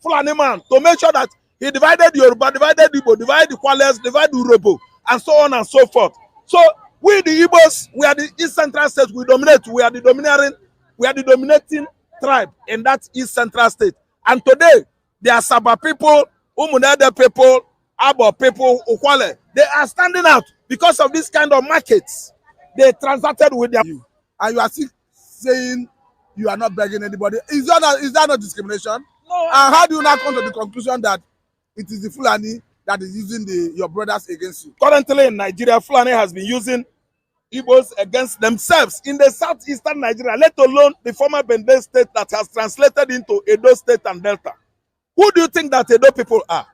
Fulani man to make sure that he divided Yoruba, divided Igbo, divided the Kwales, divided Urobo, and so on and so forth. So we the Igbos, we are the East Central State, we dominate, we are the dominating tribe in that East Central State. And today, there are Saba people, Umunede people, Abo people, Ukwale. They are standing out because of this kind of markets. They transacted with their... And you are still saying you are not begging anybody. Is that not discrimination? No. And how do you now come to the conclusion that it is the Fulani that is using your brothers against you? Currently in Nigeria, Fulani has been using Igbos against themselves in the southeastern Nigeria, let alone the former Bende state that has translated into Edo State and Delta. Who do you think that Edo people are?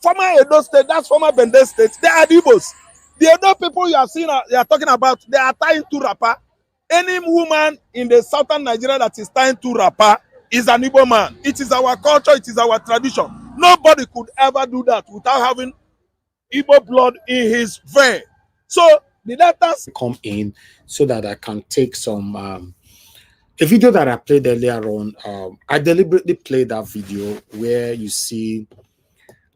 Former Edo State, that's former Bende State, they are the Igbos. The Edo people you are talking about, they are tying to wrapper. Any woman in the southern Nigeria that is tying to wrapper is an Igbo man. It is our culture, it is our tradition. Nobody could ever do that without having Igbo blood in his vein. So the letters come in so that I can take some a video that I played earlier on. I deliberately played that video where you see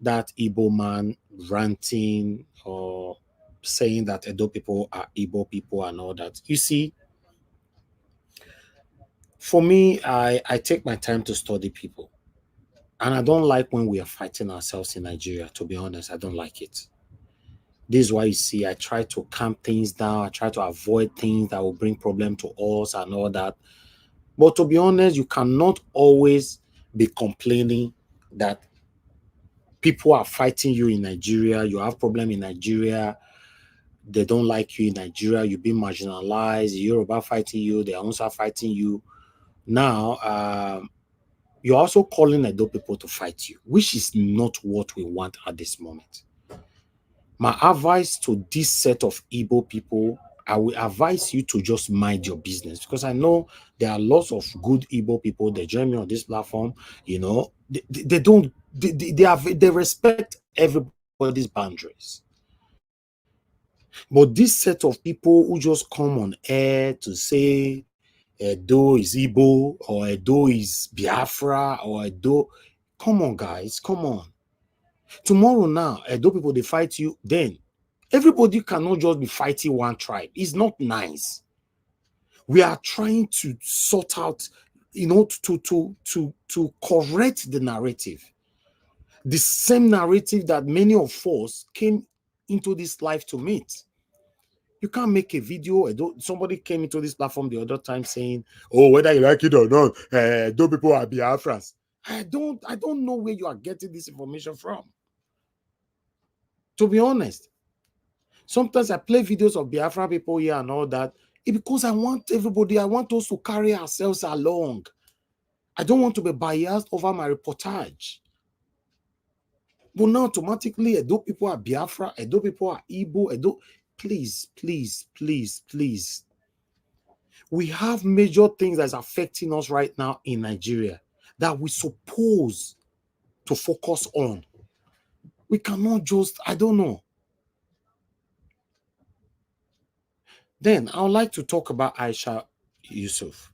that Igbo man ranting or saying that Edo people are Igbo people and all that. You see, for me, I take my time to study people. And I don't like when we are fighting ourselves in Nigeria, to be honest. I don't like it. This is why you see I try to calm things down. I try to avoid things that will bring problem to us and all that. But to be honest, you cannot always be complaining that people are fighting you in Nigeria. You have problem in Nigeria. They don't like you in Nigeria. You've been marginalized. Yoruba fighting you. They are also fighting you. Now, you're also calling Edo people to fight you, which is not what we want at this moment. My advice to this set of Igbo people, I will advise you to just mind your business, because I know there are lots of good Igbo people. They join me on this platform. You know, they respect everybody's boundaries. But this set of people who just come on air to say Edo is Igbo or Edo is Biafra or Edo, come on guys, come on. Tomorrow now, Edo people, they fight you, then everybody cannot just be fighting one tribe. It's not nice. We are trying to sort out, you know, to correct the narrative. The same narrative that many of us came into this life to meet. You can't make a video. Somebody came into this platform the other time saying, oh, whether you like it or not, Edo people are Biafrans. I don't know where you are getting this information from. To be honest, sometimes I play videos of Biafra people here and all that. It's because I want us to carry ourselves along. I don't want to be biased over my reportage. But now automatically, Edo people are Biafra, Edo people are Igbo, Edo. Please, please, please, please. We have major things that's affecting us right now in Nigeria that we're supposed to focus on. We cannot just, I don't know. Then I would like to talk about Aisha Yusuf.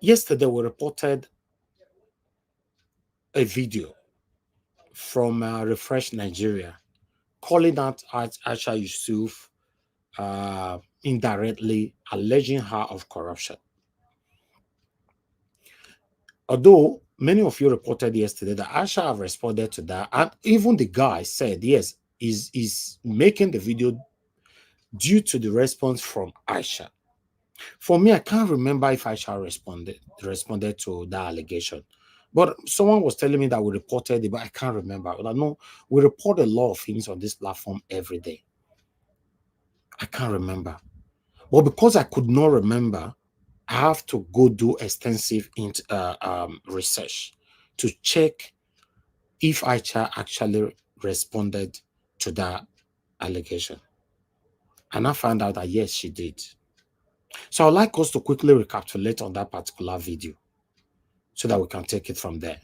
Yesterday, we reported a video from Refresh Nigeria calling out Aisha Yusuf indirectly, alleging her of corruption. Although many of you reported yesterday that Aisha have responded to that, and even the guy said, yes, is making the video due to the response from Aisha. For me, I can't remember if Aisha responded to that allegation. But someone was telling me that we reported it, but I can't remember. But I know we report a lot of things on this platform every day. I can't remember. But because I could not remember, I have to go do extensive research to check if Aisha actually responded to that allegation. And I found out that yes, she did. So I'd like us to quickly recapitulate on that particular video so that we can take it from there.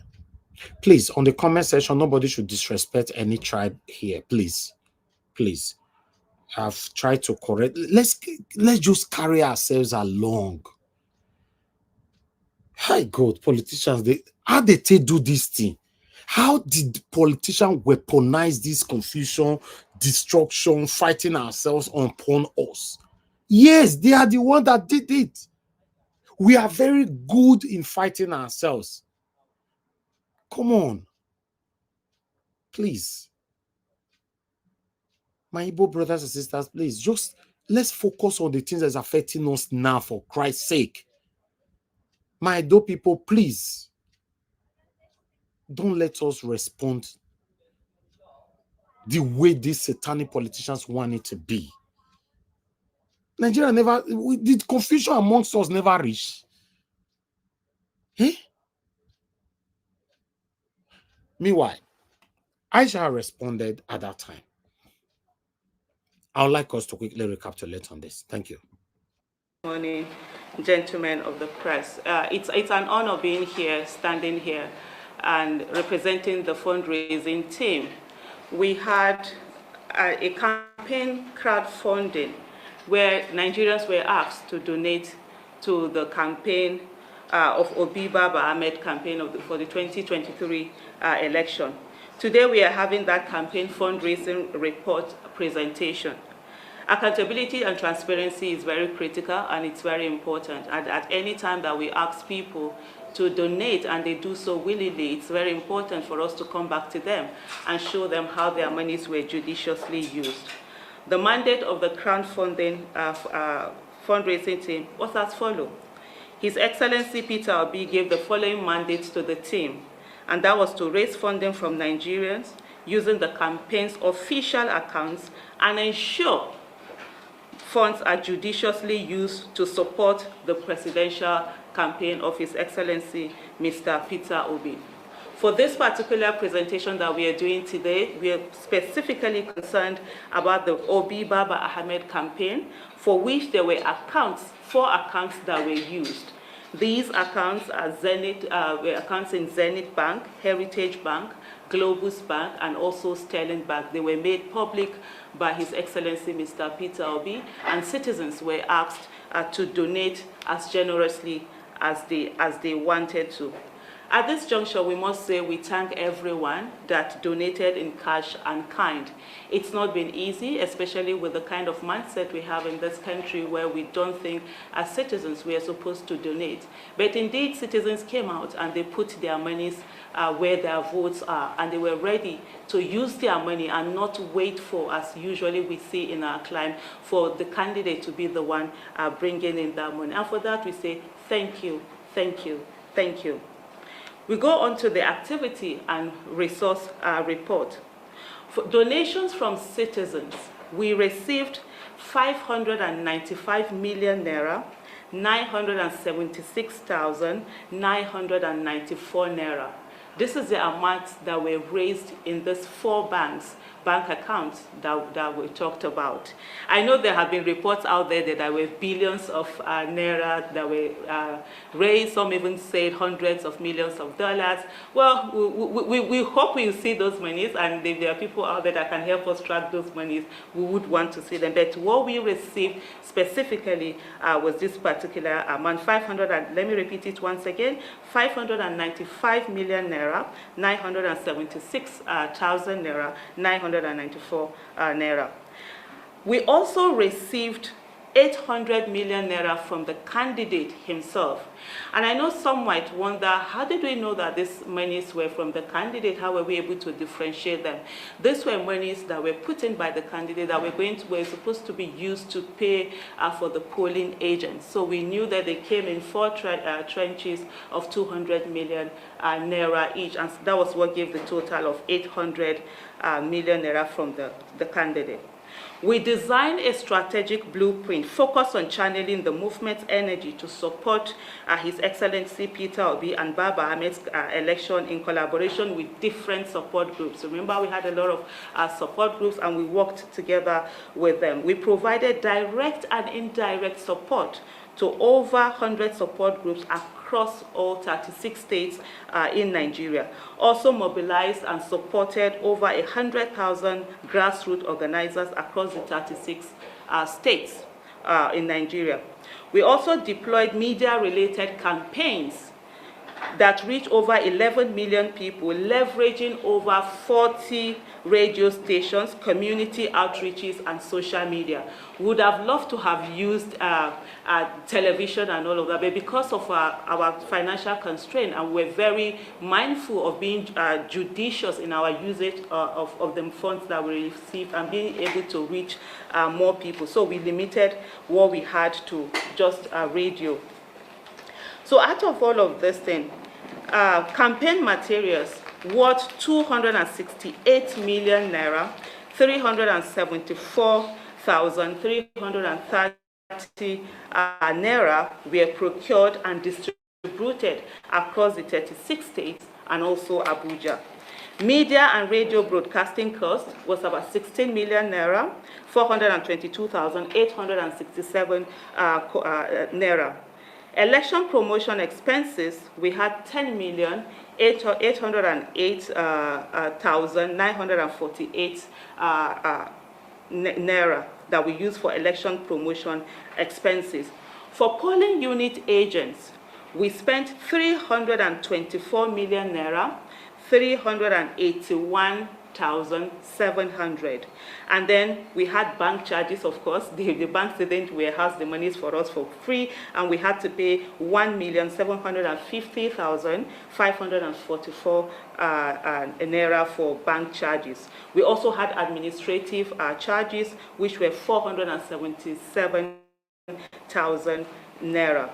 Please, on the comment section, nobody should disrespect any tribe here. Please, please. I've tried to correct. Let's just carry ourselves along. Hi God, politicians, how they do this thing? How did politicians weaponize this confusion, destruction, fighting ourselves upon us? Yes, they are the one that did it. We are very good in fighting ourselves. Come on. Please. My Igbo brothers and sisters, please, just let's focus on the things that's affecting us now, for Christ's sake. My Edo people, please, don't let us respond the way these satanic politicians want it to be. Nigeria never, the confusion amongst us never reached. Eh? Meanwhile, Aisha responded at that time. I would like us to quickly recapitulate on this. Thank you. Morning, gentlemen of the press. It's an honor being here, standing here, and representing the fundraising team. We had a campaign crowdfunding where Nigerians were asked to donate to the campaign of Obi Baba Ahmed campaign for the 2023 election. Today we are having that campaign fundraising report presentation. Accountability and transparency is very critical and it's very important. And at any time that we ask people to donate and they do so willingly, it's very important for us to come back to them and show them how their monies were judiciously used. The mandate of the crowdfunding fundraising team was as follows. His Excellency Peter Obi gave the following mandates to the team, and that was to raise funding from Nigerians using the campaign's official accounts and ensure funds are judiciously used to support the presidential campaign of His Excellency Mr. Peter Obi. For this particular presentation that we are doing today, we are specifically concerned about the Obi Baba Ahmed campaign, for which there were four accounts that were used. These accounts are were accounts in Zenith Bank, Heritage Bank, Globus Bank, and also Sterling Bank. They were made public by His Excellency Mr. Peter Obi, and citizens were asked to donate as generously as they wanted to. At this juncture, we must say we thank everyone that donated in cash and kind. It's not been easy, especially with the kind of mindset we have in this country where we don't think as citizens we are supposed to donate. But indeed, citizens came out and they put their monies where their votes are, and they were ready to use their money and not wait for, as usually we see in our climb, for the candidate to be the one bringing in that money. And for that, we say thank you, thank you, thank you. We go on to the activity and resource report. For donations from citizens, we received 595 million naira, 976,994 naira. This is the amount that were raised in these four bank accounts that we talked about. I know there have been reports out there that there were billions of naira that were raised. Some even said hundreds of millions of dollars. Well, we hope we'll see those monies, and if there are people out there that can help us track those monies, we would want to see them. But what we received specifically was this particular amount, let me repeat it once again, 595 million naira, 976,000 naira, 994 naira. We also received 800 million naira from the candidate himself. And I know some might wonder, how did we know that these monies were from the candidate? How were we able to differentiate them? These were monies that were put in by the candidate that were supposed to be used to pay for the polling agents. So we knew that they came in four trenches of 200 million naira each, and that was what gave the total of 800 million naira from the candidate. We designed a strategic blueprint focused on channeling the movement's energy to support His Excellency Peter Obi and Baba Ahmed's election in collaboration with different support groups. Remember, we had a lot of support groups and we worked together with them. We provided direct and indirect support to over 100 support groups across all 36 states in Nigeria. Also mobilized and supported over 100,000 grassroots organizers across the 36 states in Nigeria. We also deployed media-related campaigns that reach over 11 million people, leveraging over 40 radio stations, community outreaches, and social media. We would have loved to have used television and all of that, but because of our financial constraint, and we're very mindful of being judicious in our usage of the funds that we received and being able to reach more people. So we limited what we had to just radio. So out of all of this thing, campaign materials worth 268 million naira, 374,330 naira were procured and distributed across the 36 states and also Abuja. Media and radio broadcasting cost was about 16 million naira, 422,867 naira. Election promotion expenses, we had 10,808,948 naira that we used for election promotion expenses. For polling unit agents, we spent 324 million naira, 381,700. And then we had bank charges, of course. The banks didn't warehouse the monies for us for free, and we had to pay 1,750,544 naira for bank charges. We also had administrative charges, which were 477,000 naira.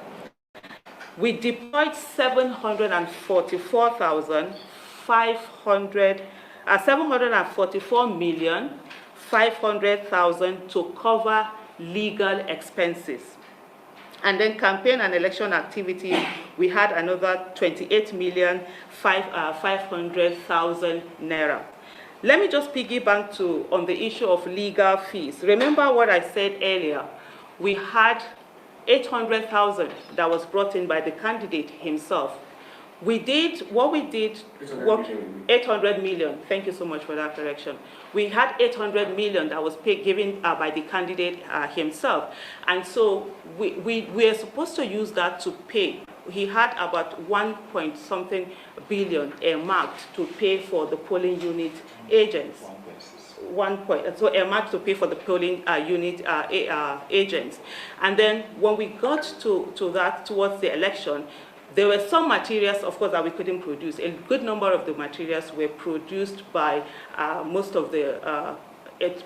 We deployed 744,500,000 to cover legal expenses. And then campaign and election activity, we had another 28,500,000 naira. Let me just piggyback on the issue of legal fees. Remember what I said earlier, we had 800,000 that was brought in by the candidate himself. We did, 800 million. Thank you so much for that correction. We had 800 million that was given by the candidate himself. And so we are supposed to use that to pay. He had about 1.something billion earmarked to pay for the polling unit agents. So earmarked to pay for the polling unit agents. And then when we got to that towards the election, there were some materials, of course, that we couldn't produce. A good number of the materials were produced by most of the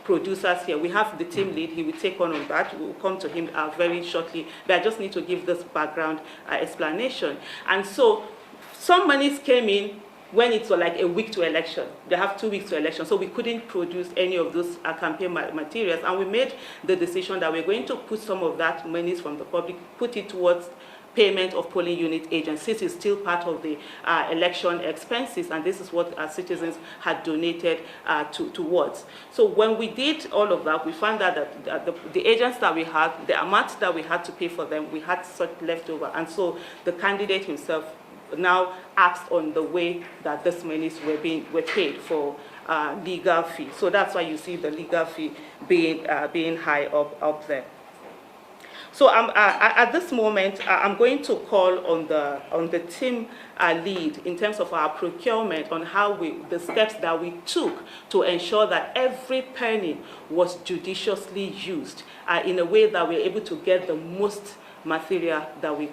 producers here. We have the team lead. He will take on that. We'll come to him very shortly. But I just need to give this background explanation. And so some monies came in when it's like a week to election. They have 2 weeks to election. So we couldn't produce any of those campaign materials. And we made the decision that we're going to put some of that monies from the public, put it towards payment of polling unit agents. This is still part of the election expenses, and this is what our citizens had donated towards. So when we did all of that, we found out that the agents that we had, the amount that we had to pay for them, we had such leftover. And so the candidate himself now asked on the way that these monies were paid for legal fee. So that's why you see the legal fee being high up there. So at this moment, I'm going to call on the team lead in terms of our procurement on how the steps that we took to ensure that every penny was judiciously used in a way that we're able to get the most material that we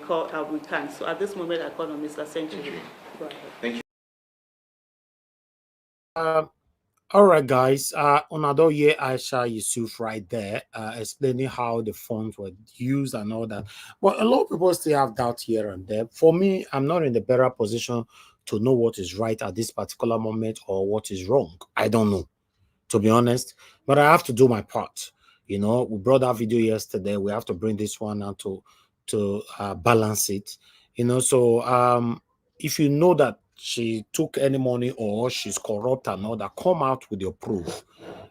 can. So at this moment, I call on Mr. Century. Go ahead. Thank you. All right, guys. Onadoye Aisha Yusuf right there, explaining how the funds were used and all that. But a lot of people still have doubt here and there. For me, I'm not in the better position to know what is right at this particular moment or what is wrong. I don't know, to be honest. But I have to do my part. You know, we brought that video yesterday. We have to bring this one out to balance it. You know, so if you know that she took any money or she's corrupt and all that, come out with your proof.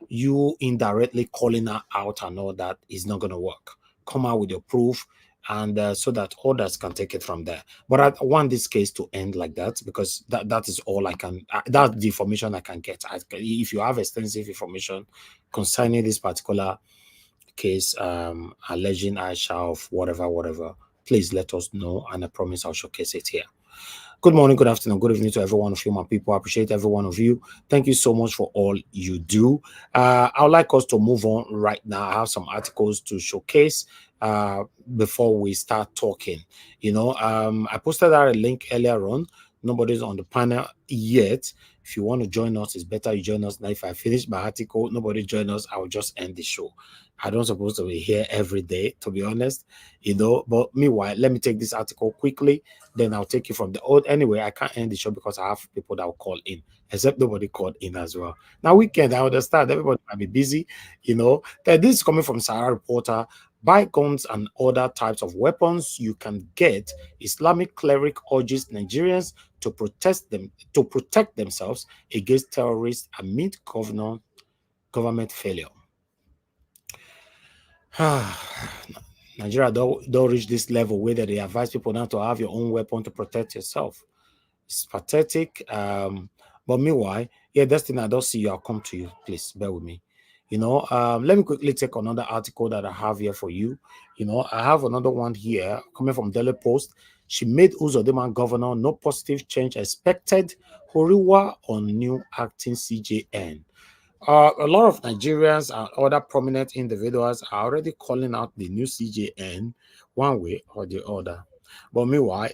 You indirectly calling her out and all that is not going to work. Come out with your proof, and so that others can take it from there. But I want this case to end like that, because that is all I can, that's the information I can get. If you have extensive information concerning this particular case, alleging Aisha of whatever, please let us know, and I promise I'll showcase it here. Good morning, good afternoon, good evening to every one of you, my people. I appreciate every one of you. Thank you so much for all you do. I would like us to move on right now. I have some articles to showcase before we start talking. I posted out a link earlier on. Nobody's on the panel yet. If you want to join us, it's better you join us now. If I finish my article, nobody join us, I will just end the show. I don't supposed to be here every day, to be honest, But meanwhile, let me take this article quickly, then I'll take you from the old. Anyway, I can't end the show because I have people that will call in, except nobody called in as well. Now, weekend, I understand everybody might be busy, That this is coming from Sahara Reporter. Buy guns and other types of weapons you can get. Islamic cleric urges Nigerians to protect themselves against terrorists amid government failure. Nigeria don't reach this level where they advise people now to have your own weapon to protect yourself. It's pathetic. But meanwhile, yeah, Destiny, I don't see you. I'll come to you. Please bear with me. Let me quickly take another article that I have here for you. I have another one here coming from Daily Post. She made Uzodinma governor. No positive change expected. Horiwa on new acting CJN. A lot of Nigerians and other prominent individuals are already calling out the new CJN one way or the other. But meanwhile,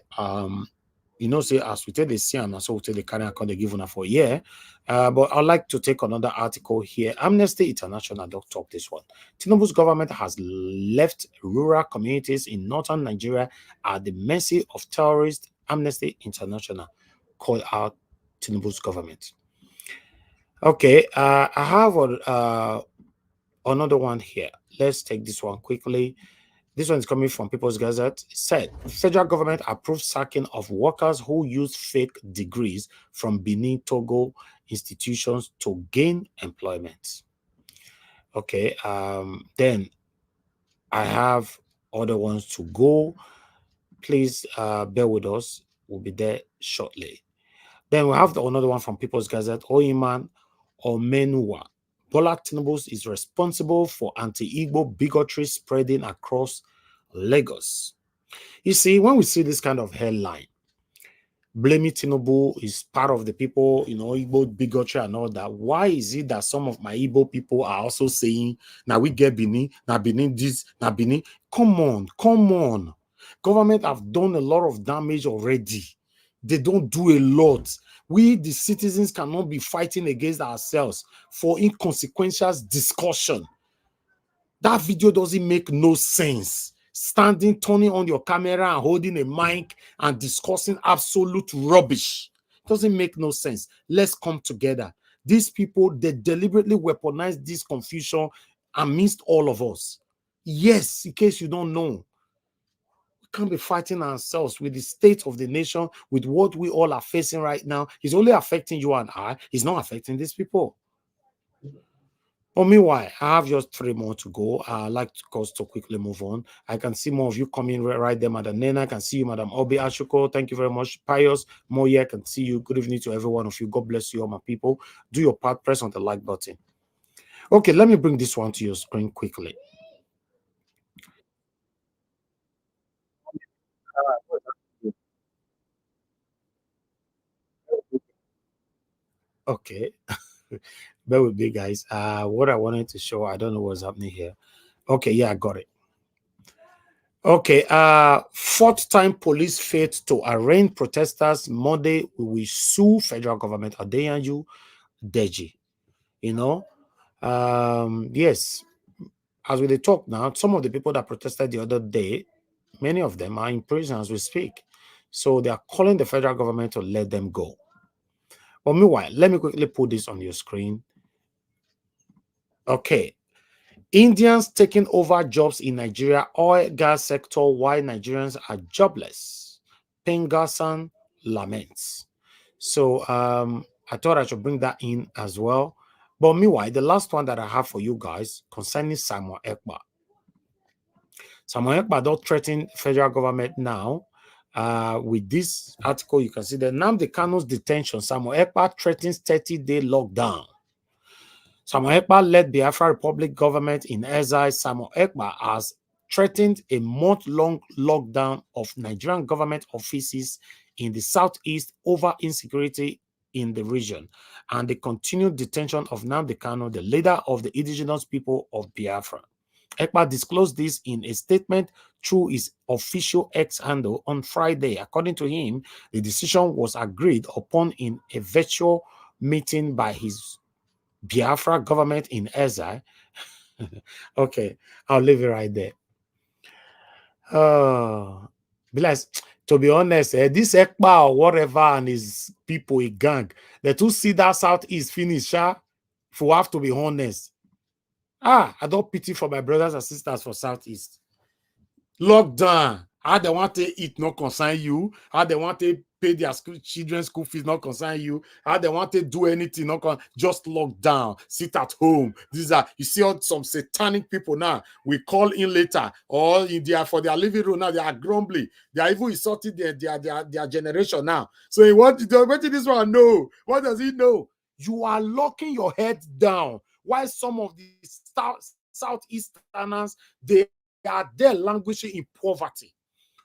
say as we take the CM and so we take the carry account they give on for a year. But I'd like to take another article here. Amnesty International don't talk this one. Tinubu's government has left rural communities in northern Nigeria at the mercy of terrorists. Amnesty International called out Tinubu's government. Okay, I have another one here. Let's take this one quickly. This one is coming from People's Gazette. It said, federal government approved sacking of workers who use fake degrees from Benin, Togo institutions to gain employment. Okay, then I have other ones to go. Please bear with us. We'll be there shortly. Then we have another one from People's Gazette. Oiman Omenua. Bola Tinubu is responsible for anti-Igbo bigotry spreading across Lagos. You see, when we see this kind of headline, blaming Tinubu is part of the people, Igbo bigotry and all that. Why is it that some of my Igbo people are also saying, now we get Benin, now Benin this, now Benin? Come on. Government have done a lot of damage already. They don't do a lot. We, the citizens, cannot be fighting against ourselves for inconsequential discussion. That video doesn't make no sense. Standing, turning on your camera and holding a mic and discussing absolute rubbish. Doesn't make no sense. Let's come together. These people, they deliberately weaponize this confusion amidst all of us. Yes, in case you don't know. Can't be fighting ourselves with the state of the nation, with what we all are facing right now. It's only affecting you and I. It's not affecting these people. But meanwhile, I have just 3 more to go. I'd like us to quickly move on. I can see more of you coming right there, Madam Nena. I can see you, Madam Obi Ashuko. Thank you very much. Pius Moye, I can see you. Good evening to every one of you. God bless you, all my people. Do your part. Press on the like button. Okay, let me bring this one to your screen quickly. Okay. Bear with me, guys. What I wanted to show, I don't know what's happening here. Okay, yeah, I got it. Okay, 4th time police failed to arraign protesters. Monday, we will sue federal government. Adeyanju Deji. Yes, as we talk now, some of the people that protested the other day, many of them are in prison as we speak. So they are calling the federal government to let them go. But meanwhile, let me quickly put this on your screen. Okay. Indians taking over jobs in Nigeria oil gas sector while Nigerians are jobless. Pengasan laments. So I thought I should bring that in as well. But meanwhile, the last one that I have for you guys concerning Samuel Ekpa. Samuel Ekpa don't threaten federal government now. With this article, you can see that Nnamdi Kanu's detention. Samuel Ekpa threatens 30-day lockdown. Samuel Ekpa led Biafra Republic government in exile. Samuel Ekpa has threatened a month-long lockdown of Nigerian government offices in the southeast over insecurity in the region and the continued detention of Nnamdi Kanu, the leader of the indigenous people of Biafra. Ekpa disclosed this in a statement through his official X handle on Friday. According to him, the decision was agreed upon in a virtual meeting by his Biafra government in exile. Okay, I'll leave it right there. To be honest, this Ekpa or whatever and his people, a gang, the two see that southeast finish, if we have to be honest. I don't pity for my brothers and sisters for southeast. Lockdown. How they want to eat, not concern you. How they want to pay their children's school fees, not concern you. How they want to do anything, just lock down, sit at home. These are, you see some satanic people now. We call in later, or in their, for their living room now, they are grumbling. They are even insulting their generation now. So what did this one know? What does he know? You are locking your head down. Why some of the Southeasterners, they are there languishing in poverty.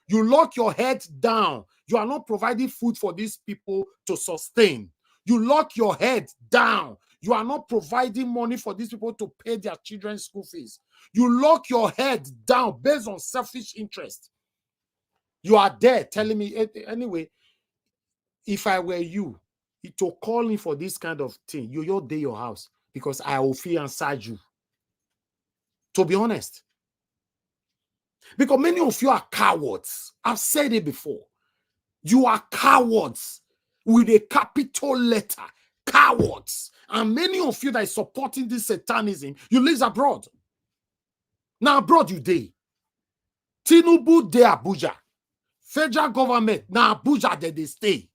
You lock your head down. You are not providing food for these people to sustain. You lock your head down. You are not providing money for these people to pay their children's school fees. You lock your head down based on selfish interest. You are there telling me, anyway, if I were you, to call me for this kind of thing, you're there your house because I will feel inside you. To be honest. Because many of you are cowards. I've said it before. You are cowards with a capital letter. Cowards. And many of you that is supporting this satanism, you live abroad. Now abroad you dey. Tinubu dey Abuja. Federal government, now Abuja they stay.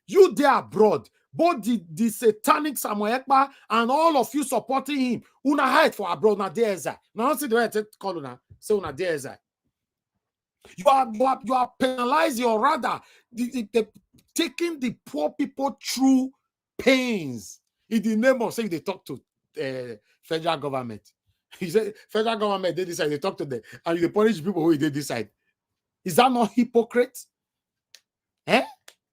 You there abroad. Both the satanic Samuel Ekpa and all of you supporting him. Una hide for abroad na there is. Now see the way I call una. Say una there is. You are penalizing, or rather, taking the poor people through pains in the name of saying they talk to federal government. He said federal government they decide they talk to them, and you punish people who they decide. Is that not hypocrite?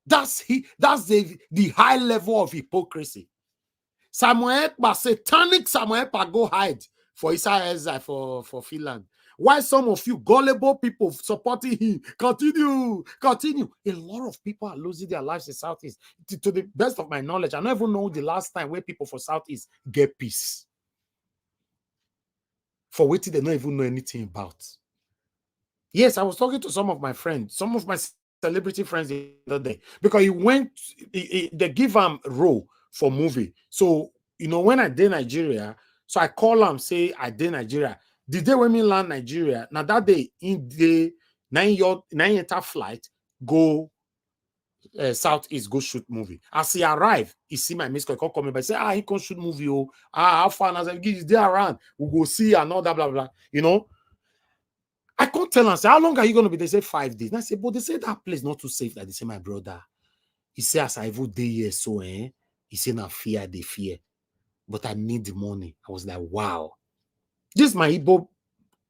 That's the high level of hypocrisy. Samuel Ekpa, satanic Samuel Ekpa, go hide for Israel for Finland. Why some of you gullible people supporting him? Continue. A lot of people are losing their lives in Southeast. To the best of my knowledge, I don't even know the last time where people for Southeast get peace. For waiting, they don't even know anything about. Yes, I was talking to some of my friends, some of my celebrity friends the other day, because they give him role for movie. So, when I did Nigeria, so I call him, say I did Nigeria. The day when me land Nigeria, now that day in the 9 flight, go Southeast, go shoot movie. As he arrive, he see my miss call, he call me, but say, he can shoot movie. How far? And I said, he's there around. We'll go see and all that, blah, blah. I can't tell him, say, how long are you going to be? They say 5 days. And I say, but they say that place not too safe. That they say, my brother. He say, as I even day here, so he say, now fear, they fear. But I need the money. I was like, wow. This is my Igbo,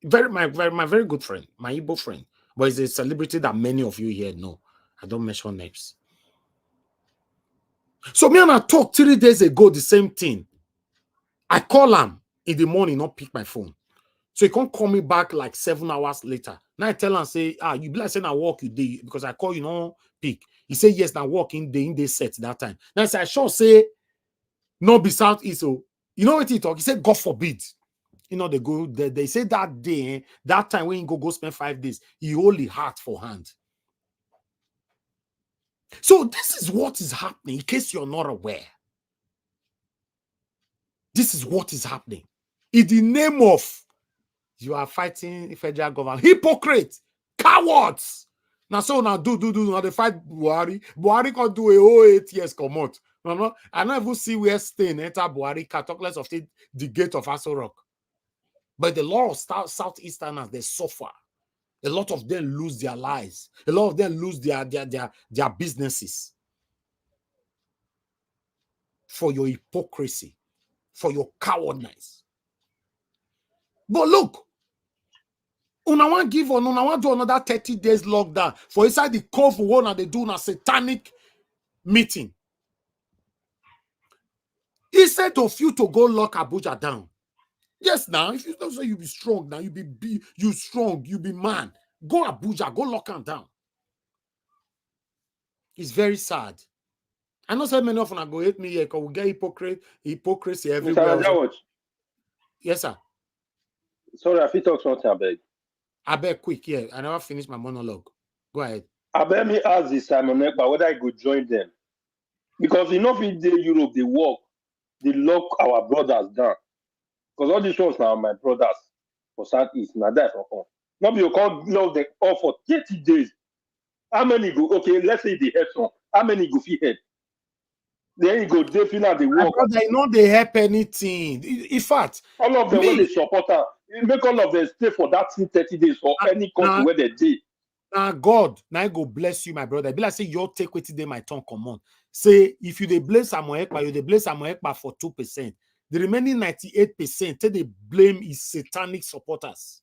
my very good friend, my Igbo friend. But he's a celebrity that many of you here know. I don't mention names. So me and I talked 3 days ago, the same thing. I call him in the morning, not pick my phone. So he can't call me back like 7 hours later. Now I tell him, say, you be like saying I walk you day because I call you no pick. He say, yes, now walk in day set that time. Now I say, I sure say, no be Southeast. So you know what he talk? He said, God forbid. They go, they say that day, that time when he go spend 5 days, he hold the heart for hand. So this is what is happening, in case you're not aware. This is what is happening. In the name of, you are fighting federal government. Hypocrite, cowards. Now, so now do now they fight Buhari. Buhari can do a whole 8 years come out. No, I don't even see where staying enter Buhari, talk less of the gate of Aso Rock. But the lot of Southeasterners, they suffer. A lot of them lose their lives. A lot of them lose their businesses. For your hypocrisy, for your cowardness. But look, Una want give on, una want do another 30 days lockdown for inside the cove one and they do a satanic meeting. Instead of you to go lock Abuja down. Yes, now, if you don't say you be strong, now you you strong, you be man. Go Abuja, go lock them down. It's very sad. I know so many of them go hate me here because we get hypocrisy everywhere. Mr. Yes, sir. Sorry, I fit talk something, I beg quick, yeah. I never finished my monologue. Go ahead. I bet me ask this Simon Ekpa whether I could join them. Because enough in the Europe, they work, they lock our brothers down. Because all these ones now my brothers for Southeast, now that's for all. Now you can't lock them all for 30 days. How many go? Okay, let's say they help some. How many go fee head? Then you go, they feel like they work. They know they help anything. In fact, all of them when they support her, make all of them stay for that 30 days for any country where they did. God, now go bless you, my brother. Be like say you take what today my tongue come on. Say if you they blame Samuel Ekpa, you they blame Samuel Ekpa for 2%. The remaining 98%, they blame his satanic supporters.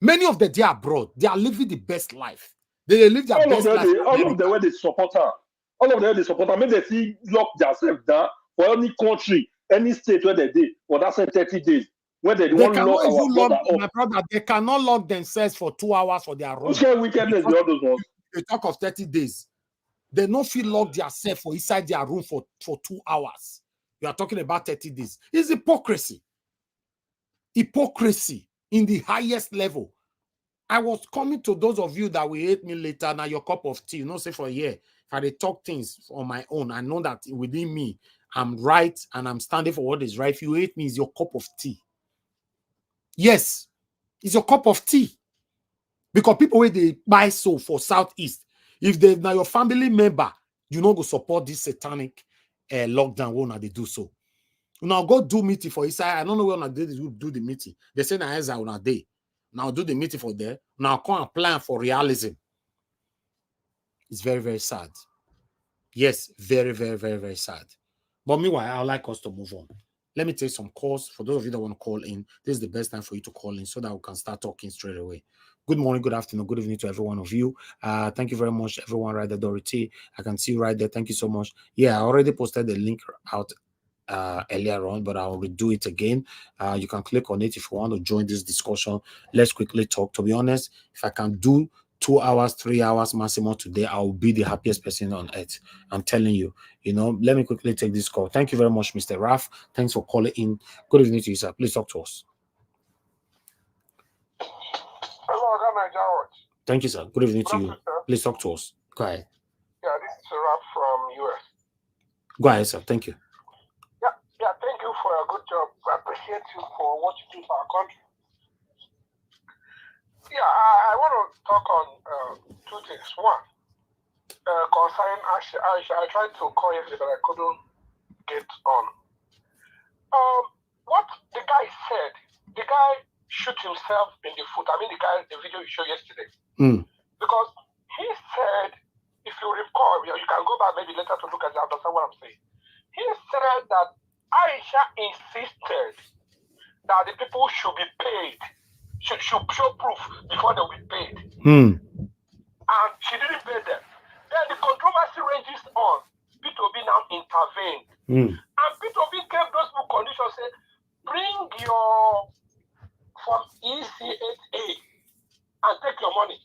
Many of them they are abroad, they are living the best life. They live their best life. All of them where they support her. All of them they support her. Maybe they see lock themselves down for any country, any state where they did for that same 30 days. Where they want to lock our brother up. My brother, they cannot lock themselves for 2 hours for their room. Okay, wickedness the others ones. They talk of 30 days. They don't feel locked themselves for inside their room for 2 hours. You are talking about 30 days. It's hypocrisy. Hypocrisy in the highest level. I was coming to those of you that will hate me later. Now your cup of tea, say for a year. If I talk things on my own, I know that within me, I'm right and I'm standing for what is right. If you hate me, it's your cup of tea. Yes, it's your cup of tea. Because people where they buy so for Southeast, if they now your family member, you know go support this satanic lockdown one they do so. Now go do meeting for Isaiah. I don't know when they do the meeting. They say now is on a day. Now do the meeting for there. Now come and plan for realism. It's very, very sad. Yes, very, very, very, very sad. But meanwhile, I would like us to move on. Let me take some calls. For those of you that want to call in, this is the best time for you to call in so that we can start talking straight away. Good morning, good afternoon, good evening to every one of you. Thank you very much, everyone right there, Dorothy. I can see you right there. Thank you so much. Yeah, I already posted the link out earlier on, but I'll redo it again. You can click on it if you want to join this discussion. Let's quickly talk. To be honest, if I can do 2 hours, 3 hours maximum today, I will be the happiest person on earth. I'm telling you, let me quickly take this call. Thank you very much, Mr. Raf. Thanks for calling in. Good evening to you, sir. Please talk to us. Hello, George. Thank you, sir. Good evening to you. Please talk to us. Go ahead. Yeah, this is Raf from US. Go ahead, sir. Thank you. Yeah, thank you for a good job. I appreciate you for what you do for our country. Yeah, I want to talk on 2 things. One, concerning Aisha. I tried to call yesterday, but I couldn't get on. What the guy said, the guy shoot himself in the foot. I mean, the video you showed yesterday. Because he said, if you recall, you can go back maybe later to look at it, understand what I'm saying. He said that Aisha insisted that the people should be paid, should show proof before they will be paid. And she didn't pay them. Then the controversy ranges on. P2B now intervened. And P2B gave those people conditions, said, bring your from EC8A and take your money,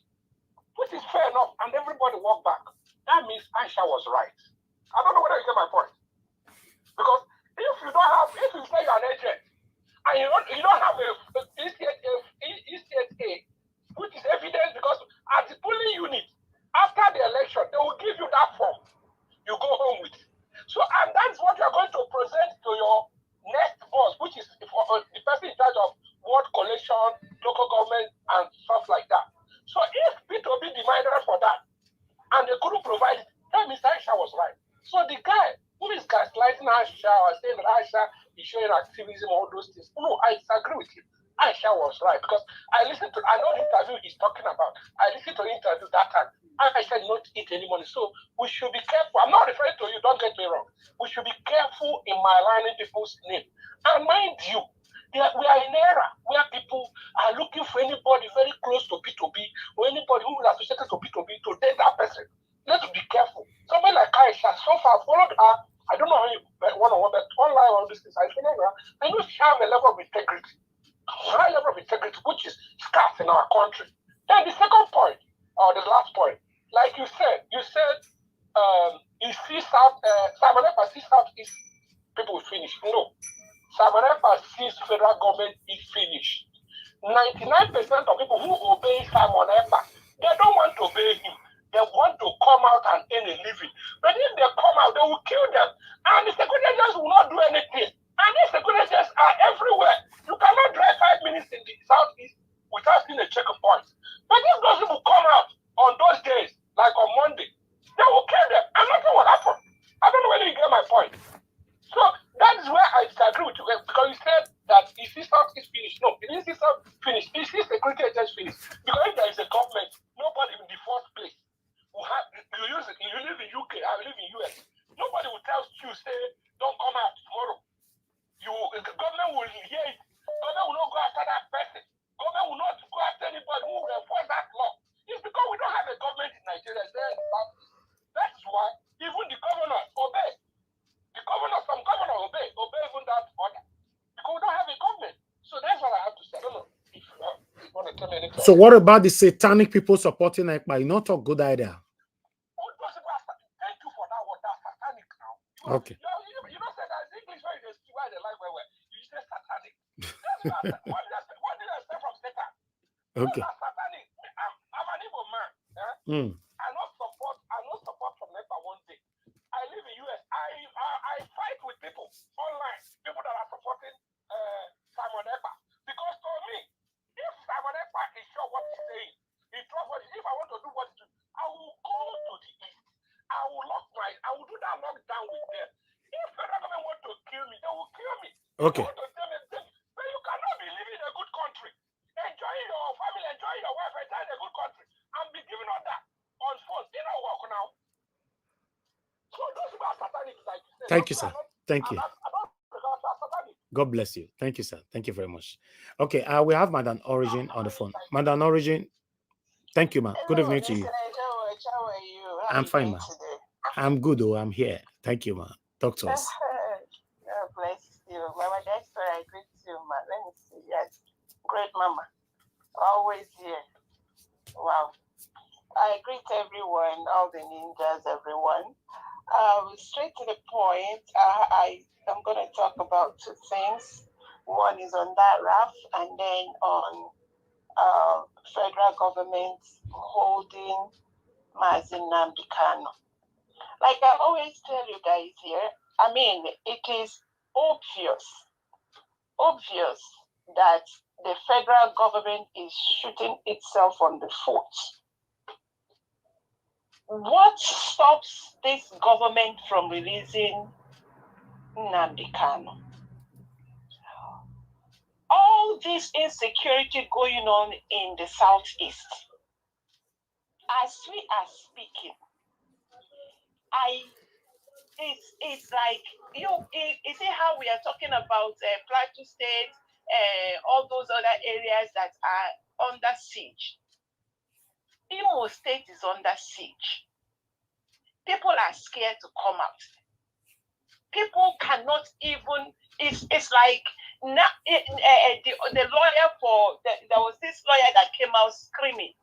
which is fair enough, and everybody walked back. That means Aisha was right. I don't know whether you get my point. Because if you say you're an agent, and you don't have a EC8A, which is evidence, because at the polling unit, after the election, they will give you that form you go home with. So, and that's what you're going to present to your next boss, which is the person in charge of ward collection, local government, and stuff like that. So if P2B demanded for that, and they couldn't provide it, that means Aisha was right. So the guy who is gaslighting Aisha or saying that Aisha is showing activism, all those things, no, I disagree with him. Aisha was right, because I know the interview he's talking about. I listened to the interview that time. Aisha did not eat any money. So we should be careful. I'm not referring to you, don't get me wrong. We should be careful in maligning people's name. And mind you, We are in an era where people are looking for anybody very close to P2B or anybody who is associated to P2B to date that person. Let's be careful. Somebody like Aisha, so far, followed her. I don't know how you one-on-one, but online on this thing, I followed her. I know she has a level of integrity, high level of integrity, which is scarce in our country. Then the second point, or the last point, like you said, you see South, Simon Ekpa sees Southeast people will finish. No. Simon Ekpa sees federal government is finished. 99% of people who obey Simon Ekpa, they don't want to obey him. They want to come out and earn a living. But if they come out, they will kill them. And the security agents will not do anything. And these security agents are everywhere. You cannot drive 5 minutes in the Southeast without seeing a checkpoint. But if those people come out on those days, like on Monday, they will kill them. And nothing will happen. I don't know whether you get my point. So that is where I disagree with you, because you said that the system is finished. No, it is system finished. It is security agents finished. Because if there is a government, nobody in the first place will have. You live in UK, I live in US. Nobody will tell you, say, don't come out tomorrow. The government will hear it. Government will not go after that person. Government will not go after anybody who will enforce that law. It's because we don't have a government in Nigeria. That's why even the governors obey. Some governors obey even that order. Because we don't have a government. So that's what I have to say. I don't know if you want to tell me anything. So what about the satanic people supporting Ekpa? You not a good idea. Thank you for that word. That's satanic now. Okay. You don't say that in English why they like where you say satanic. What did I say from Satan? Okay. That's satanic. I'm an evil man. I not support from Ekpa one day. I live in US. I fight with people online, people that are supporting Simon Ekpa. Because for me, if Simon Ekpa is sure what he's saying, if I want to do what he's doing, I will go to the east. I will do that lockdown with them. If federal government want to kill me, they will kill me. Okay. They want to tell me, but you cannot be living in a good country, enjoying your family, enjoying your wife, enjoying a good country, and be giving all that on phone. They don't work now. So those who are satanic, like you said. Thank you, sir. Thank you. God bless you. Thank you, sir. Thank you very much. Okay, we have Madam Origin on the phone. Madam Origin, thank you, ma'am. Good evening to you. How are you? I'm fine, ma'am. I'm good, though. I'm here. Thank you, ma'am. Talk to us. God bless you. Mama, that's why I greet you, ma. Let me see. Yes. Great mama. Always here. Wow. I greet everyone, all the ninjas, everyone. Straight to the point, I'm going to talk about two things. One is on that RAF, and then on federal government holding Nnamdi Kanu. Like I always tell you guys here, I mean, it is obvious that the federal government is shooting itself on the foot. What stops this government from releasing Nnamdi Kanu? All this insecurity going on in the Southeast. As we are speaking, it's like, you see how we are talking about Plateau State, all those other areas that are under siege. Imo State is under siege. People are scared to come out. People cannot even, it's like, the lawyer there was this lawyer that came out screaming,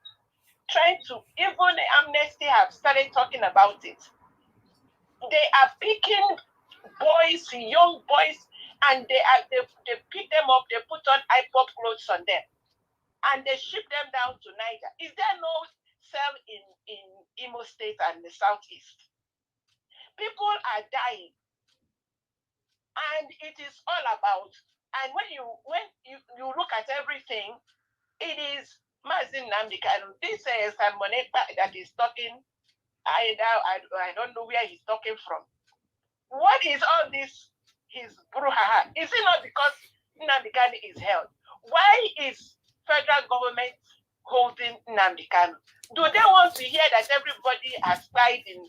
trying to, even Amnesty have started talking about it. They are picking boys, young boys, and they pick them up, they put on IPOP clothes on them, and they ship them down to Niger. Is there no cell in Imo State and the Southeast? People are dying, and it is all about. And when you look at everything, it is Nnamdi Kanu. This Simon Ekpa that is talking. I don't know where he's talking from. What is all this? His brouhaha? Is it not because Nnamdi Kanu is held? Why is federal government holding Nnamdi Kanu? Do they want to hear that everybody has died in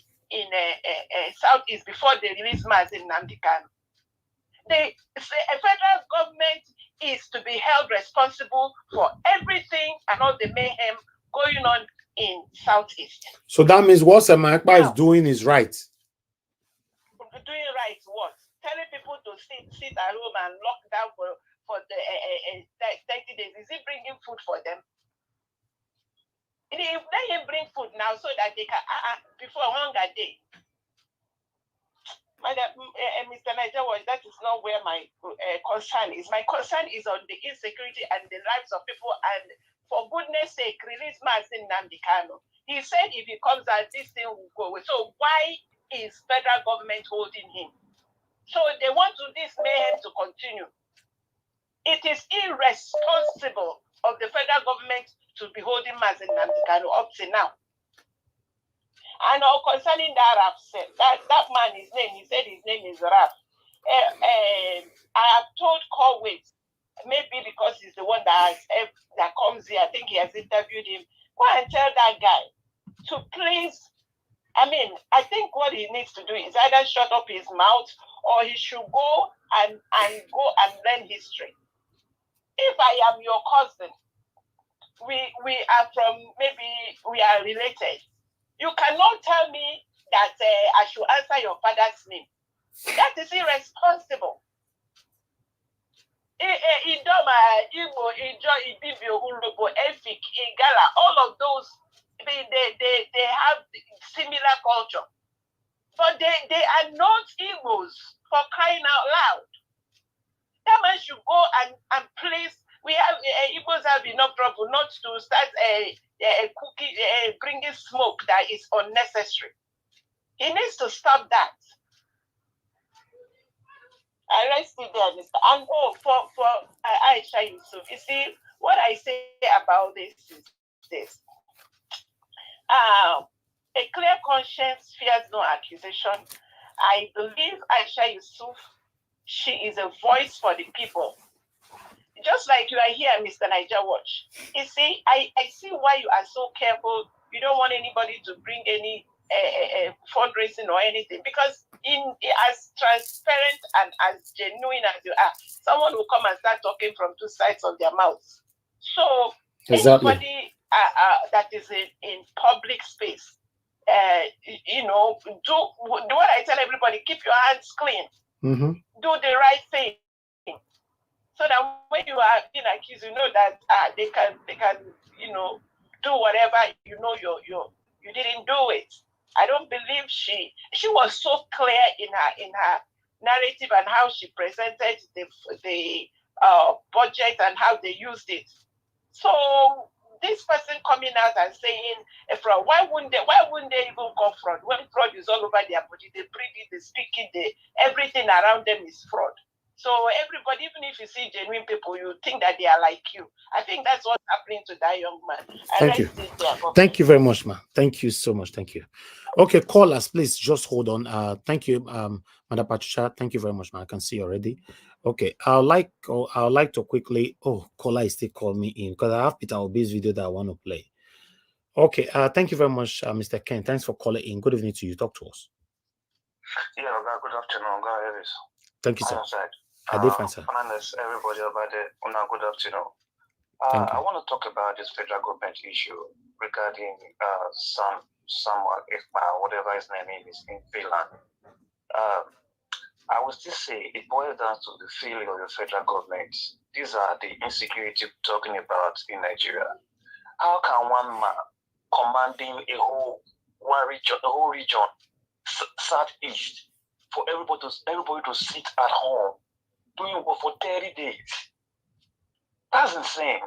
Southeast before they release Nnamdi Kanu? The federal government is to be held responsible for everything and all the mayhem going on in Southeast. So that means what Ekpa is doing is right. Doing right what? Telling people to sit at home and lock down for the 30 days. Is he bringing food for them? Let him bring food now so that they can, before hunger day. Mr. Nigeria, that is not where my concern is. My concern is on the insecurity and the lives of people. And for goodness sake, release Nnamdi Kanu. He said if he comes out, this thing will go away. So why is federal government holding him? So they want this mayhem to continue. It is irresponsible of the federal government to be holding Nnamdi Kanu up to now. And concerning that Raf said, that man, his name, he said his name is Raf. I have told Corwait, maybe because he's the one that comes here, I think he has interviewed him, go and tell that guy to please, I think what he needs to do is either shut up his mouth or he should go and learn history. If I am your cousin, we are from, maybe we are related. You cannot tell me that I should answer your father's name. That is irresponsible. All of those, they have similar culture. But they are not Igbos, for crying out loud. That man should go and please. We have Igbos have enough trouble not to start bringing smoke that is unnecessary. He needs to stop that. I rest it there, Mr. And for Aisha Yusuf, you see, what I say about this is this. A clear conscience fears no accusation. I believe Aisha Yusuf, she is a voice for the people. Just like you are here, Mr. Niger Watch. You see, I see why you are so careful. You don't want anybody to bring any fundraising or anything, because as transparent and as genuine as you are, someone will come and start talking from two sides of their mouths. So anybody that is in public space, do what I tell everybody: keep your hands clean, do the right thing. So that when you are being accused, you know that they can do whatever, you didn't do it. I don't believe she was so clear in her narrative and how she presented the budget and how they used it. So this person coming out and saying fraud, why wouldn't they even call fraud when fraud is all over their body? They breathe it, they speak it, everything around them is fraud. So everybody, even if you see genuine people, you think that they are like you. I think that's what's happening to that young man. Thank you. Thank you very much, ma. Thank you so much. Thank you. Okay, callers, please just hold on. Thank you, Madam Patricia. Thank you very much, ma. I can see already. Okay, I'd like to quickly. Oh, caller is still calling me in because I have Peter Obi's video that I want to play. Okay, thank you very much, Mr. Ken. Thanks for calling in. Good evening to you. Talk to us. Yeah, good afternoon, guys. Thank you, sir. I did fine, sir. Everybody over there, good afternoon. I want to talk about this federal government issue regarding someone, whatever his name is, in Finland. I will still say it boils down to the failure of the federal government. These are the insecurity we're talking about in Nigeria. How can one man commanding a whole region, southeast, for everybody to sit at home doing work for 30 days? That's insane.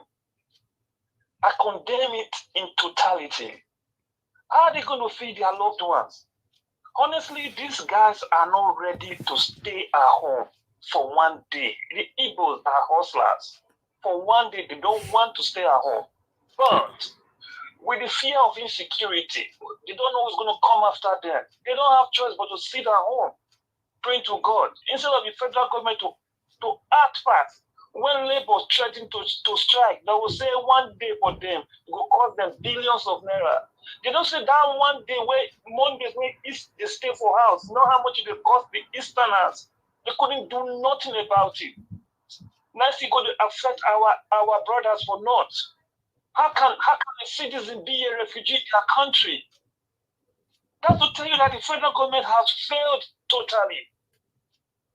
I condemn it in totality. How are they going to feed their loved ones? Honestly, these guys are not ready to stay at home for one day. The Igbos are hustlers. For one day, they don't want to stay at home. But with the fear of insecurity, they don't know who's going to come after them. They don't have choice but to sit at home, praying to God. Instead of the federal government to act fast. When Labour threatened to strike, they will say one day for them will cost them billions of naira. They don't say that one day where Mondays when they stay for house. Know how much it will cost the Easterners. They couldn't do nothing about it. Now it's going to affect our brothers for not. How can a citizen be a refugee in a country? That's to tell you that the federal government has failed totally.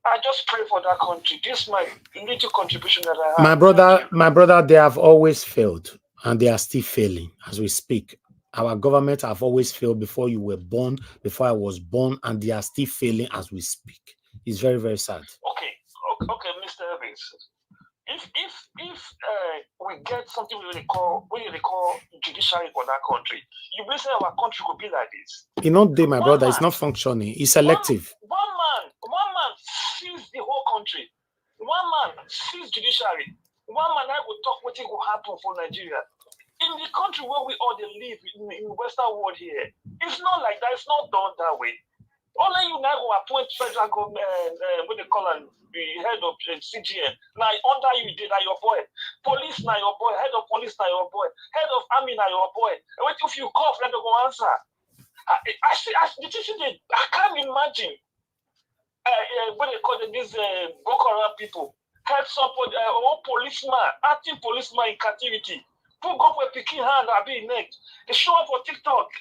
I just pray for that country. This is my little contribution that I have. My brother, they have always failed, and they are still failing as we speak. Our government have always failed before you were born, before I was born, and they are still failing as we speak. It's very, very sad. Okay, Mr. Evans. If we get something we call judiciary for that country, you will say our country could be like this. You know, my brother, it's not functioning. It's selective. One man sees the whole country. One man sees judiciary. One man I will talk what will happen for Nigeria. In the country where we all live in the Western world here, it's not like that. It's not done that way. Only you now will appoint federal government, what they call it, the head of CGN. Now under you did that your boy. Police now your boy. Head of police now your boy. Head of army now your boy. What if you cough, let them go answer. I can't imagine what they call it, these Boko Haram people. Head support policeman, acting policeman in captivity. Who go for picking hand and be neck. They show up for TikTok.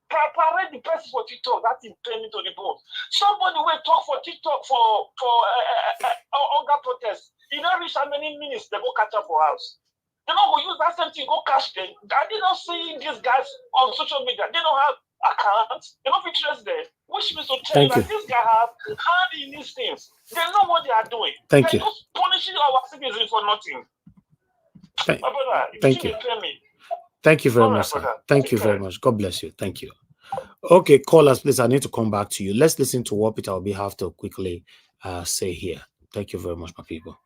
Parade the person for TikTok, that's impairment to the bone. Somebody will talk for TikTok for hunger protest. You don't reach how many minutes they go catch up for house. They don't go use that same thing, go catch them. They don't see these guys on social media. They don't have accounts. They don't interest them. Which means to tell you that these guys have hand in these things. They know what they are doing. They're just punishing our citizens for nothing. My brother, thank you. Me. Thank you very much, sir. Thank you very much. God bless you. Thank you. Okay, callers, please. I need to come back to you. Let's listen to what Peter Obi have to quickly say here. Thank you very much, my people.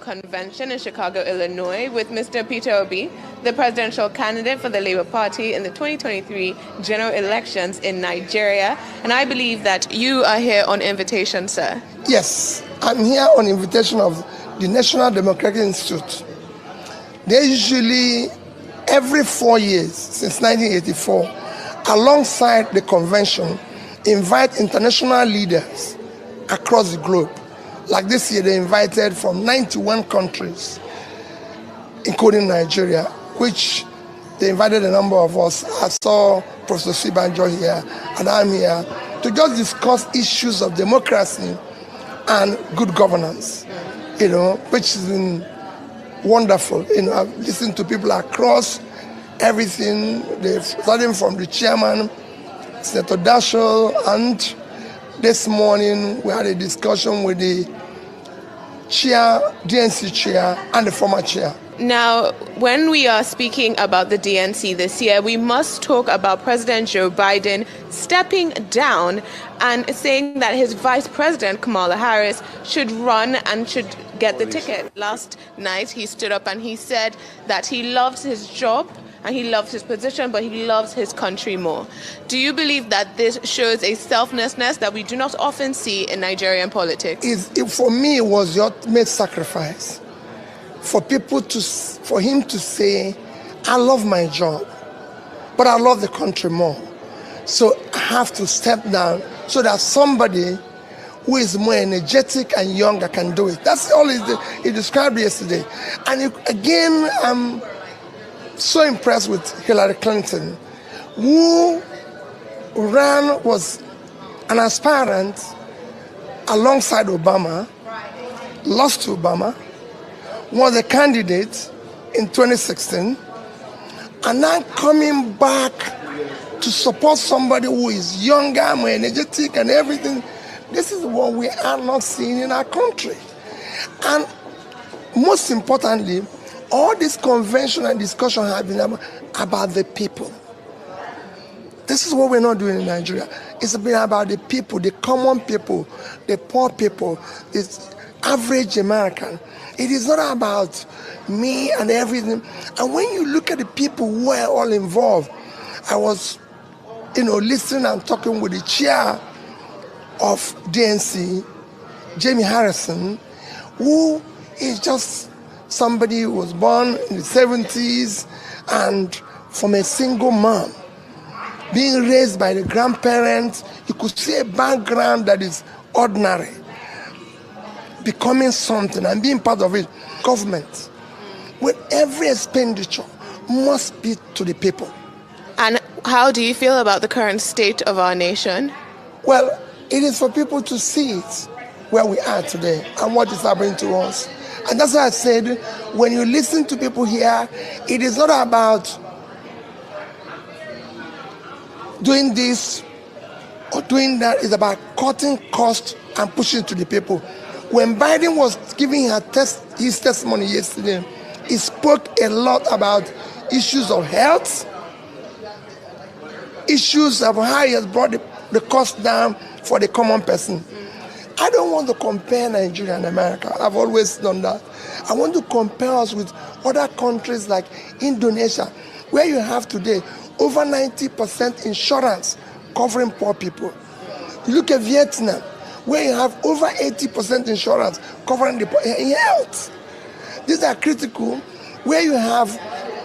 Convention in Chicago, Illinois, with Mr. Peter Obi, the presidential candidate for the Labour Party in the 2023 general elections in Nigeria. And I believe that you are here on invitation, sir. Yes, I'm here on invitation of the National Democratic Institute. They usually, every 4 years since 1984, alongside the convention, invite international leaders across the globe. Like this year, they invited from 91 countries, including Nigeria, which they invited a number of us. I saw Professor Sibanjo here, and I'm here to just discuss issues of democracy and good governance, which has been wonderful. I've listened to people across everything, starting from the chairman, Senator Dashel, and this morning we had a discussion with the chair, DNC chair, and the former chair. Now, when we are speaking about the DNC this year, we must talk about President Joe Biden stepping down and saying that his Vice President, Kamala Harris, should run and should get the ticket. Last night, he stood up and he said that he loves his job and he loves his position, but he loves his country more. Do you believe that this shows a selflessness that we do not often see in Nigerian politics? For me, it was the ultimate sacrifice. For him to say, I love my job, but I love the country more. So I have to step down so that somebody who is more energetic and younger can do it. That's all he described yesterday. And again, I'm so impressed with Hillary Clinton, who was an aspirant alongside Obama, lost to Obama, was a candidate in 2016, and now coming back to support somebody who is younger, more energetic and everything. This is what we are not seeing in our country. And most importantly, all this convention and discussion have been about the people. This is what we're not doing in Nigeria. It's been about the people, the common people, the poor people, the average American. It is not about me and everything. And when you look at the people who are all involved, I was, listening and talking with the chair of DNC, Jamie Harrison, who is just somebody who was born in the 70s and from a single mom, being raised by the grandparents. You could see a background that is ordinary. becoming something and being part of it, government, with every expenditure must be to the people. And how do you feel about the current state of our nation? Well, it is for people to see it where we are today and what is happening to us. And that's why I said, when you listen to people here, it is not about doing this or doing that. It's about cutting costs and pushing it to the people. When Biden was giving his testimony yesterday, he spoke a lot about issues of health, issues of how he has brought the cost down for the common person. I don't want to compare Nigeria and America. I've always done that. I want to compare us with other countries like Indonesia, where you have today over 90% insurance covering poor people. You look at Vietnam, where you have over 80% insurance covering the poor in health. These are critical, where you have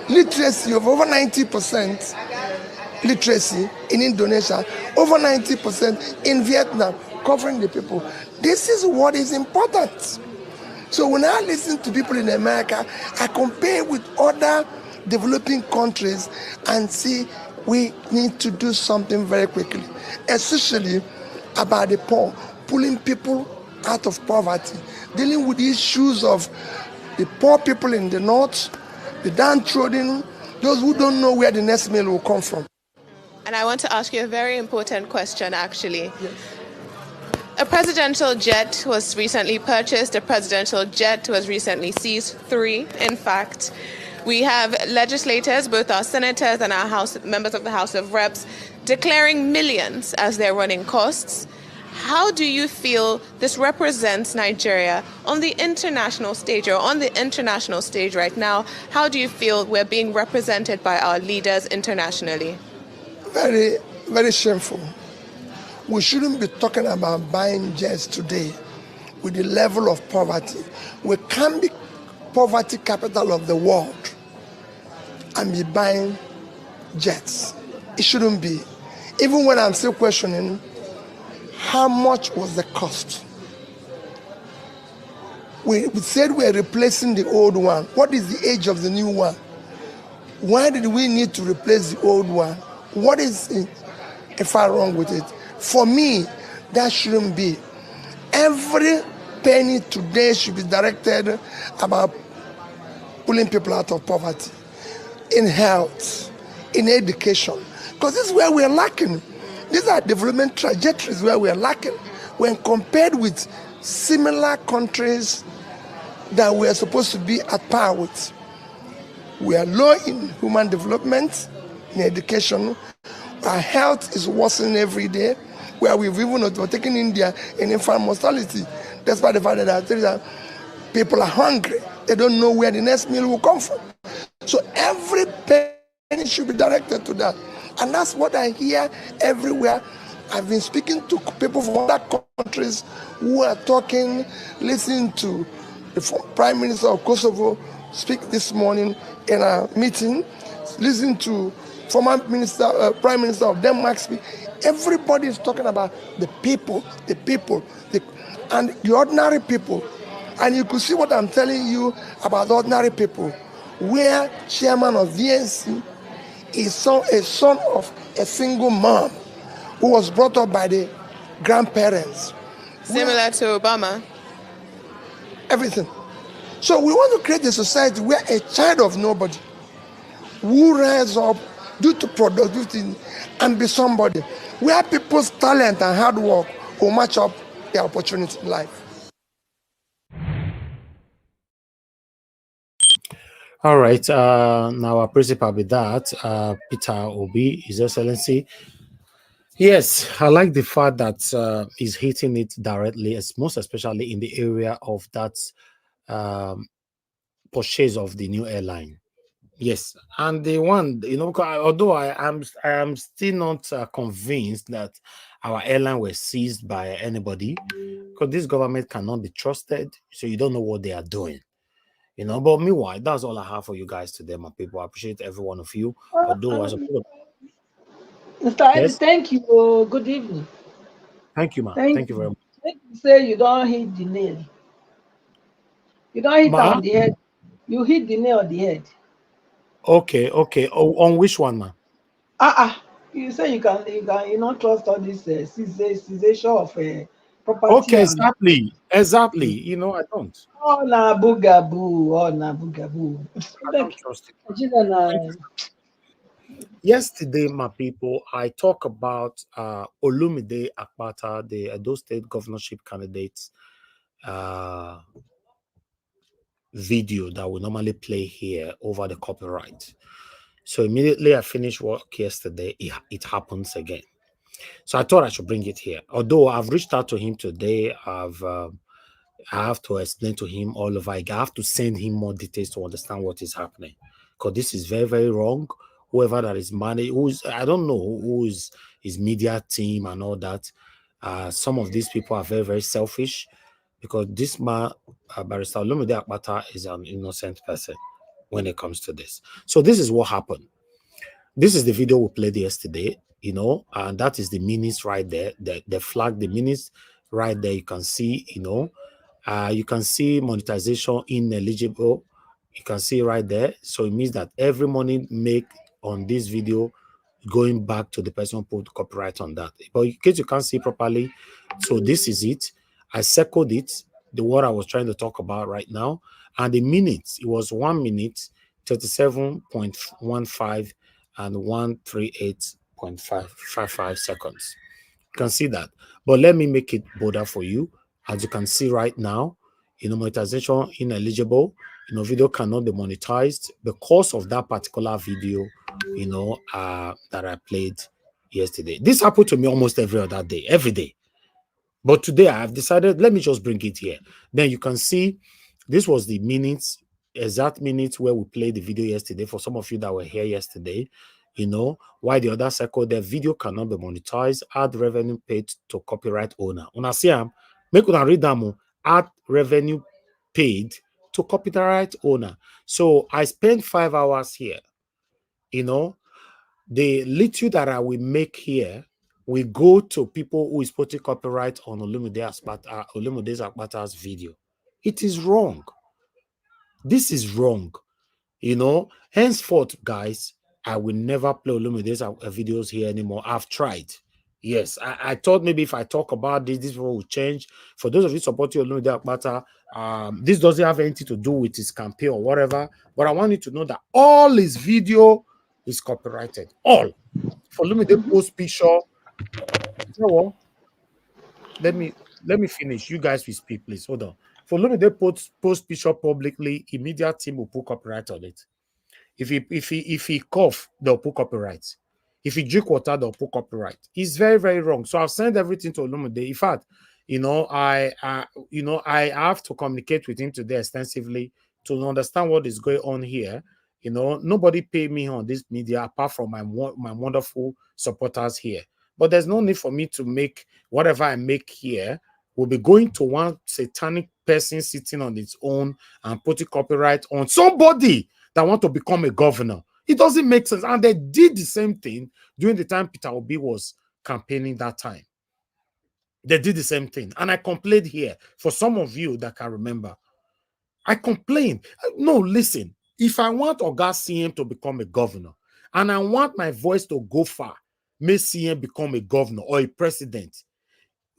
literacy of over 90%, literacy in Indonesia, over 90% in Vietnam, covering the people. This is what is important. So when I listen to people in America, I compare with other developing countries and see we need to do something very quickly, especially about the poor, pulling people out of poverty, dealing with the issues of the poor people in the north, the downtrodden, those who don't know where the next meal will come from. And I want to ask you a very important question, actually. Yes. A presidential jet was recently purchased. A presidential jet was recently seized. 3, in fact. We have legislators, both our senators and our members of the House of Reps, declaring millions as their running costs. How do you feel this represents Nigeria on the international stage, or on the international stage right now? How do you feel we're being represented by our leaders internationally? Very, very shameful. We shouldn't be talking about buying jets today with the level of poverty. We can't be poverty capital of the world and be buying jets. It shouldn't be. Even when I'm still questioning, how much was the cost? We said we're replacing the old one. What is the age of the new one? Why did we need to replace the old one? What is far wrong with it? For me, that shouldn't be. Every penny today should be directed about pulling people out of poverty, in health, in education, because this is where we're lacking. These are development trajectories where we're lacking when compared with similar countries that we're supposed to be at par with. We are low in human development, in education. Our health is worsening every day, where we've even overtaken India in infant mortality, despite the fact that people are hungry. They don't know where the next meal will come from. So every penny should be directed to that. And that's what I hear everywhere. I've been speaking to people from other countries who are talking, listening to the Prime Minister of Kosovo speak this morning in a meeting, listening to former Prime Minister of Denmark speak. Everybody is talking about the people, and the ordinary people. And you could see what I'm telling you about ordinary people, where chairman of VNC is a son of a single mom who was brought up by the grandparents. Similar to Obama. Everything. So we want to create a society where a child of nobody who rise up due to productivity and be somebody, where people's talent and hard work will match up their opportunity in life. All right. Now our principal with that, Peter Obi, His Excellency. Yes, I like the fact that he's hitting it directly, most especially in the area of that purchase of the new airline. Yes, and the one, although I am still not convinced that our airline was seized by anybody, because this government cannot be trusted, so you don't know what they are doing. But meanwhile, that's all I have for you guys today, my people. I appreciate every one of you. Although I suppose, Mr. Eddie, yes, thank you. Good evening. thank you, ma. Thank Thank you very you. much. Thank you say you don't hit the nail. You don't hit her Ma? on the head. You hit the nail on the head. Okay, okay. Oh, on which one, ma? You say you not trust all this cessation of property Okay, and exactly. Exactly. You know, I don't. all na bugaboo, all na bugaboo. I Like don't trust it. Nigeria na Yesterday, my people, I talk about Olumide Akpata, the Edo State governorship candidate's video that we normally play here over the copyright. So immediately I finished work yesterday, it happens again. So I thought I should bring it here. Although I've reached out to him today, I have to explain to him all of it. I have to send him more details to understand what is happening. Because this is very, very wrong. Whoever that is managed, I don't know who is his media team and all that. Some of these people are very, very selfish because this man, Barrister Olumide Akpata, is an innocent person when it comes to this. So this is what happened. This is the video we played yesterday, you know, and that is the minutes right there. The flag, the minutes right there. You can see, you know, you can see monetization ineligible. You can see right there. So it means that every money make on this video going back to the person who put copyright on that. But in case you can't see properly, so this is it. I circled it, the what I was trying to talk about right now. And the minutes, it was 1 minute, 37.15 and 138.55 seconds. You can see that. But let me make it bolder for you. As you can see right now, you know, monetization ineligible, you know, video cannot be monetized because of that particular video, you know, that I played yesterday. This happened to me almost every other day, every day. But today I have decided, let me just bring it here. Then you can see this was the minutes, exact minutes where we played the video yesterday. For some of you that were here yesterday, you know, why the other circle, the video cannot be monetized, add revenue paid to copyright owner. Una see am, make una read them, add revenue paid to copyright owner. So I spent 5 hours here, you know, the little that I will make here we go to people who is putting copyright on Olumide Akpata's video. It is wrong. This is wrong. You know, henceforth, guys, I will never play Olumide's videos here anymore. I've tried. Yes, I thought maybe if I talk about this will change. For those of you supporting Olumide Akpata, this doesn't have anything to do with his campaign or whatever. But I want you to know that all his video is copyrighted. All. For Olumide post picture. You know what? Let me finish. You guys will speak, please. Hold on. For Olumide post picture publicly, immediate team will put copyright on it. If he cough, they'll put copyright. If he drink water, they'll put copyright. It's very, very wrong. So I've sent everything to Olumide. In fact, you know, I have to communicate with him today extensively to understand what is going on here. You know, nobody paid me on this media apart from my wonderful supporters here. But there's no need for me to make whatever I make here will be going to one satanic person sitting on its own and putting copyright on somebody that want to become a governor. It doesn't make sense. And they did the same thing during the time Peter Obi was campaigning that time. They did the same thing. And I complained here. For some of you that can remember, I complained. No, listen. If I want Oga CM to become a governor, and I want my voice to go far, may CM become a governor or a president,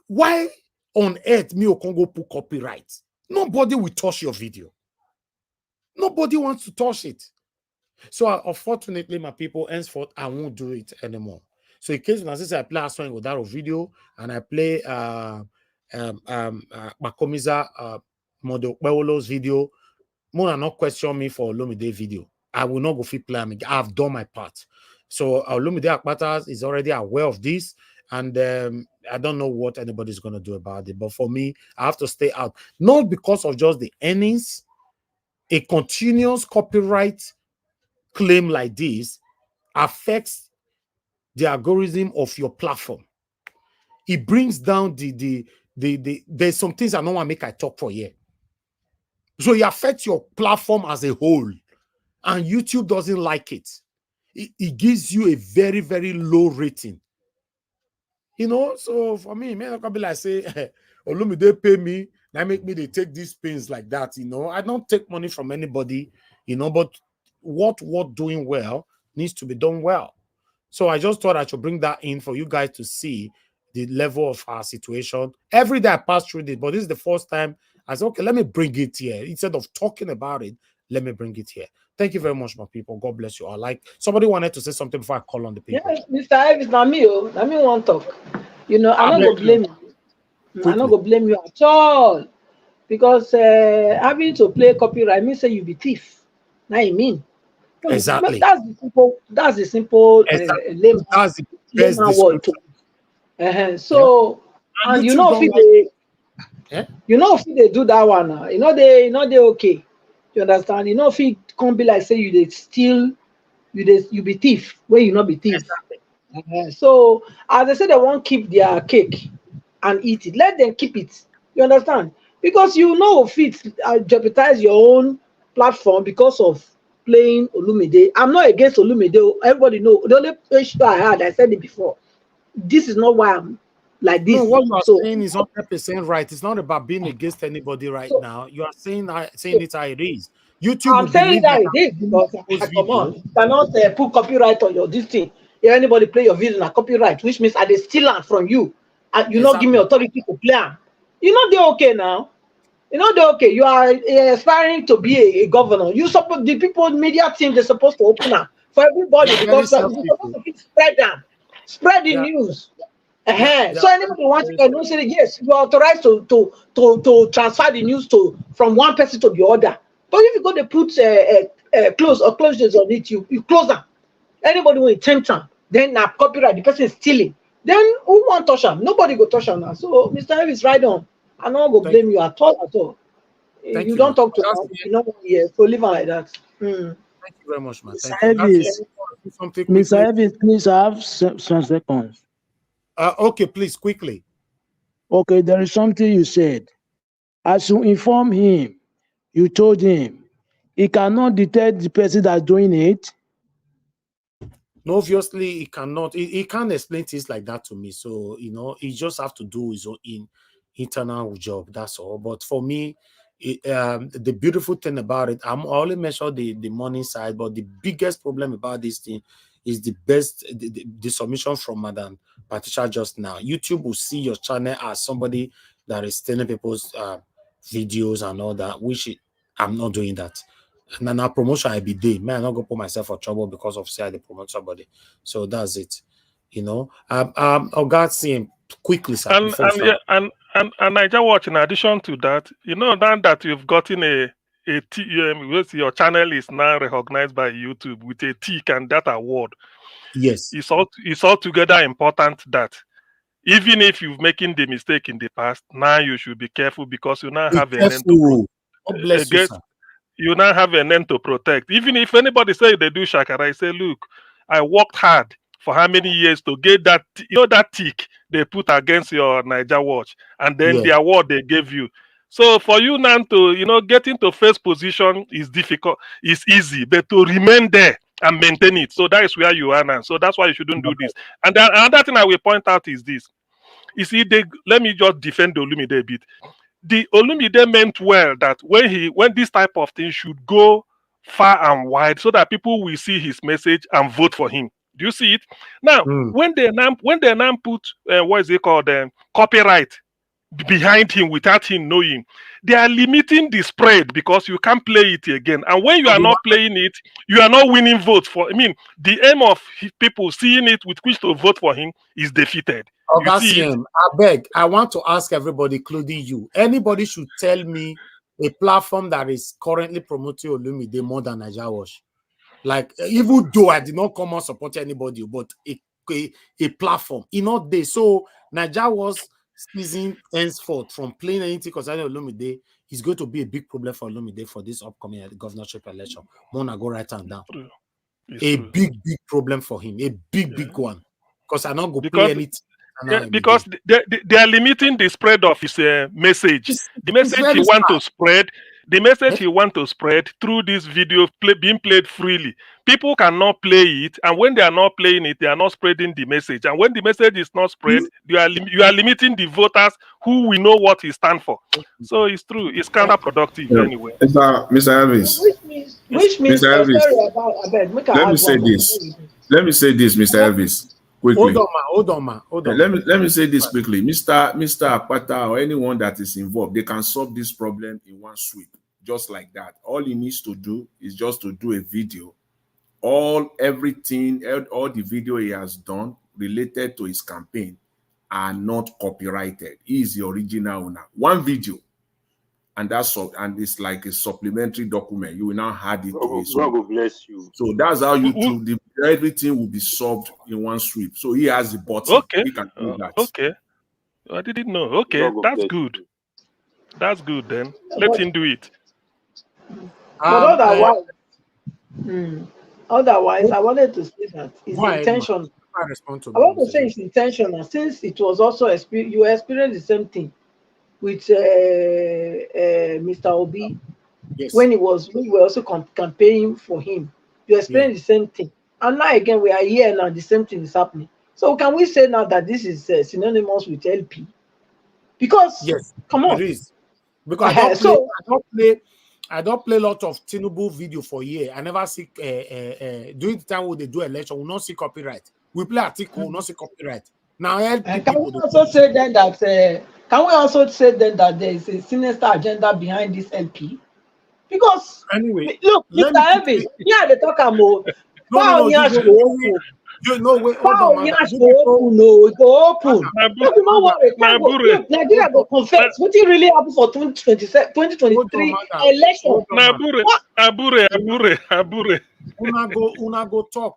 why on earth me Okongo put copyright? Nobody will touch your video. Nobody wants to touch it. So unfortunately, my people, henceforth, I won't do it anymore. So in case when I say I play a song with that video and I play Makomiza Modo Peolo's video, Mona not question me for Olumide video. I will not go fit play. I've done my part. So Olumide Akpata is already aware of this, and I don't know what anybody's going to do about it. But for me, I have to stay out, not because of just the earnings. A continuous copyright claim like this affects the algorithm of your platform. It brings down there's some things I don't want to make I talk for here. So it affects your platform as a whole, and YouTube doesn't like it. It gives you a very, very low rating. You know, so for me, man, I can be like say, Olumide pay me, that make me they take these pains like that, you know. I don't take money from anybody, you know, but what doing well needs to be done well. So I just thought I should bring that in for you guys to see the level of our situation. Every day I pass through this, but this is the first time I said, okay, let me bring it here. Instead of talking about it, let me bring it here. Thank you very much, my people. God bless you all. Like, somebody wanted to say something before I call on the people. Yes, Mr. Ives, na me want talk. You know, I'm not going to blame you. I'm not going to blame you at all. Because having to play copyright means say you be thief. Now I mean. Exactly. That's the simple exactly. layman That's the best word. So, yeah. and you know if they do that one now, you know they okay. You understand? You know if it can't be like say you they steal, you be thief where you not be thief. Exactly. So as they say they won't keep their cake and eat it, let them keep it. You understand? Because you know if it jeopardize your own platform because of playing Olumide. I'm not against Olumide. Everybody know. The only issue I had, I said it before. This is not why I'm like this. No, what you are saying is 100% right. It's not about being against anybody right now. You are saying it how it is. YouTube I'm saying that it is because come on, you cannot put copyright on your this thing. If anybody play your video na copyright, which means I dey steal am from you, and you not give me authority to play am. You know they okay now. You know they're okay. You are aspiring to be a governor. You support the people, media team. They're supposed to open up for everybody because you're supposed to spread them, spread the news. So anybody wants to know, say yes, you are authorized to transfer the news from one person to the other. But if you go to put closures on it, you close them. Anybody will attempt them, then now copyright. The person is stealing. Then who won't touch them? Nobody go touch them now. So Mr. Harris is right on. I'm not going to blame you at all. You don't talk to us. You know, so leave her like that. Thank you very much, man. Mr. Evans, please, I have some seconds. Okay, please, quickly. Okay, there is something you said. As you inform him, you told him he cannot detect the person that's doing it. No, obviously he cannot. He can't explain things like that to me. So, you know, he just have to do his own internal job. That's all. But for me, the beautiful thing about it, I only mention the money side, but the biggest problem about this thing is the submission from Madam Patricia just now. YouTube will see your channel as somebody that is stealing people's videos and all that, which I'm not doing that. And then our promotion I be there. Man, I'm not gonna put myself for trouble because of say I promote somebody. So that's it. You know. Oh God, see him quickly, sir. And Niger Watch, in addition to that, you know, now that you've gotten your channel is now recognized by YouTube with a tick and that award. Yes. It's altogether important that even if you've making the mistake in the past, now you should be careful because you now have an end to you now have an end to protect. Even if anybody say they do shakara, I say, look, I worked hard for how many years to get that, that tick they put against your Niger Watch, and then the award they gave you. So for you now to, get into first position is difficult, it's easy, but to remain there and maintain it. So that is where you are now. So that's why you shouldn't do this. And then another thing I will point out is this. You see, let me just defend Olumide a bit. The Olumide meant well that when this type of thing should go far and wide so that people will see his message and vote for him. Do you see it? Now, when they now put what is it called, copyright behind him without him knowing, they are limiting the spread because you can't play it again. And when you are not playing it, you are not winning votes for. I mean, the aim of people seeing it with which to vote for him is defeated. I beg, I want to ask everybody, including you. Anybody should tell me a platform that is currently promoting Olumide more than Niger Watch. Like, even though I did not come and support anybody, but a platform, not there. So Niger Watch season henceforth from playing anything concerning Olumide is going to be a big problem for Olumide for this upcoming governorship election. Mona, go right hand down. Big problem for him. A big one. Because I not go play anything. Because they are limiting the spread of his message. The message he want to spread, The message he wants to spread through this video being played freely. People cannot play it, and when they are not playing it, they are not spreading the message. And when the message is not spread, you are limiting the voters who will know what he stands for. So it's true. It's counterproductive anyway. Mr. Elvis. Which means Mr. Elvis, sorry about Abed. let me say this. Let me say this, Mr. Elvis, quickly. Hold on. Let me say this quickly. Mr. Akpata or anyone that is involved, they can solve this problem in one sweep, just like that. All he needs to do is just to do a video. All the video he has done related to his campaign are not copyrighted. He is the original owner. One video. And it's like a supplementary document. You will now add it to his God will bless you. So that's how everything will be solved in one sweep. So he has the button. Okay. He can do that. Okay. I didn't know. Okay, that's good. That's good then. Let him do it. But otherwise, I wanted to say that it's intentional. I want to say it's intentional since it was also you experienced the same thing with Mr. Obi when we were also campaigning for him. You experienced the same thing, and now again we are here now. The same thing is happening. So can we say now that this is synonymous with LP? Because come on, it is. Because I don't play a lot of Tinubu video for a year. I never see during the time when they do election, we not see copyright. We play article, we not see copyright. Now LP can we also say then that there is a sinister agenda behind this LP? Because anyway, look, Mr. Elvis, they talk about Nigeria go confess. What really happened for 2023 election? Abure. Una go talk.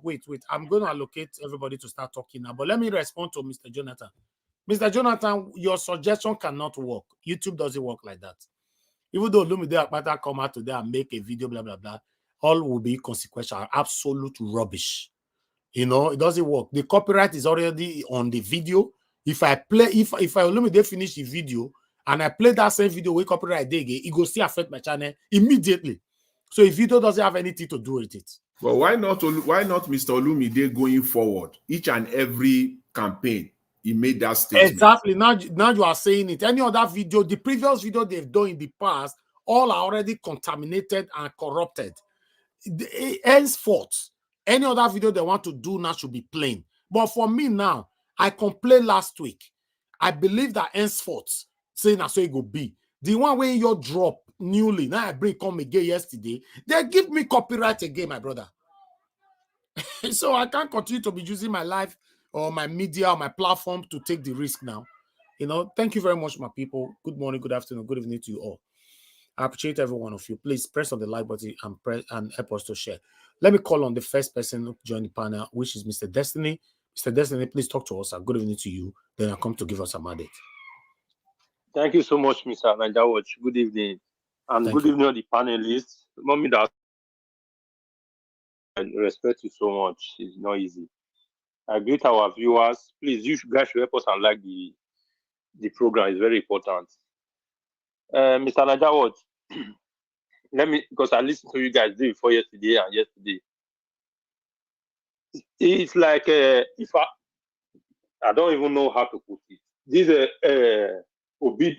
Wait. I'm going to allocate everybody to start talking now. But let me respond to Mr. Jonathan. Mr. Jonathan, your suggestion cannot work. YouTube doesn't work like that. Even though Lumide Akpata come out today and make a video, blah, blah, blah, all will be consequential, absolute rubbish. You know, it doesn't work. The copyright is already on the video. If I Lumide finish the video and I play that same video with copyright again, it will still affect my channel immediately. So if video doesn't have anything to do with it. But why not Mr. Olumide going forward? Each and every campaign, he made that statement. Exactly. Now you are saying it. Any other video, the previous video they've done in the past, all are already contaminated and corrupted. Henceforth, any other video they want to do now should be plain. But for me now, I complained last week. I believe that henceforth, saying that's so it will be. The one where you drop newly, now I bring come again yesterday, they give me copyright again, my brother. So I can't continue to be using my life or my media or my platform to take the risk now. You know, thank you very much, my people. Good morning, good afternoon, good evening to you all. I appreciate every one of you. Please press on the like button and help us to share. Let me call on the first person to join the panel, which is Mr. Destiny. Mr. Destiny, please talk to us. Good evening to you. Then I'll come to give us a mandate. Thank you so much, Mr. Najawaj. Good evening. And good evening, the panelists. Mommy, that I respect you so much. It's not easy. I greet our viewers. Please, you guys should help us and like the program. It's very important. Mr. Najawaj, because I listened to you guys day before yesterday and yesterday. It's like if I don't even know how to put it. These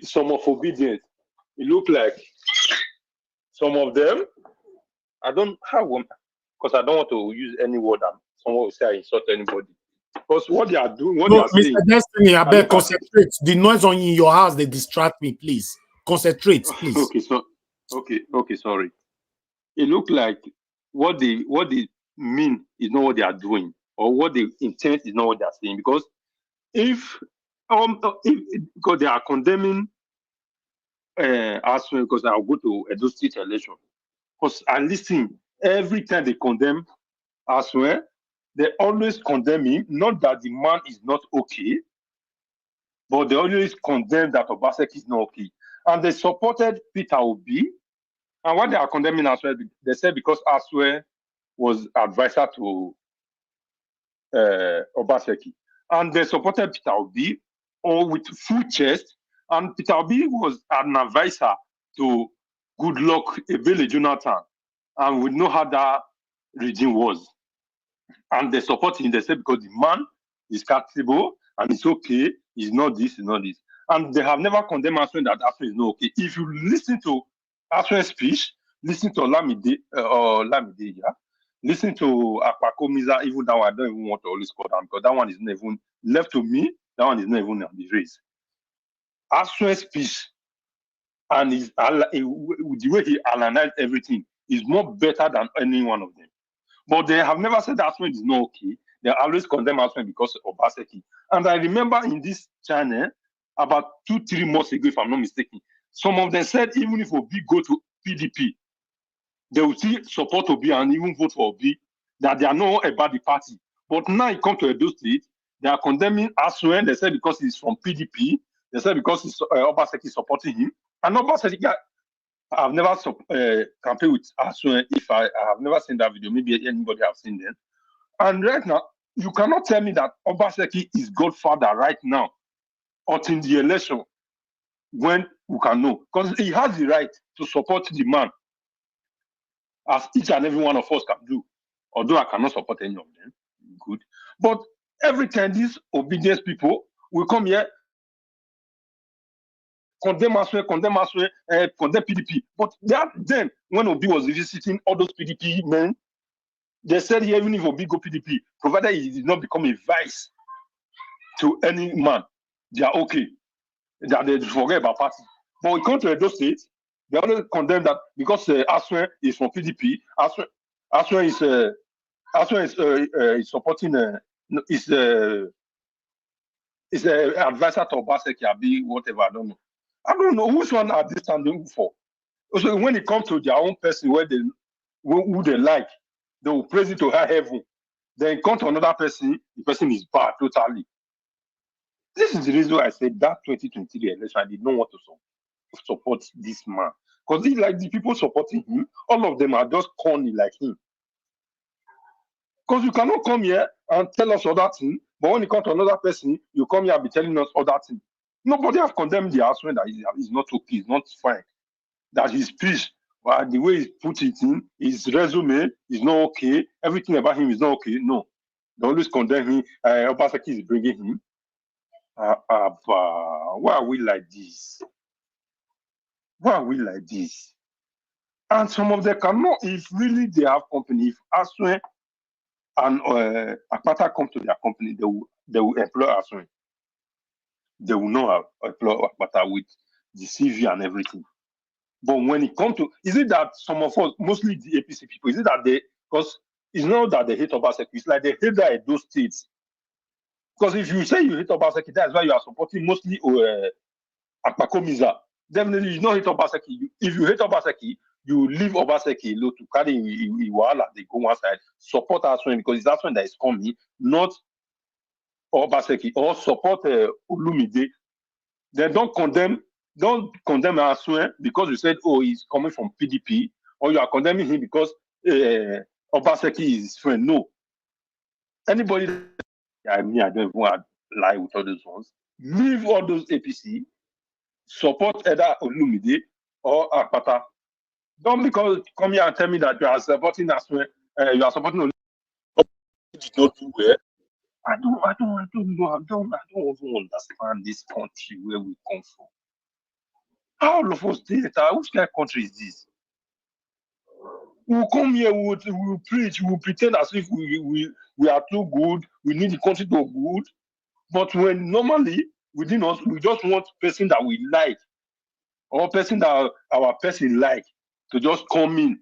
some of obedience. It look like some of them. I don't have one because I don't want to use any word that someone will say I insult anybody. Because what they are doing, they are saying. Mr. Destiny, I beg concentrate. The noise in your house, they distract me, please. Concentrate, please. Okay, sorry. It look like what they mean is not what they are doing, or what they intend is not what they are saying. Because if because they are condemning as well, because I'll go to Edo State election. Because I listen every time they condemn as well, they always condemn him. Not that the man is not okay, but they always condemn that Obaseki is not okay. And they supported Peter Obi. And what they are condemning as well, they said because Aswe was advisor to Obaseki. And they supported Peter Obi with full chest. And Peter Obi was an advisor to good luck, Ebele Jonathan, and we know how that regime was. And they support him, they say because the man is capable and it's okay, he's not this, he's not this. And they have never condemned Aswen that Aswen is not okay. If you listen to Aswen's speech, listen to Lamide, yeah, listen to Ekpa Gives, even that one, I don't even want to always call them because that one is not even left to me, that one is not even on the race. Aswen's speech and the way he analyzed everything is more better than any one of them. But they have never said that Aswen is not okay. They always condemn Aswen because of Obaseki. And I remember in this channel, about 2-3 months ago, if I'm not mistaken, some of them said even if Obi go to PDP, they will still support Obi and even vote for Obi, that they are not about the party. But now it comes to Edo State, they are condemning Aswen. They said because he's from PDP. They said because Obaseki is supporting him. And Obaseki, I've never campaigned with Aswen. If I have never seen that video, maybe anybody have seen them. And right now, you cannot tell me that Obaseki is Godfather right now, until the election, when we can know. Because he has the right to support the man, as each and every one of us can do. Although I cannot support any of them. Good. But every time these obedience people will come here, condemn Aswen, condemn PDP. But then, when Obi was visiting all those PDP men, they said here, even if Obi go PDP, provided he did not become a vice to any man, they are okay. That they forget about party. But when it comes to Edo State, they always condemn that because Aswen is from PDP. Aswen is supporting is advisor to Obaseki, whatever. I don't know which one are they standing for. So when it comes to their own person, who they like, they will praise it to high heaven. Then come to another person, the person is bad totally. This is the reason why I said that 2023 election, I did not want to support this man. Because like the people supporting him, all of them are just corny like him. Because you cannot come here and tell us other things, but when it comes to another person, you come here and be telling us other things. Nobody have condemned the Aswen that is not okay, it's not fine. That his speech, the way he put it in, his resume is not okay, everything about him is not okay. No. They always condemn him. Obaseki is bringing him. Why are we like this? Why are we like this? And some of them cannot, if really they have company, if Aswen and Akpata come to their company, they will employ Aswen. They will not employ Akpata with the CV and everything. But when it comes to, is it that some of us, mostly the APC people, is it that because it's not that they hate Obaseki, it's like they hate that those states. Because if you say you hate Obaseki, that's why you are supporting mostly Ekpa Gives. Definitely, you don't hate Obaseki. If you hate Obaseki, you leave Obaseki alone to carry Iwala, they go one side, support Aswen because it's Aswen that is coming, not Obaseki, or support Olumide. Then don't condemn Aswen because you said, oh, he's coming from PDP, or you are condemning him because Obaseki is his friend. No. Anybody, I don't even want to lie with all those ones. Leave all those APC, support either Olumide or Akpata. Don't because come here and tell me that you are supporting Aswen, you are supporting Olumide, did not do well. I don't even understand this country where we come from. All of us did it. Which kind of country is this? We'll come here, we'll preach, we'll pretend as if we are too good, we need the country to go good. But when normally within us, we just want person that we like, or person that our person like to just come in.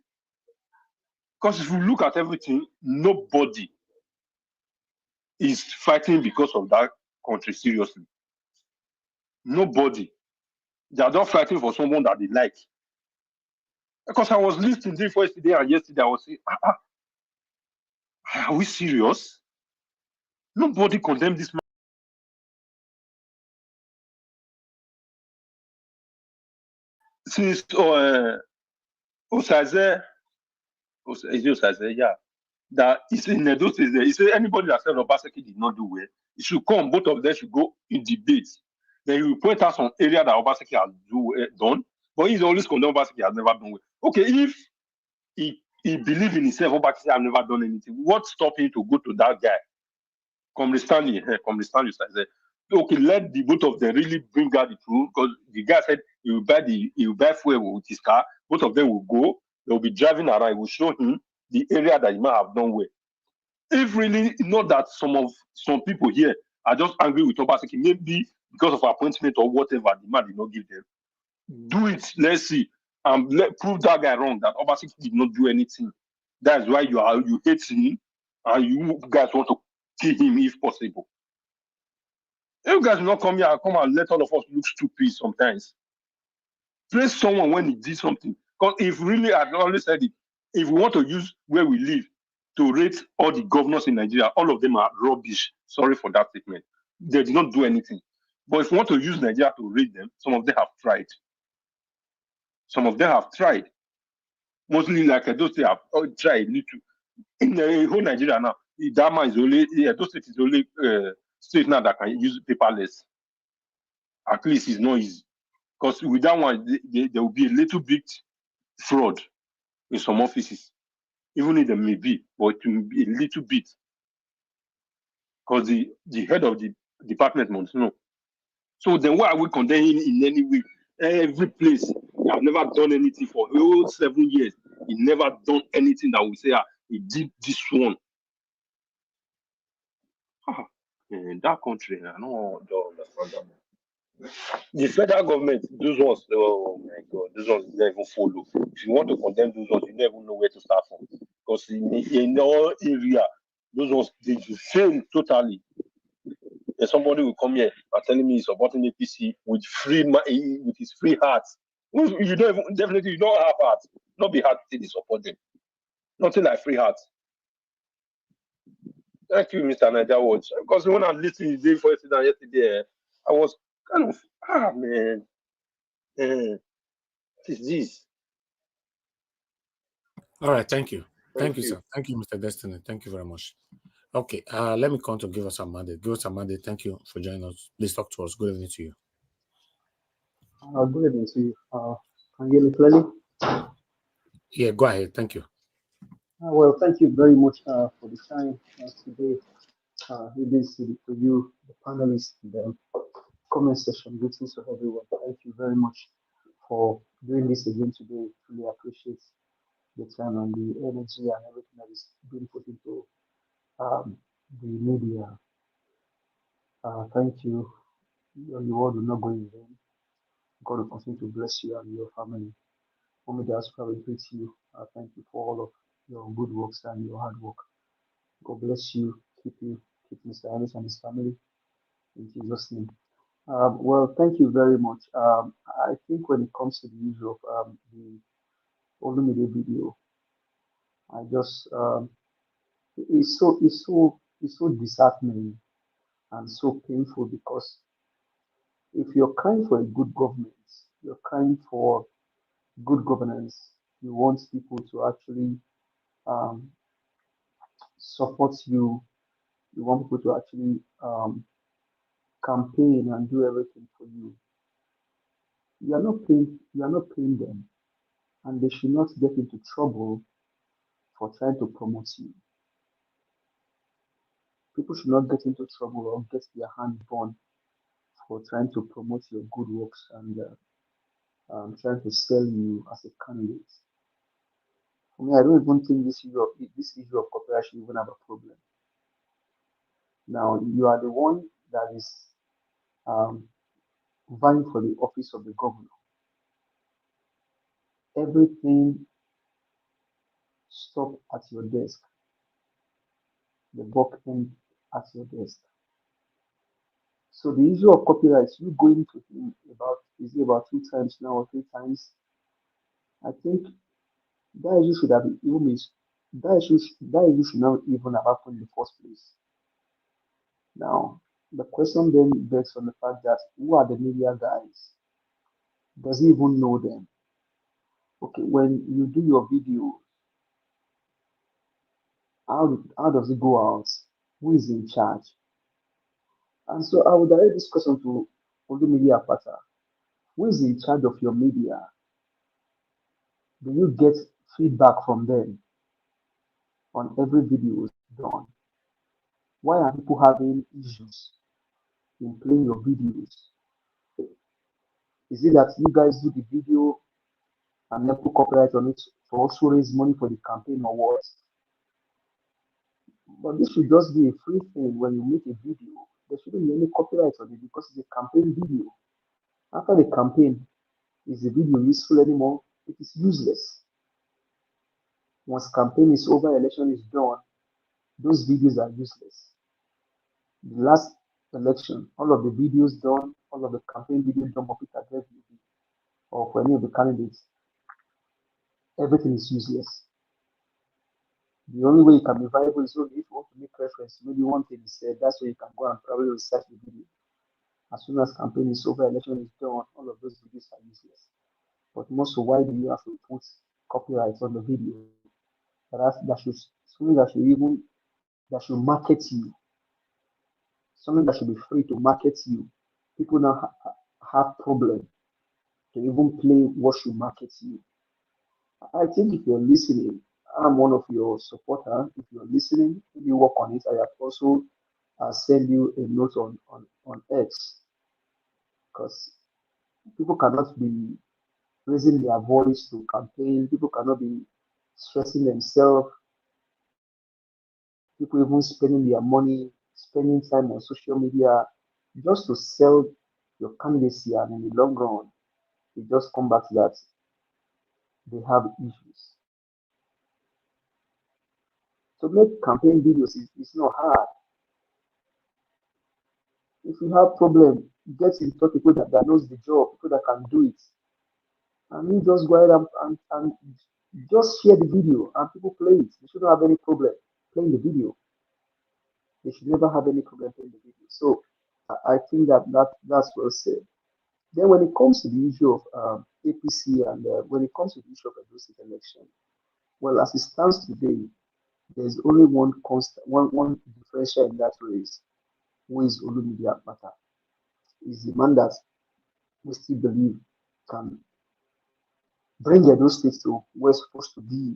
Because if you look at everything, nobody is fighting because of that country, seriously. Nobody. They are not fighting for someone that they like. Because I was listening to yesterday and yesterday, I was saying, are we serious? Nobody condemned this man. Since Osaze, yeah, that is in those days, he said anybody that said Obaseki did not do well, it should come, both of them should go in debate. Then you point out some area that Obaseki has done, But he's always condemned Obaseki has never done well. Okay, if he believes in himself, Obaseki has never done anything, what stopped him to go to that guy? Come stand you say, okay, let the both of them really bring out the truth, because the guy said he will buy fuel with his car. Both of them will go, they will be driving around, he will show him the area that he might have done well. If really not that some people here are just angry with Obaseki, maybe because of appointment or whatever, the man did not give them. Do it, let's see, and prove that guy wrong, that Obaseki did not do anything. That's why you hate him, and you guys want to kill him if possible. You guys will not come here and come and let all of us look stupid sometimes. Praise someone when he did something. Because if really, I've always said it, if we want to use where we live to rate all the governors in Nigeria, all of them are rubbish. Sorry for that statement. They did not do anything. But if we want to use Nigeria to rate them, some of them have tried. Some of them have tried. Mostly like those they have tried little. In the whole Nigeria now, that man is only, those states is only state now that can use paperless. At least it's not easy. Because with that one, there will be a little bit fraud in some offices. Even if there may be, but it will be a little bit. Because the head of the department must know. So then why are we condemning in any way? Every place, I've never done anything for 7 years. He never done anything that we say, he did this one. In that country, I don't understand that. The federal government, those ones, oh my God, those ones you never even follow. If you want to condemn those ones, you never know where to start from. Because in all area, those ones, they fail totally. And somebody will come here and telling me he's supporting APC with his free heart. You don't even, definitely, you don't have heart. Not be hard to support them. Nothing like free heart. Thank you, Mr. Niger Watch. Because when I listened to the day for yesterday, I was kind of, man, what is this? All right, thank you. Thank you, sir. Thank you, Mr. Destiny. Thank you very much. Okay, let me come to give us a mandate. Give us a mandate. Thank you for joining us. Please talk to us. Good evening to you. Good evening to you. Can you hear me clearly? Yeah, go ahead. Thank you. Well, thank you very much for the time today. Greetings to you, the panelists, the comment section. Greetings to everyone. Thank you very much for doing this again today. Really appreciate the time and the energy and everything that is being put into the media. Thank you. Your reward will not go in vain. God will continue to bless you and your family. Mommy Diaspora will greet you. Thank you for all of your good works and your hard work. God bless you. Keep Mr. Ennis and his family in Jesus' name. Well, thank you very much. I think when it comes to the issue of the Olumide video, I just it's so disheartening and so painful, because if you're crying for a good government, you're crying for good governance, you want people to actually support you, you want people to actually campaign and do everything for you. You are not paying them, and they should not get into trouble for trying to promote you. People should not get into trouble or get their hand burned for trying to promote your good works and trying to sell you as a candidate. For me, I don't even think this issue of copyright should even have a problem. Now, you are the one that is vying for the office of the governor. Everything stop at your desk. The buck end at your desk. So the issue of copyright, you going to him about 2 times now or 3 times. I think that issue should have even been that issue should not even have happened in the first place. Now, the question then begs on the fact that who are the media guys? Does he even know them? Okay, when you do your video, how does it go out? Who is in charge? And so I would direct this question to Olumide Akpata. Who is in charge of your media? Do you get feedback from them on every video done? Why are people having issues in playing your videos? Is it that you guys do the video and then put copyright on it to also raise money for the campaign or what? But this should just be a free thing. When you make a video, there shouldn't be any copyright on it because it's a campaign video. After the campaign, is the video useful anymore? It is useless. Once campaign is over, election is done, those videos are useless. The last election, all of the videos done, all of the campaign videos done for Peter David or for any of the candidates, everything is useless. The only way it can be viable is only if you want to make reference. Maybe one thing is said, that's where you can go and probably research the video. As soon as campaign is over, election is done, all of those videos are useless. But most of why do you have to put copyright on the video? That should something that should market you. Something that should be free to market you. People now have problem to even play what should market you. I think if you're listening, I'm one of your supporters. If you're listening, maybe work on it. I have also send you a note on X, because people cannot be raising their voice to campaign. People cannot be stressing themselves. People even spending their money, spending time on social media just to sell your candidacy, and in the long run, it just come back to that they have issues. To make campaign videos is not hard. If you have problem, get in touch with people that knows the job, people that can do it. And you just go ahead and just share the video and people play it. They shouldn't have any problem playing the video. They should never have any problem playing the video. So I think that's well said. Then when it comes to the issue of APC and when it comes to the issue of a state election, well, as it stands today, there's only one constant, one differential in that race, who is Nnamdi Kanu. Is the man that we still believe can bring Edo State to where it's supposed to be.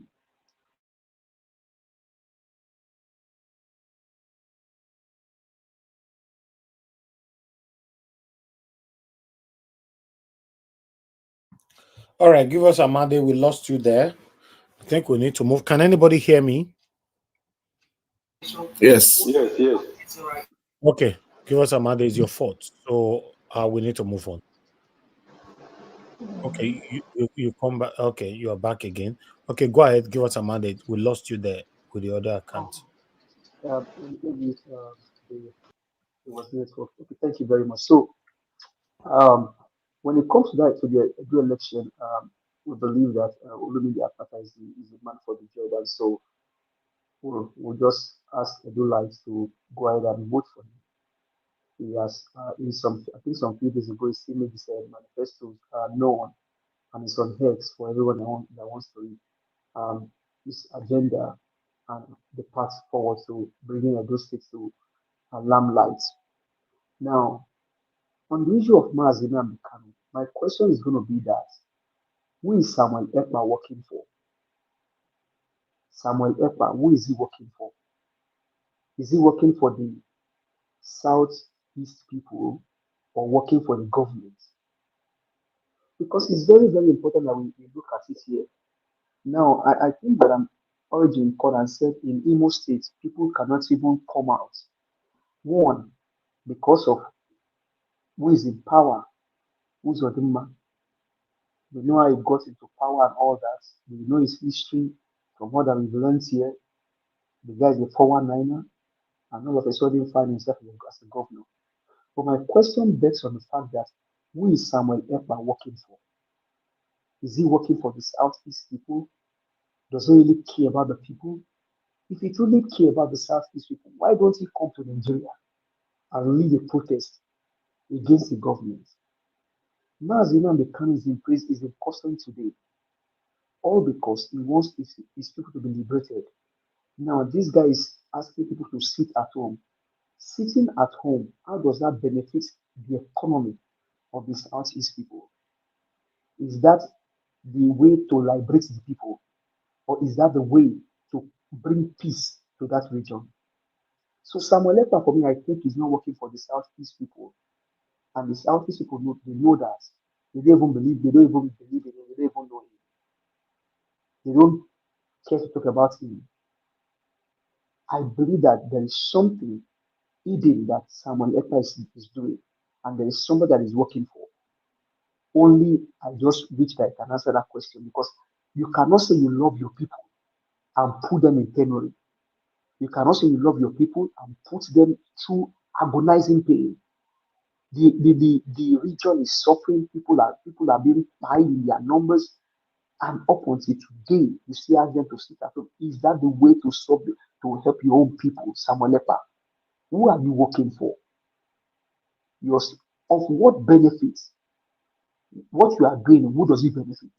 All right, give us a Monday. We lost you there. I think we need to move. Can anybody hear me? Yes. Yes. Okay, give us a Monday is your fault. So we need to move on. Okay, you come back. Okay, you are back again. Okay, go ahead. Give us a Monday. We lost you there with the other account. Maybe it was network. Okay, thank you very much. So when it comes to that, to the Edo election, we believe that Nnamdi Kanu is the man for the job, and so we'll just ask Edo-lites to go ahead and vote for him. He has, I think some few days ago, he made his manifesto known, and it's on X for everyone that wants to read his agenda and the path forward to bringing Edo State to limelight. Now, on the issue of Nnamdi Kanu, my question is going to be that who is Samuel Ekpa working for? Samuel Ekpa, who is he working for? Is he working for the Southeast people or working for the government? Because it's very, very important that we look at it here. Now, I think that I'm Origin called and said in Imo State, people cannot even come out. One, because of who is in power, who's Odumma. We know how he got into power and all that. We know his history from what we've learned here. The guy is a 419er, and all of a sudden find himself as a governor. But my question begs on the fact that who is Samuel Ekpa working for? Is he working for the Southeast people? Does he really care about the people? If he truly care about the Southeast people, why don't he come to Nigeria and lead a protest against the government? Nnamdi Kanu is in prison, is in custody today, all because he wants his people to be liberated. Now, this guy is asking people to sit at home. Sitting at home, how does that benefit the economy of the Southeast people? Is that the way to liberate the people? Or is that the way to bring peace to that region? So Samuel Ekpa, for me, I think is not working for the Southeast people. And the Southeast people know, they know that. They don't even believe, they don't even believe in him, they don't even know him. They don't care to talk about him. I believe that there is something hidden that Samuel Ekpa is doing, and there is somebody that is working for. Only I just wish that I can answer that question, because you cannot say you love your people and put them in penury. You cannot say you love your people and put them through agonizing pain. The region is suffering. People are being tied in their numbers, and up until today, you still ask them to sit at home. Is that the way to to help your own people, Samuel Ekpa? Who are you working for? Of what benefits? What you are doing, who does it benefit?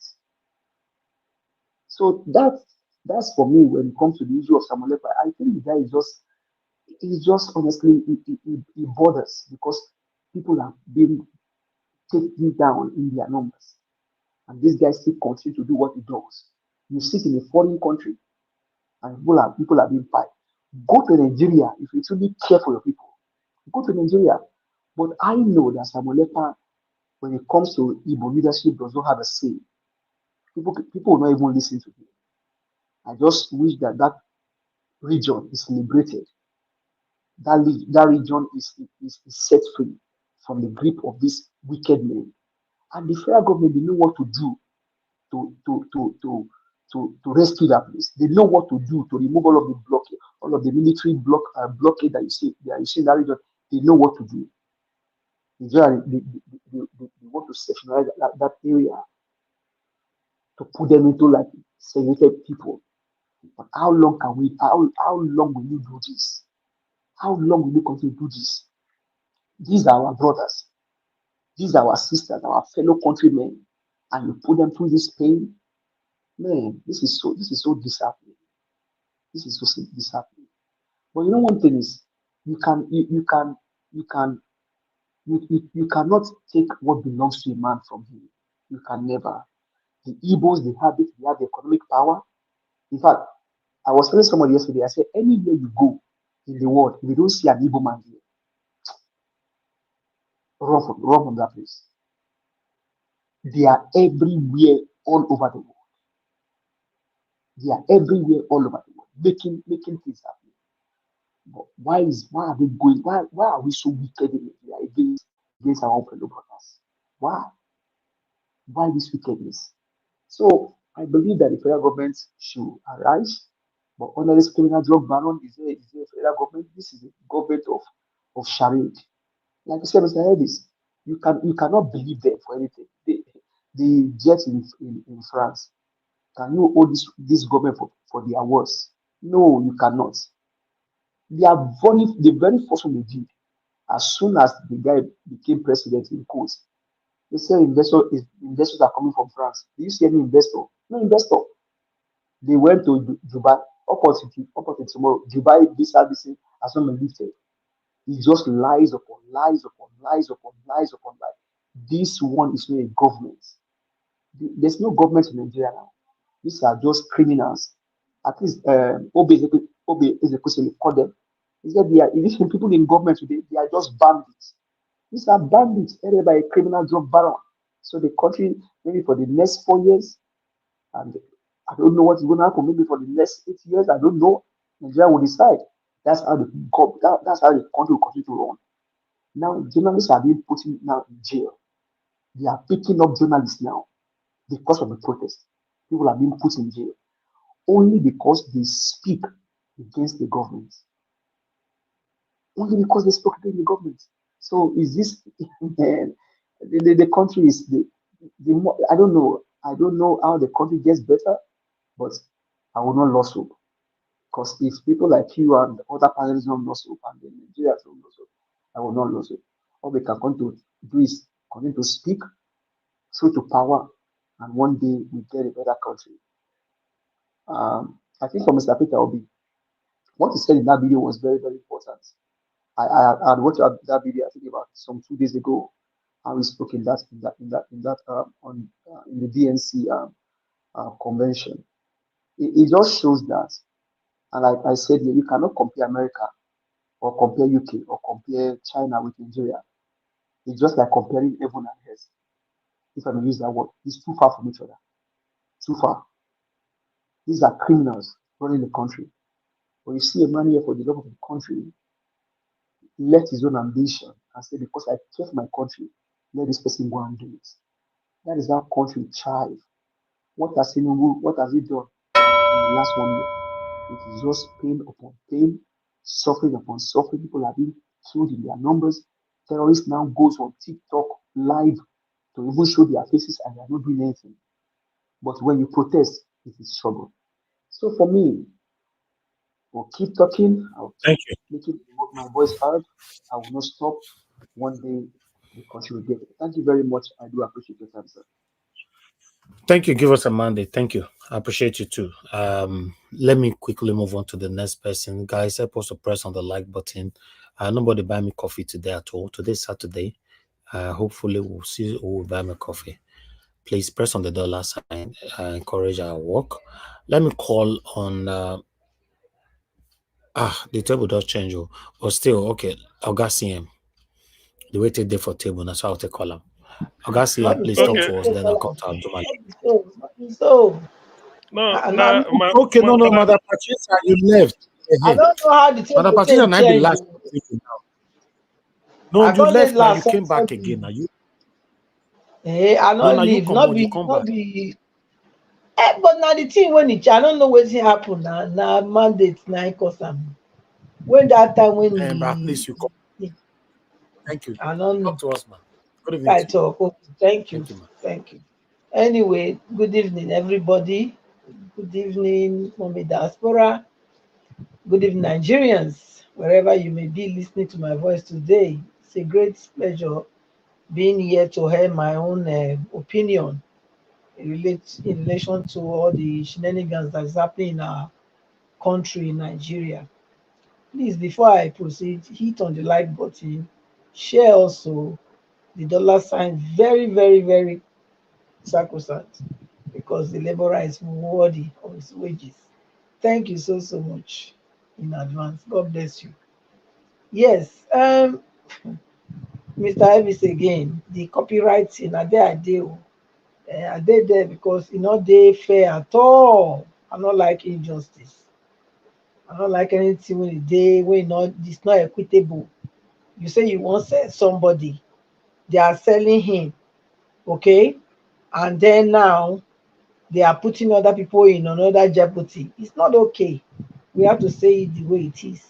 So that's for me when it comes to the issue of Samuel Ekpa. I think the guy is just honestly he bothers, because people are being taken down in their numbers, and this guy still continues to do what he does. You sit in a foreign country and people are being fired. Go to Nigeria if you truly care for your people. Go to Nigeria. But I know that Samuel Ekpa, when it comes to Igbo leadership, does not have a say. People will not even listen to him. I just wish that that region is liberated. That region is set free from the grip of these wicked men. And the federal government, they know what to do to rescue that place. They know what to do to remove all of the blockade, all of the military blockade that you see in that region. They know what to do. They want to sectionalize that area to put them into like segregated people. But how long will you do this? How long will you continue to do this? These are our brothers. These are our sisters, our fellow countrymen. And you put them through this pain. Man, this is so disheartening. This is so disheartening. But you know one thing is, you cannot take what belongs to a man from him. You can never. The Igbos, they have the economic power. In fact, I was telling somebody yesterday, I said, anywhere you go in the world, if you don't see an Igbo man here, run from that place. They are everywhere, all over the world. They are everywhere, all over the world, making things happen. But why are they going? Why are we so wicked in Nigeria against our own fellow brothers? Why? Why this wickedness? So I believe that the federal government should arise. But under this criminal drug baron, is there a federal government? This is the government of charade. Like I said, Mr. Hedis, you cannot believe them for anything. The jets in France, can you hold this government for their words? No, you cannot. The very first one they did, as soon as the guy became president in quotes, they said investors are coming from France. Do you see any investor? No investor. They went to Dubai. Opportunity tomorrow. Dubai visa has not been lifted. It's just lies upon lies upon lies upon lies upon lies. This one is not a government. There's no government in Nigeria now. These are just criminals. At least Obe is a question call them. Is that they are people in government today, they are just bandits. These are bandits headed by a criminal drug baron. So the country, maybe for the next 4 years, and I don't know what's going to happen, maybe for the next 8 years, I don't know. Nigeria will decide. That's how that's how the country will continue to run. Now, journalists are being put now in jail. They are picking up journalists now because of the protest. People are being put in jail only because they speak against the government. Only because they spoke against the government. So is this the country is I don't know. I don't know how the country gets better, but I will not lose hope. Because if people like you and other panelists don't lose hope and the Nigerians don't lose hope, I will not lose hope. All we can continue to do is continue to speak through to power, and one day we get a better country. I think for Mr. Peter Obi, what he said in that video was very, very important. I watched that video, I think about some 2 days ago, how he spoke in the DNC convention. It just shows that, and like I said here, you cannot compare America or compare UK or compare China with Nigeria. It's just like comparing heaven and earth. If I may use that word, it's too far from each other. Too far. These are criminals running the country. When you see a man here for the love of the country, let his own ambition and say, because I care for my country, let this person go and do it. That is how country thrive. What has he done in the last 1 year? It is just pain upon pain, suffering upon suffering. People are being killed in their numbers. Terrorists now goes on TikTok live to even show their faces and they are not doing anything. But when you protest, it is trouble. So for me, I'll keep talking. I'll keep making my voice heard. I will not stop. One day, the country will get it. Thank you very much. I do appreciate your time, sir. Thank you. Give us a mandate. Thank you. I appreciate you too. Let me quickly move on to the next person. Guys, help us to press on the like button. Nobody buy me coffee today at all. Today's Saturday. Hopefully we'll see who will buy me coffee. Please press on the dollar sign. Encourage our work. Let me call on the table does change, but still okay. Oga CM. The way take there for table, that's how I'll take call him. Oga CM, please talk to us, then I'll come to Abdullah. So okay, no, Madam Patricia, you left. I don't know how the table Madam Patricia might be change. last. No, you left now. You came back again. Are you? I don't leave. Not be. But now the thing when it, I don't know what happened now. Now mandate now cause when that time when at least you come. Thank you. I don't know. Talk to us, man. Good evening. I talk. Okay, thank you. Thank you. Anyway, good evening, everybody. Good evening, Mommy Diaspora. Good evening, Nigerians, wherever you may be listening to my voice today. It's a great pleasure being here to hear my own opinion in relation to all the shenanigans that's happening in our country, Nigeria. Please, before I proceed, hit on the like button, share also the dollar sign, very, very, very sacrosanct, because the laborer is worthy of his wages. Thank you so much in advance. God bless you. Yes, Mr. Elvis again, the copywriting, are they there because they fair at all. I don't like injustice. I don't like anything when it's not equitable. You say you want to sell somebody, they are selling him, okay, and then now they are putting other people in another jeopardy. It's not okay. We have to say it the way it is.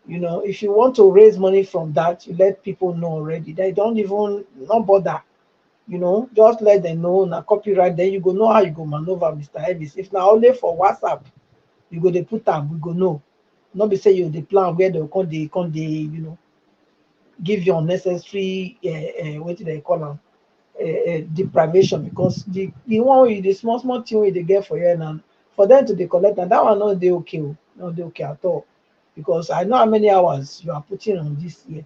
If you want to raise money from that, you let people know already. They don't even not bother. Just let them know na copyright. Then you go know how you go maneuver, Mr. Elvis. If now only for WhatsApp, you go they put them, we go know. Not be say you the plan where they give you unnecessary what do they call them? Deprivation, because the one with the small thing they get for you now for them to the collect, and that one not they okay, not they okay at all, because I know how many hours you are putting on this year,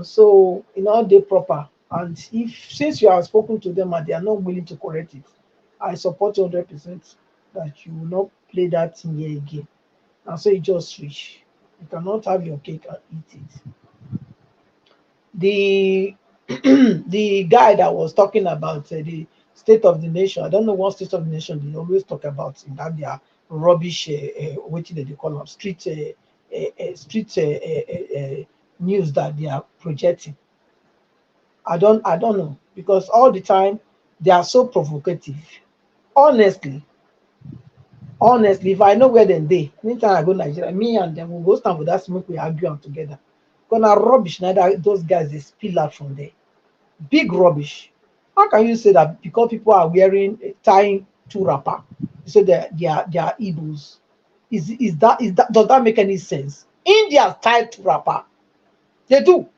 so they proper. And if since you have spoken to them and they are not willing to correct it, I support 100% that you will not play that thing here again. And so you just switch. You cannot have your cake and eat it. The the guy that was talking about the state of the nation, I don't know what state of the nation they always talk about in that their rubbish, what do they call them, street news that they are projecting. I don't know, because all the time they are so provocative. Honestly, if I know where then they, anytime I go to Nigeria, me and them will go stand for that smoke, we argue them together. Gonna rubbish now that those guys they spill out from there. Big rubbish. How can you say that because people are tying two wrapper, you say they are Igbos? Is that does that make any sense? India tie two wrapper. They do.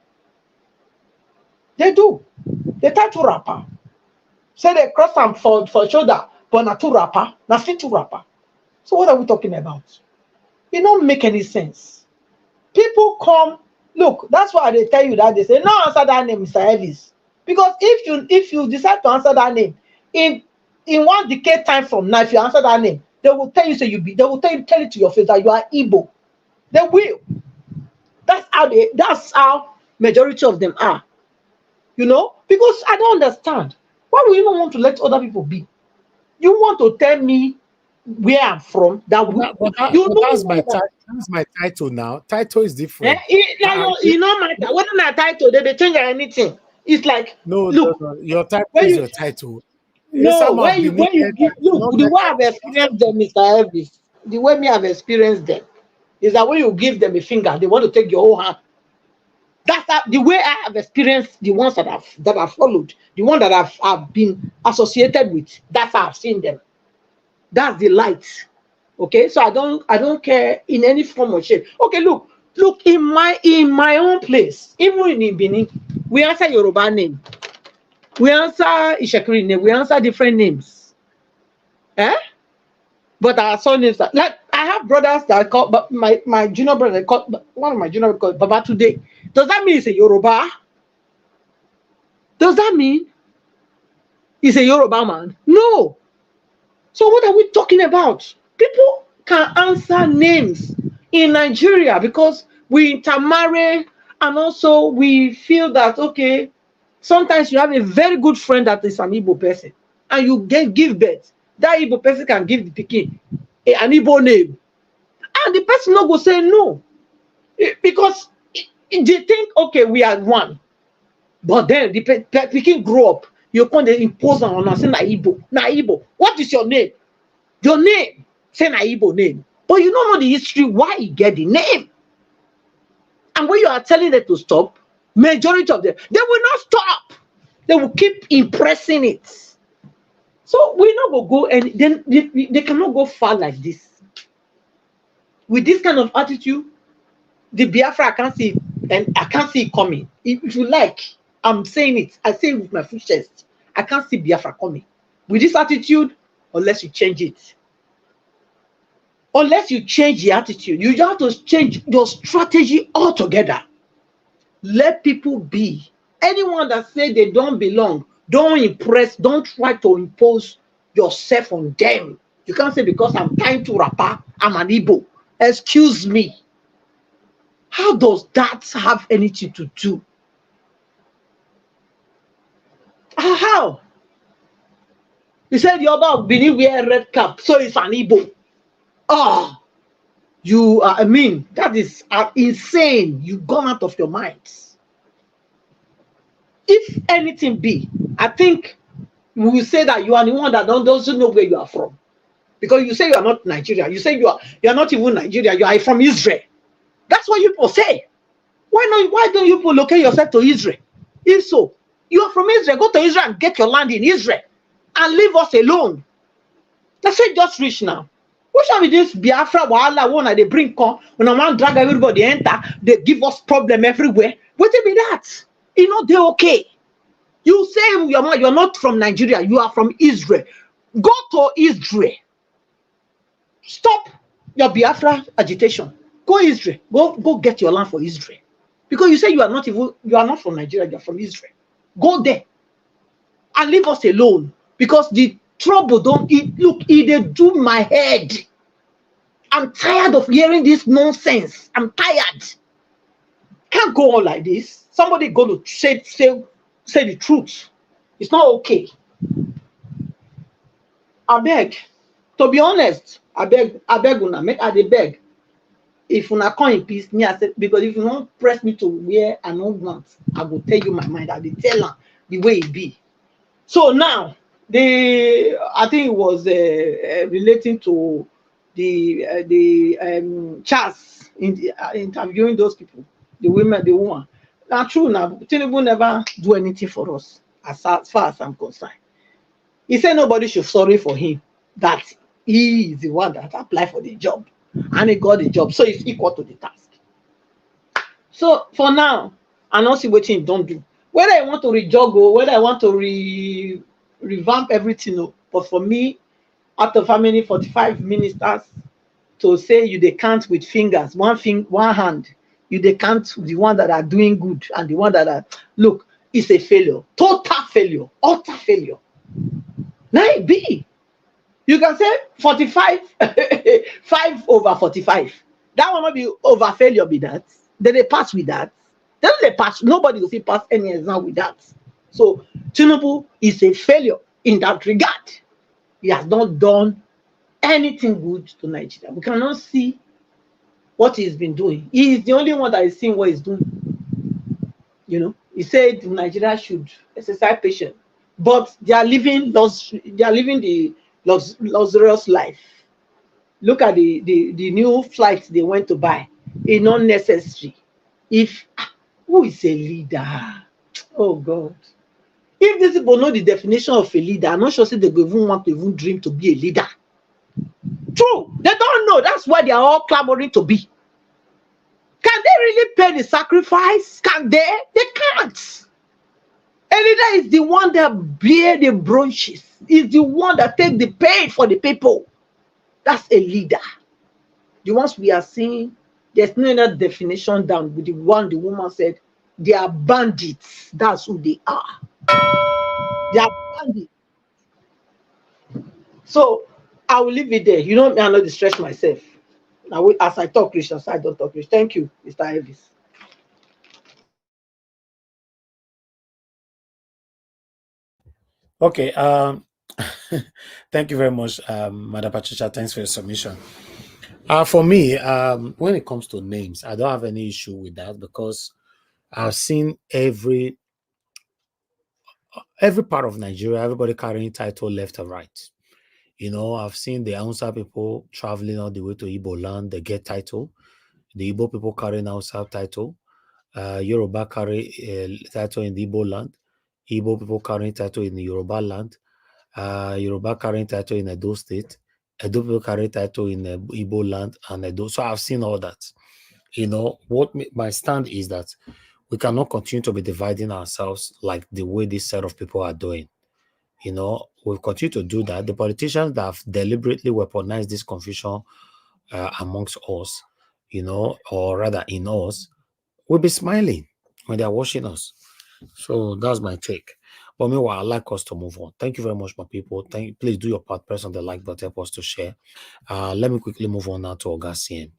They tie two wrapper. Say they cross them for shoulder, but not two wrapper, not fit two wrapper. So what are we talking about? It don't make any sense. People come Look, that's why they tell you that they say no answer that name, Mr. Elvis. Because if you decide to answer that name in 1 decade time from now, if you answer that name, they will tell you they will tell it to your face that you are Igbo. They will. That's how majority of them are. You know, because I don't understand. Why would you not want to let other people be? You want to tell me where I'm from? That's my title now. Title is different. You know, matter whether my title they change anything. It's like no. Your title is your title. No, when you give, look, the way I've experienced them, Mr. Elvis, the way me have experienced them is that when you give them a finger, they want to take your whole hand. That's the way I have experienced the ones that I've followed, the one that I've been associated with. That's how I've seen them. That's the light. Okay, so I don't care in any form or shape. Okay, look in my own place, even in Benin, we answer Yoruba name, we answer Ishekiri name, we answer different names. But our surnames, like I have brothers that I call, but my junior brother called, one of my junior called Baba today. Does that mean it's a Yoruba? Does that mean he's a Yoruba man? No. So what are we talking about? People can answer names in Nigeria because we intermarry, and also we feel that, okay, sometimes you have a very good friend that is an Igbo person and you give birth. That Igbo person can give the pikin an Igbo name, and the person not go say no because they think, okay, we are one. But then the pikin grow up, you can't impose on us, say na Igbo. What is your name? Your name, say na Igbo name, but you don't know the history why you get the name. And when you are telling them to stop, majority of them, they will not stop. They will keep impressing it. So we not go, and then they cannot go far like this. With this kind of attitude, the Biafra I can't see, and I can't see it coming. If you like, I'm saying it. I say it with my full chest. I can't see Biafra coming. With this attitude, unless you change it. Unless you change the attitude, you have to change your strategy altogether. Let people be. Anyone that say they don't belong, don't impress, don't try to impose yourself on them. You can't say because I'm trying to rapper, I'm an Igbo. Excuse me. How does that have anything to do? How? You said the other of Benin wear a red cap, so it's an Igbo. Oh, you I mean, that is insane. You've gone out of your minds. If anything be, I think we will say that you are the one that doesn't know where you are from. Because you say you are not Nigeria. You say you are not even Nigeria, you are from Israel. That's what you people say. Why don't you locate yourself to Israel? If so, you are from Israel, go to Israel and get your land in Israel and leave us alone. That's it, just reach now. Which one is this Biafra Wahala one they bring come when I want to drag everybody enter, they give us problem everywhere. What be that? You know they're okay. You say you're not from Nigeria, you are from Israel. Go to Israel. Stop your Biafra agitation. Go Israel. Go get your land for Israel. Because you say you are not from Nigeria, you are from Israel. Go there and leave us alone. Because the trouble look, it do my head. I'm tired of hearing this nonsense. I'm tired. Can't go on like this. Somebody go to say the truth. It's not okay. I beg. To be honest, I beg una, make I dey beg. If una come in peace, me I say, because if you don't press me to where I don't want, I will tell you my mind. I will tell her the way it be. So now, I think it was relating to the chats in interviewing those people, the women, the woman. Now, true now, Tinubu never do anything for us, as far as I'm concerned. He said nobody should sorry for him, that he is the one that applied for the job and he got the job, so it's equal to the task. So for now, I don't see what he don't do. Whether I want to rejuggle, whether I want to revamp everything, but for me, out of how many 45 ministers to say they can't with fingers, one hand, they count the one that are doing good and the one that are, look, it's a failure, total failure, utter failure. Now it be. You can say 45, 5/45. That will not be over failure be that. Then they pass with that. Then they pass. Nobody will see pass any exam with that. So Tinubu is a failure in that regard. He has not done anything good to Nigeria. We cannot see what he's been doing. He is the only one that is seeing what he's doing. You know, he said Nigeria should exercise patience, but they are living the luxurious life. Look at the new flights they went to buy. It's not necessary. If who is a leader? Oh God. If these people know the definition of a leader, I'm not sure they go even want to even dream to be a leader. True, they don't know. That's why they are all clamoring to be. Can they really pay the sacrifice? Can they? They can't. A leader is the one that bear the branches. Is the one that take the pain for the people. That's a leader. The ones we are seeing, there's no other definition down with the one the woman said. They are bandits. That's who they are. They are bandits. So I will leave it there. You know me, I not distress myself. Now, as I talk Christian, I don't talk Christian. Thank you, Mr. Elvis. Okay. Thank you very much, Madam Patricia. Thanks for your submission. For me, when it comes to names, I don't have any issue with that because I've seen every part of Nigeria, everybody carrying title left and right. You know, I've seen the Hausa people traveling all the way to Igbo land, they get title. The Igbo people carrying Hausa title. Yoruba carry title in the Igbo land. Igbo people carrying title in the Yoruba land. Yoruba carrying title in Edo State. Edo people carry title in Igbo land and Edo. So I've seen all that. You know, what my stand is that we cannot continue to be dividing ourselves like the way this set of people are doing. You know, we'll continue to do that. The politicians that have deliberately weaponized this confusion amongst us, you know, or rather in us, will be smiling when they're watching us. So that's my take. But meanwhile, I'd like us to move on. Thank you very much, my people. Please do your part, press on the like button, help us to share. Let me quickly move on now to Augustine.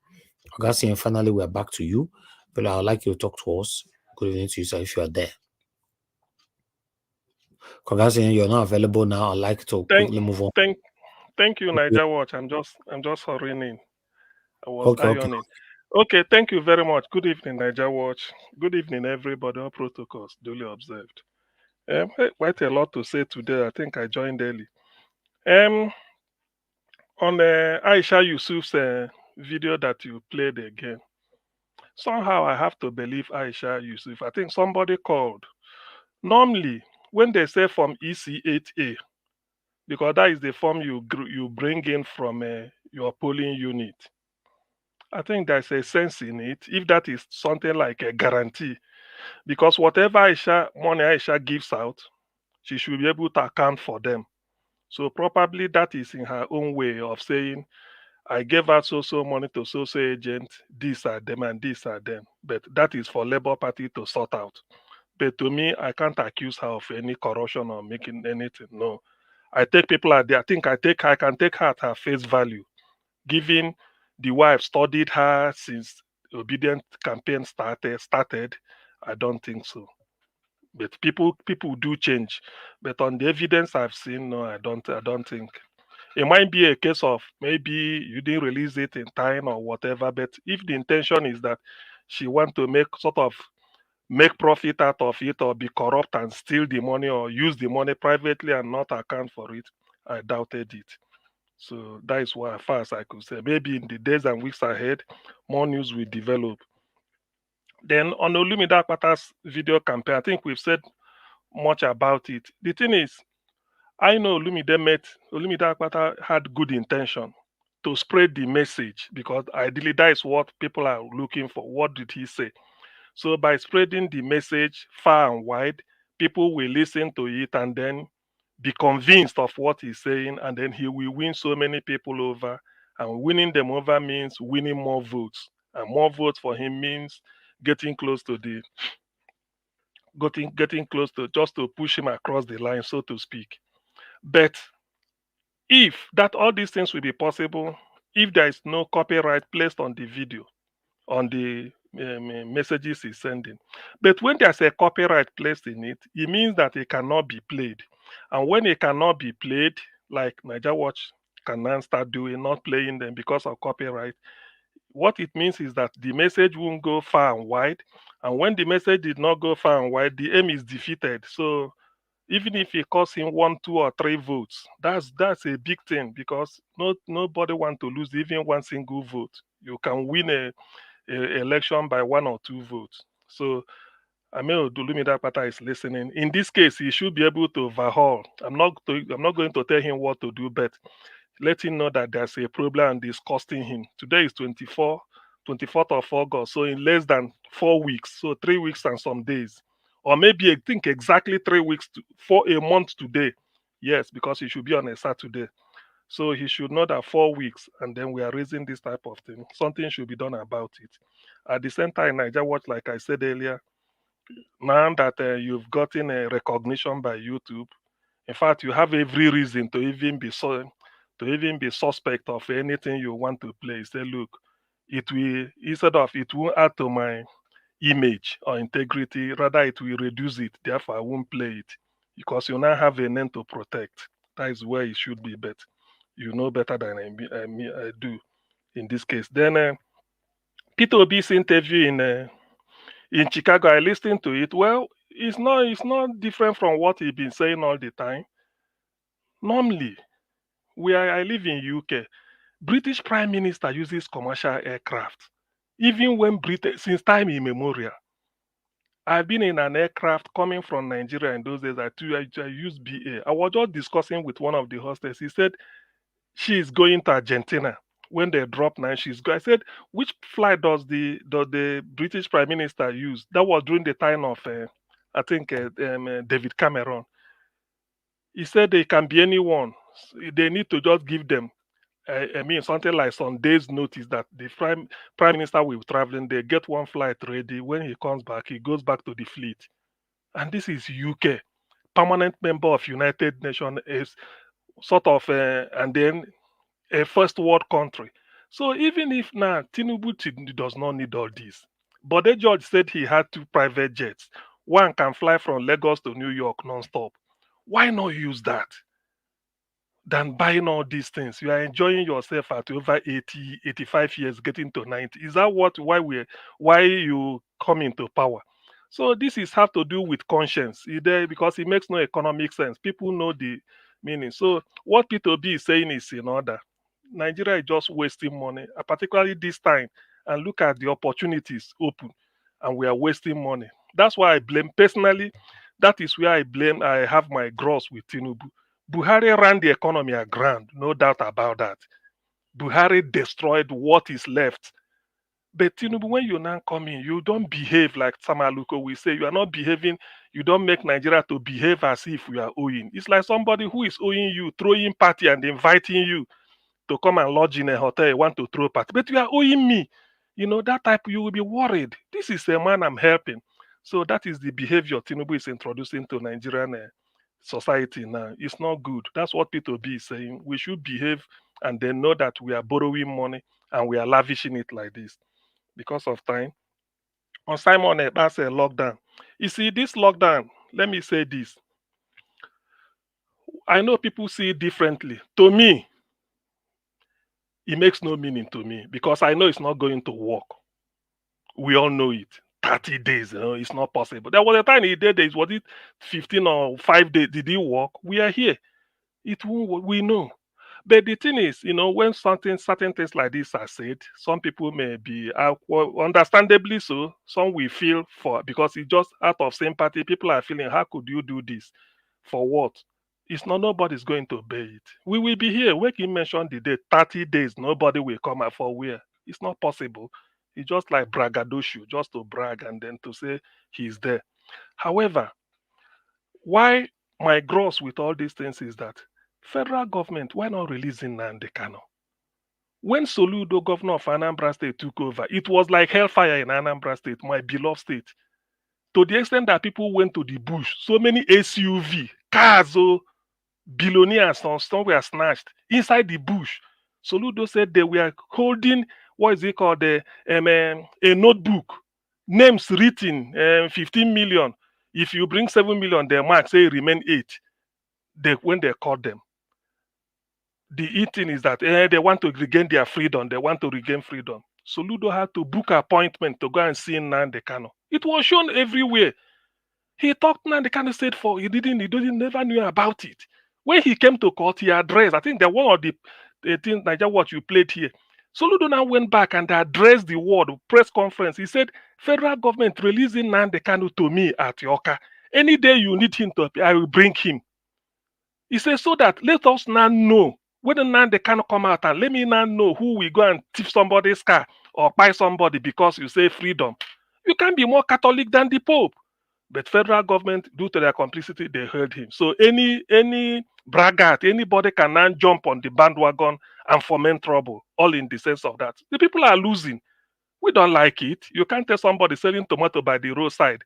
Augustine, finally, we're back to you. But I'd like you to talk to us. Good evening to you, sir, if you are there. Augustine, you're not available now. I'd like to quickly move on. Thank you, Niger Watch. I'm just hurrying in. I was ironing. Okay, thank you very much. Good evening, Niger Watch. Good evening, everybody. All protocols duly observed. Quite a lot to say today. I think I joined early. On Aisha Yusuf's video that you played again, somehow I have to believe Aisha Yusuf. I think somebody called. Normally, when they say from EC8A, because that is the form you bring in from your polling unit, I think there's a sense in it, if that is something like a guarantee, because whatever money Aisha gives out, she should be able to account for them. So probably that is in her own way of saying, I gave out so money to so agent, these are them and these are them. But that is for Labour Party to sort out. But to me, I can't accuse her of any corruption or making anything. No. I take people at I think I can take her at her face value, given the way I've studied her since Obedient campaign started. I don't think so. But people do change. But on the evidence I've seen, no, I don't think. It might be a case of maybe you didn't release it in time or whatever. But if the intention is that she want to make profit out of it or be corrupt and steal the money or use the money privately and not account for it, I doubted it. So that is why, as far as I could say, maybe in the days and weeks ahead, more news will develop. Then on Olumide Akpata's video campaign, I think we've said much about it. The thing is, I know Olumide Akpata had good intention to spread the message, because ideally that is what people are looking for. What did he say? So by spreading the message far and wide, people will listen to it and then be convinced of what he's saying, and then he will win so many people over. And winning them over means winning more votes. And more votes for him means getting close to the getting close to just to push him across the line, so to speak. But if that all these things will be possible, if there is no copyright placed on the video, on the messages he's sending. But when there's a copyright placed in it, it means that it cannot be played. And when it cannot be played, like Niger Watch can now start doing, not playing them because of copyright, what it means is that the message won't go far and wide. And when the message did not go far and wide, the aim is defeated. So even if it costs him 1, 2, or 3 votes, that's a big thing, because nobody want to lose even one single vote. You can win a election by 1 or 2 votes. So Amel Dulumida Pata is listening. In this case, he should be able to overhaul. I'm not going to tell him what to do, but let him know that there's a problem and it's costing him. Today is 24th of August, so in less than 4 weeks, so 3 weeks and some days, or maybe I think exactly 3 weeks for a month today. Yes, because it should be on a Saturday. So he should know that 4 weeks, and then we are raising this type of thing. Something should be done about it. At the same time, Niger Watch, like I said earlier, now that you've gotten a recognition by YouTube, in fact, you have every reason to even be suspect of anything you want to play. Say, look, it won't add to my image or integrity, rather it will reduce it. Therefore, I won't play it, because you now have a name to protect. That is where it should be, but you know better than I do in this case. Then Peter Obi's interview in Chicago, I listened to it. Well, it's not different from what he's been saying all the time. Normally, I live in UK. British Prime Minister uses commercial aircraft, even when Britain, since time immemorial. I've been in an aircraft coming from Nigeria in those days. I used BA. I was just discussing with one of the hostess. He said she's going to Argentina. When they drop now, she's going. I said, which flight does the British Prime Minister use? That was during the time of, I think, David Cameron. He said they can be anyone. They need to just give them, something like some days' notice that the prime minister will be traveling. They get one flight ready. When he comes back, he goes back to the fleet. And this is UK, permanent member of United Nations, is sort of, and then a first world country. So even if now Tinubu does not need all this, but the judge said he had 2 private jets. One can fly from Lagos to New York non-stop. Why not use that than buying all these things? You are enjoying yourself at over 80, 85 years, getting to 90. Is that why you come into power? So this is have to do with conscience, either because it makes no economic sense. People know the meaning. So what Peter B is saying is in order. Nigeria is just wasting money, particularly this time. And look at the opportunities open, and we are wasting money. That's why I blame personally. That is where I have my gross with Tinubu. Buhari ran the economy aground, no doubt about that. Buhari destroyed what is left. But Tinubu, when you now come in, you don't behave like Samaluko will say. You are not behaving, you don't make Nigeria to behave as if we are owing. It's like somebody who is owing you, throwing party and inviting you to come and lodge in a hotel, want to throw party. But you are owing me. That type, you will be worried. This is a man I'm helping. So that is the behavior Tinubu is introducing to Nigerian society now. It's not good. That's what Peter B is saying. We should behave and then know that we are borrowing money and we are lavishing it like this. Because of time. On Simon that's a lockdown. You see, this lockdown, let me say this. I know people see it differently. To me, it makes no meaning to me because I know it's not going to work. We all know it. 30 days, it's not possible. There was a time he did this, was it 15 or 5 days? Did it work? We are here. It won't work. We know. But the thing is, when certain things like this are said, some people may be, understandably so, some will feel because it's just out of sympathy. People are feeling, how could you do this? For what? It's not, nobody's going to bear it. We will be here. When he mentioned the date, 30 days, nobody will come out for where. It's not possible. It's just like braggadocio, just to brag and then to say he's there. However, why my gross with all these things is that federal government, why not releasing Nnamdi Kanu? When Soludo, governor of Anambra State, took over, it was like hellfire in Anambra State, my beloved state. To the extent that people went to the bush, so many SUV, cars, billionaires, some were snatched inside the bush. Soludo said they were holding, what is it called, a notebook, names written, 15 million. If you bring 7 million, they mark, say remain 8. When they caught them, the eating is that they want to regain their freedom. They want to regain freedom. Soludo had to book an appointment to go and see Nnamdi Kanu. It was shown everywhere. He talked Nnamdi Kanu said he never knew about it. When he came to court, he addressed, I think the one of the things, Nigeria what you played here. Soludo now went back and addressed the word press conference. He said, federal government releasing Nnamdi Kanu to me at Yoka. Any day you need him to appear, I will bring him. He said, so that let us now know whether Nnamdi Kanu come out and let me now know who will go and thief somebody's car or buy somebody because you say freedom. You can't be more Catholic than the Pope. But federal government, due to their complicity, they heard him. So any braggart, anybody can now jump on the bandwagon and foment trouble, all in the sense of that. The people are losing. We don't like it. You can't tell somebody selling tomato by the roadside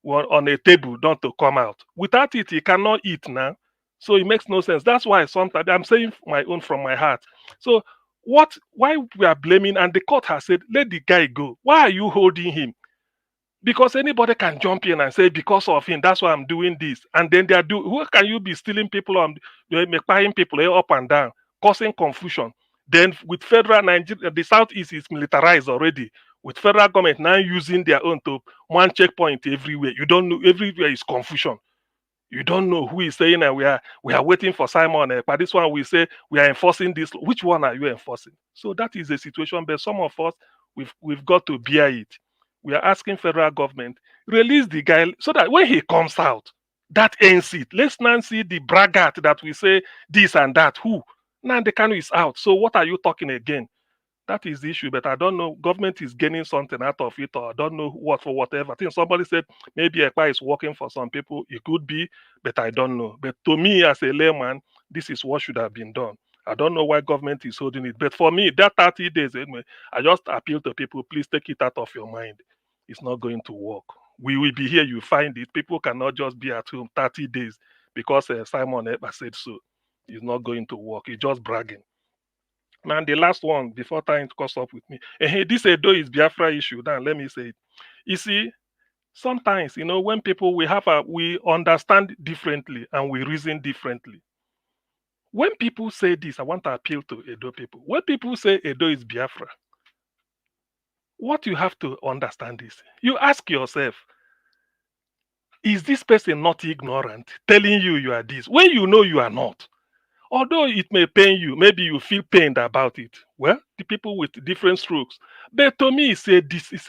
on a table not to come out. Without it, he cannot eat now. So it makes no sense. That's why sometimes I'm saying my own from my heart. So why we are blaming, and the court has said, let the guy go. Why are you holding him? Because anybody can jump in and say, because of him, that's why I'm doing this. And then who can you be stealing people, buying people up and down, causing confusion? Then with federal Nigeria, the Southeast is militarized already. With federal government now using their own to one checkpoint everywhere. You don't know, everywhere is confusion. You don't know who is saying that we are waiting for Simon. But this one we say we are enforcing this. Which one are you enforcing? So that is the situation. But some of us, we've got to bear it. We are asking federal government, release the guy so that when he comes out, that ends it. Let's not see the braggart that we say this and that. Who? Nnamdi Kanu is out. So what are you talking again? That is the issue, but I don't know. Government is gaining something out of it, or I don't know what for whatever. I think somebody said maybe Ekpa is working for some people. It could be, but I don't know. But to me, as a layman, this is what should have been done. I don't know why government is holding it. But for me, that 30 days, anyway, I just appeal to people, please take it out of your mind. It's not going to work. We will be here, you find it. People cannot just be at home 30 days because Simon Ekpa said so. It's not going to work. It's just bragging. And the last one, before time comes up with me, this Edo is Biafra issue. Now, let me say it. You see, sometimes, when people we understand differently and we reason differently. When people say this, I want to appeal to Edo people. When people say Edo is Biafra, what you have to understand is, you ask yourself, is this person not ignorant, telling you are this, when you know you are not? Although it may pain you, maybe you feel pained about it. Well, the people with different strokes. But to me, it's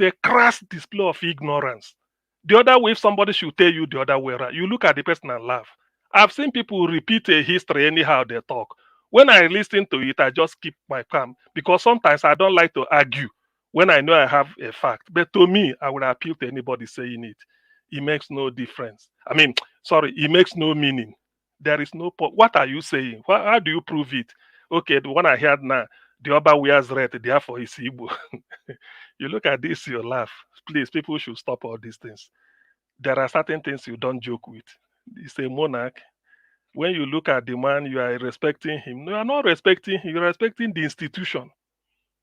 a crass display of ignorance. The other way, if somebody should tell you the other way around, you look at the person and laugh. I've seen people repeat a history anyhow they talk. When I listen to it, I just keep my calm because sometimes I don't like to argue when I know I have a fact. But to me, I would appeal to anybody saying it. It makes no difference. It makes no meaning. There is no point. What are you saying? How do you prove it? Okay, the one I heard now, the other wears red, therefore it's Igbo. You look at this, you laugh. Please, people should stop all these things. There are certain things you don't joke with. It's a monarch. When you look at the man, you are respecting him. No, you are not respecting him. You're respecting the institution.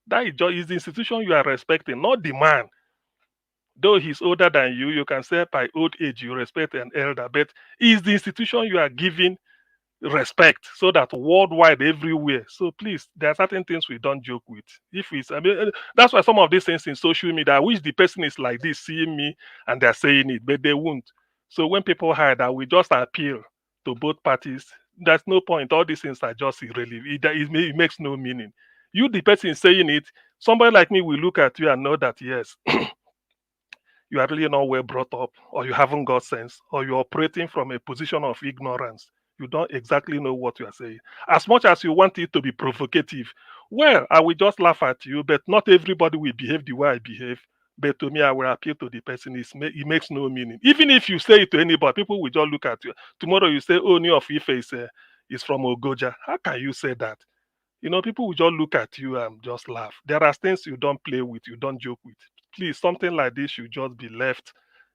That is the institution you are respecting, not the man. Though he's older than you, you can say by old age you respect an elder, but it's the institution you are giving respect so that worldwide, everywhere. So please, there are certain things we don't joke with. That's why some of these things in social media, I wish the person is like this, seeing me, and they're saying it, but they won't. So when people hide that, we just appeal to both parties. There's no point. All these things are just irrelevant. It makes no meaning. You, the person saying it, somebody like me will look at you and know that, yes, you are really not well brought up, or you haven't got sense, or you're operating from a position of ignorance. You don't exactly know what you are saying. As much as you want it to be provocative, well, I will just laugh at you, but not everybody will behave the way I behave. But to me, I will appeal to the person. It makes no meaning. Even if you say it to anybody, people will just look at you. Tomorrow you say, oh, New of Ife is from Ogoja. How can you say that? You know, people will just look at you and just laugh. There are things you don't play with, you don't joke with. Please, something like this should just be left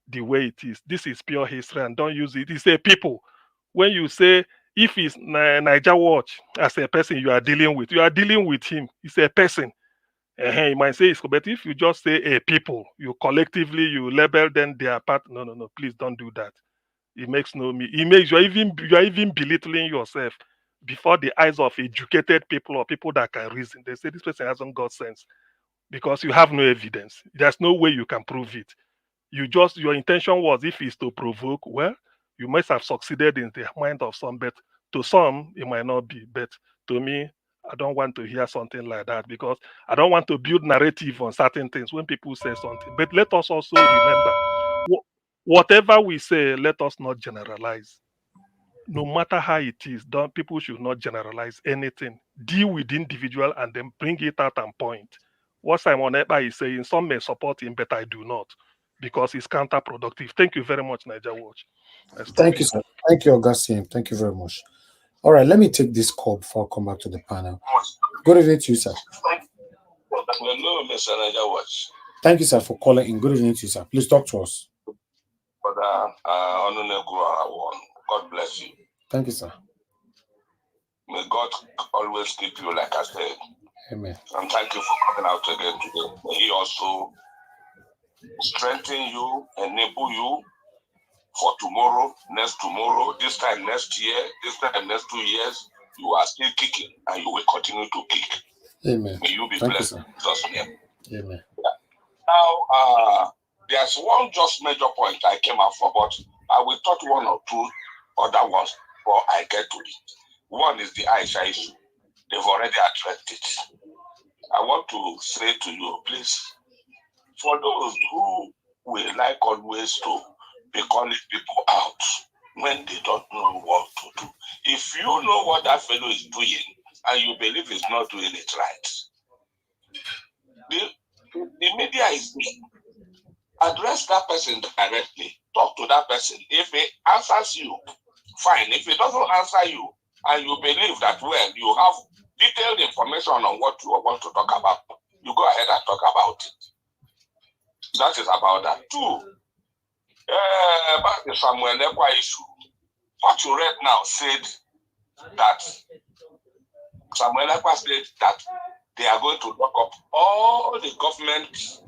the way it is. This is pure history and don't use it. It's a people. When you say, if it's Niger Watch as a person you are dealing with him. It's a person. You might say it's, but if you just say a people, you collectively, you label them, they are part. No. Please don't do that. It makes no me. It makes you are even belittling yourself before the eyes of educated people or people that can reason. They say this person hasn't got sense because you have no evidence. There's no way you can prove it. Your intention was, if it's to provoke, well, you must have succeeded in the mind of some, but to some it might not be. But to me, I don't want to hear something like that because I don't want to build narrative on certain things when people say something. But let us also remember, whatever we say, let us not generalize. No matter how it is, people should not generalize anything. Deal with the individual and then bring it out and point. What Simon Ekpa is saying, some may support him, but I do not, because it's counterproductive. Thank you very much, Niger Watch. Thank you, sir. Thank you, Augustine. Thank you very much. All right, let me take this call before I come back to the panel. Good evening to you, sir. Hello, Mr. Niger Watch. Thank you, sir, for calling in. Good evening to you, sir. Please talk to us. God bless you. Thank you, sir. May God always keep you, like I said. Amen. And thank you for coming out again today. May He also strengthen you, enable you for tomorrow, next tomorrow, this time next year, this time next 2 years. You are still kicking and you will continue to kick. Amen. May you be Thank blessed. you, sir. Just name. Amen. Now, there's one just major point I came out for, but I will touch one or two other ones before I get to it. One is the Aisha issue. They've already addressed it. I want to say to you, please, for those who will like always to be calling people out when they don't know what to do, if you know what that fellow is doing and you believe he's not doing it right, the media is there. Address that person directly. Talk to that person. If he answers you, fine. If he doesn't answer you and you believe that, well, you have detailed information on what you want to talk about, you go ahead and talk about it. That is about that. Two, about the Samuel Ekpa issue. What you read now said that Samuel Ekpa said that they are going to lock up all the government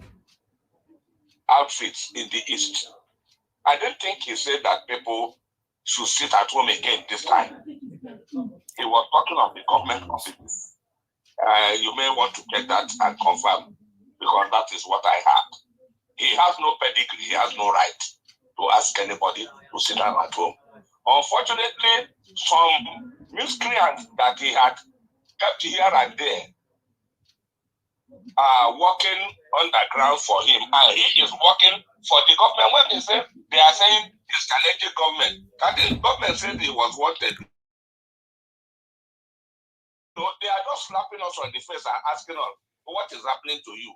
outfits in the East. I don't think he said that people should sit at home again this time. He was talking of the government office. You may want to check that and confirm, because that is what I heard. He has no pedigree, he has no right to ask anybody to sit down at home. Unfortunately, some miscreants that he had kept here and there are working underground for him, and he is working for the government. When they are saying it's challenging government, that the government said he was wanted. So they are just slapping us on the face and asking us, what is happening to you?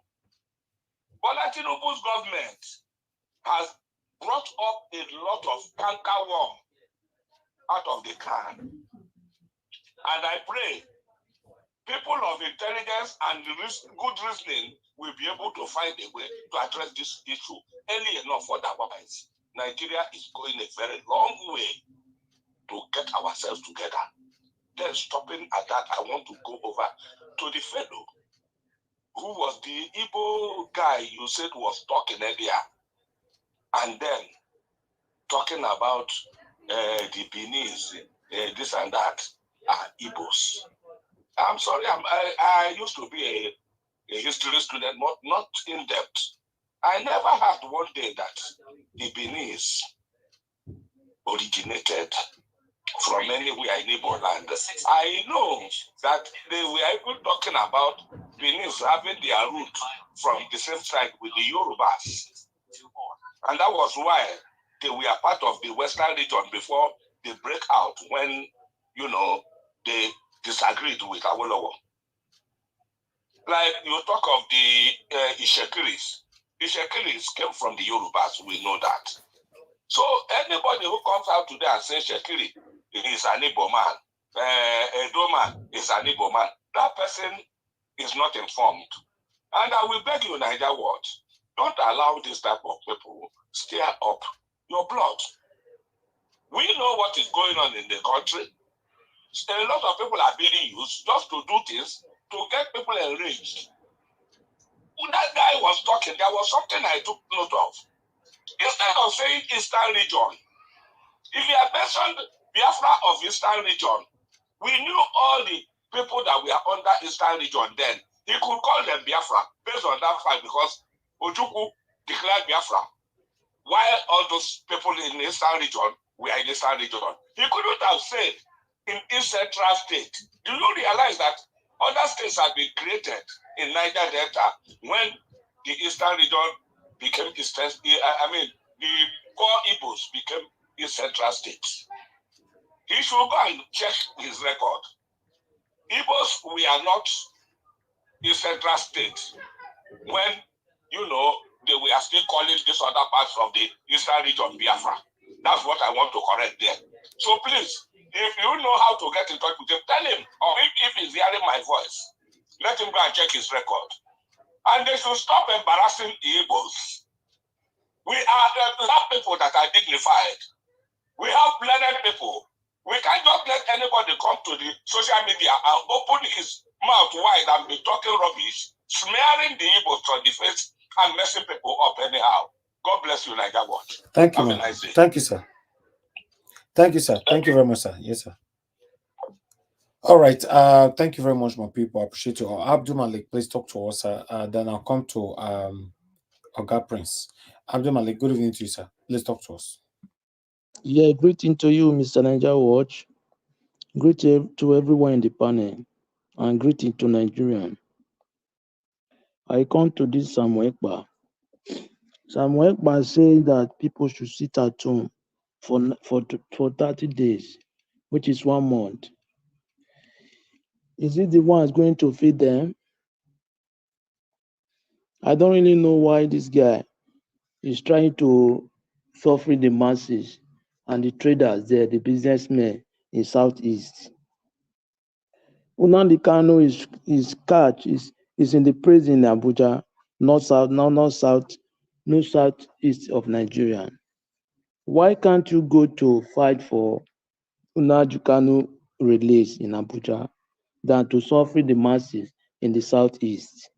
Bola Tinubu's government has brought up a lot of cankerworm out of the can. And I pray people of intelligence and good reasoning will be able to find a way to address this issue early enough. Otherwise, Nigeria is going a very long way to get ourselves together. Then stopping at that, I want to go over to the fellow who was the Igbo guy you said was talking earlier, and then talking about the Beninese, this and that, are Igbos. I'm sorry, I used to be a history student, not in depth. I never heard one day that the Beninese originated from anywhere in Igbo land. I know that they were even talking about Beninese having their root from the same side with the Yorubas. And that was why they were part of the Western region before they break out when, they disagreed with Awolowo. Like you talk of the Ishekiris. Ishekiris came from the Yorubas, we know that. So anybody who comes out today and says Shekiri is an Igbo man, Edo man is an Igbo man, that person is not informed. And I will beg you, Niger Watch, don't allow this type of people stir up your blood. We know what is going on in the country. A lot of people are being used just to do things to get people enraged. When that guy was talking, there was something I took note of. Instead of saying Eastern region, if he had mentioned Biafra of Eastern region, we knew all the people that were under Eastern region then. He could call them Biafra based on that fact because Ojukwu declared Biafra, while all those people in the Eastern region were in the Eastern region. He couldn't have said in East Central State. Do you realize that other states have been created in Niger Delta when the Eastern region became Eastern, the core Igbos became East Central states? He should go and check his record. Igbos, we are not East Central states when, they were still calling this other parts of the Eastern region Biafra. That's what I want to correct there. So please, if you know how to get in touch with him, tell him, or if he's hearing my voice, let him go and check his record. And they should stop embarrassing the Igbos. We have people that are dignified. We have learned people. We can't just let anybody come to the social media and open his mouth wide and be talking rubbish, smearing the Igbos on the face and messing people up anyhow. God bless you, Niger Watch. Thank you, Have man. a nice day. Thank you, sir. Thank you, sir. Thank you very much, sir. Yes, sir. All right. Thank you very much, my people. I appreciate you all. Abdul Malik, please talk to us, sir. Then I'll come to Oga Prince. Abdul Malik, good evening to you, sir. Please talk to us. Yeah, greeting to you, Mr. Niger Watch. Greeting to everyone in the panel, and greeting to Nigerian. I come to this Samuel Ekpa. Samuel Ekpa saying that people should sit at home for 30 days, which is 1 month. Is it the one going to feed them? I don't really know why this guy is trying to suffer the masses and the traders there, the businessmen in Southeast. Nnamdi Kanu is in the prison in Abuja, not southeast of Nigeria. Why can't you go to fight for Nnamdi Kanu release in Abuja than to suffer the masses in the southeast?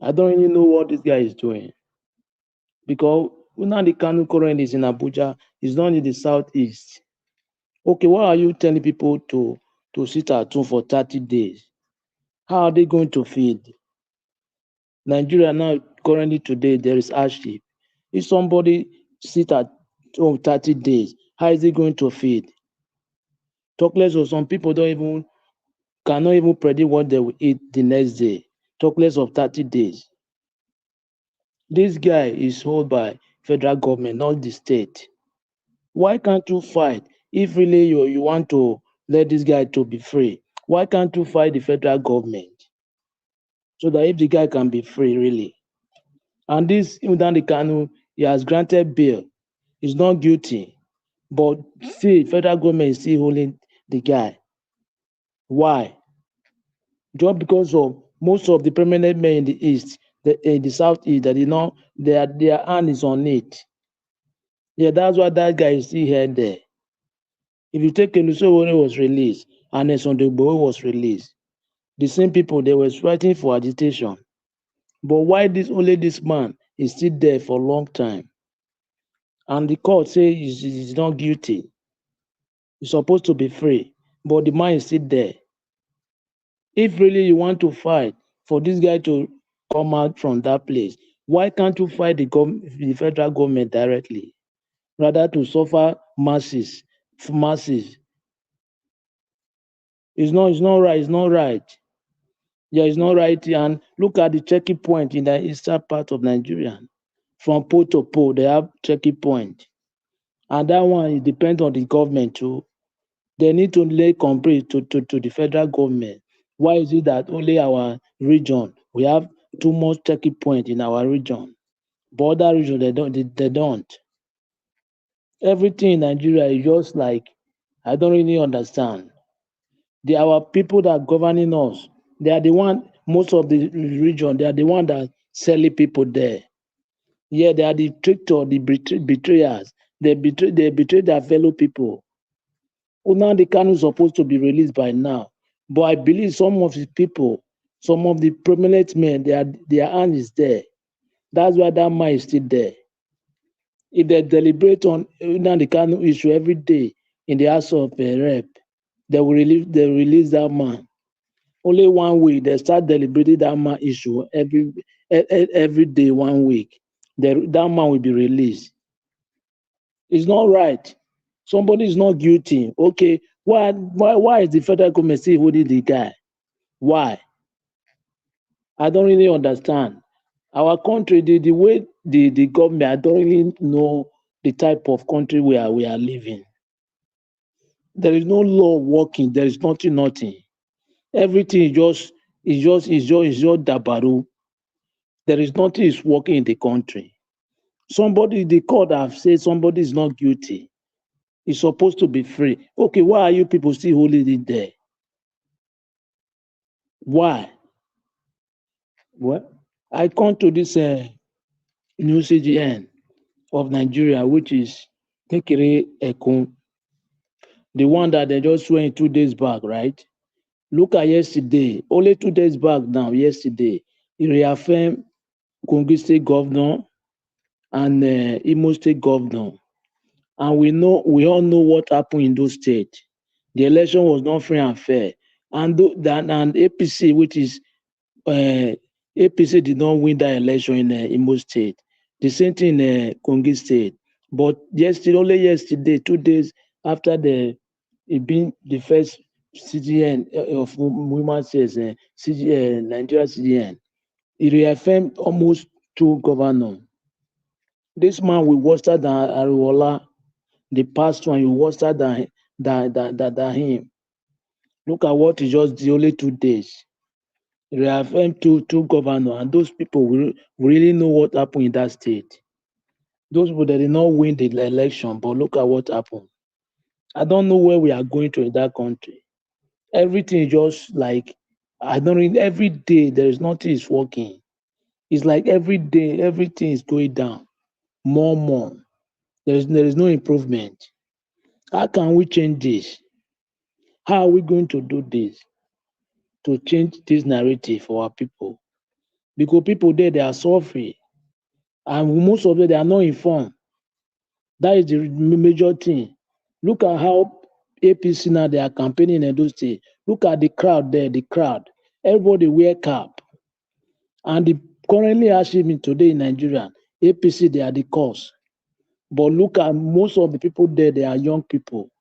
I don't really know what this guy is doing, because Nnamdi Kanu currently is in Abuja, is not in the southeast. Okay, why are you telling people to sit at home for 30 days? How are they going to feed? Nigeria now, currently today, there is hardship. If somebody sit at home 30 days, how is he going to feed? Talk less of some people cannot even predict what they will eat the next day. Talk less of 30 days. This guy is held by federal government, not the state. Why can't you fight? If really you want to let this guy to be free, why can't you fight the federal government? So that if the guy can be free, really. And this Nnamdi Kanu, he has granted bail. He's not guilty. But still, federal government is still holding the guy. Why? Just because of most of the permanent men in the east, in the southeast, that their hand is on it. Yeah, that's why that guy is still here there. If you take Elusowore was released and Esondogbo was released, the same people, they were fighting for agitation. But why only this man is still there for a long time? And the court says he's not guilty. He's supposed to be free, but the man is still there. If really you want to fight for this guy to come out from that place, why can't you fight the federal government directly, rather to suffer masses? It's not right. It's not right. Yeah, it's not right. And look at the checking point in the eastern part of Nigeria. From pole to pole, they have checking point. And that one, it depends on the government too. They need to lay complaint to the federal government. Why is it that only our region, we have too much checking point in our region, but other region, they don't. Everything in Nigeria is just like, I don't really understand. Our people that are governing us, they are the one, most of the region, they are the one that selling people there. Yeah, they are the traitor, the betrayers. They betray their fellow people. Nnamdi Kanu is supposed to be released by now. But I believe some of the people, some of the prominent men, their hand is there. That's why that man is still there. If they deliberate on Nnamdi Kanu issue every day in the House of Rep, they release that man. Only 1 week, they start deliberating that man issue every day, 1 week. That man will be released. It's not right. Somebody is not guilty. Okay, why is the federal government still holding the guy? Why? I don't really understand. Our country, the way the government, I don't really know the type of country we are living. There is no law working. There is nothing. Everything is just dabaru. There is nothing is working in the country. The court have said somebody is not guilty. He's supposed to be free. Okay, why are you people still holding it there? Why? Well, I come to this new CGN of Nigeria, which is Kekere Ekun, the one that they just swear in 2 days back, right? Look at yesterday, only 2 days back now, yesterday, he reaffirmed Kogi State Governor and Imo State Governor. And we all know what happened in those states. The election was not free and fair. And APC, which is APC did not win that election in Imo State. The same thing in Kogi State. But only yesterday, 2 days after it being the first CGN of women says Nigeria CGN, he reaffirmed almost 2 governors. This man will worse than Ariwola. The past one, he worse than him. Look at what he just did only 2 days. He reaffirmed two governors, and those people will really know what happened in that state. Those people that did not win the election, but look at what happened. I don't know where we are going to in that country. Everything is just like, every day there is nothing is working. It's like every day, everything is going down. More. There is no improvement. How can we change this? How are we going to do this to change this narrative for our people? Because people there, they are suffering. And most of them, they are not informed. That is the major thing. Look at how APC now, they are campaigning in Edo State. Look at the crowd there, the crowd. Everybody wear cap. And the currently achievement today in Nigeria, APC, they are the cause. But look at most of the people there, they are young people.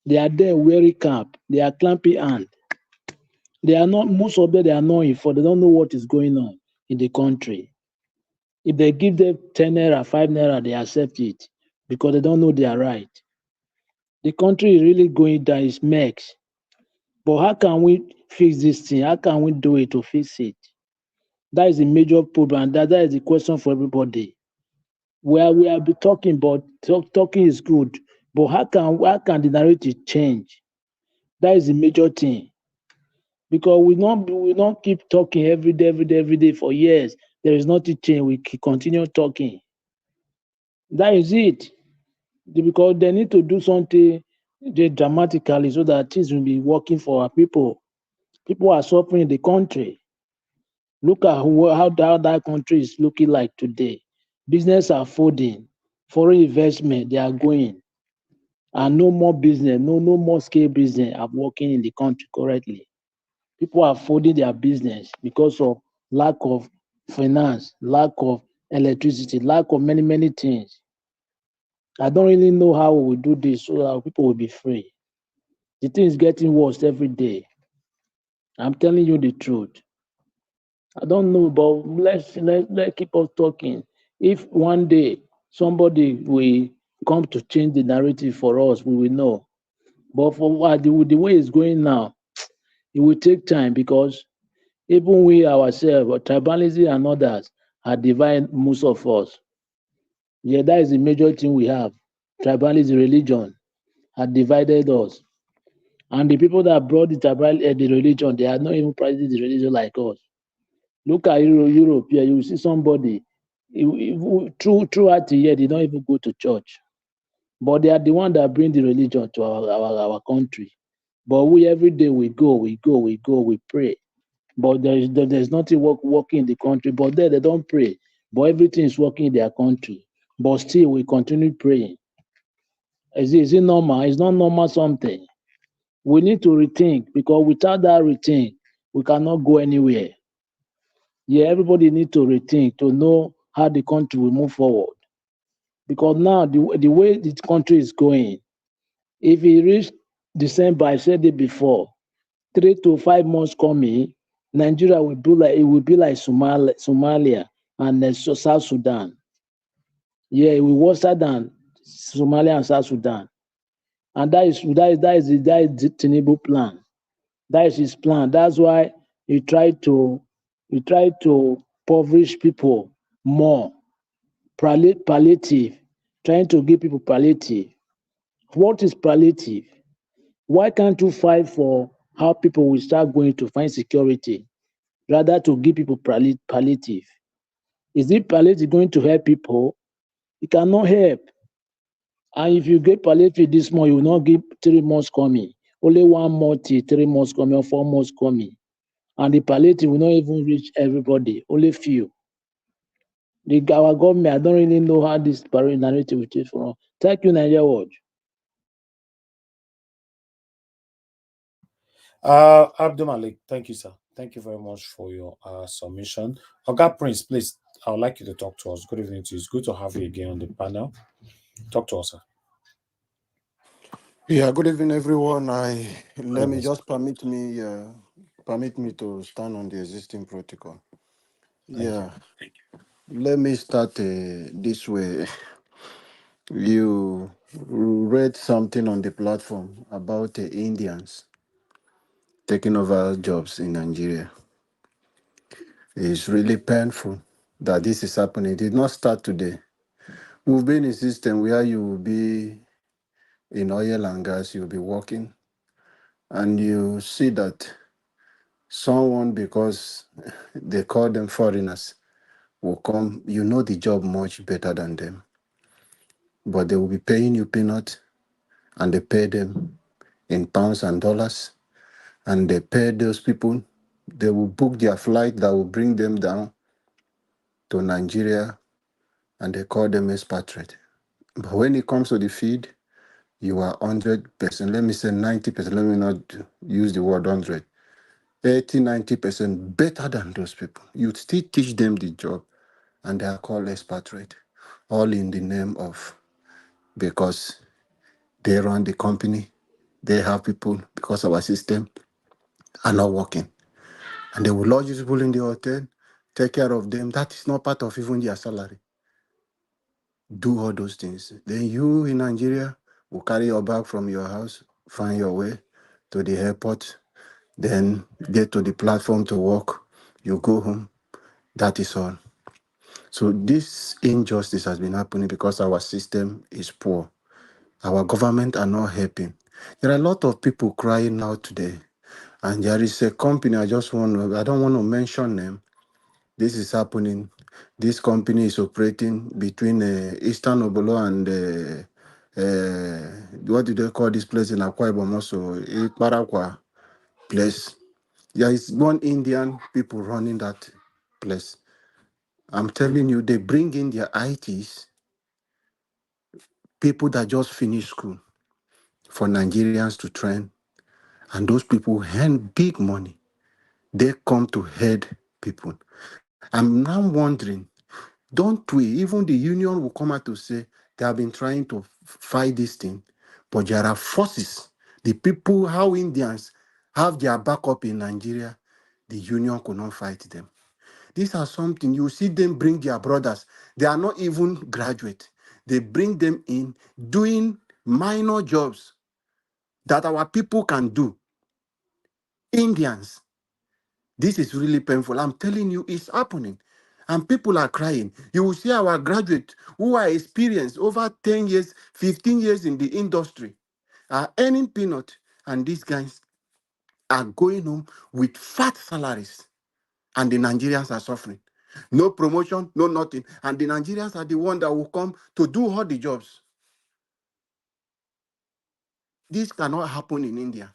They are there wearing cap. They are clamping hand. Most of them, they are not informed. They don't know what is going on in the country. If they give them 10 naira, 5 naira, they accept it because they don't know they are right. The country is really going down, it's mess. But how can we fix this thing? How can we do it to fix it? That is a major problem. That is the question for everybody. Where we have been talking, but talking is good. But how can the narrative change? That is the major thing. Because we not keep talking every day for years. There is nothing change. We continue talking. That is it. Because they need to do something dramatically so that things will be working for our people. People are suffering in the country. Look at how that country is looking like today. Business are folding. Foreign investment, they are going. And no more business, no more scale business are working in the country currently. People are folding their business because of lack of finance, lack of electricity, lack of many things. I don't really know how we will do this so that people will be free. The thing is getting worse every day. I'm telling you the truth. I don't know, but let's keep on talking. If one day somebody will come to change the narrative for us, we will know. But for the way it's going now, it will take time because even we ourselves, tribalism and others, are dividing most of us. Yeah, that is the major thing we have. Tribalism, religion, have divided us. And the people that brought the religion, they are not even practicing the religion like us. Look at Europe here, you see somebody throughout the year, they don't even go to church. But they are the one that bring the religion to our country. But we every day we go, we pray. But there's nothing working in the country. But there they don't pray. But everything is working in their country. But still we continue praying. Is it normal? It's not normal something. We need to rethink, because without that rethink, we cannot go anywhere. Yeah, everybody need to rethink to know how the country will move forward. Because now the way the country is going, if it reach December, I said it before, 3 to 5 months coming, Nigeria will be like Somalia and South Sudan. Yeah, it will worse than Somalia and South Sudan. And that is the Tinubu plan. That is his plan. That's why he tried to impoverish people more. Palliative, trying to give people palliative. What is palliative? Why can't you fight for how people will start going to find security, rather to give people palliative? Is it palliative going to help people? It cannot help. And if you get palliative this month, you will not give 3 months coming. Only 1 month till 3 months coming or 4 months coming. And the palliative will not even reach everybody, only few. Our government, I don't really know how this narrative will change from. Thank you, Nigeria Watch. Abdul Malik, thank you, sir. Thank you very much for your submission. Oga Prince, please, I would like you to talk to us. Good evening to you. It's good to have you again on the panel. Talk to us, sir. Yeah, good evening, everyone. Let me just permit me to stand on the existing protocol. Thank you. Let me start this way. You read something on the platform about the Indians taking over jobs in Nigeria. It's really painful that this is happening. It did not start today. We've been in a system where you will be in oil and gas, you'll be working, and you see that someone, because they call them foreigners, will come, you know the job much better than them, but they will be paying you peanuts, and they pay them in pounds and dollars, and they pay those people, they will book their flight that will bring them down to Nigeria, and they call them expatriate. But when it comes to the feed, you are 100%, let me say 90%, let me not use the word 100, 80-90% better than those people. You still teach them the job, and they are called expatriate, all in the name of, because they run the company, they have people, because our system are not working. And they will lodge people in the hotel, take care of them. That is not part of even their salary. Do all those things. Then you in Nigeria will carry your bag from your house, find your way to the airport, then get to the platform to work. You go home. That is all. So this injustice has been happening because our system is poor. Our government are not helping. There are a lot of people crying now today. And there is a company, I don't want to mention them. This is happening. This company is operating between Eastern Obolo and what do they call this place in Akwa Ibom also? Parakwa place. There is one Indian people running that place. I'm telling you, they bring in their ITs, people that just finished school, for Nigerians to train. And those people earn big money. They come to head people. I'm now wondering, don't we, even the union will come out to say they have been trying to fight this thing, but there are forces. The people, how Indians have their backup in Nigeria, the union could not fight them. These are something, you see them bring their brothers. They are not even graduate. They bring them in doing minor jobs that our people can do. Indians. This is really painful. I'm telling you, it's happening. And people are crying. You will see our graduates who are experienced over 10 years, 15 years in the industry are earning peanut and these guys are going home with fat salaries, and the Nigerians are suffering. No promotion, no nothing. And the Nigerians are the one that will come to do all the jobs. This cannot happen in India.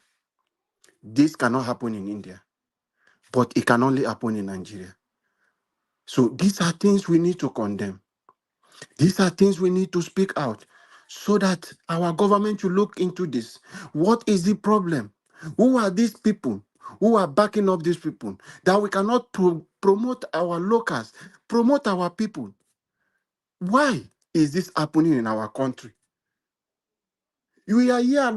This cannot happen in India. But it can only happen in Nigeria. So these are things we need to condemn. These are things we need to speak out so that our government should look into this. What is the problem? Who are these people who are backing up these people? That we cannot promote our locals, promote our people. Why is this happening in our country? We are here,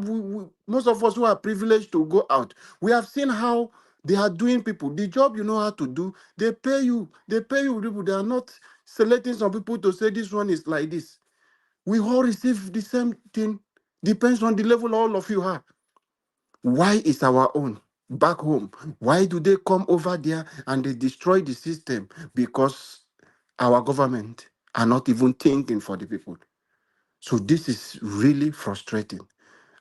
most of us who are privileged to go out, we have seen how they are doing people. The job you know how to do, they pay you people. They are not selecting some people to say this one is like this. We all receive the same thing. Depends on the level all of you are. Why is our own back home? Why do they come over there and they destroy the system? Because our government are not even thinking for the people. So this is really frustrating.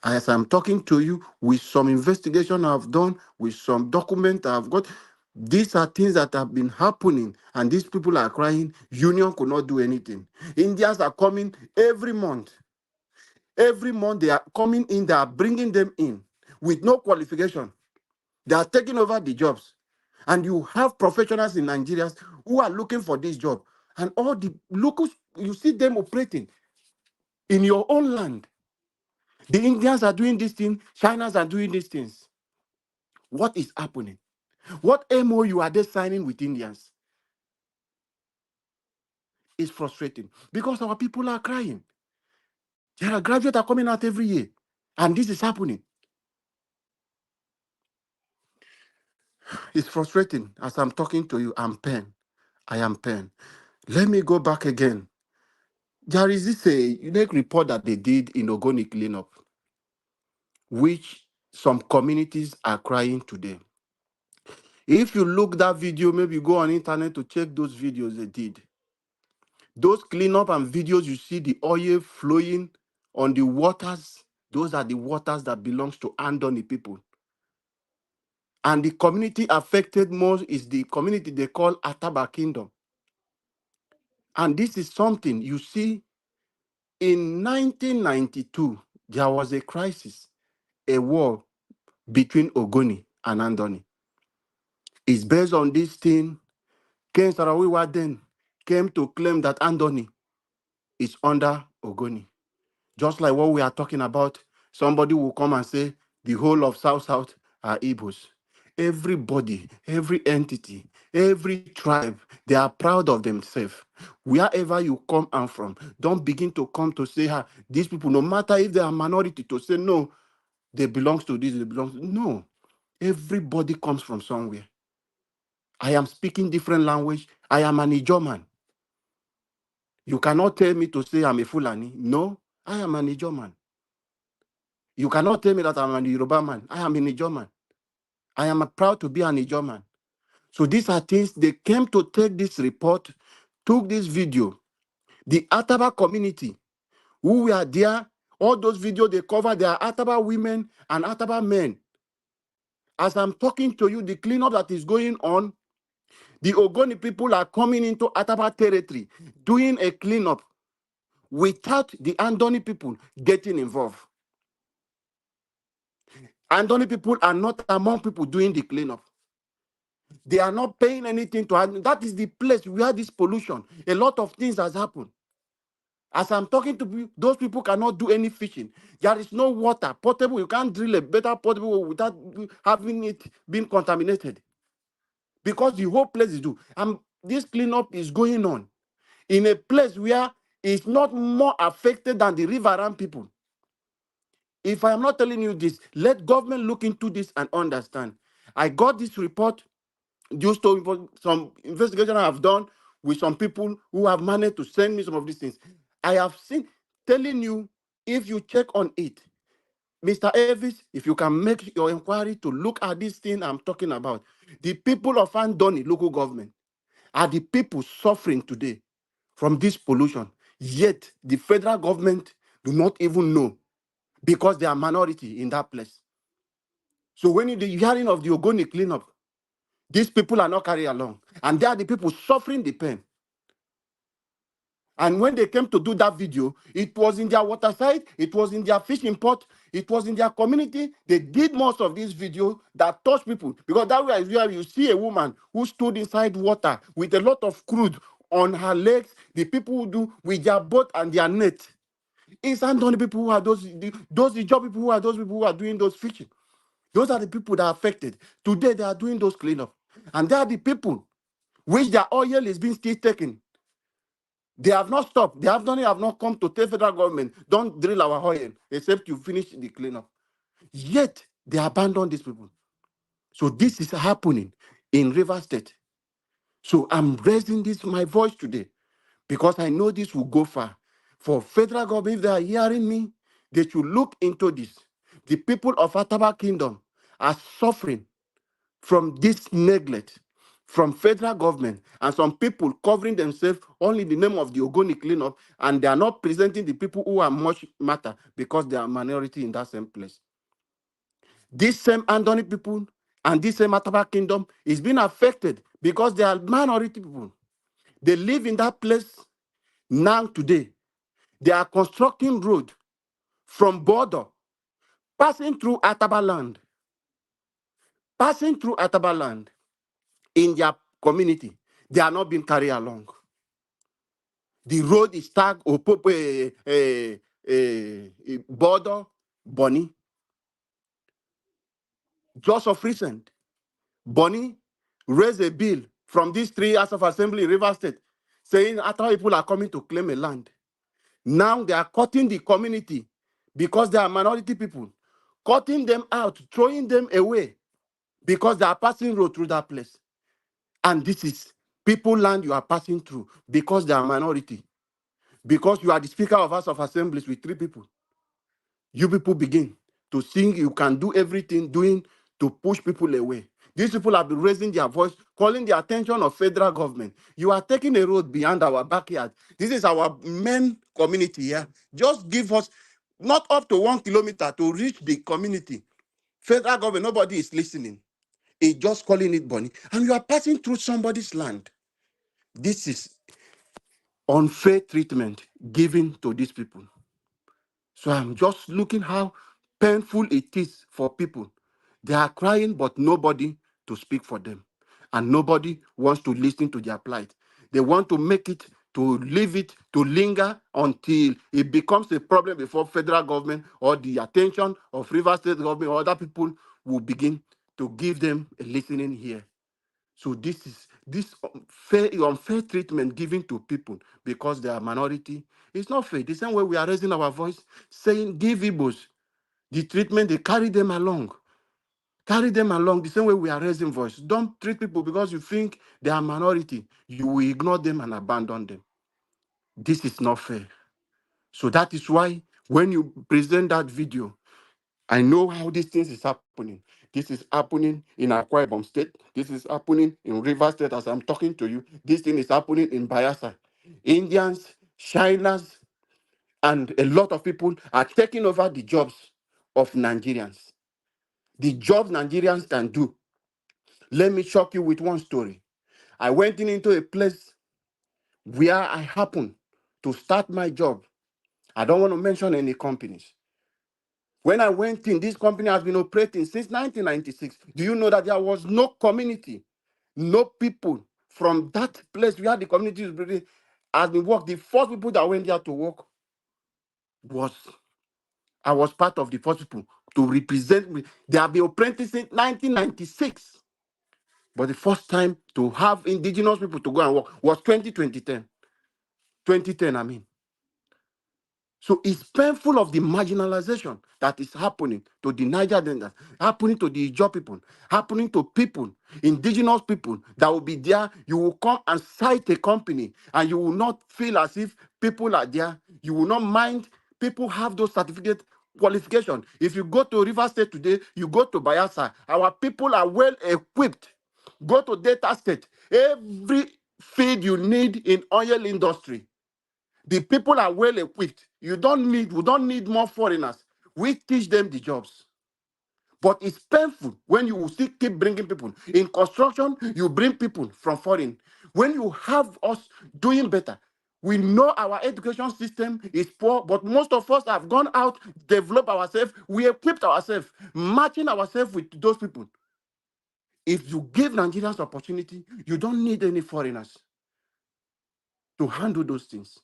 As I'm talking to you, with some investigation I've done, with some document I've got, these are things that have been happening, and these people are crying. Union could not do anything. Indians are coming every month. Every month they are coming in, they are bringing them in with no qualification. They are taking over the jobs. And you have professionals in Nigeria who are looking for this job. And all the locals, you see them operating in your own land. The Indians are doing this thing, Chinas are doing these things. What is happening? What MOU are they signing with Indians? It's frustrating because our people are crying. There are graduates are coming out every year, and this is happening. It's frustrating. As I'm talking to you, I'm pain. I am pain. Let me go back again. There is this unique report that they did in Ogoni cleanup, which some communities are crying today. If you look that video, maybe go on internet to check those videos they did. Those cleanup and videos, you see the oil flowing on the waters. Those are the waters that belongs to Andoni people. And the community affected most is the community they call Ataba Kingdom. And this is something you see in 1992, there was a crisis, a war between Ogoni and Andoni. It's based on this thing, Ken Sarawiwa then came to claim that Andoni is under Ogoni. Just like what we are talking about, somebody will come and say the whole of South are Igbos. Everybody, every entity, every tribe, they are proud of themselves. Wherever you come and from, don't begin to come to say, these people, no matter if they are minority, to say, no, they belong to this, they belong to... No, everybody comes from somewhere. I am speaking different language. I am an Ijaw man. You cannot tell me to say I'm a Fulani. No, I am an Ijaw man. You cannot tell me that I'm an Yoruba man. I am an Ijaw man. I am proud to be an Ijaw man. So these are things, they came to take this report, took this video. The Ataba community, who were there, all those videos they cover, they are Ataba women and Ataba men. As I'm talking to you, the cleanup that is going on, the Ogoni people are coming into Ataba territory, doing a cleanup without the Andoni people getting involved. Andoni people are not among people doing the cleanup. They are not paying anything to Andoni. That is the place where this pollution, a lot of things has happened. As I'm talking to you, those people cannot do any fishing. There is no water, potable. You can't drill a better potable without having it being contaminated. Because the whole place is due. And this cleanup is going on in a place where it's not more affected than the riverine people. If I am not telling you this, let government look into this and understand. I got this report due to some investigation I have done with some people who have managed to send me some of these things. I have seen, telling you, if you check on it, Mr. Evis, if you can make your inquiry to look at this thing I'm talking about, the people of Andoni local government are the people suffering today from this pollution. Yet the federal government do not even know because they are minority in that place. So when you're hearing of the Ogoni cleanup, these people are not carried along. And they are the people suffering the pain. And when they came to do that video, it was in their water side, it was in their fishing port, it was in their community. They did most of this video that touched people. Because that way is where you see a woman who stood inside water with a lot of crude on her legs, the people who do with their boat and their net. It's not only people who are those job people who are those people who are doing those fishing. Those are the people that are affected. Today they are doing those cleanup. And they are the people which their oil is being still taken. They have not stopped. They have not come to tell federal government, don't drill our oil, except you finish the cleanup. Yet, they abandon these people. So this is happening in River State. So I'm raising my voice today because I know this will go far. For federal government, if they are hearing me, they should look into this. The people of Ataba Kingdom are suffering from this neglect from federal government and some people covering themselves only in the name of the Ogoni cleanup, and they are not presenting the people who are much matter because they are minority in that same place. This same Andoni people and this same Ataba Kingdom is being affected because they are minority people. They live in that place now today. They are constructing road from border, passing through Ataba land, in their community. They are not being carried along. The road is tagged border Bonny. Just of recent, Bonny raised a bill from these 3 House of Assembly in River State saying other people are coming to claim a land. Now they are cutting the community because they are minority people, cutting them out, throwing them away because they are passing road through that place. And this is people land you are passing through because they are minority. Because you are the Speaker of House of Assemblies with 3 people. You people begin to think you can do everything doing to push people away. These people have been raising their voice, calling the attention of federal government. You are taking a road beyond our backyard. This is our main community here. Just give us not up to 1 kilometer to reach the community. Federal government, nobody is listening. It's just calling it Bonny. And you are passing through somebody's land. This is unfair treatment given to these people. So I'm just looking how painful it is for people. They are crying, but nobody to speak for them. And nobody wants to listen to their plight. They want to make it, to leave it, to linger until it becomes a problem before federal government or the attention of River State government or other people will begin to give them a listening ear. So this is unfair treatment given to people because they are minority. It's not fair. The same way we are raising our voice, saying give Igbos the treatment, they carry them along. Carry them along the same way we are raising voice. Don't treat people because you think they are minority. You will ignore them and abandon them. This is not fair. So that is why when you present that video, I know how these things is happening. This is happening in Akwa Ibom State. This is happening in River State as I'm talking to you. This thing is happening in Bayelsa. Indians, Chinas, and a lot of people are taking over the jobs of Nigerians. The jobs Nigerians can do. Let me shock you with one story. I went into a place where I happened to start my job. I don't want to mention any companies. When I went in, this company has been operating since 1996. Do you know that there was no community, no people from that place where the community is building has been worked? The first people that went there to work I was part of the first people to represent me. They have been operating since 1996. But the first time to have indigenous people to go and work was 2010. 2010, I mean. So it's painful of the marginalization that is happening to the Niger Delta, happening to the Ijaw people, happening to people, indigenous people that will be there. You will come and cite a company and you will not feel as if people are there. You will not mind people have those certificate qualification. If you go to River State today, you go to Bayelsa, our people are well equipped. Go to Delta State. Every feed you need in oil industry, the people are well equipped. We don't need more foreigners. We teach them the jobs. But it's painful when you still keep bringing people. In construction, you bring people from foreign. When you have us doing better, we know our education system is poor, but most of us have gone out, developed ourselves, we equipped ourselves, matching ourselves with those people. If you give Nigerians opportunity, you don't need any foreigners to handle those things.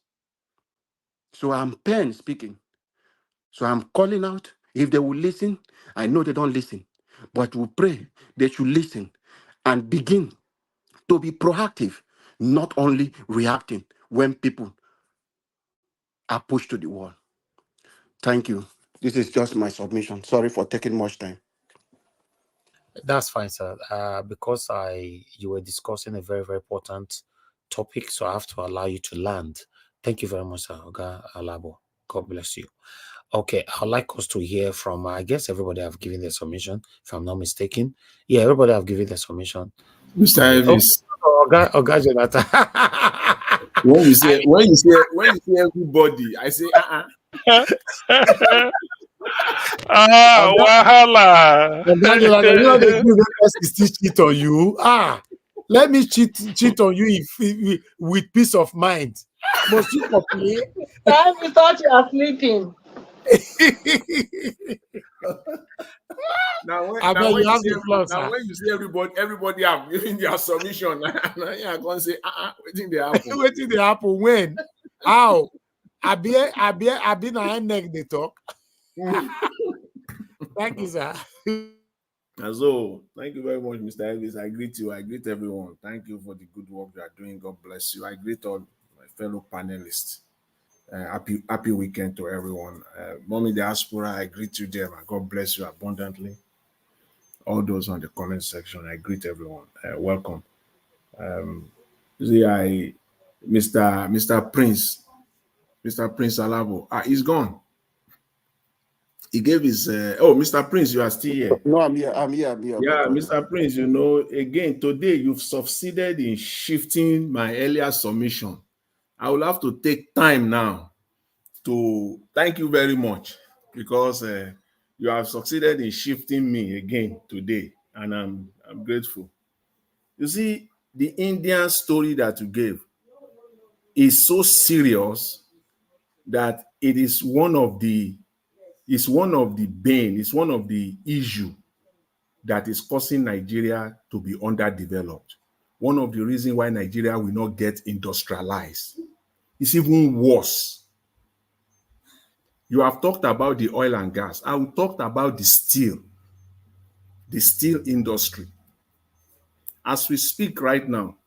So I'm pen speaking. So I'm calling out. If they will listen, I know they don't listen, but we pray they should listen and begin to be proactive, not only reacting when people are pushed to the wall. Thank you. This is just my submission. Sorry for taking much time. That's fine, sir. Because you were discussing a very, very important topic, so I have to allow you to land. Thank you very much, sir. Oga Alabo. God bless you. Okay, I'd like us to hear from, I guess everybody have given their submission, if I'm not mistaken. Yeah, everybody have given their submission. Mr. Elvis. Oga Jonathan. When you say everybody, I say Wahala. Oga Jonathan, you know they do still cheat on you. Let me cheat on you if with peace of mind. Must you complain? We thought you are sleeping. Now when you see everybody have given their submission, now I can't say waiting they happen. Waiting they happen when? How? I be na neck they talk. Thank you, sir. So, thank you very much, Mr. Elvis. I greet you. I greet everyone. Thank you for the good work you are doing. God bless you. I greet all my fellow panelists. Happy weekend to everyone. Mommy Diaspora, I greet you there. God bless you abundantly. All those on the comment section, I greet everyone. Welcome. Mr. Prince Alabo, he's gone. He gave his Mr. Prince, you are still here. No, I'm here. Yeah, Mr. Prince, again, today you've succeeded in shifting my earlier submission. I will have to take time now to thank you very much, because you have succeeded in shifting me again today, and I'm grateful. You see, the Indian story that you gave is so serious that it is one of the issue that is causing Nigeria to be underdeveloped. One of the reasons why Nigeria will not get industrialized. It's even worse. You have talked about the oil and gas. I will talk about the steel industry. As we speak right now,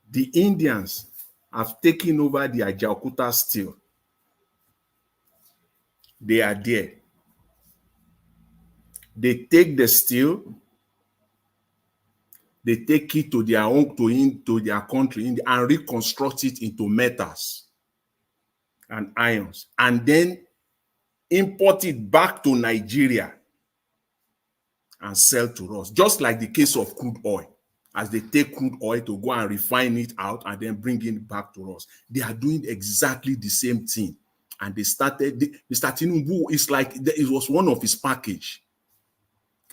the Indians have taken over the Ajaokuta steel. They are there. They take the steel, they take it to their own, to their country, and reconstruct it into metals and ions, and then import it back to Nigeria and sell to us, just like the case of crude oil. As they take crude oil to go and refine it out and then bring it back to us, they are doing exactly the same thing. And they started, Mr. Tinubu, it's like it was one of his package.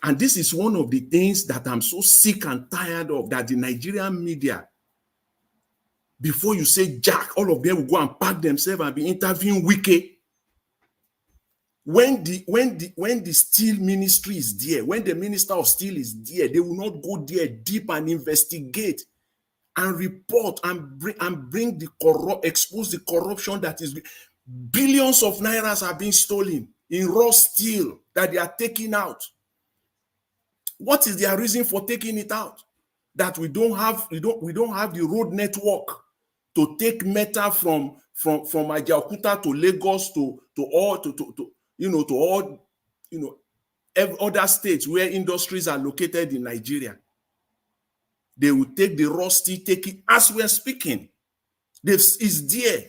And this is one of the things that I'm so sick and tired of, that the Nigerian media, before you say Jack, all of them will go and pack themselves and be interviewing Wike. When the steel ministry is there, when the minister of steel is there, they will not go there deep and investigate and report and expose the corruption that is. Billions of nairas are being stolen in raw steel that they are taking out. What is their reason for taking it out? That we don't have the road network to take metal from Ajaokuta to Lagos to all other states where industries are located in Nigeria. They will take the raw steel, take it as we are speaking. It's there.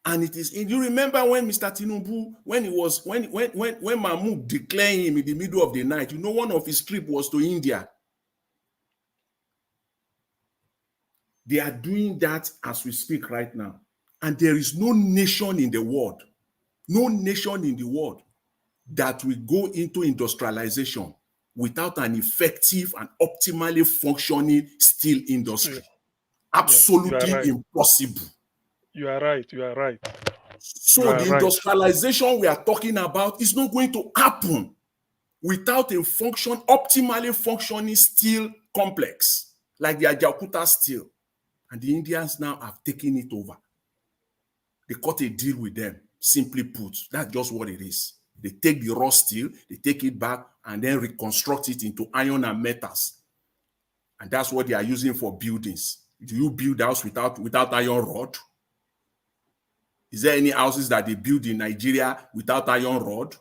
And it is. You remember when Mr. Tinubu, when Mahmoud declared him in the middle of the night, one of his trips was to India. They are doing that as we speak right now. And there is no nation in the world, No nation in the world that will go into industrialization without an effective and optimally functioning steel industry. Absolutely impossible. You are right. You are right. So the industrialization we are talking about is not going to happen without a optimally functioning steel complex like the Ajaokuta steel. And the Indians now have taken it over. They cut a deal with them, simply put. That's just what it is. They take the raw steel, they take it back, and then reconstruct it into iron and metals. And that's what they are using for buildings. Do you build a house without iron rod? Is there any houses that they build in Nigeria without iron rod?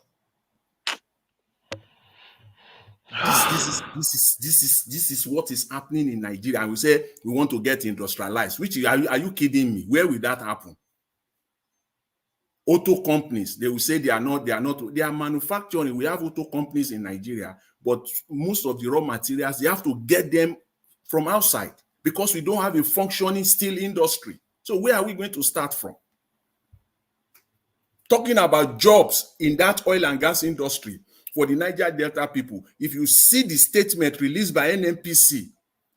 This is what is happening in Nigeria. And we say we want to get industrialized. Which are you kidding me? Where will that happen? Auto companies, they will say they are manufacturing. We have auto companies in Nigeria, but most of the raw materials, they have to get them from outside because we don't have a functioning steel industry. So where are we going to start from? Talking about jobs in that oil and gas industry for the Niger Delta people, if you see the statement released by NNPC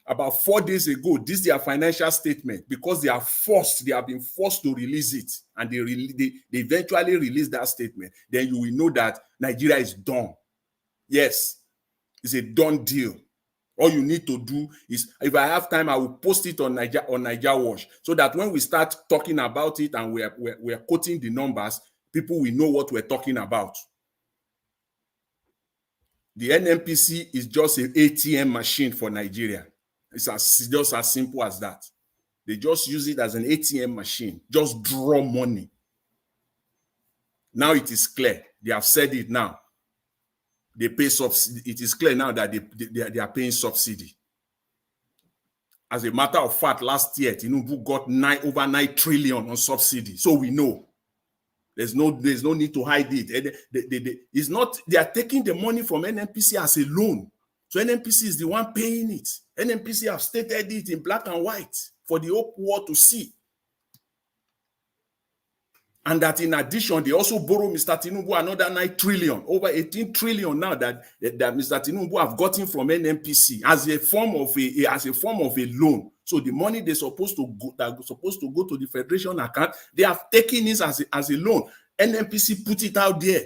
about 4 days ago, this is their financial statement, because they have been forced to release it, and they eventually release that statement, then you will know that Nigeria is done. Yes, it's a done deal. All you need to do is, if I have time, I will post it on Niger Watch, so that when we start talking about it and we're quoting the numbers, people will know what we're talking about. The NNPC is just an ATM machine for Nigeria. It's just as simple as that. They just use it as an ATM machine. Just draw money. Now it is clear. They have said it now. They pay subsidy. It is clear now that they are paying subsidy. As a matter of fact, last year, Tinubu got over 9 trillion on subsidy. So we know. There's no need to hide it. It's not, they are taking the money from NNPC as a loan. So NNPC is the one paying it. NNPC have stated it in black and white for the whole world to see. And that in addition, they also borrow Mr. Tinubu another 9 trillion, over 18 trillion now that Mr. Tinubu have gotten from NNPC as a form of a loan. So the money they're supposed to go to the federation account, they have taken it as a loan. NNPC put it out there.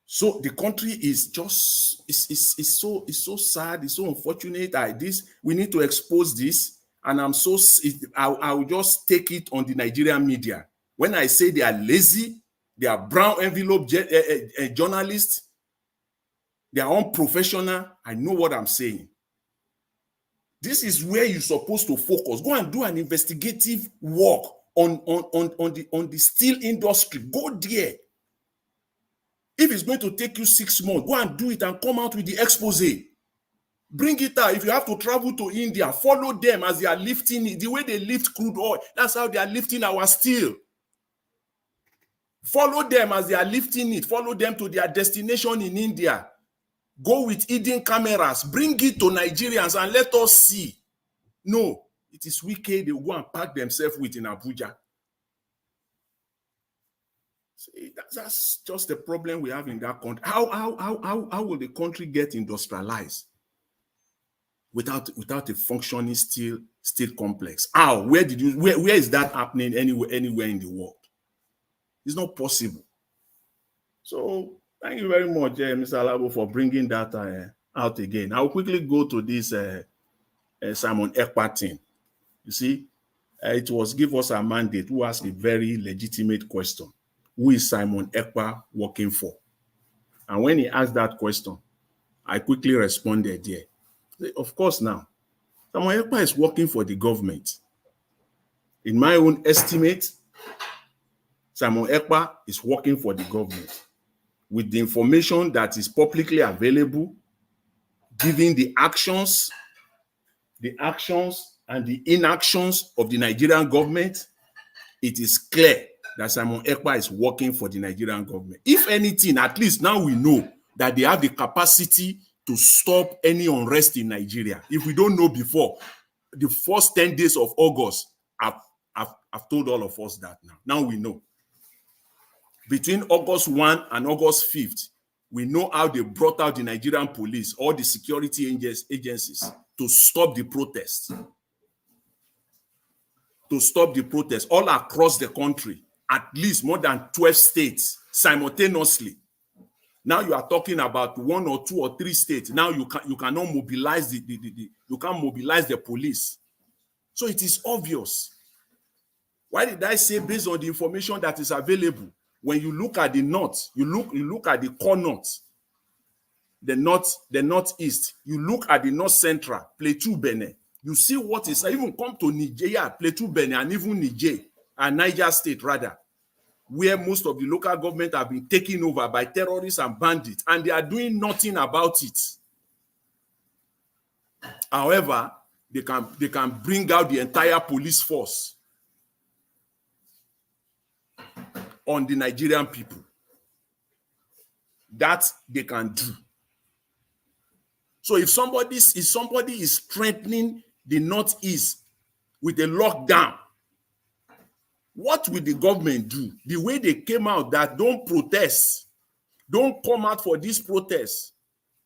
So the country is just it's so sad, it's so unfortunate. We need to expose this. And I will just take it on the Nigerian media. When I say they are lazy, they are brown envelope journalists, they are unprofessional, I know what I'm saying. This is where you're supposed to focus. Go and do an investigative work on the steel industry. Go there. If it's going to take you 6 months, go and do it and come out with the expose. Bring it out. If you have to travel to India, follow them as they are lifting it. The way they lift crude oil, that's how they are lifting our steel. Follow them as they are lifting it. Follow them to their destination in India. Go with hidden cameras. Bring it to Nigerians and let us see. No, it is wicked. They will go and pack themselves with in Abuja. See, that's just the problem we have in that country. How will the country get industrialized without a functioning steel complex? How? Where is that happening anywhere in the world? It's not possible. So thank you very much, Mr. Alabo, for bringing that out again. I'll quickly go to this Simon Ekpa thing. You see, it was give us a mandate who asked a very legitimate question. Who is Simon Ekpa working for? And when he asked that question, I quickly responded there. Of course now, Simon Ekpa is working for the government. In my own estimate, Simon Ekpa is working for the government with the information that is publicly available, giving the actions and the inactions of the Nigerian government. It is clear that Simon Ekpa is working for the Nigerian government. If anything, at least now we know that they have the capacity to stop any unrest in Nigeria. If we don't know before, the first 10 days of August I've told all of us that now. Now we know. Between August 1 and August 5th, we know how they brought out the Nigerian police, all the security agencies to stop the protests. To stop the protests all across the country, at least more than 12 states simultaneously. Now you are talking about 1 or 2 or 3 states. Now you cannot mobilize you can't mobilize the police. So it is obvious. Why did I say based on the information that is available? When you look at the north, you look at the core north, the northeast, you look at the north central, Plateau, Benin, you see what is, even come to Nigeria, Plateau, Benin, and even Niger, and Niger State rather, where most of the local government have been taken over by terrorists and bandits, and they are doing nothing about it. However, they can bring out the entire police force on the Nigerian people. That they can do. So if somebody is strengthening the northeast with a lockdown, what will the government do? The way they came out that don't protest, don't come out for this protest,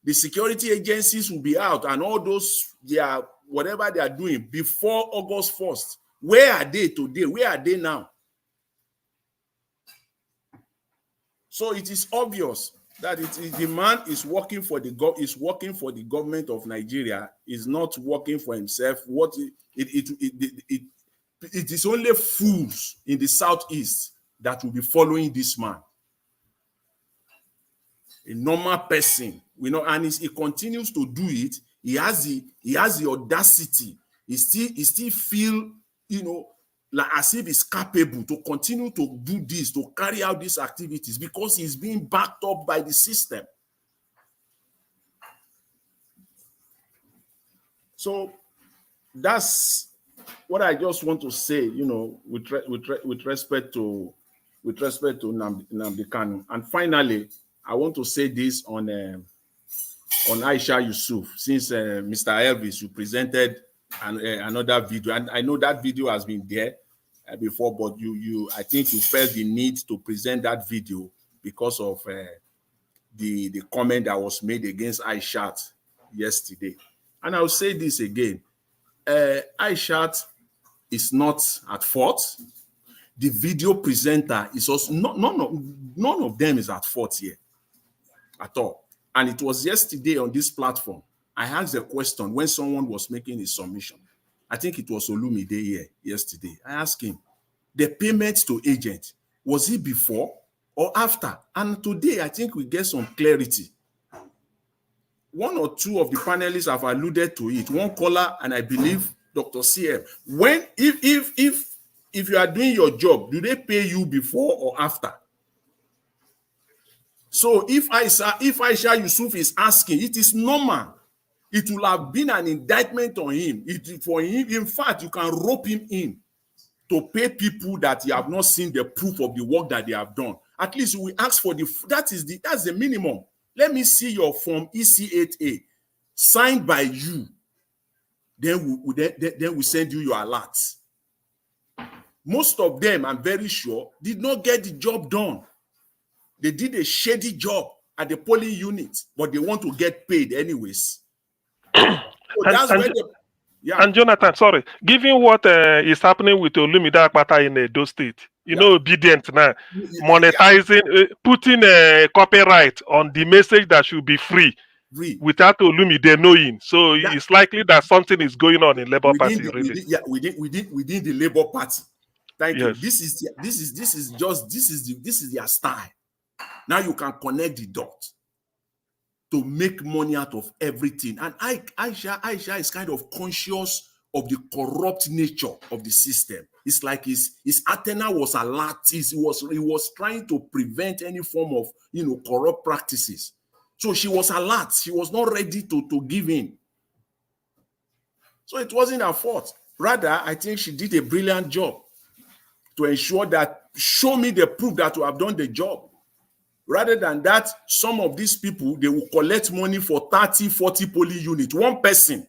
the security agencies will be out and all those, whatever they are doing before August 1st. Where are they today? Where are they now? So it is obvious that the man is working for the government of Nigeria, is not working for himself. It is only fools in the southeast that will be following this man. A normal person, and he continues to do it. He has the audacity. He still feel, like as if he's capable to continue to do this, to carry out these activities, because he's being backed up by the system. So that's what I just want to say, with respect to Nnamdi Kanu. And finally, I want to say this on Aisha Yusuf, since Mr. Elvis, you presented another video, and I know that video has been there before, but I think you felt the need to present that video because of the comment that was made against Aisha yesterday. And I'll say this again: Aisha is not at fault. The video presenter is also none of them is at fault here at all. And it was yesterday on this platform, I asked a question when someone was making his submission. I think it was Olumide here yesterday. I asked him, the payment to agent, was it before or after? And today, I think we get some clarity. One or two of the panelists have alluded to it. One caller, and I believe Dr. CM. If you are doing your job, do they pay you before or after? So if Aisha Yusuf is asking, it is normal. It will have been an indictment on him. For him, in fact, you can rope him in to pay people that you have not seen the proof of the work that they have done. At least we ask for that's the minimum. Let me see your form EC8A signed by you. Then we send you your alerts. Most of them, I'm very sure, did not get the job done. They did a shady job at the polling unit, but they want to get paid anyways. And Jonathan, sorry, given what is happening with Olumide Akpata in Edo State, obedient now, monetizing, putting a copyright on the message that should be free without Olumide knowing. So it's likely that something is going on in Labour Party. Within the Labour Party. Thank you. This is their style. Now you can connect the dots to make money out of everything. And Aisha is kind of conscious of the corrupt nature of the system. It's like his antenna was alert. He was trying to prevent any form of corrupt practices. So she was alert. She was not ready to give in. So it wasn't her fault. Rather, I think she did a brilliant job to ensure that, show me the proof that you have done the job. Rather than that, some of these people, they will collect money for 30, 40 polling units. One person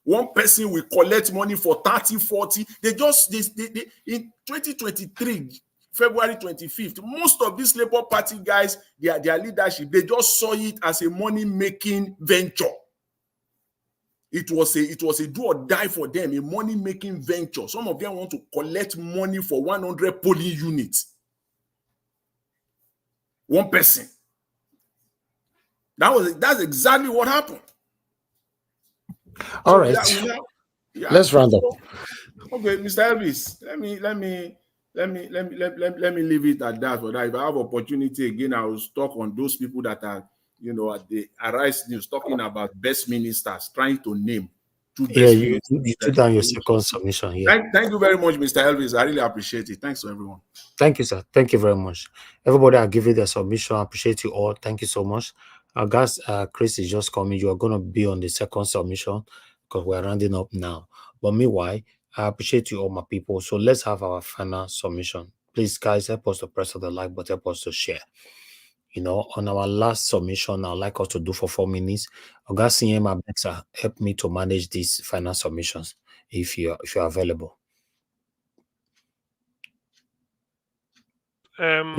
One person will collect money for 30, 40. They in 2023, February 25th, most of these Labour Party guys, their leadership, they just saw it as a money-making venture. It was a do or die for them, a money-making venture. Some of them want to collect money for 100 polling units. One person. That's exactly what happened. All right. Let's round up. Okay, Mr. Elvis, let me leave it at that. For that, if I have opportunity again, I will talk on those people that are, at the Arise News talking about best ministers, trying to name two best ministers. You took down your second submission. Yeah. Thank you very much, Mr. Elvis. I really appreciate it. Thanks to everyone. Thank you, sir. Thank you very much. Everybody, I give you the submission. I appreciate you all. Thank you so much. Guys, Chris is just coming. You are going to be on the second submission because we're rounding up now. But meanwhile, I appreciate you all, my people. So let's have our final submission. Please, guys, help us to press on the like button, help us to share. On our last submission, I'd like us to do for 4 minutes. August CM Abexa, help me to manage these final submissions if you're available. Thank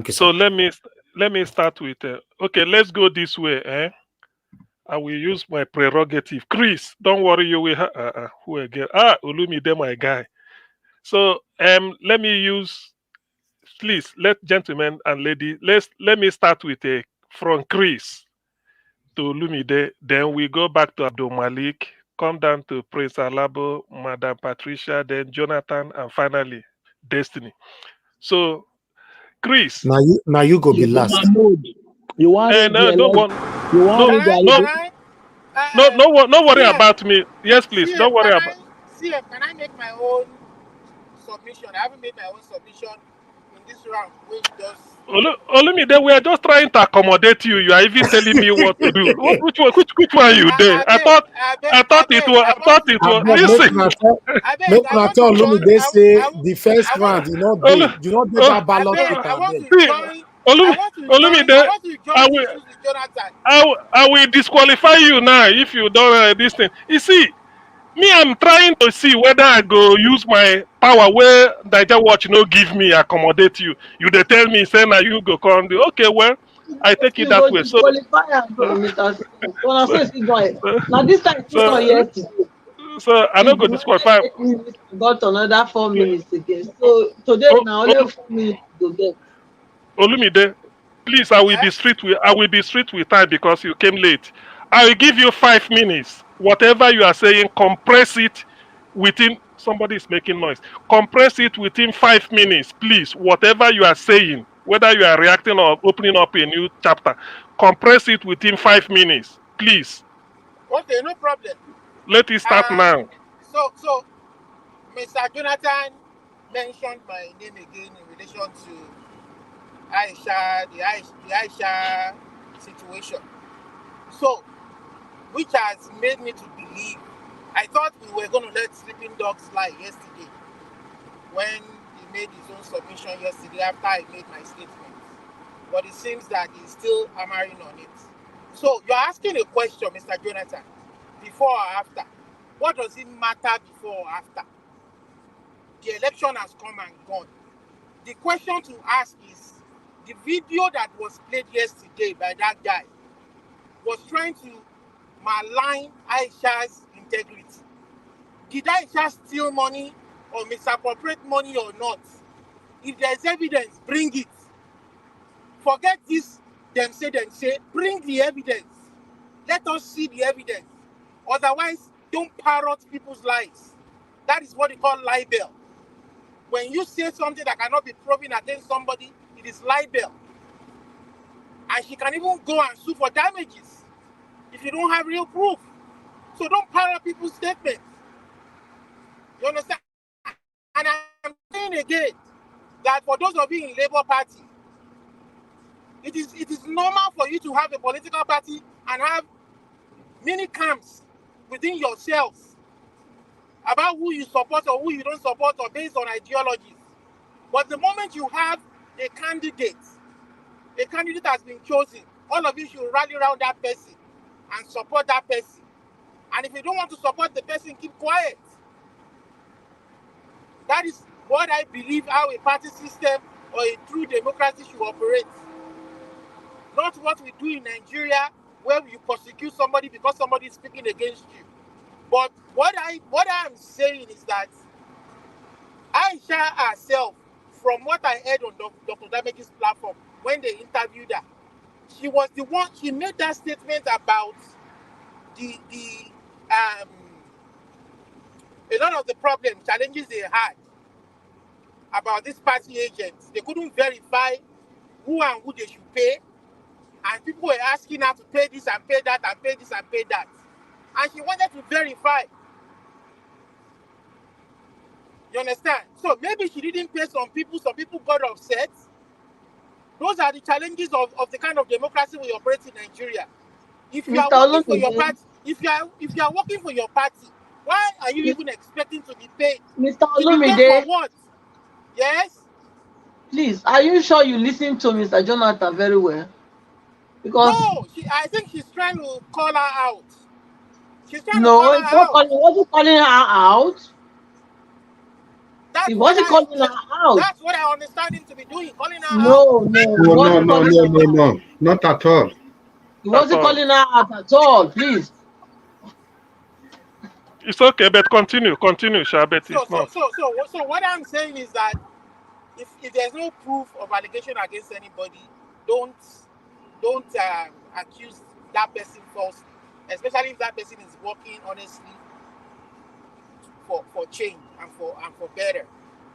you, sir. So let me start with okay, let's go this way. I will use my prerogative. Chris, don't worry, you will who again? Olumide, my guy. So let me use, please, gentlemen and ladies, let me start with from Chris to Olumide, then we go back to Abdul Malik, come down to Prince Alabo, Madam Patricia, then Jonathan, and finally Destiny. So Chris, now you go be last. You want no worry about me. Yes, please. Don't worry about. Can I make my own submission? I haven't made my own submission in this round. Olumide, we are just trying to accommodate you. You are even telling me what to do. Which one are you there? I thought it was. Listen. Make my tell Olumide say the first round. You don't get that ballot. Olumide, I will disqualify you now if you don't this thing. You see, me, I'm trying to see whether I go use my power where Niger Watch no give me accommodate you. You they tell me say now you go come. Okay, well, I take it that way. So I don't go disqualify. Got another 4 minutes again. So today now only 4 minutes to get. Olumide, please, I will be strict with time because you came late. I will give you 5 minutes. Whatever you are saying, compress it within. Somebody is making noise. Compress it within 5 minutes, please. Whatever you are saying, whether you are reacting or opening up a new chapter, compress it within 5 minutes, please. Okay, no problem. Let it start now. So, Mr. Jonathan mentioned my name again in relation to the Aisha situation. So, which has made me to believe, I thought we were going to let sleeping dogs lie yesterday when he made his own submission yesterday after I made my statement. But it seems that he's still hammering on it. So, you're asking a question, Mr. Jonathan, before or after. What does it matter before or after? The election has come and gone. The question to ask is, the video that was played yesterday by that guy was trying to malign Aisha's integrity. Did Aisha steal money or misappropriate money or not? If there's evidence, bring it. Forget this, them say, bring the evidence. Let us see the evidence. Otherwise, don't parrot people's lies. That is what they call libel. When you say something that cannot be proven against somebody, it is libel. And she can even go and sue for damages if you don't have real proof. So don't parrot people's statements. You understand? And I'm saying again that for those of you in Labour Party, it is normal for you to have a political party and have many camps within yourselves about who you support or who you don't support or based on ideologies. But the moment you have a candidate has been chosen, all of you should rally around that person and support that person. And if you don't want to support the person, keep quiet. That is what I believe how a party system or a true democracy should operate. Not what we do in Nigeria, where you prosecute somebody because somebody is speaking against you. But what I'm saying is that Aisha herself, from what I heard on Dr. Dameki's platform when they interviewed her, she was the one. She made that statement about a lot of the problems, challenges they had about these party agents. They couldn't verify who and who they should pay, and people were asking her to pay this and pay that and pay this and pay that, and she wanted to verify. You understand? So maybe she didn't pay some people got upset. Those are the challenges of the kind of democracy we operate in Nigeria. If you are working for your party, if you are working for your party, why are you even expecting to be paid? Mr. To be paid for what? Yes? Please, are you sure you listen to Mr. Jonathan very well? Because no, I think she's trying to call her out. She's trying to no, call her out. wasn't calling her out. That's He what wasn't calling her out. That's what I understand him to be doing, calling her out. No, not at all. He wasn't calling her out at all, please. It's okay, but continue, Shabet. So what I'm saying is that if there's no proof of allegation against anybody, don't accuse that person falsely, especially if that person is working honestly for change and for better.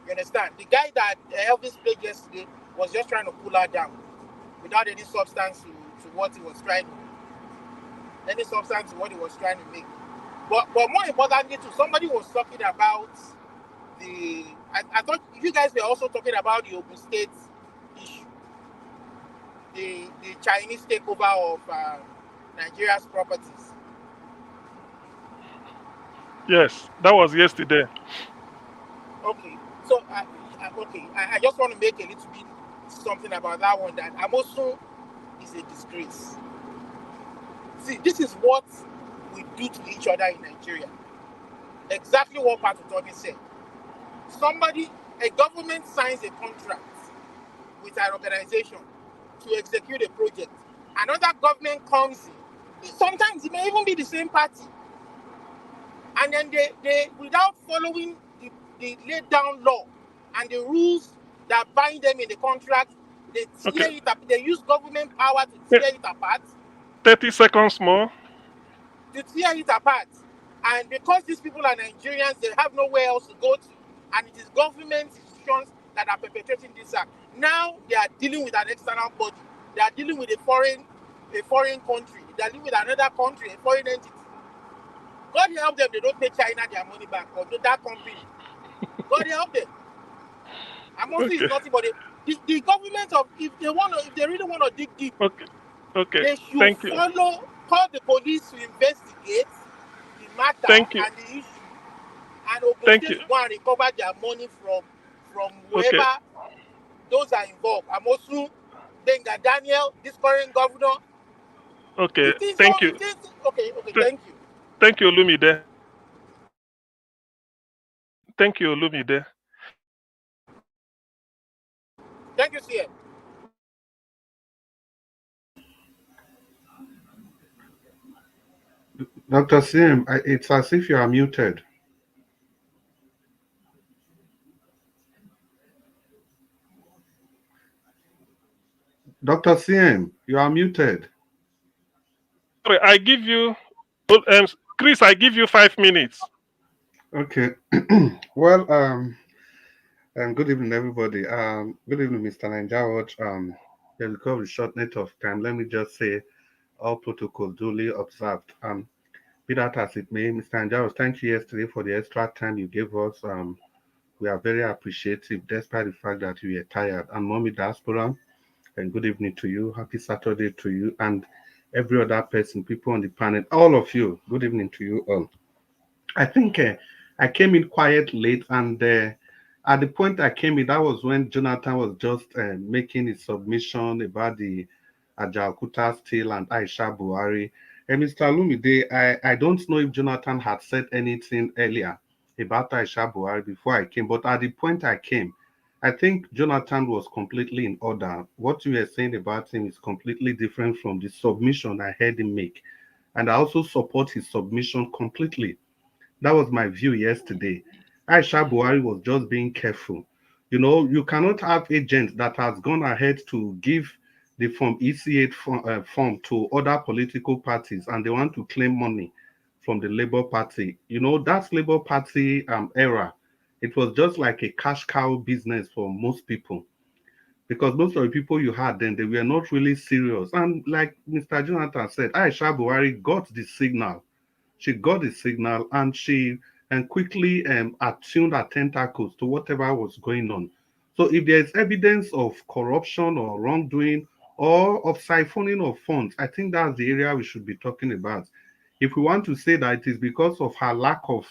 You understand? The guy that Elvis played yesterday was just trying to pull her down without any substance to what he was trying to make. But more importantly too, somebody was talking about I thought you guys were also talking about the Ogun State issue, the Chinese takeover of Nigeria's properties. Yes, that was yesterday. Okay, so I just want to make a little bit something about that one. That Amosun is a disgrace. See, this is what we do to each other in Nigeria. Exactly what Patutoni said. A government signs a contract with an organization to execute a project. Another government comes in. Sometimes it may even be the same party. And then they without following the laid down law and the rules that bind them in the contract, they tear it up. They use government power to tear it apart. 30 seconds more. To tear it apart. And because these people are Nigerians, they have nowhere else to go to. And it is government institutions that are perpetrating this act. Now they are dealing with an external body. They are dealing with a foreign country. They are dealing with another country, a foreign entity. God help them, they don't pay China their money back or that company. God help them. Amosu is nothing but the government of if they really want to dig deep, they should call the police to investigate the matter and the issue, and Ogun State go and recover their money from whoever those are involved. Amosu, Benga Daniel, this current governor. Okay, thank you. Okay, thank you. Thank you, Olumide. Thank you, Olumide. Thank you, CM. Dr. Sim, it's as if you are muted. Dr. Sim, you are muted. Sorry, I give you, Chris, I give you 5 minutes. Okay. Well, good evening, everybody. Good evening, Mr. Nanjawat. Because of shortness of time, let me just say all protocol duly observed. Be that as it may, Mr. Nanjawat, thank you yesterday for the extra time you gave us. We are very appreciative, despite the fact that we are tired. And Mommy Diaspora, and good evening to you. Happy Saturday to you and every other person, people on the planet, all of you. Good evening to you all. I think I came in quite late, and at the point I came in, that was when Jonathan was just making his submission about the Ajaokuta still and Aisha Buhari. Mr. Lumide, I don't know if Jonathan had said anything earlier about Aisha Buhari before I came, but at the point I came, I think Jonathan was completely in order. What you were saying about him is completely different from the submission I heard him make. And I also support his submission completely. That was my view yesterday. Aisha Buhari was just being careful. You know, you cannot have agents that has gone ahead to give the Form EC8 form to other political parties and they want to claim money from the Labour Party. You know, that Labour Party era, it was just like a cash cow business for most people because most of the people you had then, they were not really serious. And like Mr. Jonathan said, Aisha Buhari got the signal. She got the signal and she and quickly attuned her tentacles to whatever was going on. So if there is evidence of corruption or wrongdoing or of siphoning of funds, I think that's the area we should be talking about. If we want to say that it is because of her lack of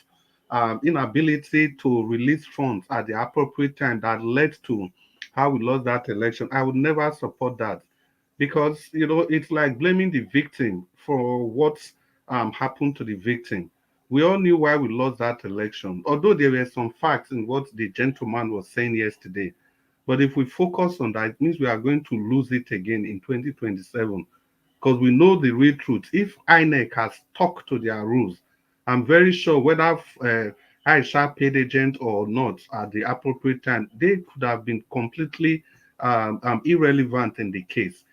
inability to release funds at the appropriate time that led to how we lost that election, I would never support that because you know it's like blaming the victim for what happened to the victim. We all knew why we lost that election, although there were some facts in what the gentleman was saying yesterday. But if we focus on that, it means we are going to lose it again in 2027 because we know the real truth. If INEC has stuck to their rules, I'm very sure whether Aisha paid agent or not at the appropriate time, they could have been completely irrelevant in the case.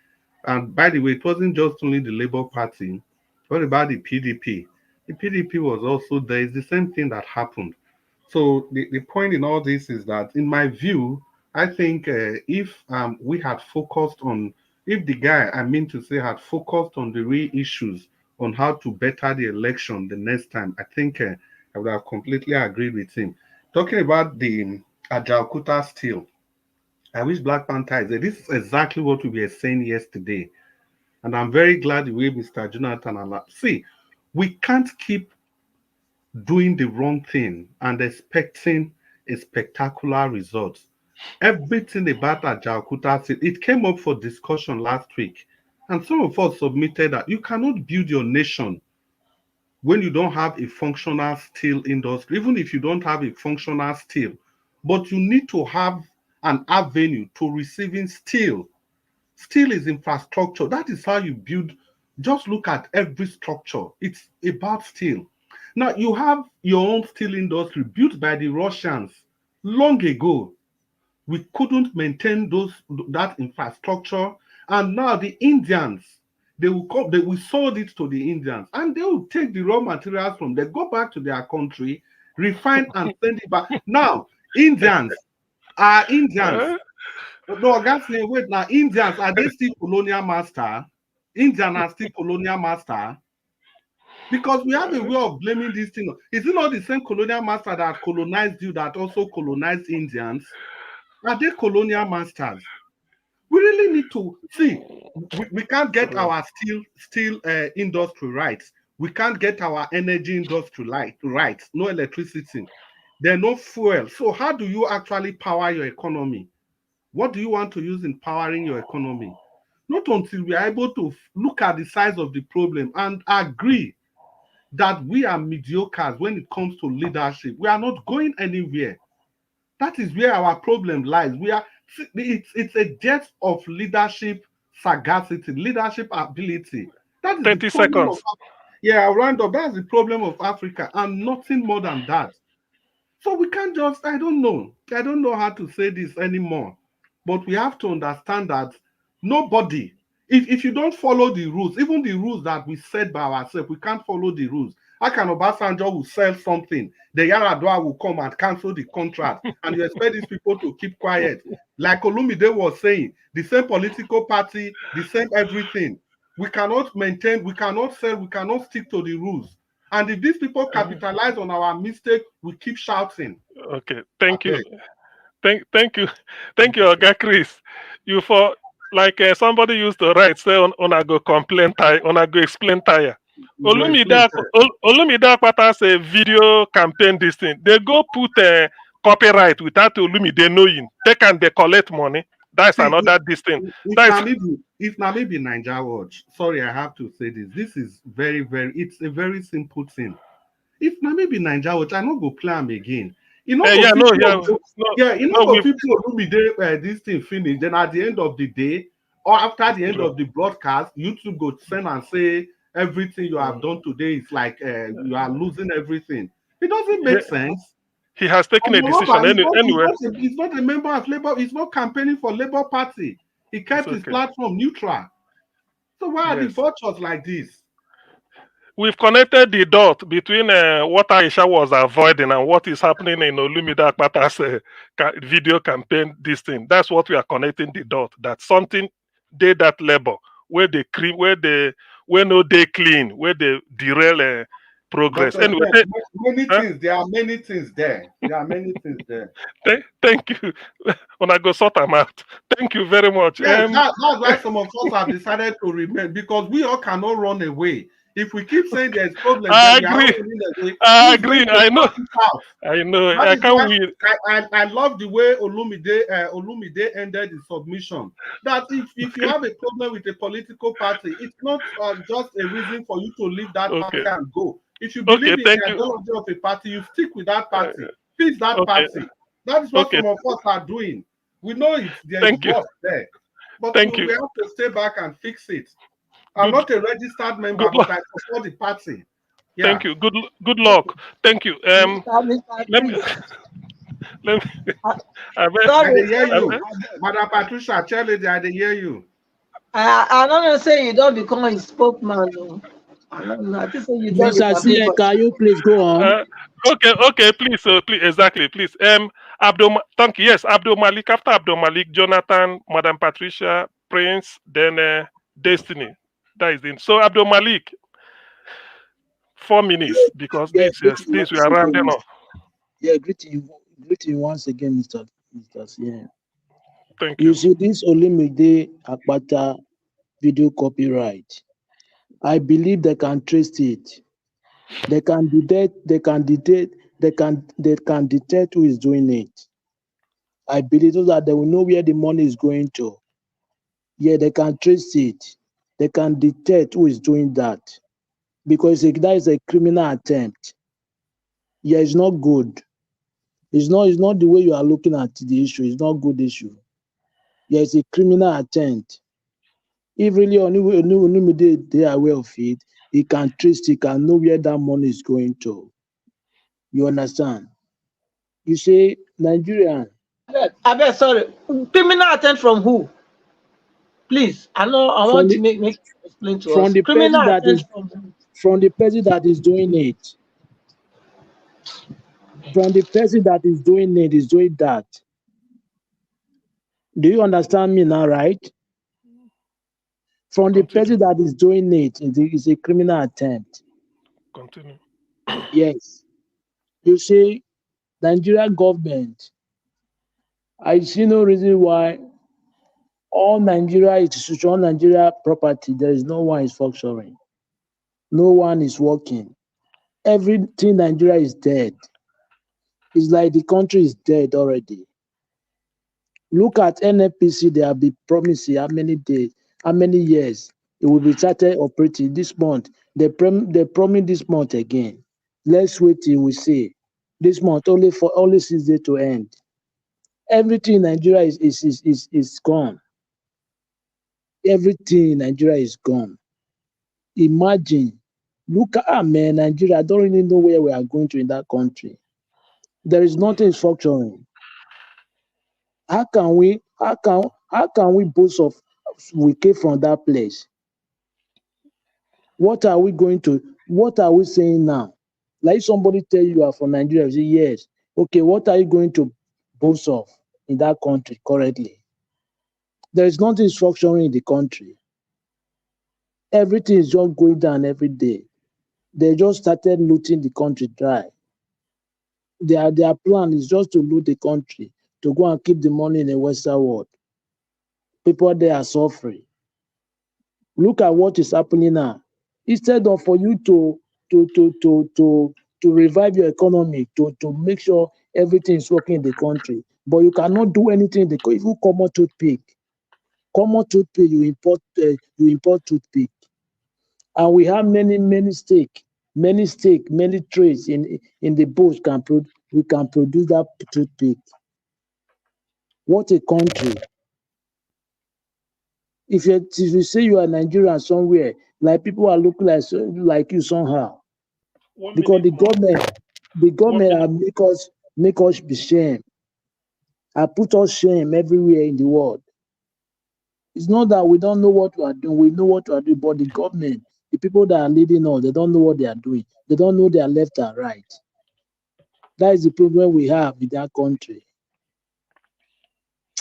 And by the way, it wasn't just only the Labour Party. What about the PDP? The PDP was also there. It's the same thing that happened. So the point in all this is that, in my view, I think if we had focused on, if the guy, I mean to say, had focused on the real issues on how to better the election the next time, I think I would have completely agreed with him. Talking about the Ajaokuta steel, I wish Black Panther is there. This is exactly what we were saying yesterday. And I'm very glad the way Mr. Jonathan see, we can't keep doing the wrong thing and expecting a spectacular result. Everything about Ajaokuta, it came up for discussion last week. And some of us submitted that you cannot build your nation when you don't have a functional steel industry, even if you don't have a functional steel, but you need to have an avenue to receiving steel. Steel is infrastructure. That is how you build. Just look at every structure. It's about steel. Now, you have your own steel industry built by the Russians long ago. We couldn't maintain that infrastructure. And now the Indians, they will come, we sold it to the Indians, and they will take the raw materials from there, go back to their country, refine and send it back. Now, Indians are Indians. No, guys, wait now. Indians, are they still colonial master? Indians are still colonial master? Because we have a way of blaming this thing. Is it not the same colonial master that colonized you that also colonized Indians? Are they colonial masters? We really need to see. We can't get our steel industry right. We can't get our energy industry right. No electricity. There's no fuel. So how do you actually power your economy? What do you want to use in powering your economy? Not until we are able to look at the size of the problem and agree that we are mediocre when it comes to leadership. We are not going anywhere. That is where our problem lies. It's a dearth of leadership sagacity, leadership ability. That is 30 the problem seconds. I'll round up. That's the problem of Africa, and nothing more than that. So we can't just, I don't know how to say this anymore, but we have to understand that nobody, if you don't follow the rules, even the rules that we set by ourselves, we can't follow the rules. How can Obasanjo will sell something, the Yaradua will come and cancel the contract, and you expect these people to keep quiet? Like Olumide was saying, the same political party, the same everything. We cannot maintain, we cannot sell, we cannot stick to the rules. And if these people capitalize on our mistake, we keep shouting. Okay, thank you. Thank you, Oga Chris. You for like somebody used to write, say on I go complain tire, on I go explain tire. Olumide Akpata say video campaign this thing. They go put copyright without Olumide knowing. They can collect money. That's See, another distinct. if Namibia Nigeria watch, sorry, I have to say this. This is very, it's a very simple thing. If Namibia Nigeria watch, I not go play them again. You know, yeah, people, no, people be there, this thing finish. Then at the end of the day, or after the end of the broadcast, YouTube go send and say everything you have done today is like you are losing everything. It doesn't make sense. He has taken a decision anyway. He's not a member of Labour. He's not campaigning for Labour Party. He kept his platform neutral. So why are the vultures like this? We've connected the dot between what Aisha was avoiding and what is happening in Olumide Akpata's video campaign. This thing. That's what we are connecting the dot. That something they that labor where they no they clean, where they derail progress. But, anyway, things. There are many things there. Thank you. When I go sort them out. Thank you very much. Yes, that's why some of us have decided to remain, because we all cannot run away. If we keep saying there's problems, I agree. I agree. I know. I can't win. I love the way Olumide ended the submission. That if you have a problem with a political party, it's not just a reason for you to leave that party and go. If you believe in the ideology of a party, you stick with that party. Fix that party. That is what some of us are doing. We know there's work there, but we have to stay back and fix it. I'm not a registered member, but I support the party. Yeah. Thank you. Good luck. Thank you. Let me. I hear you, Madam Patricia. Chairlady, I hear you. I don't say you don't become a spokesman. No. I don't know. I think you don't. Mr. Can you please go on? Okay, please, exactly, please. Thank you. Yes, Abdul Malik. After Abdul Malik, Jonathan, Madam Patricia, Prince, then Destiny. That is it. So Abdul Malik, 4 minutes, because this we are rounding off. Yeah, greeting once again, Mr. Yeah. Thank you. You see this Olumide Akpata video copyright. I believe they can trace it. They can detect who is doing it. I believe so that they will know where the money is going to. Yeah, they can trace it. They can detect who is doing that. Because that is a criminal attempt. Yeah, it's not good. It's not the way you are looking at the issue. It's not a good issue. Yeah, it's a criminal attempt. If really they are aware of it, he can trace, he can know where that money is going to. You understand? You say Nigerian. I bet, sorry. Criminal attempt from who? Please, I want to make explain to us. Criminal attempt from the person that is doing it. From the person that is doing it, is doing that. Do you understand me now, right? From the person that is doing it, it's a criminal attempt. Continue. Yes. You see, Nigerian government, I see no reason why all Nigeria institutions, all Nigeria property, there is no one is functioning. No one is working. Everything Nigeria is dead. It's like the country is dead already. Look at NFPC, they have been promising how many days, how many years it will be started operating this month. They promise this month again. Let's wait till we see. This month only 6 days to end. Everything in Nigeria is gone. Everything in Nigeria is gone. Imagine, look at man, Nigeria. I don't really know where we are going to in that country. There is nothing functioning. How can we boast of we came from that place? What are we saying now? Like somebody tell you are from Nigeria, you say yes. Okay, what are you going to boast of in that country currently? There is nothing functioning in the country. Everything is just going down every day. They just started looting the country dry. Their plan is just to loot the country, to go and keep the money in the Western world. People there are suffering. Look at what is happening now. Instead of for you to revive your economy, to make sure everything is working in the country, but you cannot do anything. They call even common toothpick. Common toothpick, you import toothpick. And we have many stake, many trays in the bush we can produce that toothpick. What a country. If you say you are Nigerian somewhere, like people are looking like you somehow. Because the government make us be shame. I put us shame everywhere in the world. It's not that we don't know what we are doing. We know what we are doing, but the government, the people that are leading us, they don't know what they are doing. They don't know their left and right. That is the problem we have in that country.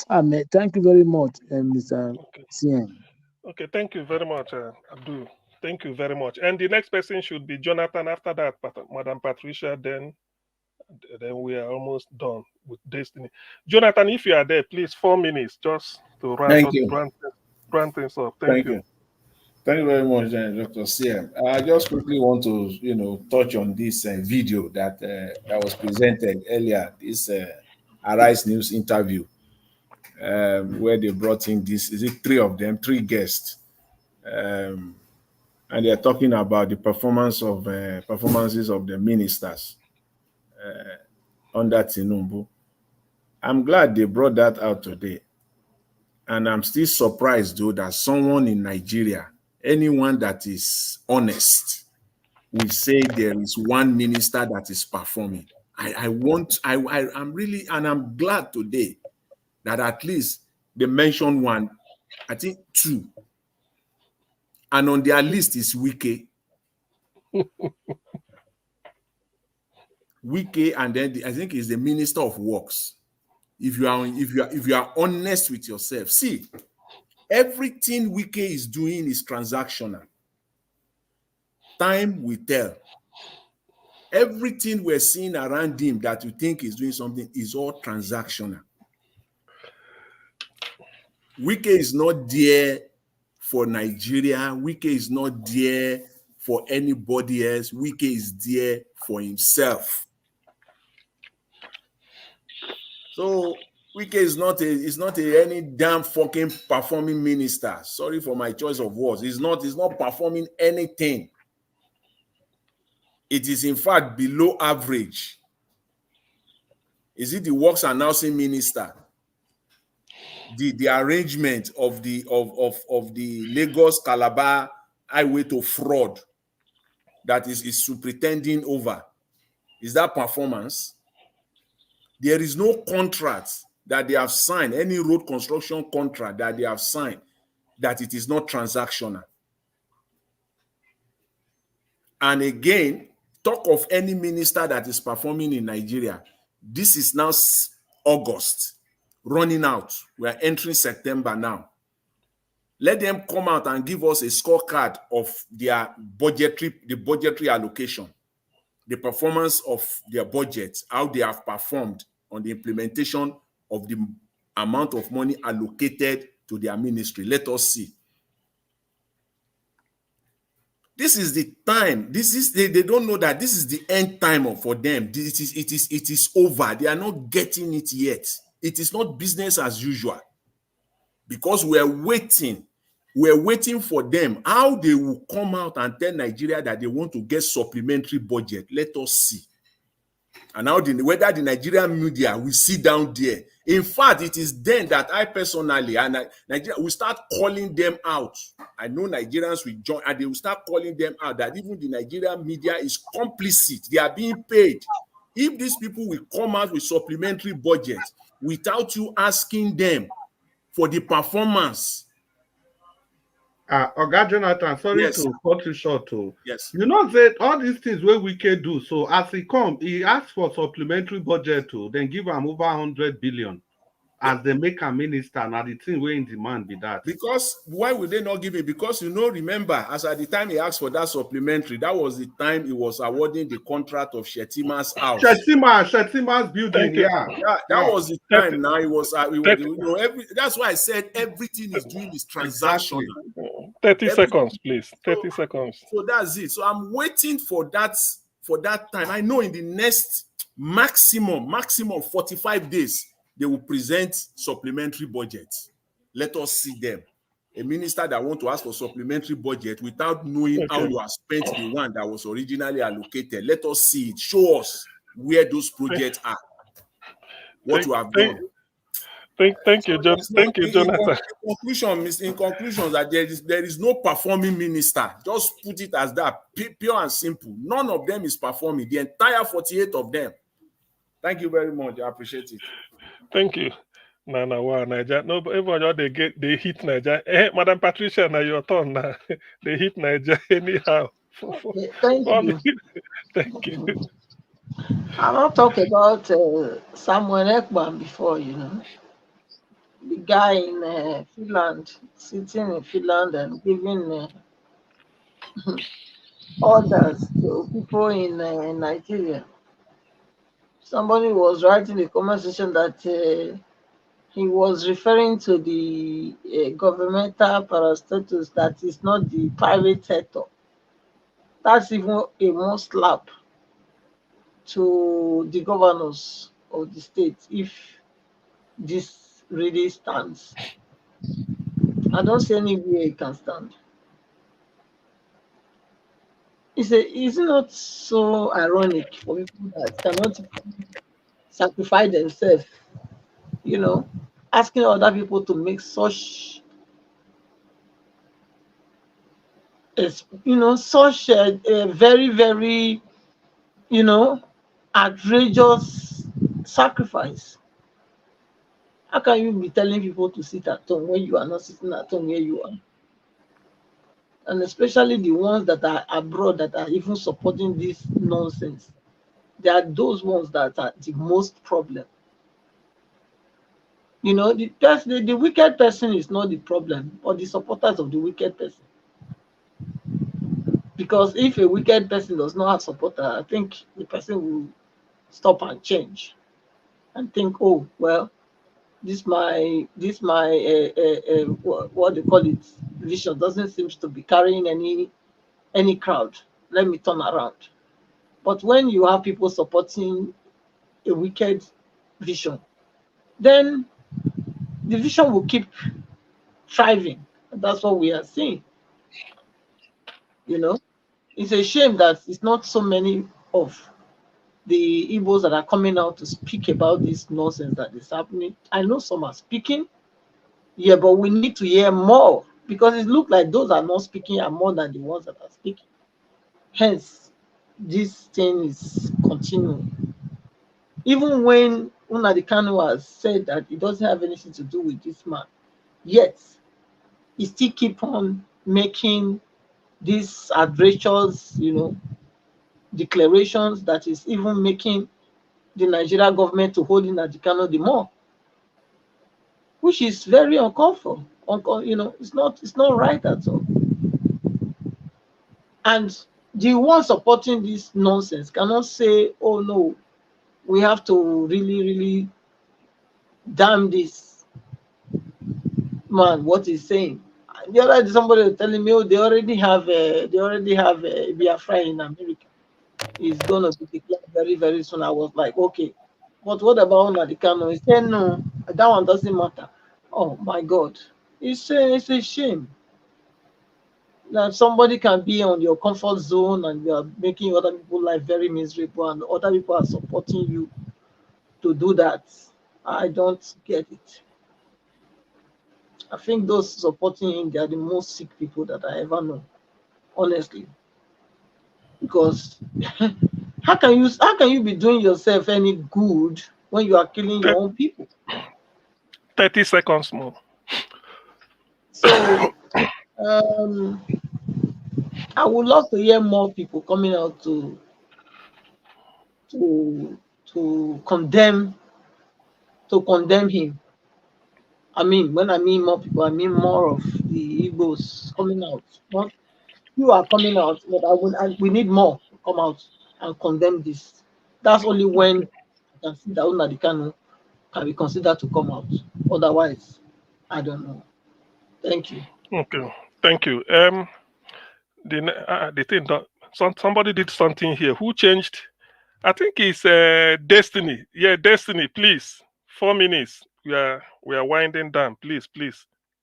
Amen. Thank you very much, Mr. CM. Okay, thank you very much, Abdul. Thank you very much. And the next person should be Jonathan. After that, Madam Patricia, then we are almost done with Destiny. Jonathan, if you are there, please, 4 minutes just to run things up. Thank you. Thank you very much, Dr. CM. I just quickly want to, touch on this video that was presented earlier, this Arise News interview, where they brought in three guests, and they are talking about the performances of the ministers under Tinubu. I'm glad they brought that out today. And I'm still surprised, though, that someone in Nigeria, anyone that is honest, will say there is one minister that is performing. I'm really, and I'm glad today that at least they mentioned one, I think two. And on their list is Wike. Wike, and then I think is the Minister of Works. If you are honest with yourself, see, everything Wike is doing is transactional. Time will tell. Everything we're seeing around him that you think is doing something is all transactional. Wike is not there for Nigeria. Wike is not there for anybody else. Wike is there for himself. So Wike is not any damn fucking performing minister. Sorry for my choice of words. He's not performing anything. It is in fact below average. Is it the works announcing minister? The arrangement of the Lagos Calabar highway to fraud that is superintending over? Is that performance? There is no contract that they have signed, any road construction contract that they have signed, that it is not transactional. And again, talk of any minister that is performing in Nigeria. This is now August, running out. We are entering September now. Let them come out and give us a scorecard of their budgetary allocation, the performance of their budget, how they have performed on the implementation of the amount of money allocated to their ministry. Let us see. This is the time. They don't know that this is the end time for them. It is over. They are not getting it yet. It is not business as usual, because we are waiting. We are waiting for them, how they will come out and tell Nigeria that they want to get supplementary budget. Let us see. And now whether the Nigerian media will sit down there. In fact, it is then that I personally and Nigeria will start calling them out. I know Nigerians will join, and they will start calling them out that even the Nigerian media is complicit. They are being paid. If these people will come out with supplementary budget without you asking them for the performance. Oga Jonathan, sorry Yes, to cut you short too. Yes. You know that all these things where we can do. So as he come, he asks for supplementary budget too, then give him over 100 billion as they make a minister. Now the thing where in demand be that. Because why would they not give it? Because remember, as at the time he asked for that supplementary, that was the time he was awarding the contract of Shetima's house. Shetima's building, yeah. That was the time. Now that's why I said everything is doing is transactional. Exactly. 30 seconds, please. 30 seconds. So that's it. So I'm waiting for that time. I know in the next maximum 45 days, they will present supplementary budgets. Let us see them. A minister that wants to ask for supplementary budget without knowing how you have spent the one that was originally allocated. Let us see it. Show us where those projects are. What you have done. Thank you, John. Thank you, Jonathan. In conclusion, that there is no performing minister. Just put it as that, pure and simple. None of them is performing. The entire 48 of them. Thank you very much. I appreciate it. Thank you. Wow, Niger. No, but everybody they hit Niger. Madam Patricia, now your turn now. They hit Niger anyhow. Thank you. Thank you. I want to talk about Samuel Ekpa before, the guy in Finland, sitting in Finland and giving orders to people in Nigeria. Somebody was writing in the comment section that he was referring to the governmental parastatus that is not the private sector. That's even a more slap to the governors of the state if this really stands. I don't see any way it can stand. Is it not so ironic for people that cannot sacrifice themselves, asking other people to make such such a very, very, outrageous sacrifice? How can you be telling people to sit at home when you are not sitting at home where you are? And especially the ones that are abroad that are even supporting this nonsense. They are those ones that are the most problem. The wicked person is not the problem, but the supporters of the wicked person. Because if a wicked person does not have supporter, I think the person will stop and change and think, oh well, this my what they call it, vision doesn't seem to be carrying any crowd. Let me turn around. But when you have people supporting a wicked vision, then the vision will keep thriving. And that's what we are seeing. It's a shame that it's not so many of the Igbos that are coming out to speak about this nonsense that is happening. I know some are speaking, yeah, but we need to hear more because it looks like those are not speaking are more than the ones that are speaking. Hence, this thing is continuing. Even when Nnamdi Kanu has said that it doesn't have anything to do with this man, yet he still keep on making these outrageous, declarations that is even making the Nigerian government to hold Nnamdi Kanu the more, which is very uncalled for. It's not right at all. And the ones supporting this nonsense cannot say, oh no, we have to really, really damn this man, what he's saying. The other day, somebody was telling me, oh, they already have a Biafra in America. It's gonna be declared very, very soon. I was like, okay, but what about Nnamdi Kanu? He said, no, that one doesn't matter. Oh my God, it's a shame that somebody can be on your comfort zone and you are making other people's life very miserable, and other people are supporting you to do that. I don't get it. I think those supporting him, they are the most sick people that I ever know, honestly. Because how can you be doing yourself any good when you are killing your own people? 30 seconds more. So I would love to hear more people coming out to condemn him. I mean, when I mean more people, I mean more of the Igbos coming out. Not you are coming out, but we need more to come out and condemn this. That's only when I can see that Nnamdi Kanu can be considered to come out. Otherwise, I don't know. Thank you. Okay, thank you. The thing that somebody did something here. Who changed? I think it's Destiny. Yeah, Destiny. Please 4 minutes. We are winding down. Please,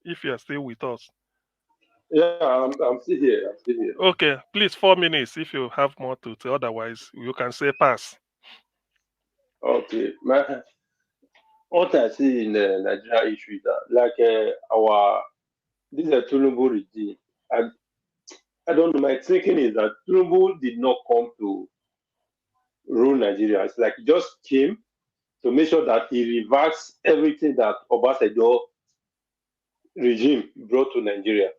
if you are still with us. Yeah, I'm still here. I'm still here. Okay, please, 4 minutes. If you have more to say, otherwise you can say pass. Okay, what I see in the Nigeria issue is that, like this is a Tinubu regime. I don't know. My thinking is that Tinubu did not come to rule Nigeria. It's like he just came to make sure that he reverses everything that Obasanjo regime brought to Nigeria.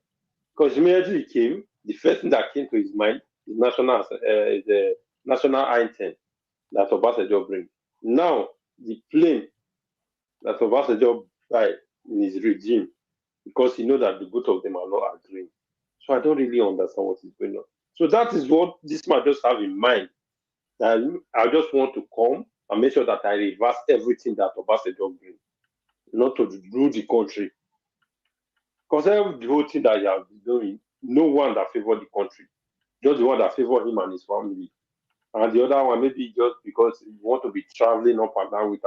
Because immediately he came, the first thing that came to his mind is the national anthem that Obasanjo brings. Now, the plane that Obasanjo buy in his regime, because he knows that the both of them are not agreeing. So I don't really understand what is going on. So that is what this man just have in mind. That I just want to come and make sure that I reverse everything that Obasanjo brings, not to rule the country. Because the whole thing that he has been doing, no one that favor the country, just the one that favor him and his family. And the other one, maybe just because you want to be traveling up and down with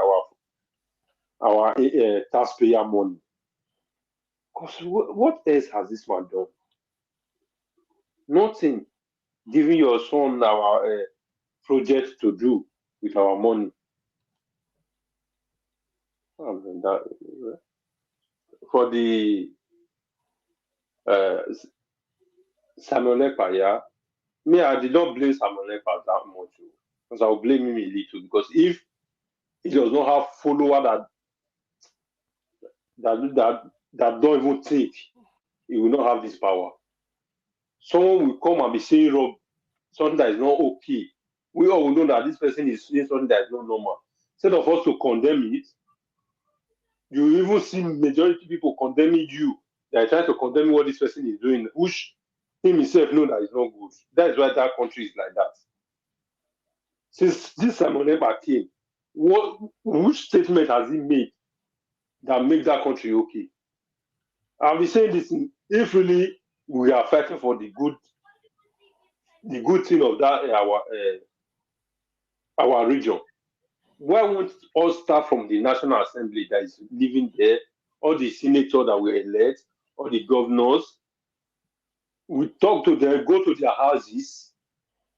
our taxpayer money. Because what else has this man done? Nothing. Giving your son our project to do with our money. For the Samuel Ekpa, yeah, me, I did not blame Samuel Ekpa that much, because I will blame him a little. Because if he does not have follower that don't even think, he will not have this power. Someone will come and be saying something that is not okay. We all will know that this person is saying something that is not normal. Instead of us to condemn it, you even see majority people condemning you. They are trying to condemn what this person is doing, which him himself know that is not good. That is why that country is like that. Since this Simon Ekpa came, which statement has he made that make that country okay? I'll be saying this: if really we are fighting for the good thing of that our region, why won't all start from the National Assembly that is living there, all the senators that we elect, all the governors? We talk to them, go to their houses,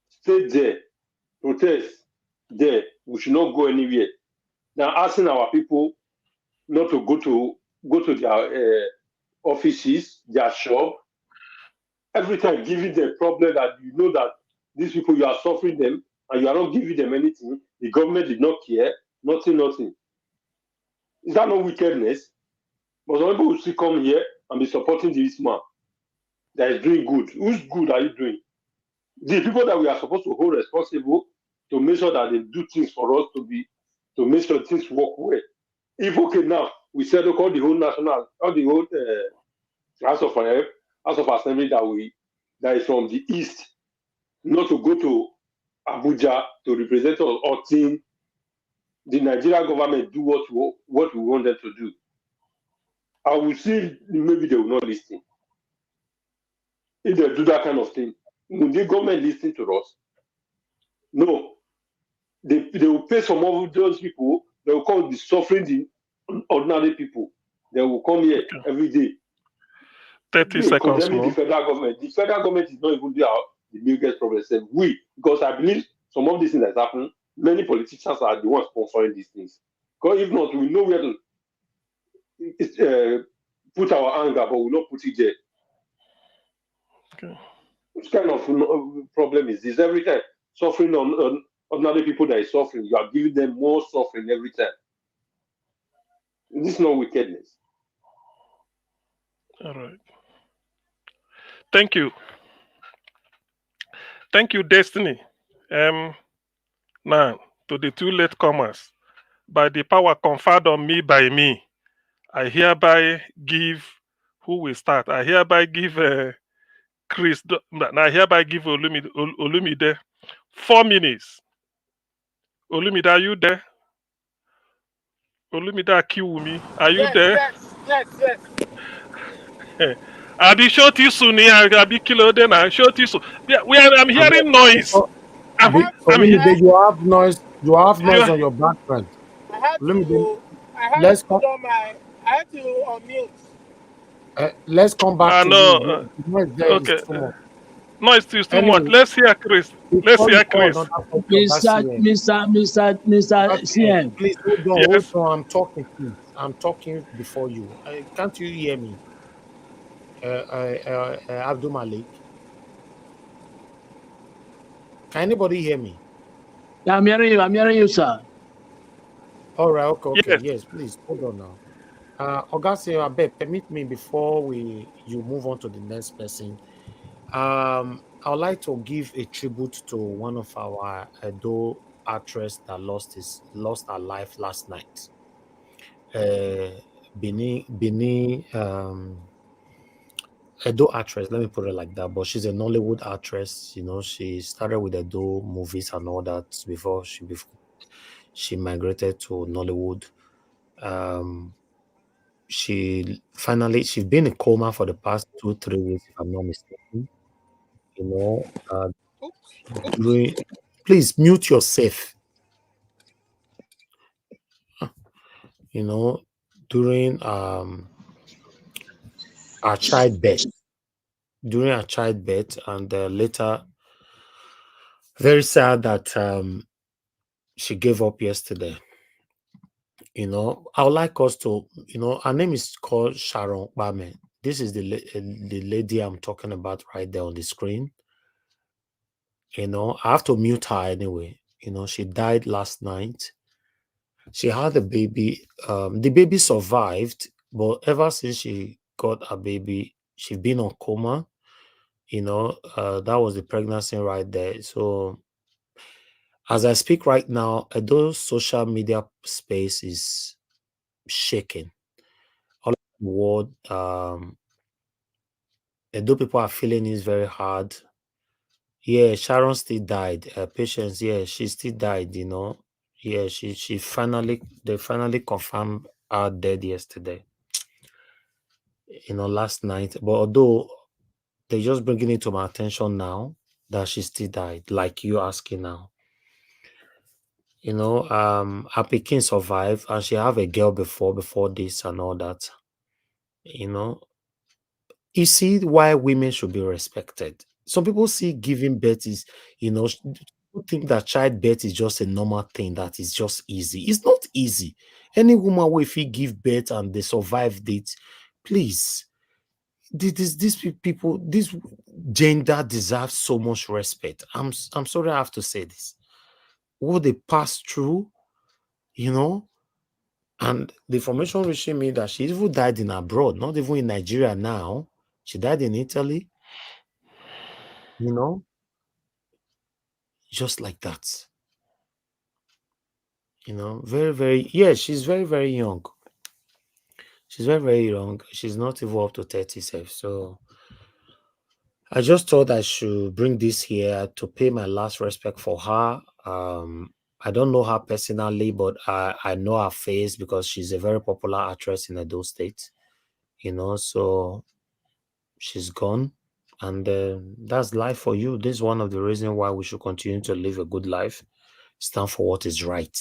stay there, protest there. We should not go anywhere. Now asking our people not to go to their offices, their shop, every time giving them problem that you know that these people, you are suffering them and you are not giving them anything. The government did not care, nothing. Is that not wickedness? But some people will still come here and be supporting this man that is doing good. Whose good are you doing? The people that we are supposed to hold responsible to make sure that they do things for us to make sure things work well. If okay now we said all the whole House of Assembly that is from the east, not to go to Abuja to represent us or think the Nigerian government do what we want them to do. I will see maybe they will not listen. If they do that kind of thing, will the government listen to us? No. They will pay some of those people, they will come be suffering the ordinary people. They will come here every day. 30 seconds more. The federal government. The federal government is not even the biggest problem. Because I believe some of these things that happen, many politicians are the ones sponsoring these things. Because if not, we know where to put our anger, but we not put it there. Okay. Which kind of problem is this? Every time suffering on ordinary people that is suffering, you are giving them more suffering every time. This is not wickedness. All right. Thank you. Thank you, Destiny. Now, to the two latecomers, by the power conferred on me by me, I hereby give, who will start? I hereby give Chris, I hereby give Olumide 4 minutes. Olumide, are you there? Olumide Akiwumi, are you there? Yes. Abi shoti suni, abi kilo then I shoti su. I'm hearing noise. Olumide, you have noise on your background. I have to had to put on my. I had to unmute. Let's come back to No, you. The noise there is okay. too much. No, it's too much. Anyway, Let's hear Chris. Let's before you hear call Chris. another person, Mr. CM. please hold on, Yes. hold on. I'm talking, please. I'm talking before you. Can't you hear me? Abdul Malik. Can anybody hear me? Yeah, I'm hearing you, sir. All right, okay. Yes. Yes, please hold on now. Augustine, I beg, permit me before you move on to the next person. I would like to give a tribute to one of our Edo actress that lost her life last night. Bini, Edo actress, let me put it like that. But she's a Nollywood actress. You know, she started with Edo movies and all that before she migrated to Nollywood. She's been in coma for the past 2-3 weeks, if I'm not mistaken. You know, please mute yourself. You know, during her childbirth, and later, very sad that she gave up yesterday. You know, I would like us to, her name is called Sharon Bame. This is the lady I'm talking about right there on the screen. You know, I have to mute her anyway. You know, she died last night. She had a baby. The baby survived, but ever since she got a baby, she's been on coma. You know, that was the pregnancy right there. So as I speak right now, those social media space is shaking. All over the world, though people are feeling it very hard. Yeah, Sharon still died. Patience, yeah, she still died, you know. Yeah, they finally confirmed her dead yesterday. You know, last night. But although they're just bringing it to my attention now that she still died, like you asking now. You know, her Pekin survived, and she have a girl before this and all that. You know, you see why women should be respected. Some people see giving birth is, people think that childbirth is just a normal thing, that is just easy. It's not easy. Any woman who if he give birth and they survived it, please, these people, this gender deserves so much respect. I'm sorry I have to say this. What they pass through, you know, and the information reaching me that she even died in abroad, not even in Nigeria now. She died in Italy, you know, just like that. You know, very, very, yeah, she's very, very young. She's very, very young. She's not even up to 30 so I just thought I should bring this here to pay my last respect for her. I don't know her personally, but I know her face because she's a very popular actress in Edo State, you know, so she's gone. And that's life for you. This is one of the reasons why we should continue to live a good life, stand for what is right.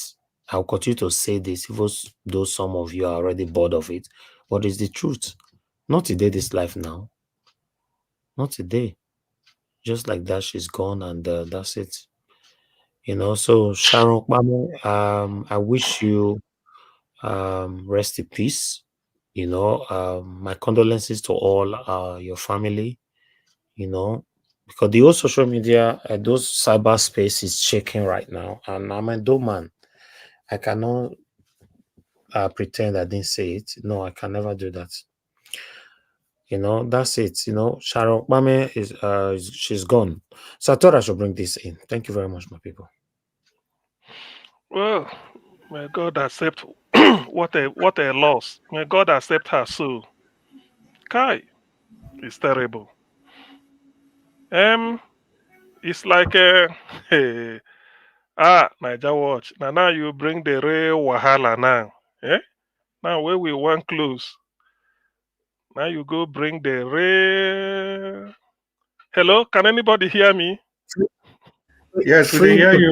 I'll continue to say this, even though some of you are already bored of it, but it's the truth. Not today, this life now. Not today. Just like that, she's gone, and that's it. You know, so Sharon Kwame, I wish you rest in peace. You know, my condolences to all your family, you know, because the whole social media, those cyberspace is shaking right now. And I'm a dope man. I cannot pretend I didn't say it. No, I can never do that. You know, that's it. You know, Sharon Mame she's gone. So I thought I should bring this in. Thank you very much, my people. Well, may God accept what a loss. May God accept her soul. Kai, it's terrible. It's like Naija watch. Now you bring the real wahala now. Eh? Now where we want close. Now you go bring the real. Hello, can anybody hear me? Yes, we can hear you.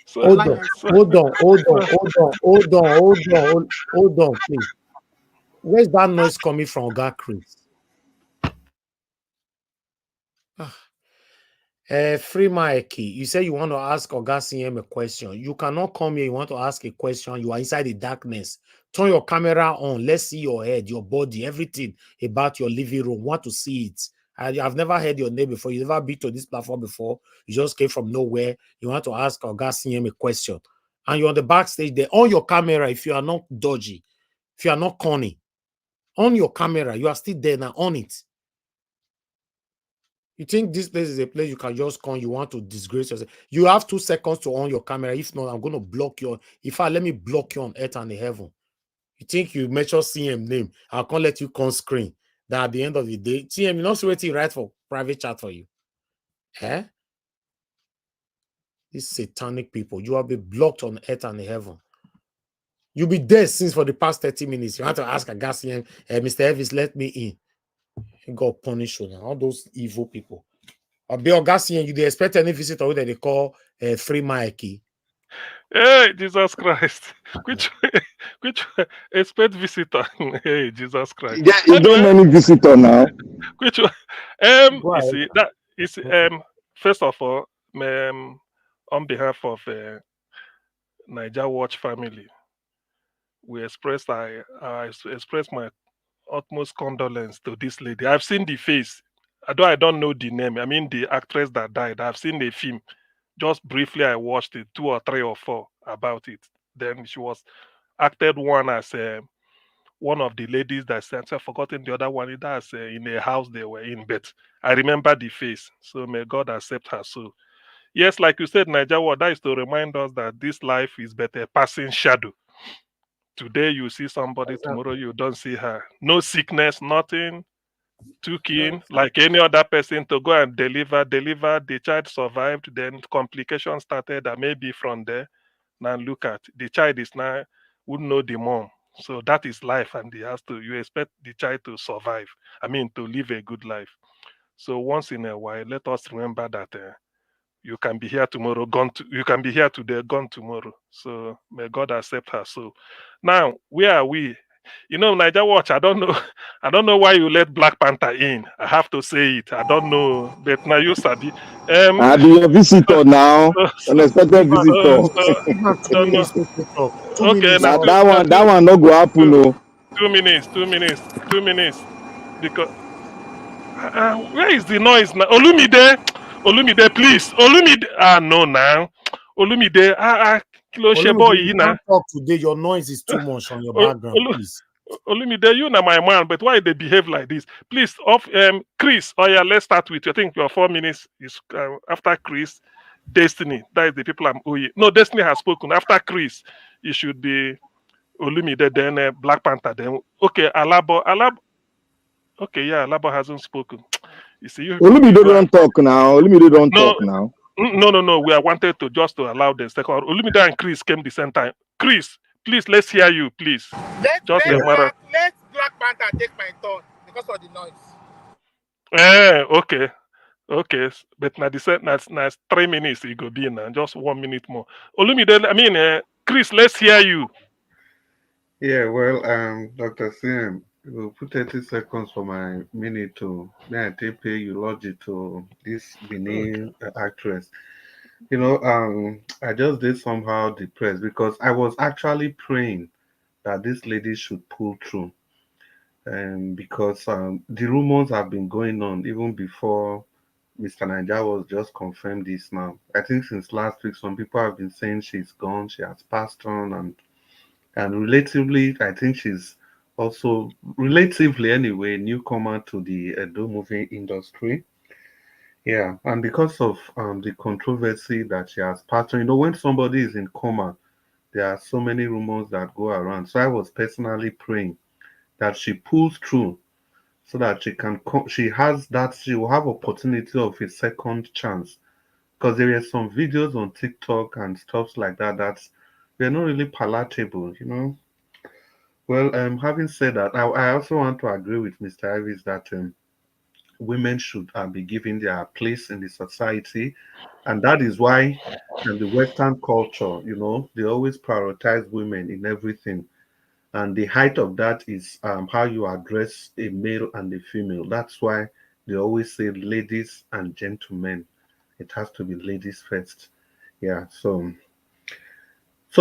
So, So, hold on, please. Where's that noise coming from, Oga Chris? Free Mike, you say you want to ask Oga CM a question. You cannot come here. You want to ask a question. You are inside the darkness. Turn your camera on. Let's see your head, your body, everything about your living room. Want to see it. I've never heard your name before. You never been to this platform before. You just came from nowhere. You want to ask Oga CM a question. And you're on the backstage there. On your camera, if you are not dodgy, if you are not corny, on your camera, you are still there now. On it. You think this place is a place you can just come, you want to disgrace yourself. You have 2 seconds to on your camera. If not, I'm going to block you. If I let me block you on earth and in heaven. You think you mention CM name, I can't let you come screen. That at the end of the day, CM, you not see what he write for private chat for you. Eh? These satanic people, you have been blocked on earth and in heaven. You'll be there since for the past 30 minutes. You have to ask a guy, CM, Mr. Elvis, let me in. You got punished now. All those evil people. Be Augustine, you expect any visitor that they call Free Mikey? Hey, Jesus Christ. Which expect visitor? Hey, Jesus Christ. Yeah, you don't Anyway, many visitor now. which one? You see, that is first of all, on behalf of Niger Watch family, we express I express my utmost condolence to this lady. I've seen the face. Although I don't know the name. I mean the actress that died. I've seen the film. Just briefly, I watched it, 2 or 3 or 4 about it. Then she was acted one as one of the ladies that said, I've forgotten the other one. That's in a house they were in, but I remember the face. So may God accept her soul. Yes, like you said, Niger, what that is to remind us that this life is but a passing shadow. Today you see somebody, tomorrow you don't see her. No sickness, nothing. Took in like any other person to go and deliver. The child survived, then complications started, and maybe from there. Now look at the child is now would know the mom. So that is life, and he has to. You expect the child to survive. I mean, to live a good life. So once in a while, let us remember that you can be here tomorrow, gone. You can be here today, gone tomorrow. So may God accept her. So now, where are we? You know, Niger Watch, I don't know. I don't know why you let Black Panther in. I have to say it. I don't know. But now you Sabi. I be your visitor now. Unexpected visitor. I don't know. 2 Okay, minutes. now That one no go happen, no. 2 minutes. Because where is the noise now? Olumide, please. Olumide. No, now. Olumide, kilo shebo Olumide, you yi na. can't talk today. Your noise is too much on your background, please. Olumide, you na my man, but why they behave like this? Please, Chris. Oh yeah, let's start with you. I think your 4 minutes is after Chris. Destiny. That is the people I'm owing. No, Destiny has spoken. After Chris, it should be Olumide, then Black Panther. Then okay, Alabo. Okay, yeah, Alabo hasn't spoken. You see, you people, Olumide you are don't talk now. Olumide don't no, talk now. no. We are wanted to just to allow the second. Olumide and Chris came the same time. Chris, please, let's hear you, please. Just a matter. Let Black Panther take my turn because of the noise. Okay. But now the 3 minutes it go be now. Just 1 minute more. Olumide, I mean, Chris, let's hear you. Yeah, well, Dr. Sim, we'll put 30 seconds for my minute to pay eulogy to this Benin actress. You know, I just did somehow depressed because I was actually praying that this lady should pull through. Because the rumors have been going on even before Mr. Naija was just confirmed this now. I think since last week, some people have been saying she's gone, she has passed on, and relatively, I think she's also relatively anyway newcomer to the Edo movie industry. Yeah, and because of the controversy that she has passed on, when somebody is in coma, there are so many rumors that go around. So I was personally praying that she pulls through so that she will have opportunity of a second chance. Because there are some videos on TikTok and stuff like that they're not really palatable. Well, having said that, I also want to agree with Mr. Ivis that women should be given their place in the society. And that is why in the Western culture, they always prioritize women in everything. And the height of that is how you address a male and a female. That's why they always say ladies and gentlemen. It has to be ladies first. Yeah, so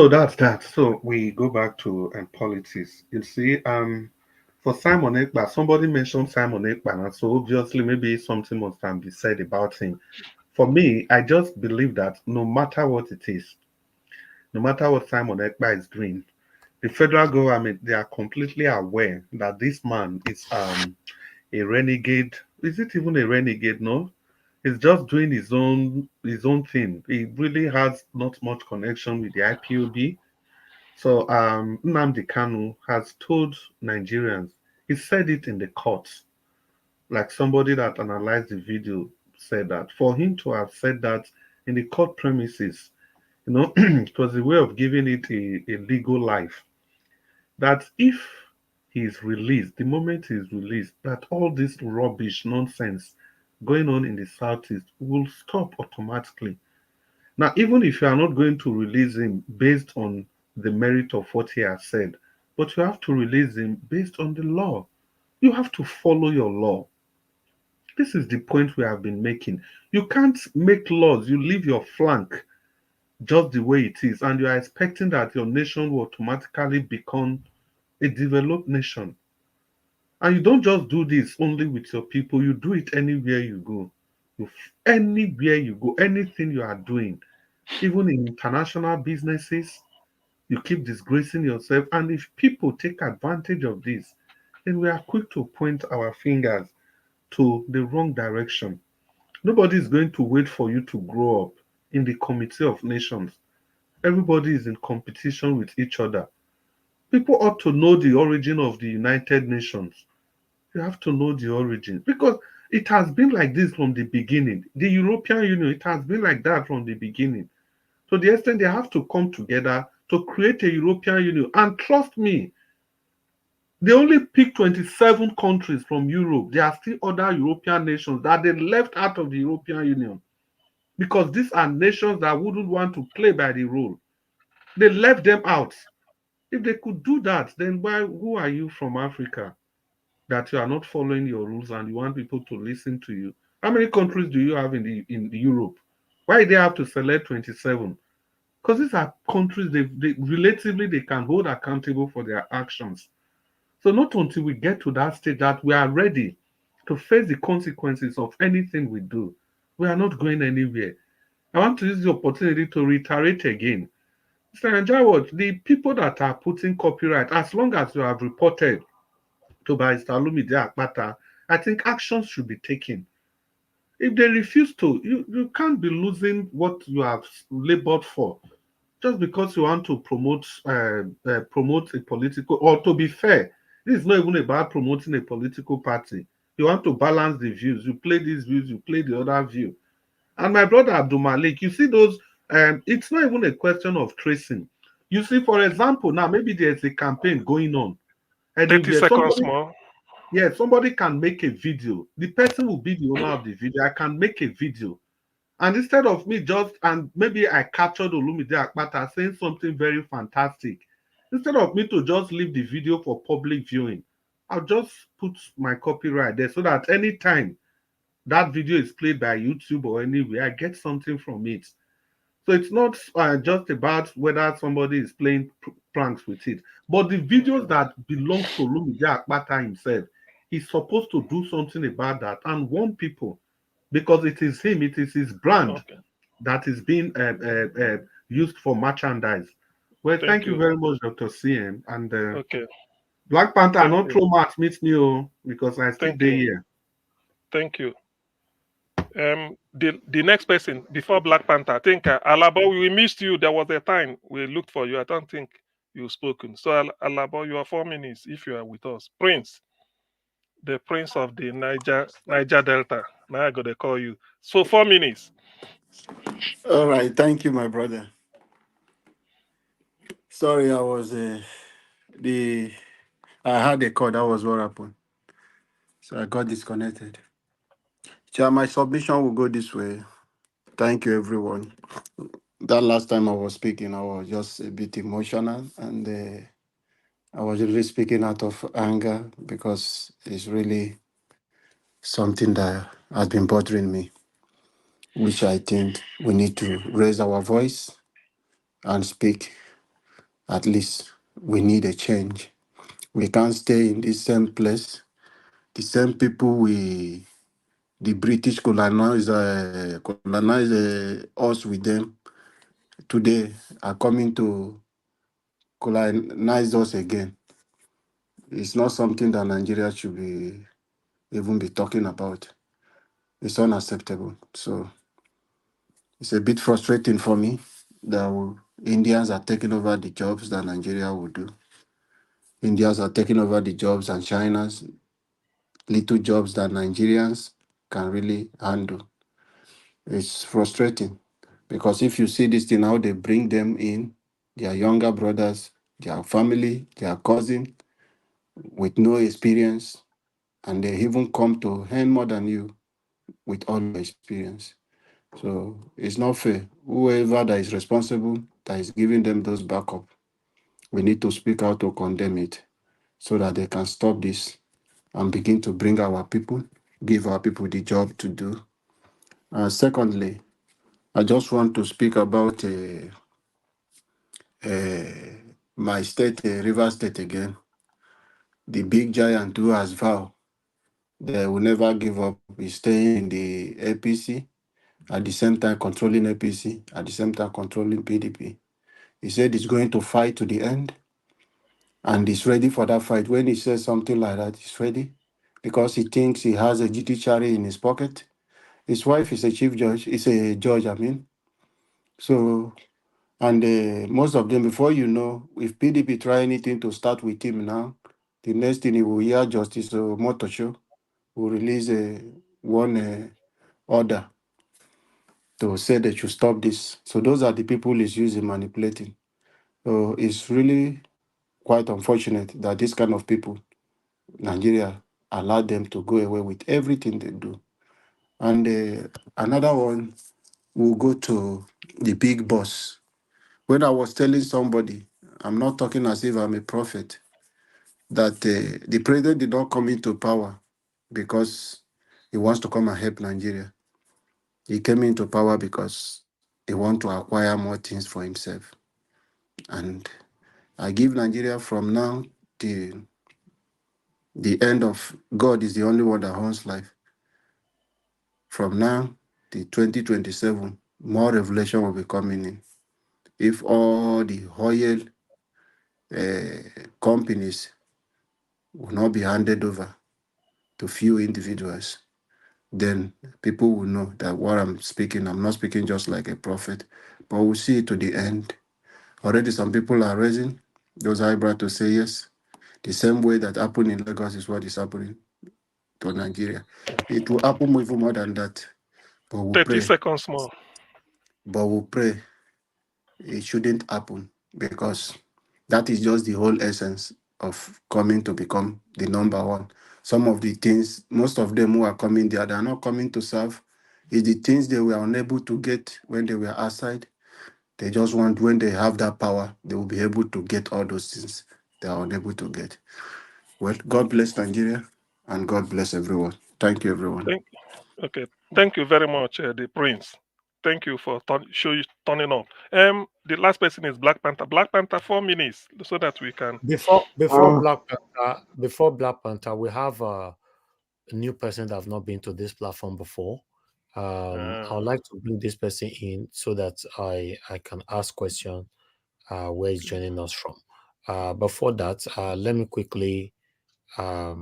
that's that. So we go back to politics. You see, for Simon Ekpa, somebody mentioned Simon Ekpa, and so obviously maybe something must be said about him. For me, I just believe that no matter what it is, no matter what Simon Ekpa is doing, the federal government, they are completely aware that this man is a renegade. Is it even a renegade? No, he's just doing his own thing. He really has not much connection with the IPOB. So Nnamdi Kanu has told Nigerians, he said it in the courts, like somebody that analyzed the video said that for him to have said that in the court premises, it was a way of giving it a legal life. That if he is released, the moment he is released, that all this rubbish, nonsense going on in the Southeast will stop automatically. Now, even if you are not going to release him based on the merit of what he has said, but you have to release him based on the law. You have to follow your law. This is the point we have been making. You can't make laws, you leave your flank just the way it is, and you are expecting that your nation will automatically become a developed nation. And you don't just do this only with your people, you do it anywhere you go. Anywhere you go, anything you are doing, even in international businesses, you keep disgracing yourself. And if people take advantage of this, then we are quick to point our fingers to the wrong direction. Nobody is going to wait for you to grow up in the Committee of Nations. Everybody is in competition with each other. People ought to know the origin of the United Nations. You have to know the origin because it has been like this from the beginning. The European Union, it has been like that from the beginning. To the extent they have to come together to create a European Union. And trust me, they only picked 27 countries from Europe. There are still other European nations that they left out of the European Union because these are nations that wouldn't want to play by the rule. They left them out. If they could do that, then who are you from Africa that you are not following your rules and you want people to listen to you? How many countries do you have in Europe? Why do they have to select 27? Because these are countries they relatively they can hold accountable for their actions. So not until we get to that stage that we are ready to face the consequences of anything we do, we are not going anywhere. I want to use the opportunity to reiterate again. Mr. Njawad, the people that are putting copyright, as long as you have reported to Barrister Olumide Akpata, I think actions should be taken. If they refuse to, you can't be losing what you have labored for just because you want to promote a political, or to be fair, this is not even about promoting a political party. You want to balance the views. You play these views, you play the other view. And my brother Abdul Malik, you see those, it's not even a question of tracing. You see, for example, now maybe there's a campaign going on. And 30 seconds more. Yeah, somebody can make a video. The person will be the owner of the video. I can make a video. And instead of me and maybe I captured Olumide Akpata saying something very fantastic. Instead of me to just leave the video for public viewing, I'll just put my copyright there so that anytime that video is played by YouTube or anywhere, I get something from it. So it's not just about whether somebody is playing pranks with it, but the videos that belongs to Olumide Akpata himself, he's supposed to do something about that and warn people because it is him, it is his brand that is being used for merchandise. Well, thank you very much, Dr. CM. And Black Panther, not throw match meet me because I still there here. Thank you. The next person before Black Panther, I think Alabo, we missed you. There was a time we looked for you. I don't think you've spoken. So Alabo, you are 4 minutes if you are with us. Prince, the Prince of the Niger Delta. Now I gotta call you. So 4 minutes. All right, thank you, my brother. Sorry, I was I had a call. That was what happened. So I got disconnected. Chair, my submission will go this way. Thank you, everyone. That last time I was speaking, I was just a bit emotional, and I was really speaking out of anger because it's really something that has been bothering me, which I think we need to raise our voice and speak. At least we need a change. We can't stay in this same place. The same people the British colonized us with them today are coming to colonize us again. It's not something that Nigeria should even be talking about. It's unacceptable. So it's a bit frustrating for me that Indians are taking over the jobs that Nigeria will do. Indians are taking over the jobs and China's little jobs that Nigerians can really handle. It's frustrating because if you see this thing, how they bring them in, their younger brothers, their family, their cousin with no experience, and they even come to earn more than you with all the experience. So it's not fair. Whoever that is responsible, that is giving them those backup, we need to speak out to condemn it so that they can stop this and begin to bring our people, give our people the job to do. Secondly, I just want to speak about my state, River State again. The big giant who has vowed they will never give up is staying in the APC, at the same time controlling APC, at the same time controlling PDP. He said he's going to fight to the end, and he's ready for that fight. When he says something like that, he's ready because he thinks he has a judiciary in his pocket. His wife is a chief judge, is a judge, I mean. So, and most of them, before you know, if PDP try anything to start with him now, the next thing he will hear, Justice Motosho will release one order to say they should stop this. So those are the people he's using manipulating. So it's really quite unfortunate that this kind of people, Nigeria, allow them to go away with everything they do. And another one will go to the big boss. When I was telling somebody, I'm not talking as if I'm a prophet, that the president did not come into power because he wants to come and help Nigeria. He came into power because he wants to acquire more things for himself. And I give Nigeria from now till the end of God is the only one that owns life. From now to 2027, more revelation will be coming in. If all the oil companies will not be handed over to few individuals, then people will know that what I'm speaking, I'm not speaking just like a prophet, but we'll see it to the end. Already some people are raising those eyebrows to say yes. The same way that happened in Lagos is what is happening to Nigeria. It will happen even more than that. But we'll 30 pray. seconds more. But we'll pray it shouldn't happen because that is just the whole essence of coming to become the number one. Some of the things, most of them who are coming there, they are not coming to serve. It's the things they were unable to get when they were outside. They just want, when they have that power, they will be able to get all those things they are unable to get. Well, God bless Nigeria and God bless everyone. Thank you, everyone. Thank you very much, the Prince. Thank you for turning up. The last person is Black Panther. Black Panther, 4 minutes, so that we can. Before Black Panther, we have a new person that have not been to this platform before. I would like to bring this person in so that I can ask question where he's joining us from. Before that, let me quickly bear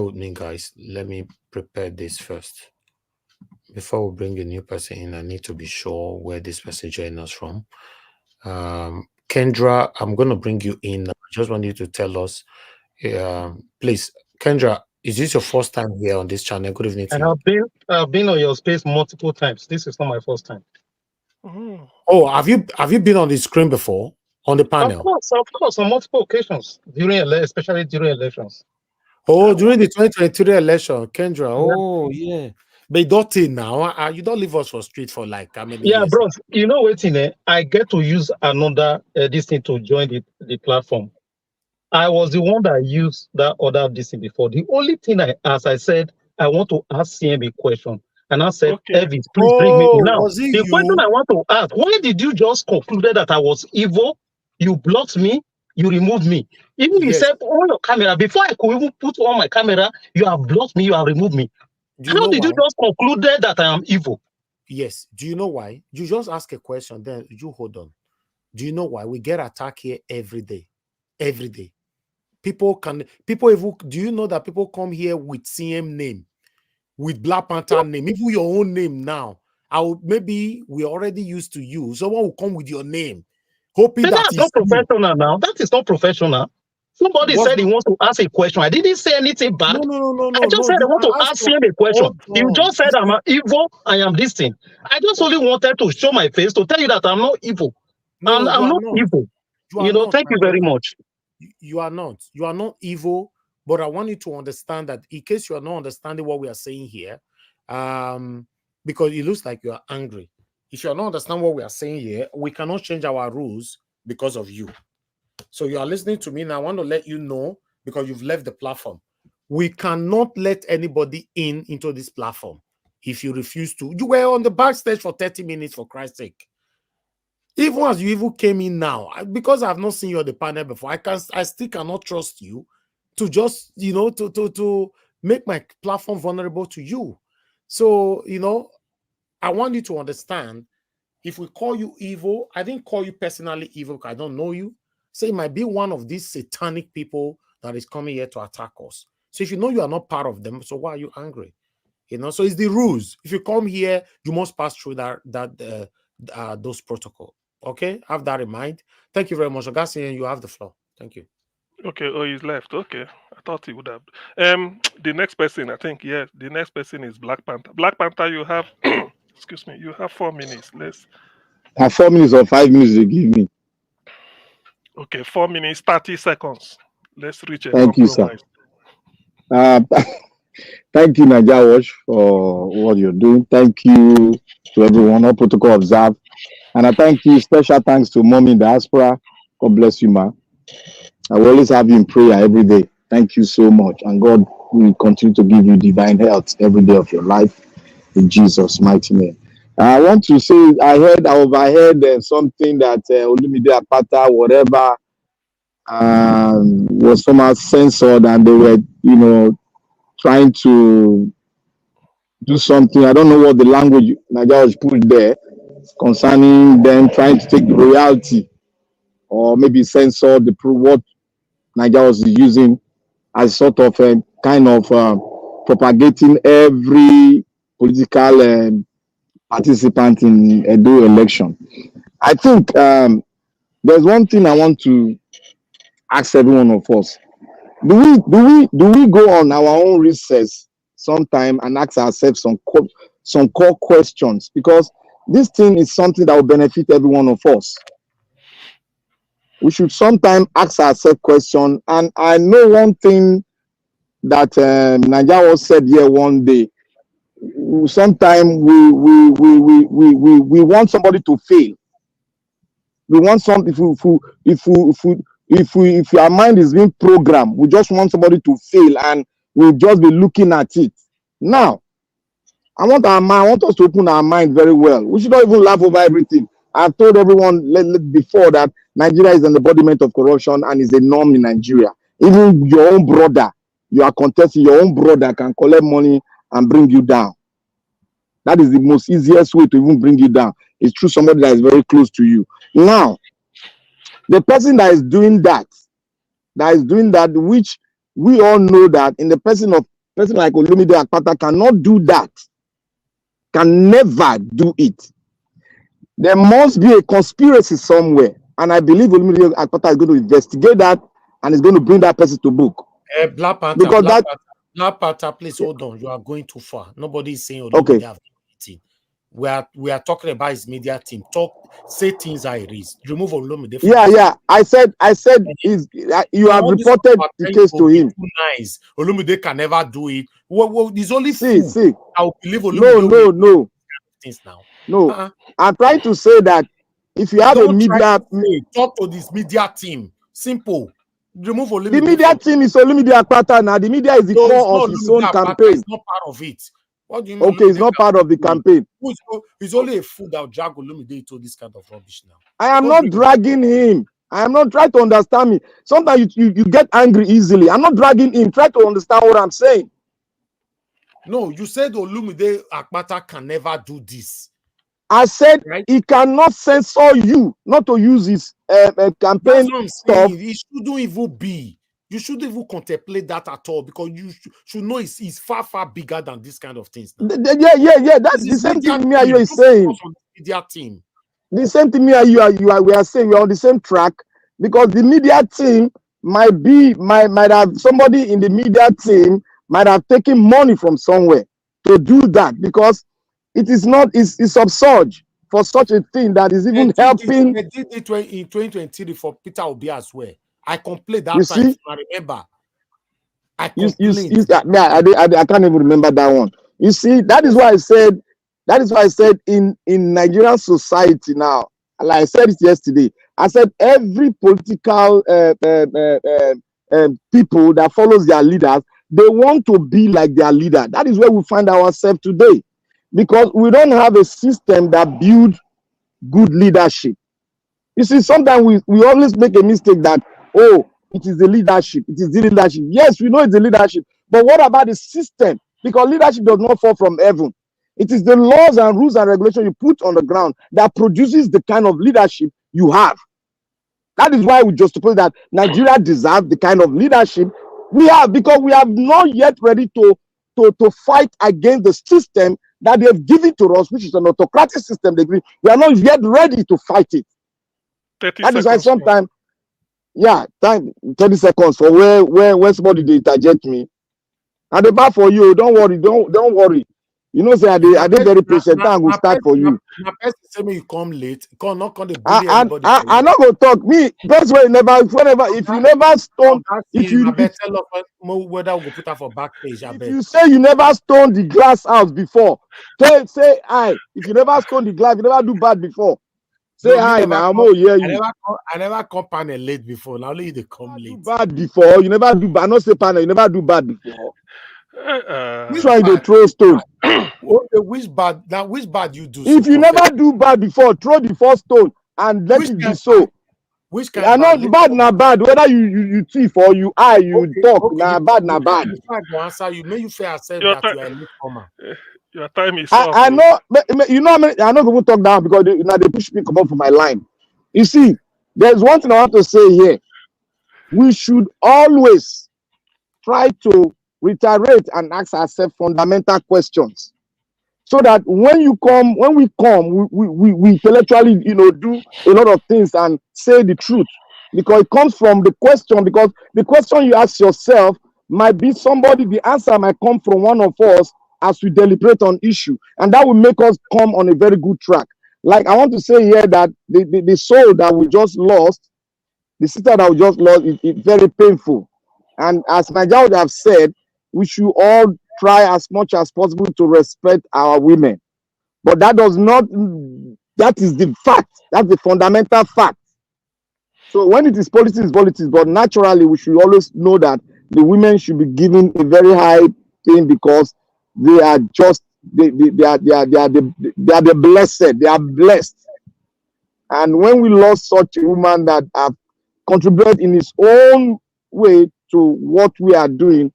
with me, guys. Let me prepare this first. Before we bring a new person in, I need to be sure where this person joining us from. Kendra, I'm going to bring you in. I just want you to tell us, please, Kendra, is this your first time here on this channel? Good evening to you. I've been on your space multiple times. This is not my first time. Oh, have you been on the screen before on the panel? Of course, on multiple occasions especially during elections. Oh, during the 2023 election, Kendra. Oh, yeah. But you don't think now. You don't leave us for street for like how many years? bros. You know what? I get to use another this thing to join the platform. I was the one that used that other this thing before. The only thing as I said, I want to ask CM a question. And I said, Okay. Elvis, please bring me in. Now, was it the question I want to ask, why did you just conclude that I was evil? You blocked me, you removed me. Even you said on your camera, before I could even put on my camera, you have blocked me, you have removed me. How did you just conclude that I am evil? Yes. Do you know why? You just ask a question, then you hold on. Do you know why? We get attacked here every day. Every day. People even, do you know that people come here with CM name, with Black Panther name, even your own name now? Maybe we're already used to you. Someone will come with your name, hoping But that's not professional now. That is not professional. Somebody said he wants to ask a question. I didn't say anything bad. No. I just said I want to ask him a question. You just said I'm evil. I am this thing. I just only wanted to show my face to tell you that I'm not evil. I'm not evil. Thank you very much. You are not. You are not evil. But I want you to understand that in case you are not understanding what we are saying here, because it looks like you are angry. If you are not understanding what we are saying here, we cannot change our rules because of you. So you are listening to me, and I want to let you know, because you've left the platform. We cannot let anybody into this platform if you refuse to. You were on the backstage for 30 minutes, for Christ's sake. Even as you even came in now, because I've not seen you on the panel before, I still cannot trust you to just, to make my platform vulnerable to you. So, I want you to understand, if we call you evil, I didn't call you personally evil because I don't know you. So it might be one of these satanic people that is coming here to attack us. So if you know you are not part of them, so why are you angry? So it's the rules. If you come here, you must pass through those protocols. Okay, have that in mind. Thank you very much. Augustine, you have the floor. Thank you. Okay, he's left. Okay, I thought he would have. The next person, I think, yes, the next person is Black Panther. Black Panther, you have, excuse me, you have 4 minutes. 4 minutes or 5 minutes they give me. Okay, 4 minutes, 30 seconds. Let's reach a Thank compromise. You, sir. Thank you, Nigerians, for what you're doing. Thank you to everyone, all protocol observed. And I thank you, special thanks to Mommy Diaspora. God bless you, ma. I will always have you in prayer every day. Thank you so much. And God will continue to give you divine health every day of your life in Jesus' mighty name. I want to say, I overheard something that Olumide Akpata, whatever, was somehow censored, and they were, trying to do something. I don't know what the language Nigeria was put there concerning them trying to take the royalty, or maybe censor what Nigeria was using as sort of a kind of propagating every political participant in Edo election. I think there's one thing I want to ask every one of us. Do we go on our own research sometime and ask ourselves some core questions? Because this thing is something that will benefit every one of us. We should sometimes ask ourselves questions. And I know one thing that Nigeria said here one day. Sometimes we want somebody to fail. We want something. If our mind is being programmed, we just want somebody to fail, and we'll just be looking at it. Now, I want us to open our mind very well. We should not even laugh over everything. I've told everyone before that Nigeria is an embodiment of corruption and is a norm in Nigeria. Even your own brother, you are contesting, your own brother can collect money and bring you down. That is the most easiest way to even bring you down. It's through somebody that is very close to you. Now, the person that is doing that, which we all know that in the person like Olumide Akpata cannot do that, can never do it. There must be a conspiracy somewhere, and I believe Olumide Akpata is going to investigate that and is going to bring that person to book. Black Panther, please hold on. You are going too far. Nobody is saying Olumide have anything. we are talking about his media team. Say things how it is. Remove Olumide. Yeah. I said you have reported the case to him. Nice. Olumide can never do it. Well, he's only see. I will believe Olumide. No. Things now. No. I'm trying to say that if you have a media, talk to this media team. Simple. Remove Olumide. The media team is Olumide Akpata now. The media is the core of his own campaign. It's not part of it. What do you mean? Okay, it's not part of the campaign. He's only a fool that will drag Olumide into this kind of rubbish now. I am not dragging him. I am not trying to understand me. Sometimes you get angry easily. I'm not dragging him. Try to understand what I'm saying. No, you said Olumide Akpata can never do this. I said he cannot censor you not to use his campaign stuff. It shouldn't even be. You shouldn't even contemplate that at all because you should know it's far, far bigger than this kind of things. Yeah. That's the same thing me and you are saying. Media team. The same thing me and we are saying we are on the same track because the media team might have somebody in the media team might have taken money from somewhere to do that because it's absurd for such a thing that is even helping. They did it in 2023 for Peter Obi as well. I complained that time. I remember. I complained. I can't even remember that one. You see, that is why I said in Nigerian society now, like I said it yesterday, I said every political people that follows their leaders, they want to be like their leader. That is where we find ourselves today. Because we don't have a system that builds good leadership. You see, sometimes we always make a mistake that, it is the leadership. It is the leadership. Yes, we know it's the leadership. But what about the system? Because leadership does not fall from heaven. It is the laws and rules and regulations you put on the ground that produces the kind of leadership you have. That is why we justify that Nigeria deserves the kind of leadership we have because we have not yet ready to fight against the system that they have given to us, which is an autocratic system. We are not yet ready to fight it. That is why sometimes, 30 seconds for where somebody they interject me. And the bar for you, don't worry. You know, say I did very patient and will start for you. Say me you come late. I'm not going to I'm not going to talk. Me, best way if you never stone, if you tell us whether we go put her for back page. If you say you never stone the glass house before, say hi. If you never stone the glass, you never do bad before. Say hi now. I never come panel late before. Now only they come late. Do bad before. You never do bad. Not say panel. You never do bad before. Which one they throw stone? Which bad you do? If you never do bad before, throw the first stone and let it be so. Which kind? Are not bad na bad. Whether you thief or you talk na bad na bad. I go answer you. May you fair accept that you are a newcomer. Your time is up. I know. You know, I'm not going to talk down because they push me come up for my line. You see, there's one thing I want to say here. We should always try to reiterate and ask ourselves fundamental questions, so that when we come, we intellectually, do a lot of things and say the truth, because it comes from the question. Because the question you ask yourself might be somebody. The answer might come from one of us as we deliberate on issue, and that will make us come on a very good track. Like I want to say here that the soul that we just lost, the sister that we just lost, is very painful. And as my judge have said, we should all try as much as possible to respect our women. But that is the fact. That's the fundamental fact. So when it is politics, it's politics. But naturally, we should always know that the women should be given a very high thing because they are just they are the blessed. They are blessed. And when we lost such a woman that have contributed in his own way to what we are doing,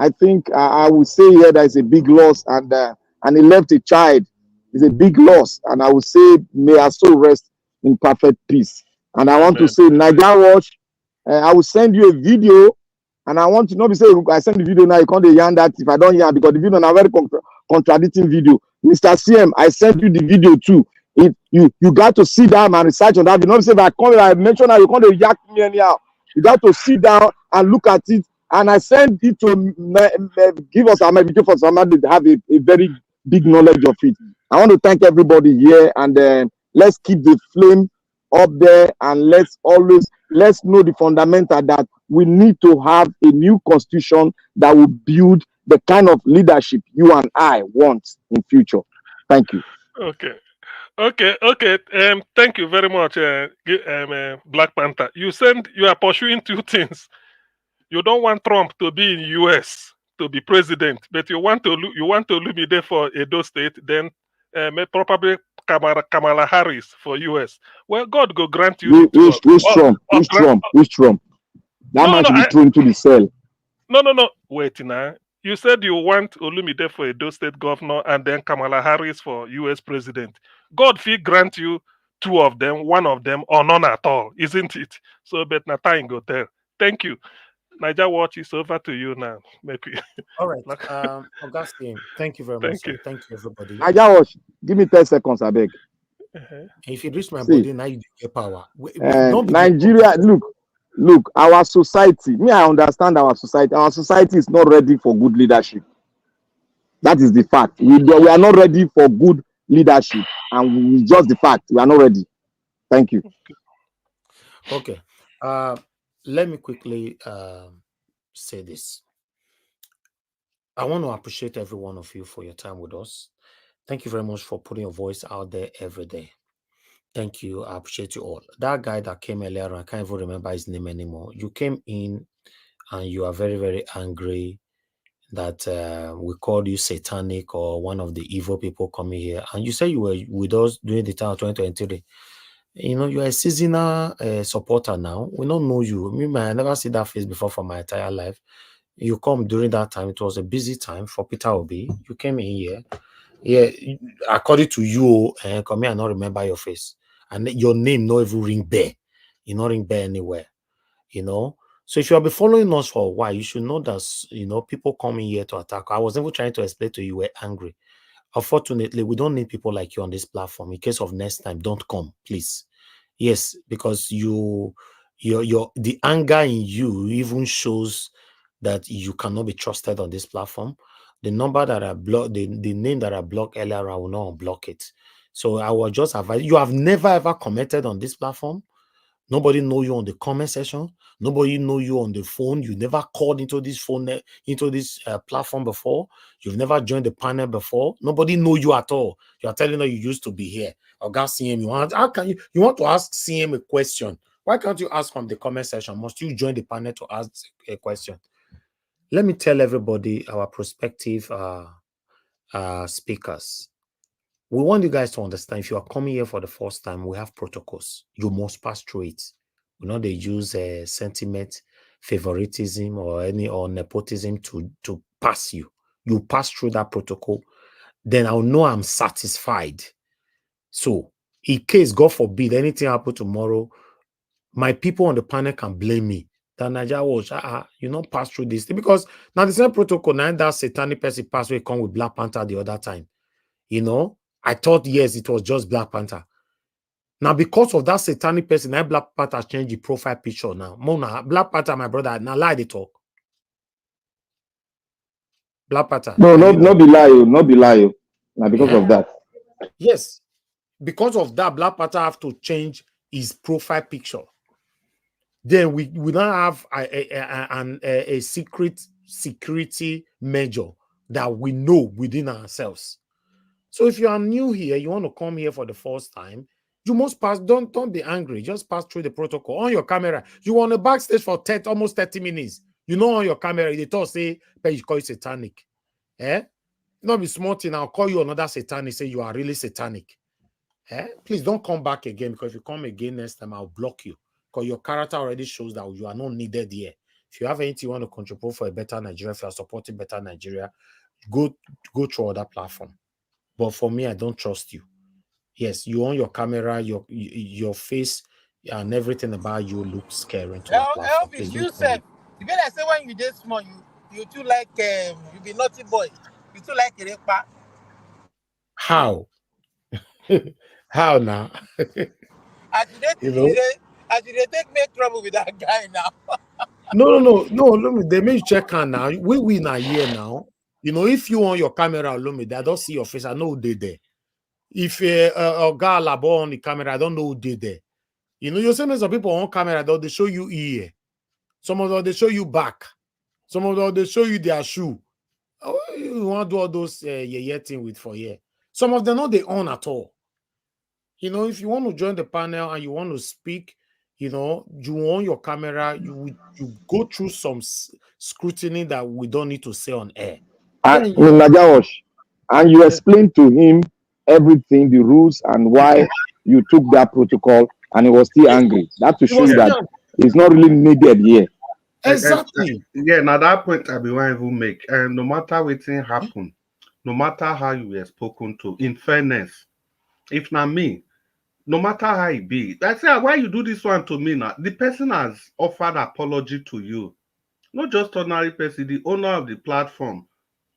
I think I would say here that is a big loss, and he left a child. It's a big loss, and I would say may her soul rest in perfect peace. And I want to say, Nigeria Watch, I will send you a video, and I want to not be saying I send the video now. You can't yarn that if I don't hear, because the video is a very contradicting video. Mr. CM, I sent you the video too. If you got to sit down and research on that. You not say if I come, I mention that you can't yak me anyhow. You got to sit down and look at it. And I sent it to give us a video for somebody to have a very big knowledge of it. I want to thank everybody here, and let's keep the flame up there, and let's know the fundamental that we need to have a new constitution that will build the kind of leadership you and I want in future. Thank you. Okay. Thank you very much, Black Panther. You are pursuing two things. You don't want Trump to be in US to be president, but you want to be there for Edo State, then probably Kamala Harris for US. Well, God go grant you Which Trump? That man should be thrown into the cell. No. Wait now. You said you want Olumide for Edo State governor and then Kamala Harris for US president. God will grant you two of them, one of them, or none at all, isn't it? So, but na time go there. Thank you. Niger Watch is over to you now. All right. Augustine, thank you very much. Sir. Thank you, everybody. Niger Watch, give me 10 seconds, I beg. If you reach my body, now you get power. Nigeria, look, our society, I understand our society. Our society is not ready for good leadership. That is the fact. We are not ready for good leadership, and it's just the fact. We are not ready. Thank you. Okay. Let me quickly say this. I want to appreciate every one of you for your time with us. Thank you very much for putting your voice out there every day. Thank you. I appreciate you all. That guy that came earlier, I can't even remember his name anymore. You came in and you are very, very angry that we called you satanic or one of the evil people coming here. And you say you were with us during the time of 2023. You know, you are a seasonal supporter now. We don't know you. I never see that face before for my entire life. You come during that time. It was a busy time for Peter Obi. You came in here. Yeah, according to you, come here, I not remember your face. And your name not even ring bell. You not ring bell anywhere. You know? So if you have been following us for a while, you should know that, you know, people coming here to attack. I was even trying to explain to you, we're angry. Unfortunately, we don't need people like you on this platform. In case of next time, don't come, please. Yes, because the anger in you even shows that you cannot be trusted on this platform. The number that I blocked, the name that I blocked earlier, I will not unblock it. So I will just advise you have never ever commented on this platform. Nobody know you on the comment section. Nobody know you on the phone. You never called into this platform before. You've never joined the panel before. Nobody know you at all. You are telling her you used to be here. Oga CM, you want to ask CM a question? Why can't you ask from the comment section? Must you join the panel to ask a question? Let me tell everybody, our prospective speakers. We want you guys to understand, if you are coming here for the first time, we have protocols. You must pass through it. We know they use sentiment, favoritism, or nepotism to pass you. You pass through that protocol, then I'll know I'm satisfied. So, in case, God forbid, anything happen tomorrow, my people on the panel can blame me. That Nigeria Watch, you not pass through this. Because now the same protocol, now that satanic person pass will come with Black Panther the other time. You know? I thought, yes, it was just Black Panther. Now, because of that satanic person, now Black Panther changed the profile picture now. Mona, Black Panther, my brother, now lie they talk. Black Panther. No, not be lie. Now because of that. Yes. Because of that, Black Panther have to change his profile picture. Then we now have a security measure that we know within ourselves. So if you are new here, you want to come here for the first time, you must pass. Don't be angry. Just pass through the protocol on your camera. You on the backstage for almost 30 minutes. You know, on your camera, they talk say, "But you call it satanic." Not be smart. I'll call you another satanic. Say you are really satanic. Please don't come back again, because if you come again next time, I'll block you. Because your character already shows that you are not needed here. If you have anything you want to contribute for a better Nigeria, if you are supporting better Nigeria, go through other platform. But for me, I don't trust you. Yes, you on your camera, your face and everything about you looks scary to our platform. Elvis, you said, you better say when you did small, you too like you be naughty boy. You too like Ekpa. How? How now? As you take make trouble with that guy now. No. Look, they may check on now. We win a year now. You know, if you on your camera alone, I don't see your face. I know who did there. If a guy labo on the camera, I don't know who did there. You know, you see some people on camera, they show you ear. Some of them, they show you back. Some of them, they show you their shoe. Oh, you want to do all those thing with for here. Some of them not they own at all. You know, if you want to join the panel and you want to speak, you know, you on your camera, you go through some scrutiny that we don't need to say on air. And and you explained to him everything, the rules and why you took that protocol, and he was still angry. That to show you that it's not really needed here. Exactly. Yeah, now that point I be want even make. And no matter what thing happen, no matter how you were spoken to, in fairness, if not me, no matter how it be, I say, why you do this one to me now? The person has offered apology to you. Not just ordinary person, the owner of the platform.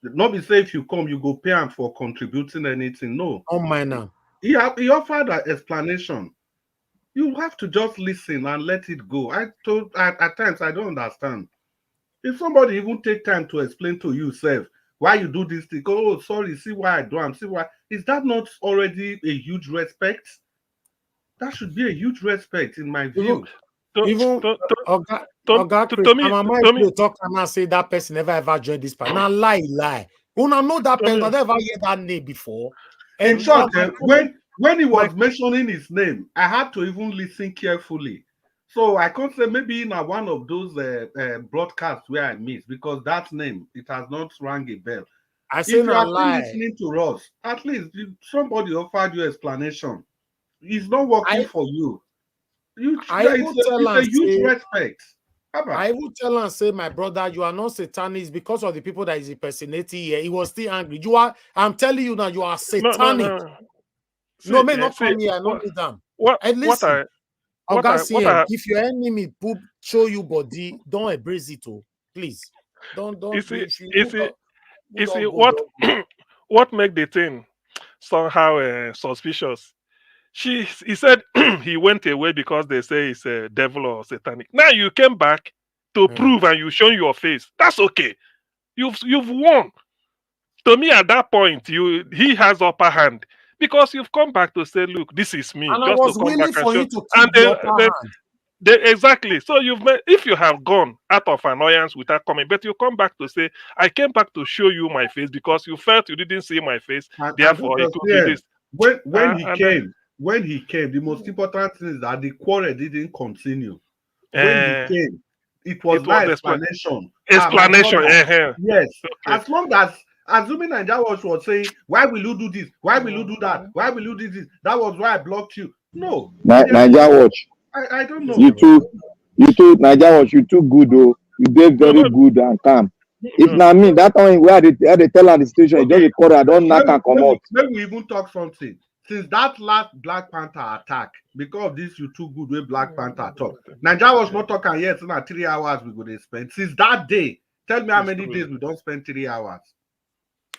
Not be say if you come, you go pay him for contributing anything. No. Oh my now. He offered an explanation. You have to just listen and let it go. At times I don't understand. If somebody even take time to explain to you, self, why you do this thing, oh sorry, see why I do, and see why, is that not already a huge respect? That should be a huge respect in my view. Even Oga talk and say that person never ever joined this part. Now lie. Una know that person, I never hear that name before. In short, when he was mentioning his name, I had to even listen carefully. So I can't say maybe in one of those broadcasts where I missed, because that name, it has not rang a bell. I say if you are still listening to us, at least somebody offered you explanation. It's not working for you. It's a huge respect. I will tell and say, my brother, you are not satanic because of the people that is impersonating here. He was still angry. I'm telling you now, you are satanic. No, man, not from here. Not with them. Listen, if your enemy show you body, don't embrace it. Please, don't. You see what make the thing somehow suspicious? He said he went away because they say he's a devil or satanic. Now you came back to prove and you show your face. That's okay. You've won. To me, at that point, he has upper hand because you've come back to say, "Look, this is me." And just I was to come willing back for you and to keep the upper hand. Exactly. So if you have gone out of annoyance without coming, but you come back to say, "I came back to show you my face because you felt you didn't see my face, therefore it could be this." When he came, the most important thing is that the quarrel didn't continue. When he came, it was my explanation. Yes. Okay. As long as assuming Nigerians was saying, why will you do this? Why will you do that? Why will you do this? That was why I blocked you. No. Niger Watch. I don't know. You too, Niger Watch, you too good though. You did very good and calm. If not me, that time where they tell her the situation, okay. Just quarrel, I don't knock and come out. Let me even talk something. Since that last Black Panther attack, because of this, you too good with Black Panther talk. Nigeria was not talking yet, so now 3 hours we go to spend. Since that day, tell me how many days we don't spend 3 hours.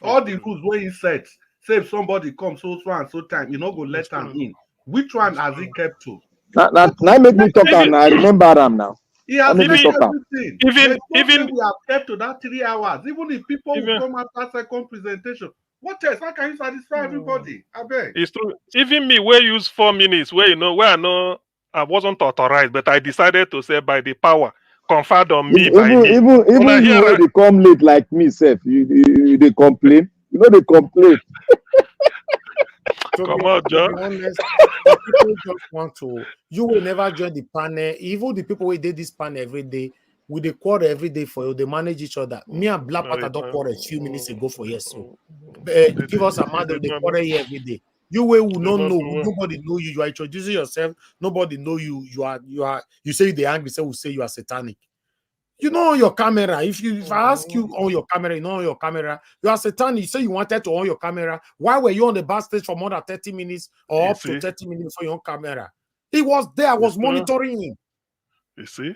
All the rules where he set, say if somebody comes so and so time, you know, go let them in. Which one has he kept to? Now make me talk and I remember them now. He has everything. Even we have kept to that 3 hours. Even if people will come after second presentation. What else? How can you satisfy everybody? I beg. It's true. Even me, we use 4 minutes where I wasn't authorized, but I decided to say by the power conferred on me by me. Even you when they come late like me, Seth, you they complain. You know they complain. Come on, John. Honest, people just want to. You will never join the panel. Even the people who did this panel every day, with the quarter every day for you, they manage each other. Me and Black Panther don't quarter a few minutes ago for yes. So give us a man they quarter here every day. You will not know. Nobody know you. You are introducing yourself. Nobody know you. You say they're angry. So we say you are satanic. You know on your camera. If I ask you on your camera, you know on your camera, you are satanic. You say you wanted to on your camera. Why were you on the backstage for more than 30 minutes or up to 30 minutes for your camera? He was there. I was monitoring him. You see?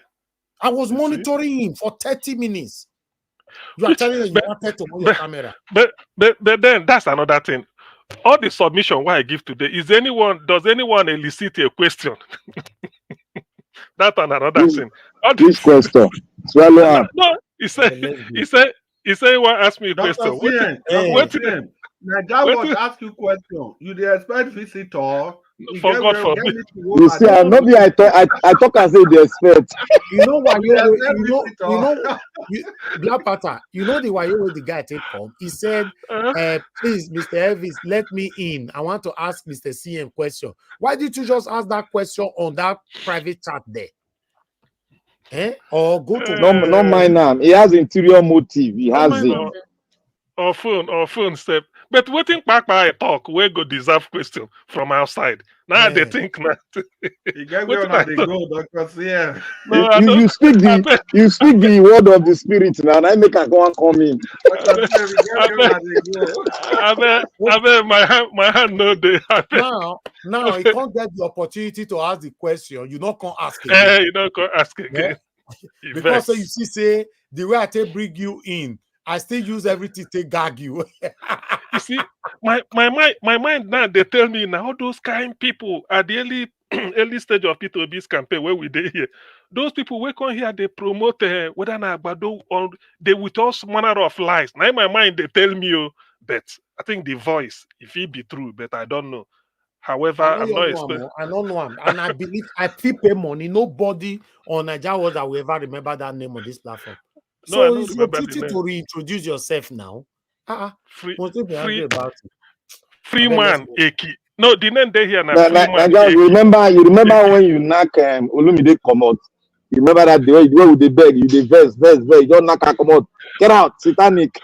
I was monitoring him for 30 minutes. You are telling me you wanted to on your camera. But then that's another thing. All the submission what I give today, does anyone elicit a question? That's another thing. This question. Swallow up. No, he said He say he want ask me a Dr. question. CN, Dr. CN, Naija watch ask you question. You dey expect visitor. You For get God where forbid. get me to go You back. see, no be I talk as they expect. You know why You dey expect Black Panther, you know the why the guy take come. He said, please, Mr. Elvis, let me in. I want to ask Mr. CM question. Why did you just ask that question on that private chat there? Or go to No mind him. He has interior motive. He has it. Or phone step. But waiting back by talk, we go deserve question from outside. Now they think that. You get where una dey go, Dr. CN. No, I You speak the word of the spirit now. And I make a go and come in. Dr. CN, you get where una dey go. I bet my hand no dey. Now he can't get the opportunity to ask the question. You not can't ask again. You don't go ask again. Yeah? Because you see, say the way I take bring you in, I still use everything to gag you. You see, my mind now they tell me now all those kind people at the early stage of P2B's campaign where we did here. Those people we come here, they promote whether na Agbado or they with all manner of lies. Now in my mind they tell me, but I think the voice, if it be true, but I don't know. However, I'm not expecting. I don't know him, and I believe I pay money. Nobody on Nigeria that will ever remember that name on this platform. No, I So don't it's your remember the duty name. to reintroduce yourself now. Free about it. Free man, Eki. No, the name they here now. You remember when you knock Olumide come out? You remember that the way with the beg, you the verse, you don't knock come out. Get out, satanic.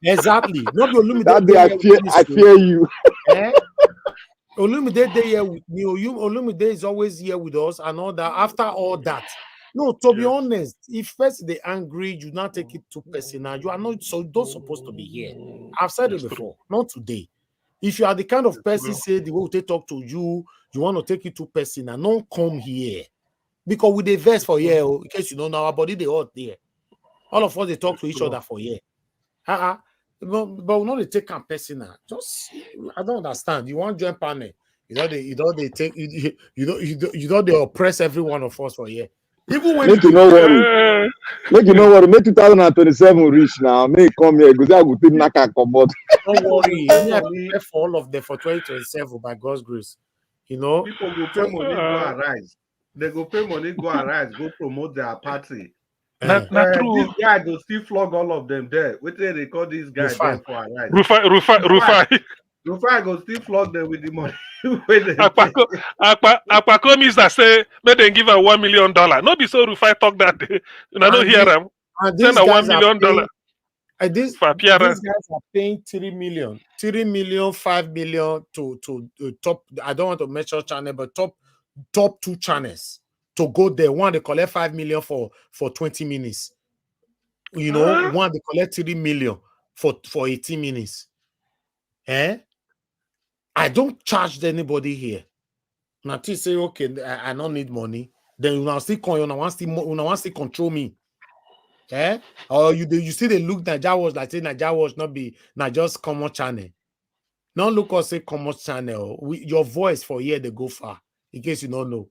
Exactly. Not Olumide. That day I fear you. Olumide day here with me. Olumide is always here with us and all that. After all that. No, to be honest, if first they angry, you not take it too personal. You are not supposed to be here. I've said it before, not today. If you are the kind of person say the way they talk to you, you want to take it too personal, don't come here. Because with the verse for here, in case you don't know, our body they hot there. All of us they talk to each other for here. But we not they take them personal. Just I don't understand. You want join panel, you know they take you know they oppress every one of us for here. Even when make you no worry. Make you no worry. Make 2027 reach now. Make come here because I will take Naka come out. Don't worry. I prepare for all of them for 2027 by God's grace. You know, people go pay money, go arise. They go pay money, go arise, go promote their party. This guy go still flog all of them there. What they call this guy there for arise? Rufai go still flog them with the money. Akpako means that say may they give her $1 million. No be so Rufai talk that day. You know, don't hear them. Send a $1 million. These guys are paying 3 million, 5 million to top. I don't want to mention channel, but top 2 channels to go there. One they collect 5 million for 20 minutes. You know, one they collect 3 million for 18 minutes. I don't charge anybody here. Now to say okay, I don't need money. Then you now still call you want to control me. Or you see they look Naija Watch like say Naija Watch not be just common channel. Don't look or say common channel. Your voice for here they go far. In case you don't know,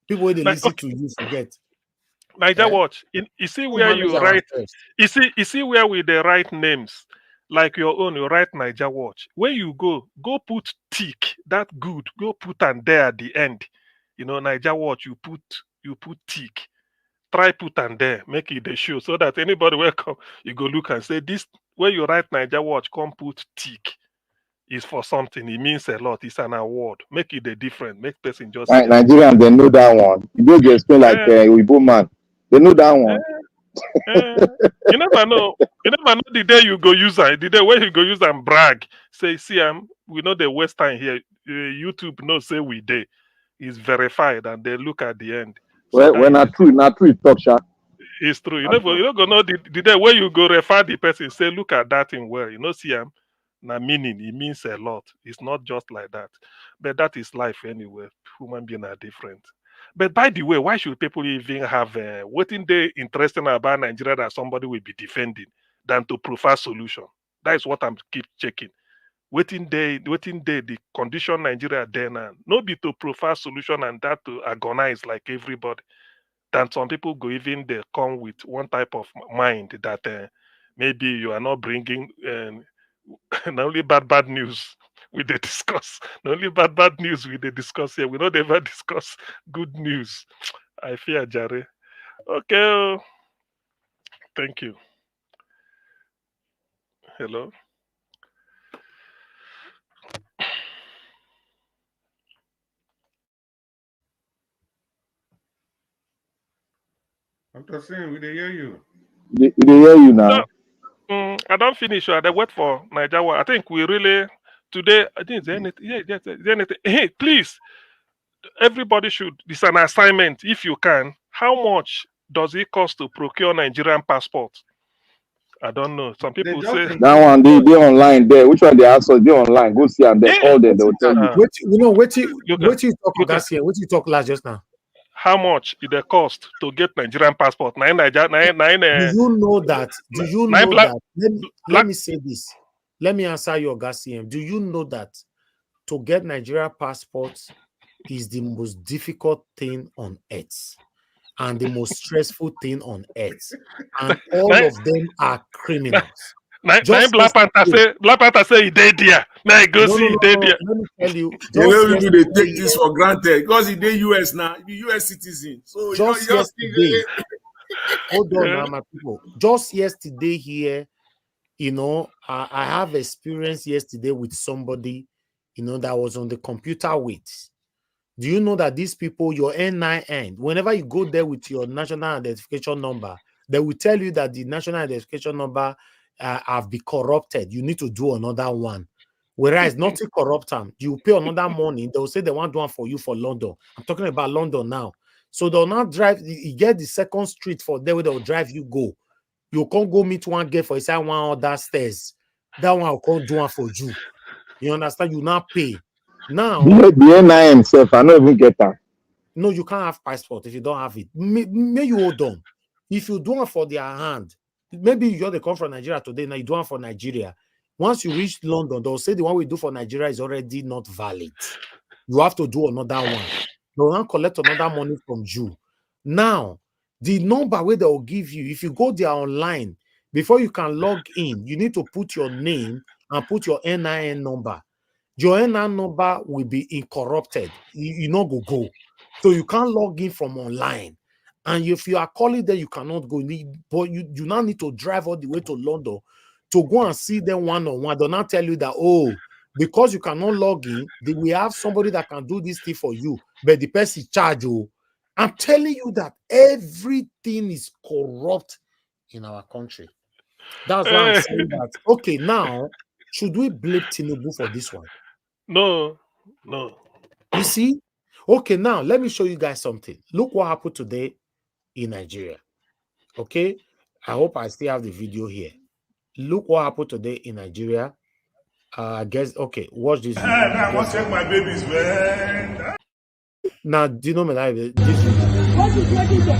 people they listen to you forget. Naija Watch. You see where you write. You see where we they write names like your own. You write Naija Watch. When you go put tick. That good. Go put and there at the end. You know Naija Watch. You put tick. Try put and there, make it the show so that anybody will come, you go look and say this where you write Naija Watch, come put tick is for something. It means a lot. It's an award. Make it a different. Make person just Nigerians they know that one. You don't get explain like Weibo man. They know that one. You never know. You never know the day you go use it. The day where you go use and brag. Say, see, we know the West time here. YouTube knows say we day. It's verified and they look at the end. So when not true, talk sharp. It's true. You don't go know the day where you go refer the person, say, look at that thing well. You know, see now meaning it means a lot. It's not just like that. But that is life anyway. Human beings are different. But by the way, why should people even have what in they interesting about Nigeria that somebody will be defending than to prefer solution? That is what I'm keep checking. Waiting day, the condition Nigeria there now. No be to prefer solution and that to agonize like everybody. Than some people go even they come with one type of mind that maybe you are not bringing not only bad news we dey discuss. Not only bad news we dey discuss here. We don't ever discuss good news. I fear Jare. Okay. Thank you. Hello. Dr. Sin, we dey hear you. They hear you now. No, I don't finish. I wait for Nigeria. I think we really today. I think anything. Hey, please, everybody should. It's an assignment. If you can, how much does it cost to procure Nigerian passport? I don't know. Some people say that one they online there. Which one they answer? They online. Go see and they call them. They will tell you. What you talk about here? What you talk last just now? How much it the cost to get Nigerian passport? Do you know that? Do you know that? Let me say this. Let me answer your CM. Do you know that to get Nigeria passports is the most difficult thing on earth and the most stressful thing on earth, and all of them are criminals? Black Panther say he dead there. Now go see he dead there. Let me tell you. The way people they take this for granted because he dey US now, the US citizen. So just yesterday, hold on now, my people. Just yesterday here, I have experience yesterday with somebody, that was on the computer with. Do you know that these people, your NIN, whenever you go there with your national identification number, they will tell you that the national identification number have been corrupted. You need to do another one. Whereas nothing corrupt them. You pay another money. They'll say they want one for you for London. I'm talking about London now. So they'll not drive. You get the second street for there where they'll drive you go. You can't go meet one girl for inside one other stairs. That one will come do one for you. You understand? You not pay. Now the NIN himself, I don't even get that. No, you can't have passport if you don't have it. May you hold on. If you do it for their hand, maybe you're the come from Nigeria today, now you do it for Nigeria. Once you reach London, they'll say the one we do for Nigeria is already not valid. You have to do another one. They'll not collect another money from you. Now, the number where they'll give you, if you go there online, before you can log in, you need to put your name and put your NIN number. Your NIN number will be incorrupted. You not go. So you can't log in from online. And if you are calling there, you cannot go. But you now need to drive all the way to London to go and see them one-on-one. They'll not tell you that, because you cannot log in, we have somebody that can do this thing for you. But the person charge you. I'm telling you that everything is corrupt in our country. That's why I'm saying that. Okay, now, should we blame Tinubu for this one? No. You see? Okay, now let me show you guys something. Look what happened today in Nigeria. Okay, I hope I still have the video here. Look what happened today in Nigeria. I guess, okay, watch this video. I want to check my babies, man. Now, do you know me like this video? What is making the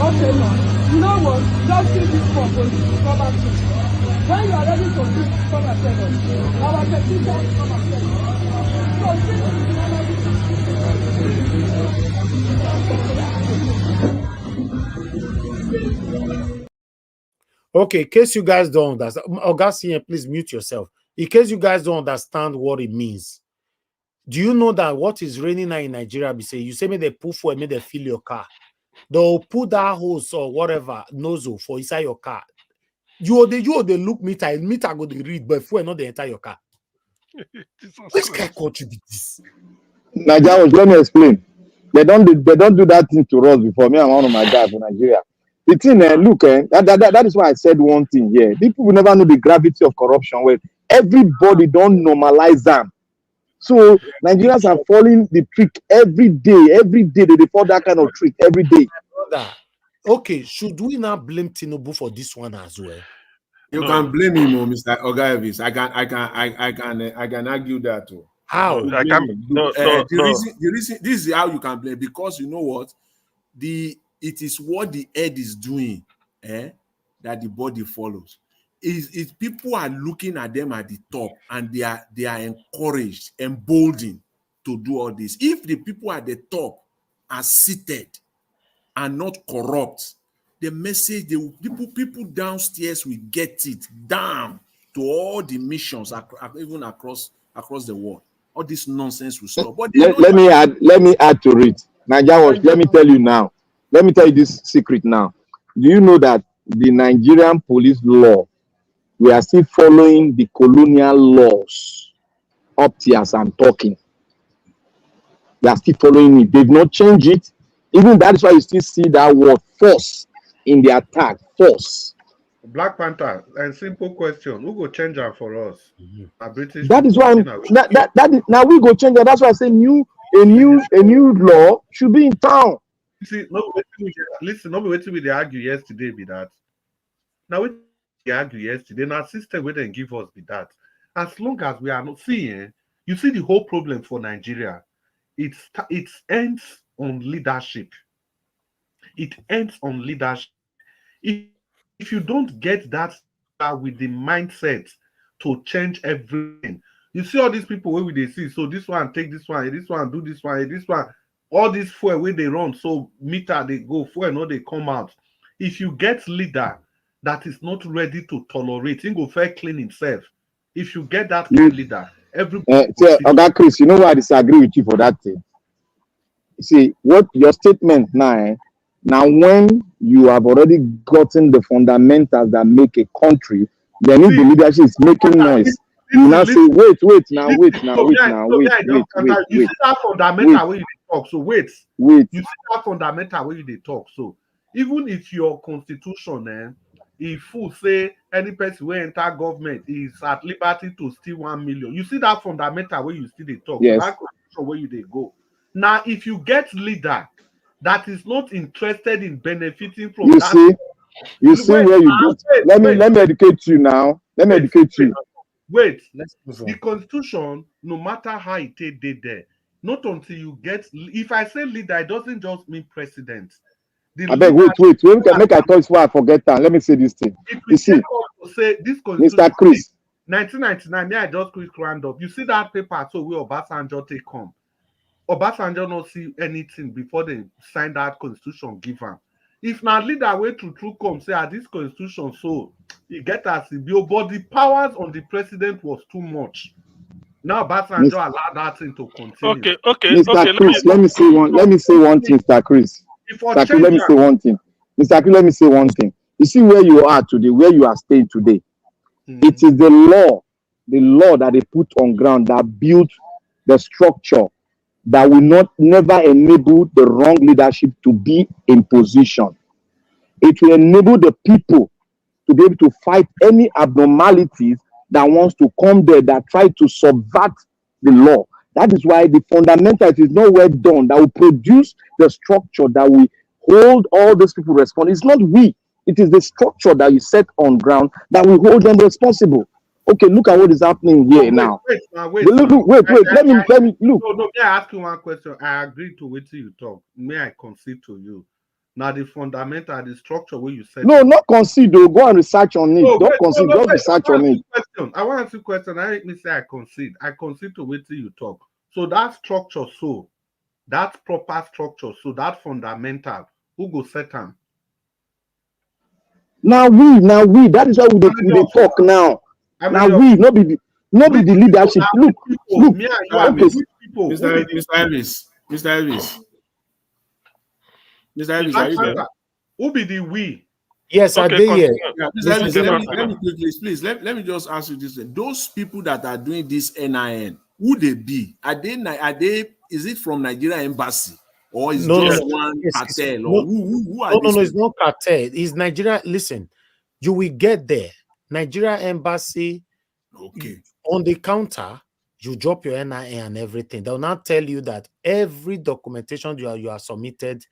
okay, now, you know what? Just see this for police. Come back to when you are ready to do, come and tell us. Our technicians come and tell us. So, okay, in case you guys don't understand, Augustine, please mute yourself. In case you guys don't understand what it means, do you know that what is raining now in Nigeria? You say, may they pull for and may they fill your car. They'll put that hose or whatever nozzle for inside your car. You they look meter go to read, but fuel not the entire car. Which kind of country be this? Nigeria, let me explain. They don't do that thing to us before. Me and one of my guys in Nigeria. The thing, look, that is why I said one thing here. People will never know the gravity of corruption. Where everybody don't normalize them. So Nigerians are following the trick every day. Every day they fall that kind of trick every day. Okay, should we now blame Tinubu for this one as well? You can blame him, Mr. Ekpa Gives. I can argue that too. How? The reason this is how you can blame, because you know what, it is what the head is doing. that the body follows. Is people are looking at them at the top and they are encouraged, emboldened to do all this. If the people at the top are seated and not corrupt, the message, people downstairs will get it down to all the missions, even across the world. All this nonsense will stop. But let me add to it. Nigerians, let me tell you now. Let me tell you this secret now. Do you know that the Nigerian police law, we are still following the colonial laws up to as I'm talking? They are still following it. They've not changed it. Even that is why you still see that word force in the attack. Force. Black Panther, a simple question. Who will change that for us? British That is why now we go change that. That's why I say a new law should be in town. See, listen, not waiting with the argue yesterday be that. Now we argue yesterday. Now system where they give us be that. As long as we are not seeing, you see the whole problem for Nigeria. It ends on leadership. It ends on leadership. If you don't get that with the mindset to change everything, you see all these people where they see. So this one take this one do this one, all this fuel where they run. So meter they go, fuel no they come out. If you get leader that is not ready to tolerate, he go fair clean himself. If you get that kind of leader, everybody. Okay, Chris, you know why I disagree with you for that thing. See what your statement now. Now, when you have already gotten the fundamentals that make a country, then if the leadership is making noise, you now say, wait. You see that fundamental where you talk. So wait. You see that fundamental where you talk. So even if your constitution, if you say any person who enter government is at liberty to steal 1 million, you see that fundamental where you still they talk. Yes. So that constitution where you they go. Now, if you get leader that is not interested in benefiting from that. You see where you go. Let me educate you now. Educate you. Wait. The constitution, no matter how it did there, not until you get. If I say leader, it doesn't just mean president. I beg, wait. We can make a choice before I forget that. Let me say this thing. You see, say this constitution, Mr. Chris. 1999, I just quick round up. You see that paper, so where Obasanjo take come. Obasanjo not see anything before they sign that constitution given. If now leader way to true come say this constitution so you get as bill, but the powers on the president was too much. Now Obasanjo allowed that thing to continue. Okay. Mr. Chris, let me say one thing, Mr. Chris. Mr. Chris, let me say one thing. Mr. Chris, let me say one thing. You see where you are today, where you are staying today. It is the law that they put on ground that built the structure that will never enable the wrong leadership to be in position. It will enable the people to be able to fight any abnormalities that wants to come there that try to subvert the law. That is why the fundamentals is not well done that will produce the structure that will hold all those people responsible. It's not we. It is the structure that you set on ground that will hold them responsible. Okay, look at what is happening here now. Wait. Let me look. No, may I ask you one question? I agree to what you talk. May I concede to you? Now the fundamental, the structure where you said. No, not concede. Go and research on it. Don't concede. Don't research on it. I want to ask you a question. I make me say I concede. I concede to what you talk. So that structure, so that proper structure, so that fundamental, who go set them? Now we. That is why we talk now. Now we not be the leadership. Look. Mr. Elvis, are you there? Who be the we? Yes, I did. Let me just ask you this: those people that are doing this NIN, who they be? Are they? Is it from Nigeria embassy or is just one cartel? Or who are these? No, it's not cartel. It's Nigeria. Listen, you will get there. Nigeria embassy. Okay. On the counter, you drop your NIN and everything. They'll not tell you that every documentation you are submitted,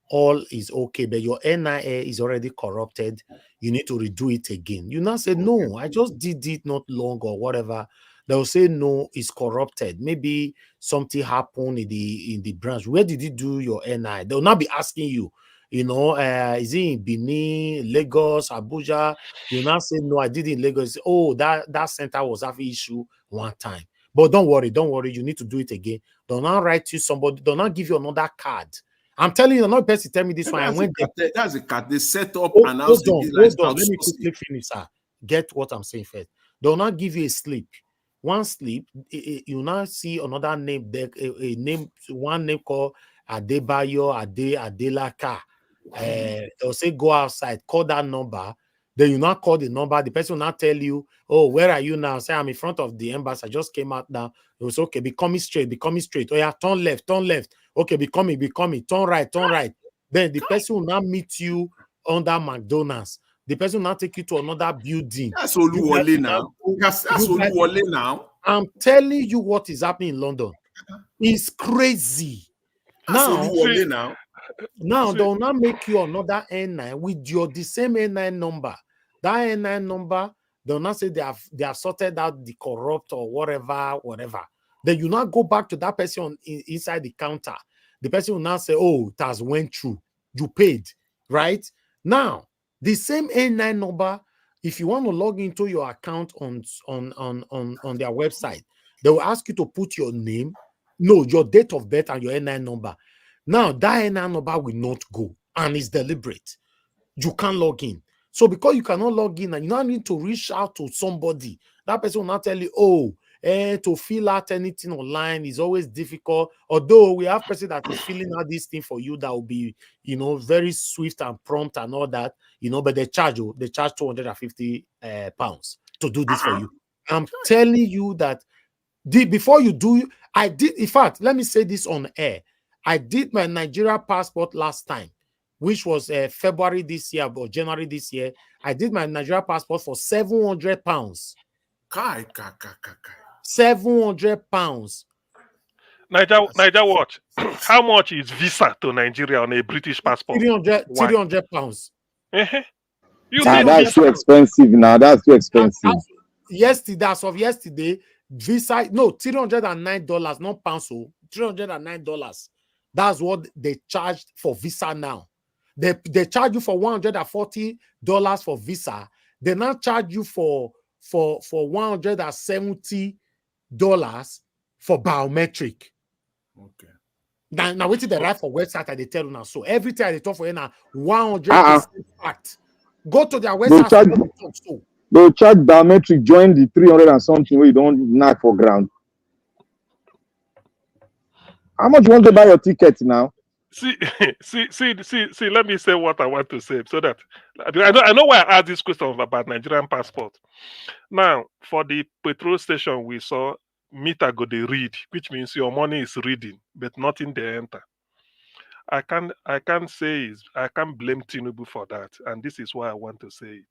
all is okay, but your NIN is already corrupted. You need to redo it again. You now say, no, I just did it not long or whatever. They'll say, no, it's corrupted. Maybe something happened in the branch. Where did you do your NIN? They'll not be asking you. you know, is it in Benin, Lagos, Abuja? You now say, no, I did it in Lagos. Oh, that center was having issue one time. But don't worry, you need to do it again. Don't not write you somebody, don't not give you another card. I'm telling you, another person tell me this one. I went there. That's a card. They set up Hold and on. Let me outsourcing. quickly finish, sir. Get what I'm saying first. They'll not give you a slip. One slip, you now see another name, one name called Adebayo, Adelaka. They'll say go outside, call that number. Then you not call the number. The person will not tell you, oh, where are you now? Say, I'm in front of the embassy. I just came out now. It was okay, be coming straight. Oh, yeah, turn left. Okay, be coming, turn right. Then the person will now meet you under McDonald's. The person will now take you to another building. That's Oluwole now. That's Oluwole now. I'm telling you what is happening in London. It's crazy. That's Oluwole now. Now they'll not make you another N9 with the same N9 number. That N9 number, they'll not say they have sorted out the corrupt or whatever. Then you now go back to that person inside the counter. The person will now say, oh, it has went through. You paid, right? Now, the same N9 number, if you want to log into your account on their website, they will ask you to put your name, your date of birth and your N9 number. Now, that N9 number will not go, and it's deliberate. You can't log in. So because you cannot log in and you now need to reach out to somebody, that person will not tell you, oh, to fill out anything online is always difficult. Although we have person that is filling out this thing for you that will be, very swift and prompt and all that, but they charge 250 pounds to do this for you. I'm telling you that before you do, I did, in fact, let me say this on air. I did my Nigeria passport last time, which was February this year or January this year. I did my Nigeria passport for 700 pounds. 700 pounds. Niger watch. How much is visa to Nigeria on a British passport? 300 pounds. That's too expensive now. That's too expensive. Yesterday, as of yesterday, visa, no, $309, not pounds, so $309. That's what they charged for visa now. They charge you for $140 for visa. They now charge you for $170 for biometric. Okay. Now wait till they write for website and they tell you now. So every time they talk for you now, 100% fact. Go to their website. They'll charge biometric, join the 300 and something where you don't knock for ground. How much you want to buy your ticket now? See, let me say what I want to say so that I know why I asked this question about Nigerian passport. Now, for the petrol station, we saw meter go they read, which means your money is reading, but nothing they enter. I can't blame Tinubu for that, and this is why I want to say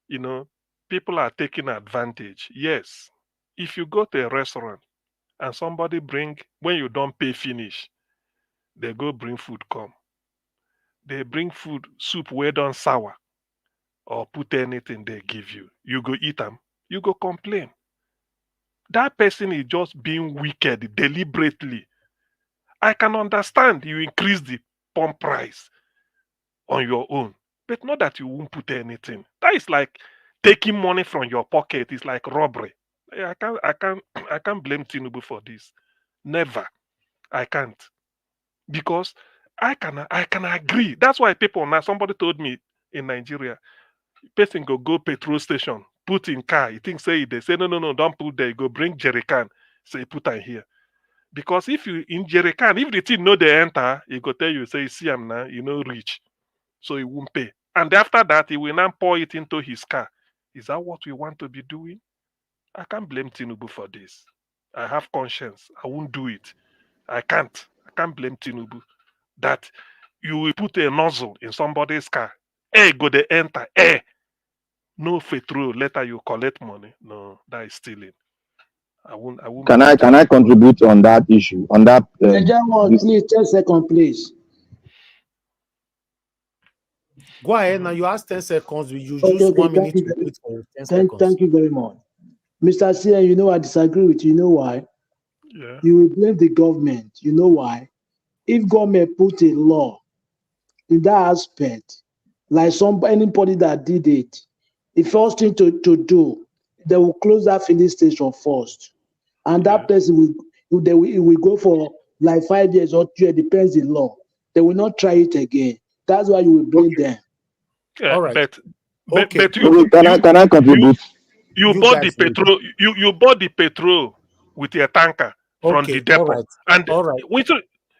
it. People are taking advantage. Yes, if you go to a restaurant and somebody when you don't pay finish, they go bring food come. They bring food, soup where done sour, or put anything they give you. You go eat them, you go complain. That person is just being wicked deliberately. I can understand you increase the pump price on your own, but not that you won't put anything. That is like taking money from your pocket. It's like robbery. I can't blame Tinubu for this. Never. I can't. Because I can agree. That's why people now, somebody told me in Nigeria, person go petrol station, put in car. You think say they say no, don't put there. You go bring jerrycan, say put in here. Because if you in jerrycan, if the thing know they enter, he go tell you, say see him now, reach. So he won't pay. And after that, he will now pour it into his car. Is that what we want to be doing? I can't blame Tinubu for this. I have conscience. I won't do it. I can't blame Tinubu that you will put a nozzle in somebody's car. Go they enter. No petrol. Later you collect money. No, that is stealing. I won't. Can I contribute on that issue? On that. Please 10 seconds, please. Go ahead now. You ask 10 seconds. You use 1 minute to wait for 10 seconds. Thank you very much, Mr. CN. I disagree with you. You know why? Yeah. You will blame the government. You know why? If government put a law in that aspect, like anybody that did it, the first thing to do, they will close that filling station first. And that person will go for like 5 years or 2 years, depends the law. They will not try it again. That's why you will blame them. All right. But Can I contribute? You bought the petrol. You bought the petrol with your tanker from the depot, all right. And all right.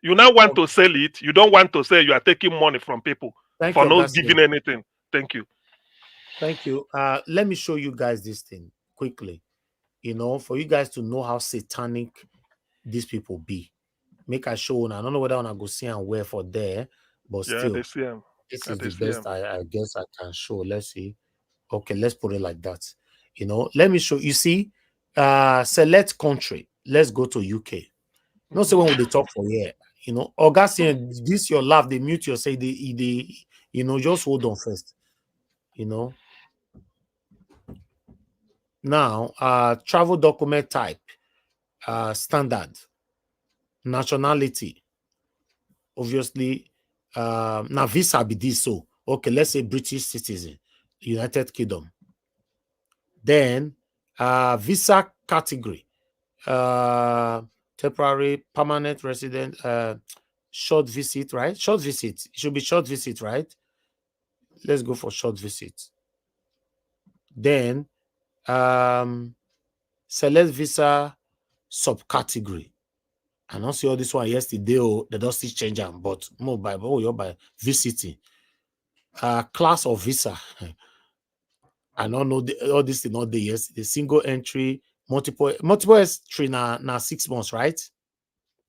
You now want to sell it. You don't want to say you are taking money from people Thank for you, not Augustine. giving anything. Thank you. Thank you. Let me show you guys this thing quickly. You know, for you guys to know how satanic these people be. Make a show. I don't know whether I want to go see and where for there, but Yeah, still, they see him. this is the best I guess I can show. Let's see. Okay, let's put it like that. You know, let me show you. See, select country. Let's go to UK. Not say when they talk for here. You know, Augustine, this your laugh. They mute you. Say they you know, just hold on first. You know. Now, travel document type, standard, nationality. Obviously, now visa be this. So, okay, let's say British citizen, United Kingdom. Then, visa category, temporary, permanent resident, short visit, right? Short visit. It should be short visit, right? Let's go for short visit. Then, select visa subcategory. I don't see all this one yesterday. Oh, they don't still change them, but more by you're by visiting. Class of visa. I don't know all this is not there yesterday. Single entry, multiple entry now 6 months, right?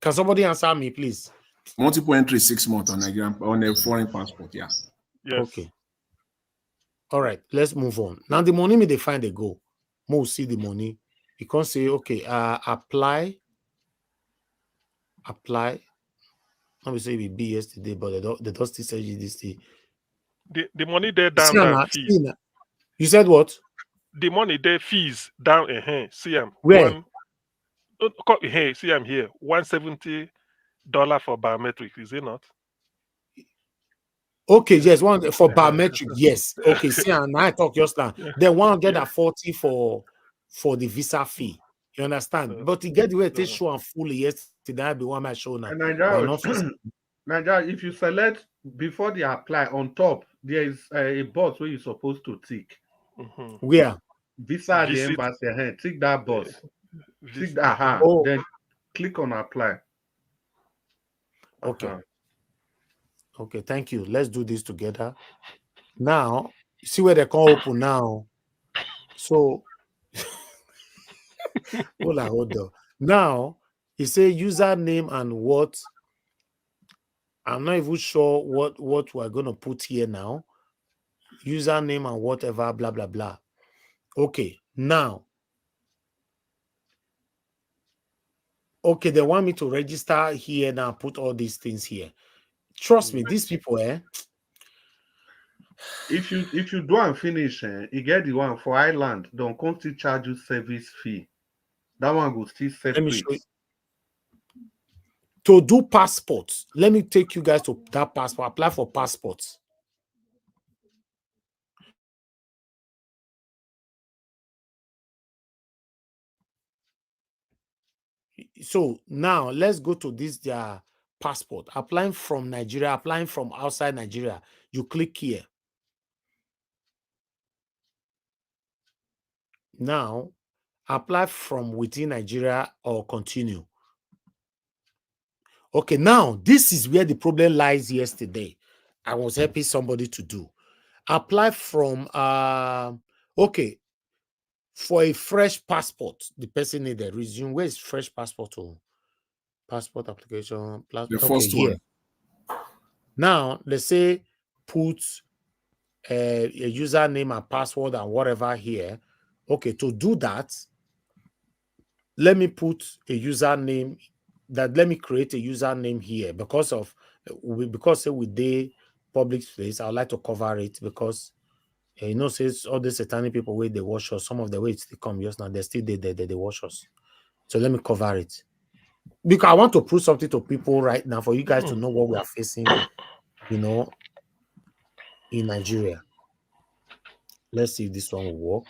Can somebody answer me, please? Multiple entry 6 months on Nigerian on a foreign passport, yeah. Yes. Okay. All right, let's move on. Now the money may they find a go. More see the money. You can say, okay, apply. Let me say it be yesterday, but they don't still say this thing. The money there down fees. You said what? The money there fees down see them. Where? See I'm here. $170 for biometric, is it not? Okay, yes, one for biometric, yes. Okay, see, and I talk just now. Then 140 for the visa fee. You understand? But you get the way it is show and fully yesterday. I be one my show now. Nigeria, if you select before they apply on top, there is a box where you're supposed to tick. Where? Visa at the embassy. Tick that box. Tick that. Then click on apply. Okay. Okay, thank you. Let's do this together. Now, see where they can open now. So, hold on. Now, you say username and what? I'm not even sure what we're going to put here now. Username and whatever, blah, blah, blah. Okay, now. Okay, they want me to register here now, put all these things here. Trust me, these people, If you do and finish, you get the one for Ireland, don't come to charge you service fee. That one will still separate. Let me show you. To do passports, let me take you guys to that passport. Apply for passports. So now let's go to this their passport. Applying from Nigeria, applying from outside Nigeria. You click here. Now, apply from within Nigeria or continue. Okay, now this is where the problem lies yesterday. I was helping somebody to do. Apply from, okay, for a fresh passport. The person need a resume. Where is fresh passport? Oh, passport application. The first one. Now, let's say put a username and password and whatever here. Okay, to do that, let me put a username. Let me create a username here because with the public space, I would like to cover it because you know, says all the satanic people where they wash us. Some of the ways they come just now, they're still there, they wash us. So let me cover it because I want to prove something to people right now for you guys to know what we are facing. You know, in Nigeria. Let's see if this one will work.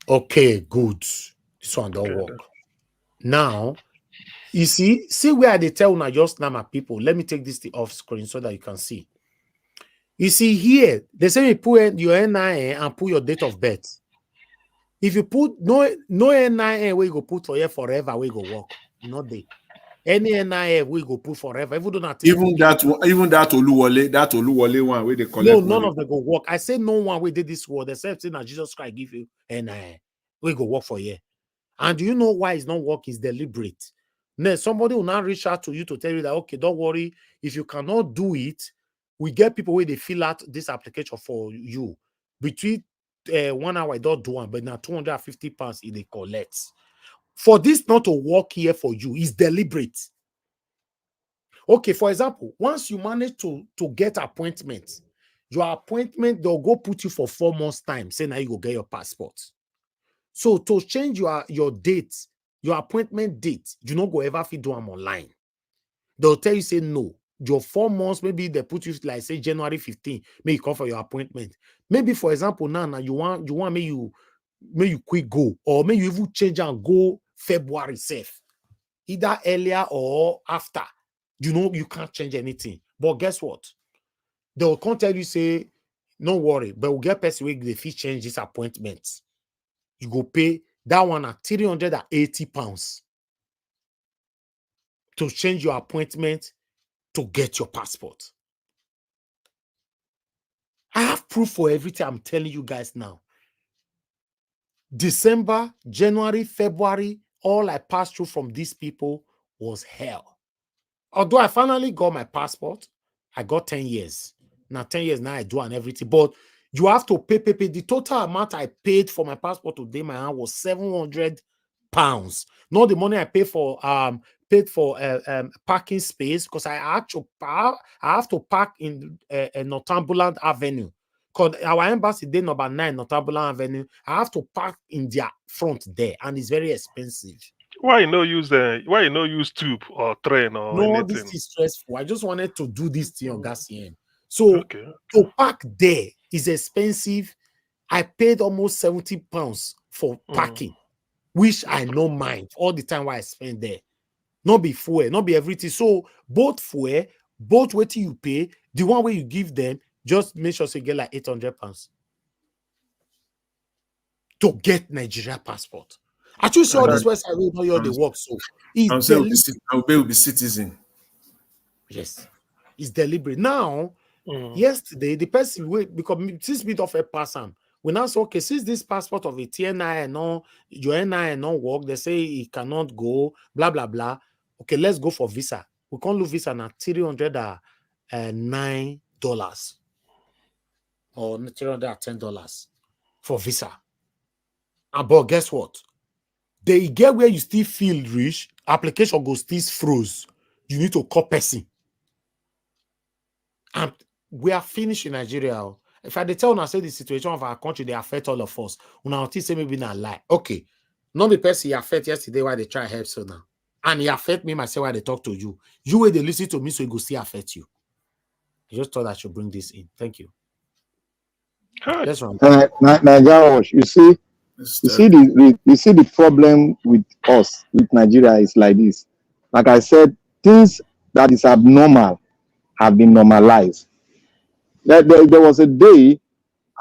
Okay, good. This one don't work. Now, you see where they tell now just now my people. Let me take this off screen so that you can see. You see here, they say you put your NIN and put your date of birth. If you put no NIN, we go put for here forever, we go work. Not they. Any NIN we go put forever. Even that Oluwole one where they collect none money. of them go work. I say no one we did this word except that Jesus Christ give you NIN. We go work for here. And do you know why it's not work? It's deliberate. Now, somebody will now reach out to you to tell you that, okay, don't worry. If you cannot do it, we get people where they fill out this application for you. Between 1 hour, I don't do one, but now 250 pounds they collect. For this not to work here for you, is deliberate. Okay, for example, once you manage to get appointments, your appointment, they'll go put you for 4 months' time. Say now you go get your passport. So to change your date, your appointment date, you not go ever fit do them online. They'll tell you, say no. Your 4 months, maybe they put you like say January 15, may you come for your appointment. Maybe for example, now you want may you quick go, or may you even change and go February safe. Either earlier or after. You know you can't change anything. But guess what? They'll come tell you, say, no worry, but we'll get person where they fit change this appointment. You go pay that one at 380 pounds to change your appointment to get your passport. I have proof for everything I'm telling you guys now. December, January, February, all I passed through from these people was hell. Although I finally got my passport, I got 10 years. Now 10 years now I do and everything. But you have to pay. The total amount I paid for my passport today, my hand was 700 pounds. Not the money I paid for parking space, because I have to park in Northumberland Avenue. Because our embassy day number 9 Northumberland Avenue, I have to park in their front there, and it's very expensive. Why you no use tube or train or no, anything? This is stressful. I just wanted to do this thing on Gassien. So to park there is expensive. I paid almost 70 pounds for parking, which I no mind all the time while I spend there. Not be fuel, not be everything. So both fuel, both what you pay, the one way you give them, just make sure you get like 800 pounds to get Nigeria passport. I just saw this website will know all the work. So it's deliberate. Will be citizen. Yes, it's deliberate. Now, yesterday, the person because 6 bit of a person, we now say, okay, since this passport of a TNI no, your NI no work, they say it cannot go, blah blah blah. Okay, let's go for visa. We can't lose visa now $309 or $310 for visa. But guess what? They get where you still feel rich, application goes still froze. You need to call person. And we are finished in Nigeria. If I tell you, I say the situation of our country, they affect all of us. When say maybe not lie. Okay. Not the person he affect yesterday why they try help so now. And he affect me myself while they talk to you. You will they listen to me so it go still affect you. I just thought I should bring this in. Thank you. That's right. Nigeria, you see the problem with us, with Nigeria is like this. Like I said, things that is abnormal have been normalized. There was a day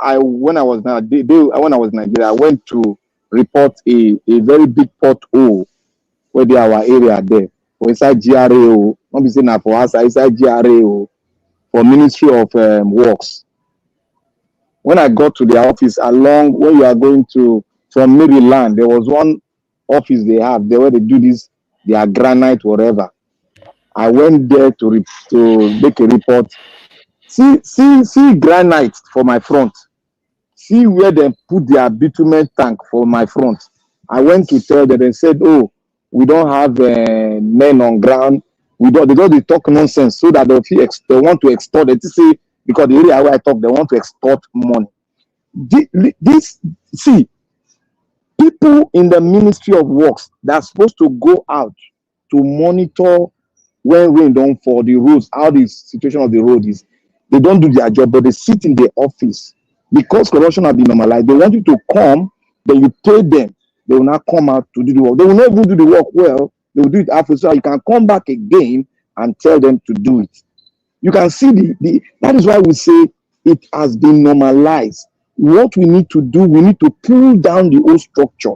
when I was in Nigeria, I went to report a very big pothole where they our area there. For inside GRA, not be saying for us, inside GRA for Ministry of Works. When I got to the office along when you are going to from Maryland, there was one office they have there where they do this, their granite, whatever. I went there to make a report. See granite for my front. See where they put their bitumen tank for my front. I went to tell them and said, oh, we don't have men on ground. They don't talk nonsense so that they want to extort. They say because the area where I talk, they want to extort money. People in the Ministry of Works that are supposed to go out to monitor when rain don't fall, the roads, how the situation of the road is, they don't do their job, but they sit in the office because corruption has been normalized. They want you to come, then you pay them. They will not come out to do the work. They will not even do the work well. They will do it after, so you can come back again and tell them to do it. You can see that is why we say it has been normalized. What we need to do, we need to pull down the old structure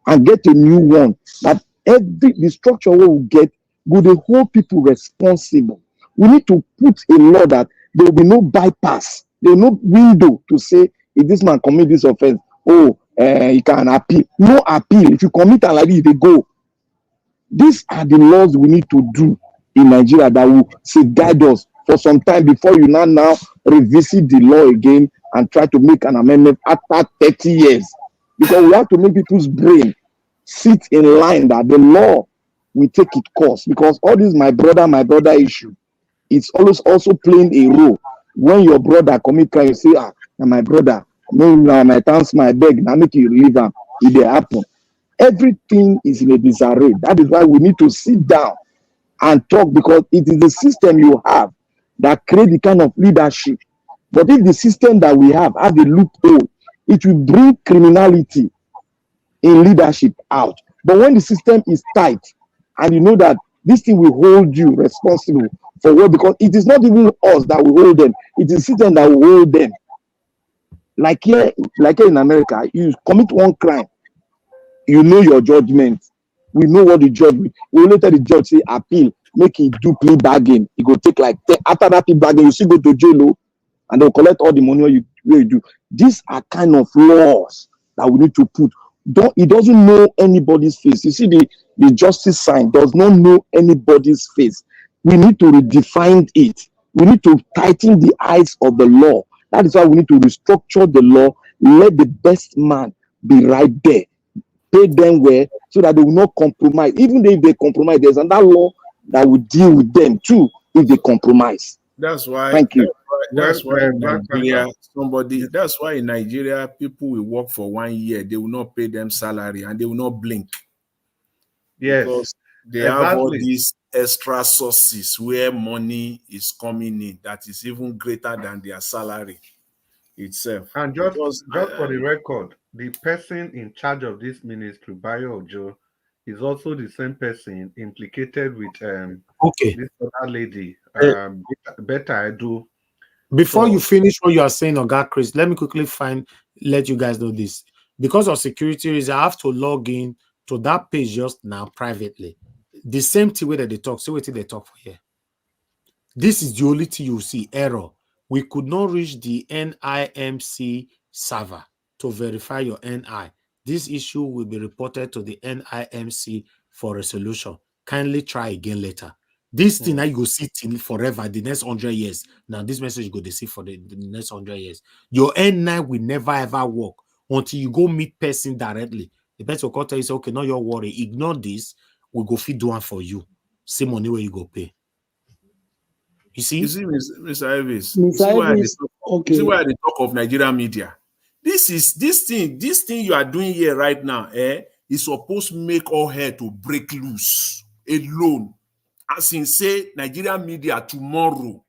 and get a new one. That the structure we will get will the whole people responsible. We need to put a law that there will be no bypass. There will be no window to say if this man commit this offense, he can appeal. No appeal. If you commit an like this, they go. These are the laws we need to do in Nigeria that will safeguard us for some time before you now revisit the law again and try to make an amendment after 30 years. Because we have to make people's brain sit in line that the law will take its course. Because all this my brother issue, it's always also playing a role. When your brother commit crime, you say, my brother, no, my thanks, my beg, now make you relieve him. It dey happen. Everything is in a disarray. That is why we need to sit down and talk, because it is the system you have that create the kind of leadership. But if the system that we have a loophole, it will bring criminality in leadership out. But when the system is tight and you know that this thing will hold you responsible for what, because it is not even us that will hold them, it is the system that will hold them. Like here in America, you commit one crime, you know your judgment. We know what the judge will. We later the judge say appeal, make it do plea bargain. It go take like after that plea bargain, you still go to jail, and they'll collect all the money you do. These are kind of laws that we need to put. It doesn't know anybody's face. You see, the justice sign does not know anybody's face. We need to redefine it. We need to tighten the eyes of the law. That is why we need to restructure the law. Let the best man be right there. Pay them well so that they will not compromise. Even if they compromise, there's another law that will deal with them too if they compromise. That's why. Thank you. That's why in Nigeria, that's why in Nigeria, people will work for 1 year. They will not pay them salary and they will not blink. Yes. Because they have all these extra sources where money is coming in that is even greater than their salary itself. And just for the record, the person in charge of this ministry, Bayo Ojo, is also the same person implicated with this other lady, Beta Edu. Before you finish what you are saying, Oga Chris, let me quickly let you guys know this. Because of security reasons, I have to log in to that page just now privately. The same thing way that they talk, so wait till they talk for here. This is the only thing you see, error. We could not reach the NIMC server to verify your NI. This issue will be reported to the NIMC for resolution. Kindly try again later. This thing now you go see till forever, the next 100 years. Now this message go to see for the next 100 years. Your NI will never ever work until you go meet person directly. The person will tell you, say, okay, no, your worry. Ignore this. We go feed one for you. Same money where you go pay. You see, Mr. Elvis. You see why they talk of Nigerian media. This thing you are doing here right now, is supposed to make all hell to break loose alone. As in say Nigerian media tomorrow,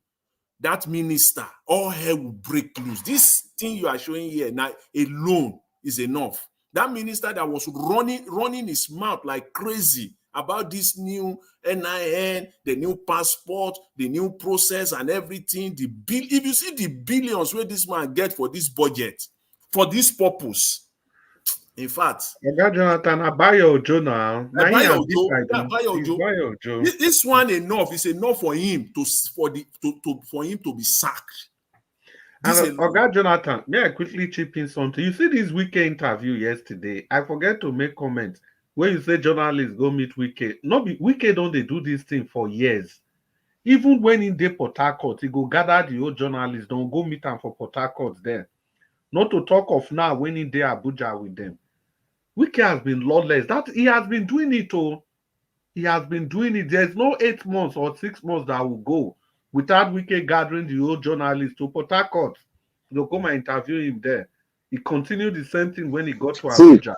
that minister, all hell will break loose. This thing you are showing here now alone is enough. That minister that was running his mouth like crazy about this new NIN, the new passport, the new process and everything. If you see the billions where this man get for this budget, for this purpose, in fact, Jonathan, Bayo Ojo now. This one is enough for him for him to be sacked. And Oga Jonathan, may I quickly chip in something? You see this Wike interview yesterday. I forget to make comments. When you say journalists go meet Wike, Wike don't they do this thing for years. Even when in the Port Harcourt, he go gather the old journalists, don't go meet them for Port Harcourt there. Not to talk of now when in there Abuja with them. Wike has been lawless. That he has been doing it. He has been doing it. There's no 8 months or 6 months that will go without Wike gathering the old journalists to Port Harcourt. They'll come and interview him there. He continued the same thing when he got to Abuja.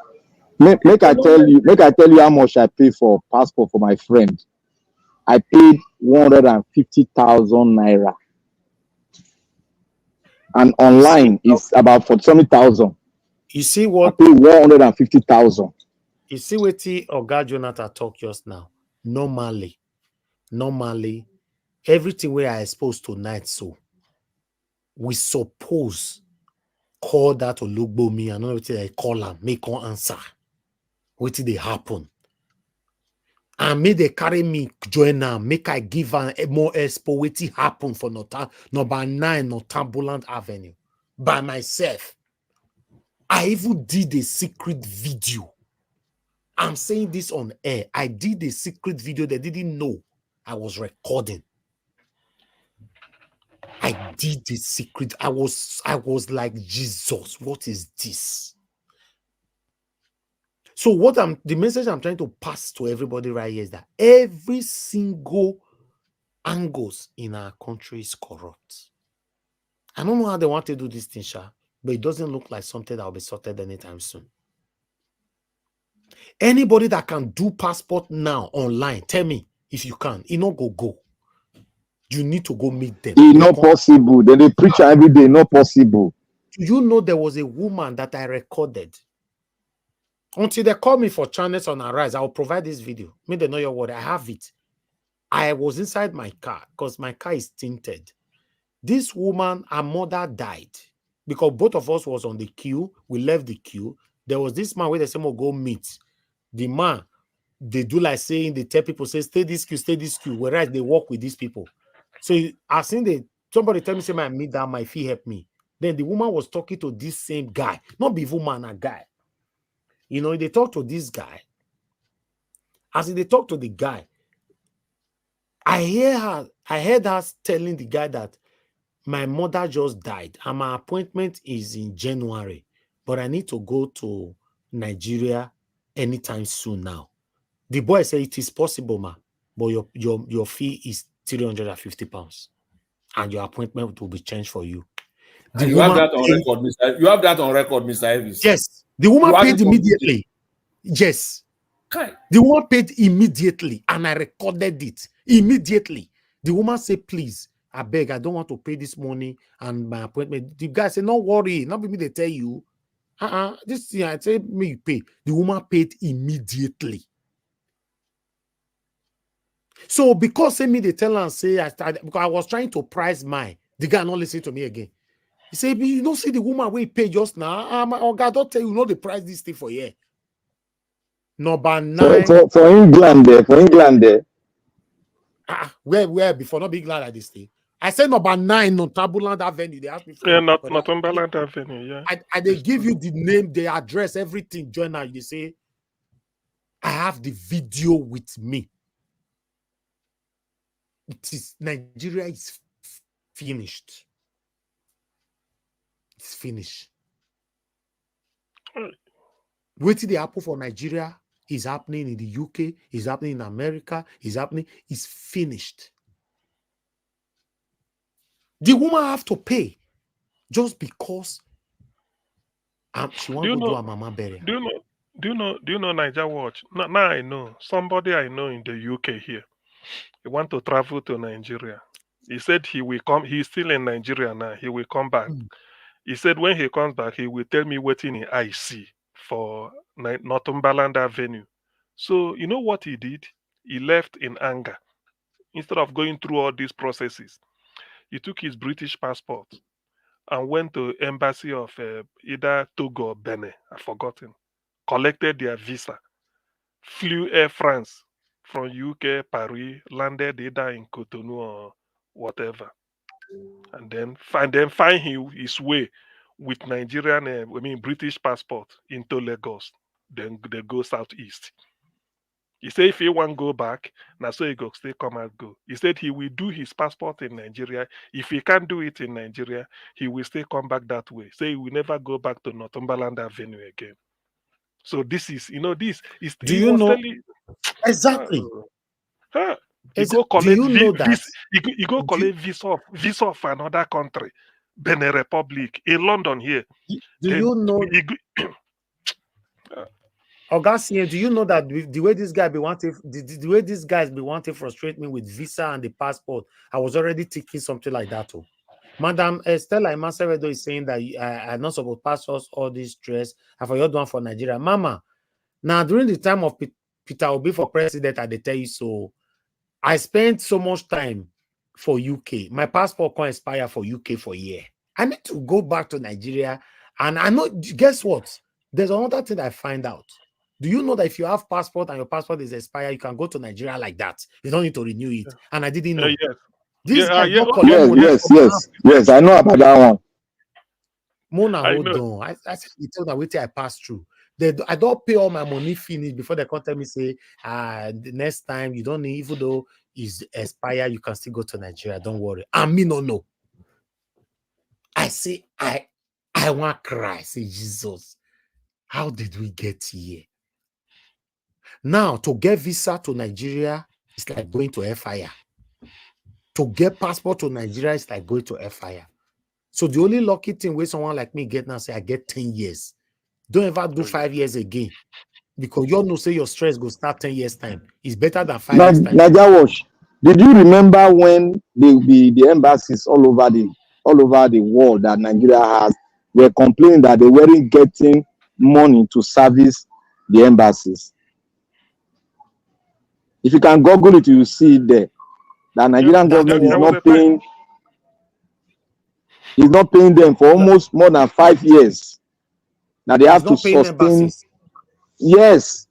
Make I tell you how much I pay for passport for my friend. I paid 150,000 naira. And online is about 47,000. You see what? I paid 150,000. You see what Oga Jonathan talk just now? Normally, everything we are exposed to tonight, so we suppose call that Olugbomi and not they call am, make an answer. What did they happen? And may they carry me join am, make I give am more expo. What happen for number 9 Northumberland Avenue by myself. I even did a secret video. I'm saying this on air. I did a secret video. They didn't know I was recording. I did the secret. I was like, Jesus, what is this? So the message I'm trying to pass to everybody right here is that every single angles in our country is corrupt. I don't know how they want to do this thing, Sha, but it doesn't look like something that will be sorted anytime soon. Anybody that can do passport now online, tell me if you can. It not go. You need to go meet them. It's not possible. They preach every day. Not possible. Do you know there was a woman that I recorded? Until they call me for channels on Arise, I will provide this video. May they know your word. I have it. I was inside my car because my car is tinted. This woman, her mother died because both of us was on the queue. We left the queue. There was this man where they said, "Oh, go meet." The man, they do like saying, they tell people, say, stay this queue, whereas they work with these people. So I seen somebody tell me, say, I meet that, my fee help me. Then the woman was talking to this same guy, not be woman, a guy. You know, they talk to this guy. As they talk to the guy, I heard her telling the guy that my mother just died and my appointment is in January, but I need to go to Nigeria anytime soon now. The boy said it is possible, ma, but your fee is £350 and your appointment will be changed for you. You have that on record, Mr. You have that on record, Mr. Elvis. Yes. The woman paid immediately. Yes. Okay. The woman paid immediately and I recorded it immediately. The woman said, please, I beg, I don't want to pay this money and my appointment. The guy said, no worry, not me they tell you. This thing, I say, me you pay. The woman paid immediately. So because me they tell her and say because I was trying to price mine, the guy not listen to me again. He said, you don't see the woman we pay just now. Oh God, don't tell you know the price this thing for here. Number 9 for England there. Where before not be glad at this thing. I said number 9 Northumberland Avenue. They asked me for Northumberland Avenue, yeah. I they give you the name, the address, everything. Join now. You say, I have the video with me. It is Nigeria is finished. It's finished. What did happen for Nigeria is happening in the UK, is happening in America, is happening, is finished. The woman have to pay just because she wants to do a mama burial. Do you know Niger Watch? Now I know somebody I know in the UK here. He want to travel to Nigeria. He said he will come. He's still in Nigeria now. He will come back. He said when he comes back, he will tell me what in I see for Northumberland Avenue. So you know what he did? He left in anger. Instead of going through all these processes, he took his British passport and went to embassy of either Togo or Benin. I've forgotten. Collected their visa, flew Air France from UK, Paris, landed either in Cotonou or whatever, and then find his way with Nigerian, British passport into Lagos. Then they go southeast. He said if he want to go back, now so he go stay come and go. He said he will do his passport in Nigeria. If he can't do it in Nigeria, he will still come back that way. So he will never go back to Northumberland Avenue again. So this is, this is. Do you know exactly? You go collect you go collect visa of another country, Benin Republic in London here. Do you know? Augustine, do you know that the way this guy be wanting, the way these guys be wanting to frustrate me with visa and the passport, I was already thinking something like that too. Madam Stella Imasevedo is saying that I'm not supposed to pass us all this stress. I forgot one for Nigeria. Mama, now during the time of Peter Obi for president, I tell you so. I spent so much time for UK. My passport can expire for UK for a year. I need to go back to Nigeria. And I know, guess what? There's another thing I find out. Do you know that if you have passport and your passport is expired, you can go to Nigeria like that? You don't need to renew it. And I didn't know. Yes. This guy don't okay. collect money. Yes. I know about that one. Mona, hold on. I said you told that wait I pass through. I don't pay all my money finish before they come tell me say the next time you don't need, even though it's expired, you can still go to Nigeria. Don't worry. And me no. I say I want to cry. I say Jesus, how did we get here? Now to get visa to Nigeria is like going to fire. To get passport to Nigeria is like going to fire. So the only lucky thing where someone like me get now say I get 10 years. Don't ever do 5 years again. Because you all know say your stress go start 10 years time. It's better than 5 years time. Naija Wash, did you remember when the embassies all over the world that Nigeria has were complaining that they weren't getting money to service the embassies? If you can Google it, you will see it there. The Nigerian government is not paying them for almost more than 5 years. Now they have to sustain. Yes.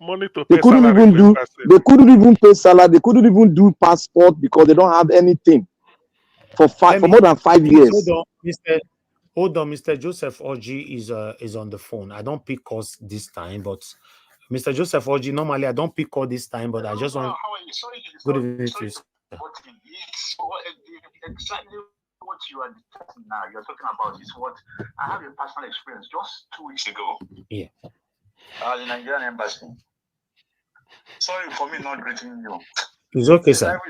Money to they pay couldn't salary even do. They couldn't even pay salary. They couldn't even do passport because they don't have anything for more than 5 years. Hold on, Mr. Joseph Oji is on the phone. I don't pick calls this time, but Mr. Joseph Oji, normally I don't pick call this time, but I just want. How are you? Sorry, good evening to you, sir. Exactly what you are discussing now. You're talking about is what I have a personal experience just 2 weeks ago. Yeah. The Nigerian embassy. Sorry for me not greeting you. It's okay, sir.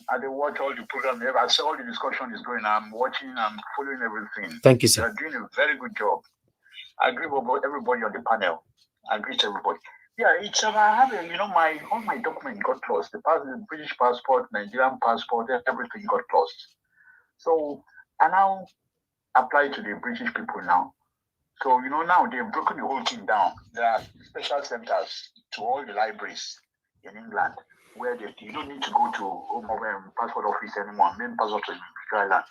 I watch all the program. I see all the discussion is going. I'm watching. I'm following everything. Thank you, sir. You're doing a very good job. I agree with everybody on the panel. I greet everybody. Yeah, it's I have all my documents got lost. The British passport, Nigerian passport, everything got lost. So I now apply to the British people now. So now they've broken the whole thing down. There are special centers to all the libraries in England where you don't need to go to home passport office anymore, main passport in Ireland.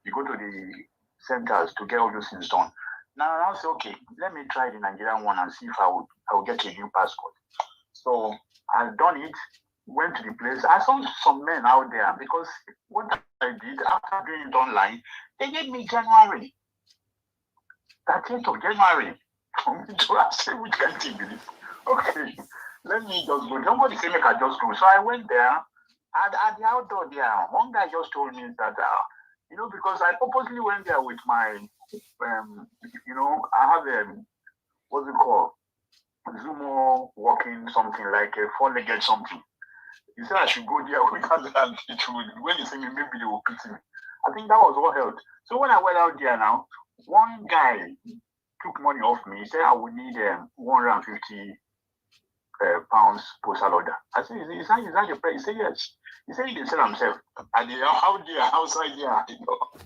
You go to the centers to get all those things done. Now I'll say, okay, let me try the Nigerian one and see if I will get a new passport. So I've done it, went to the place. I saw some men out there because what I did after doing it online, they gave me January. 13th of January. So I said, which kind of thing is this? Okay, let me just go. Nobody said make I just go. So I went there, and at the outdoor there, one guy just told me that, because I purposely went there with my, I have a, what's it called? Zumo walking something like a four-legged something. He said I should go there with that, and it would, when you see me, maybe they will pity me. I think that was what helped. So when I went out there now, one guy took money off me. He said I would need 150 pounds postal order. I said, is that the price? He said yes. He said he didn't sell himself. And outside there.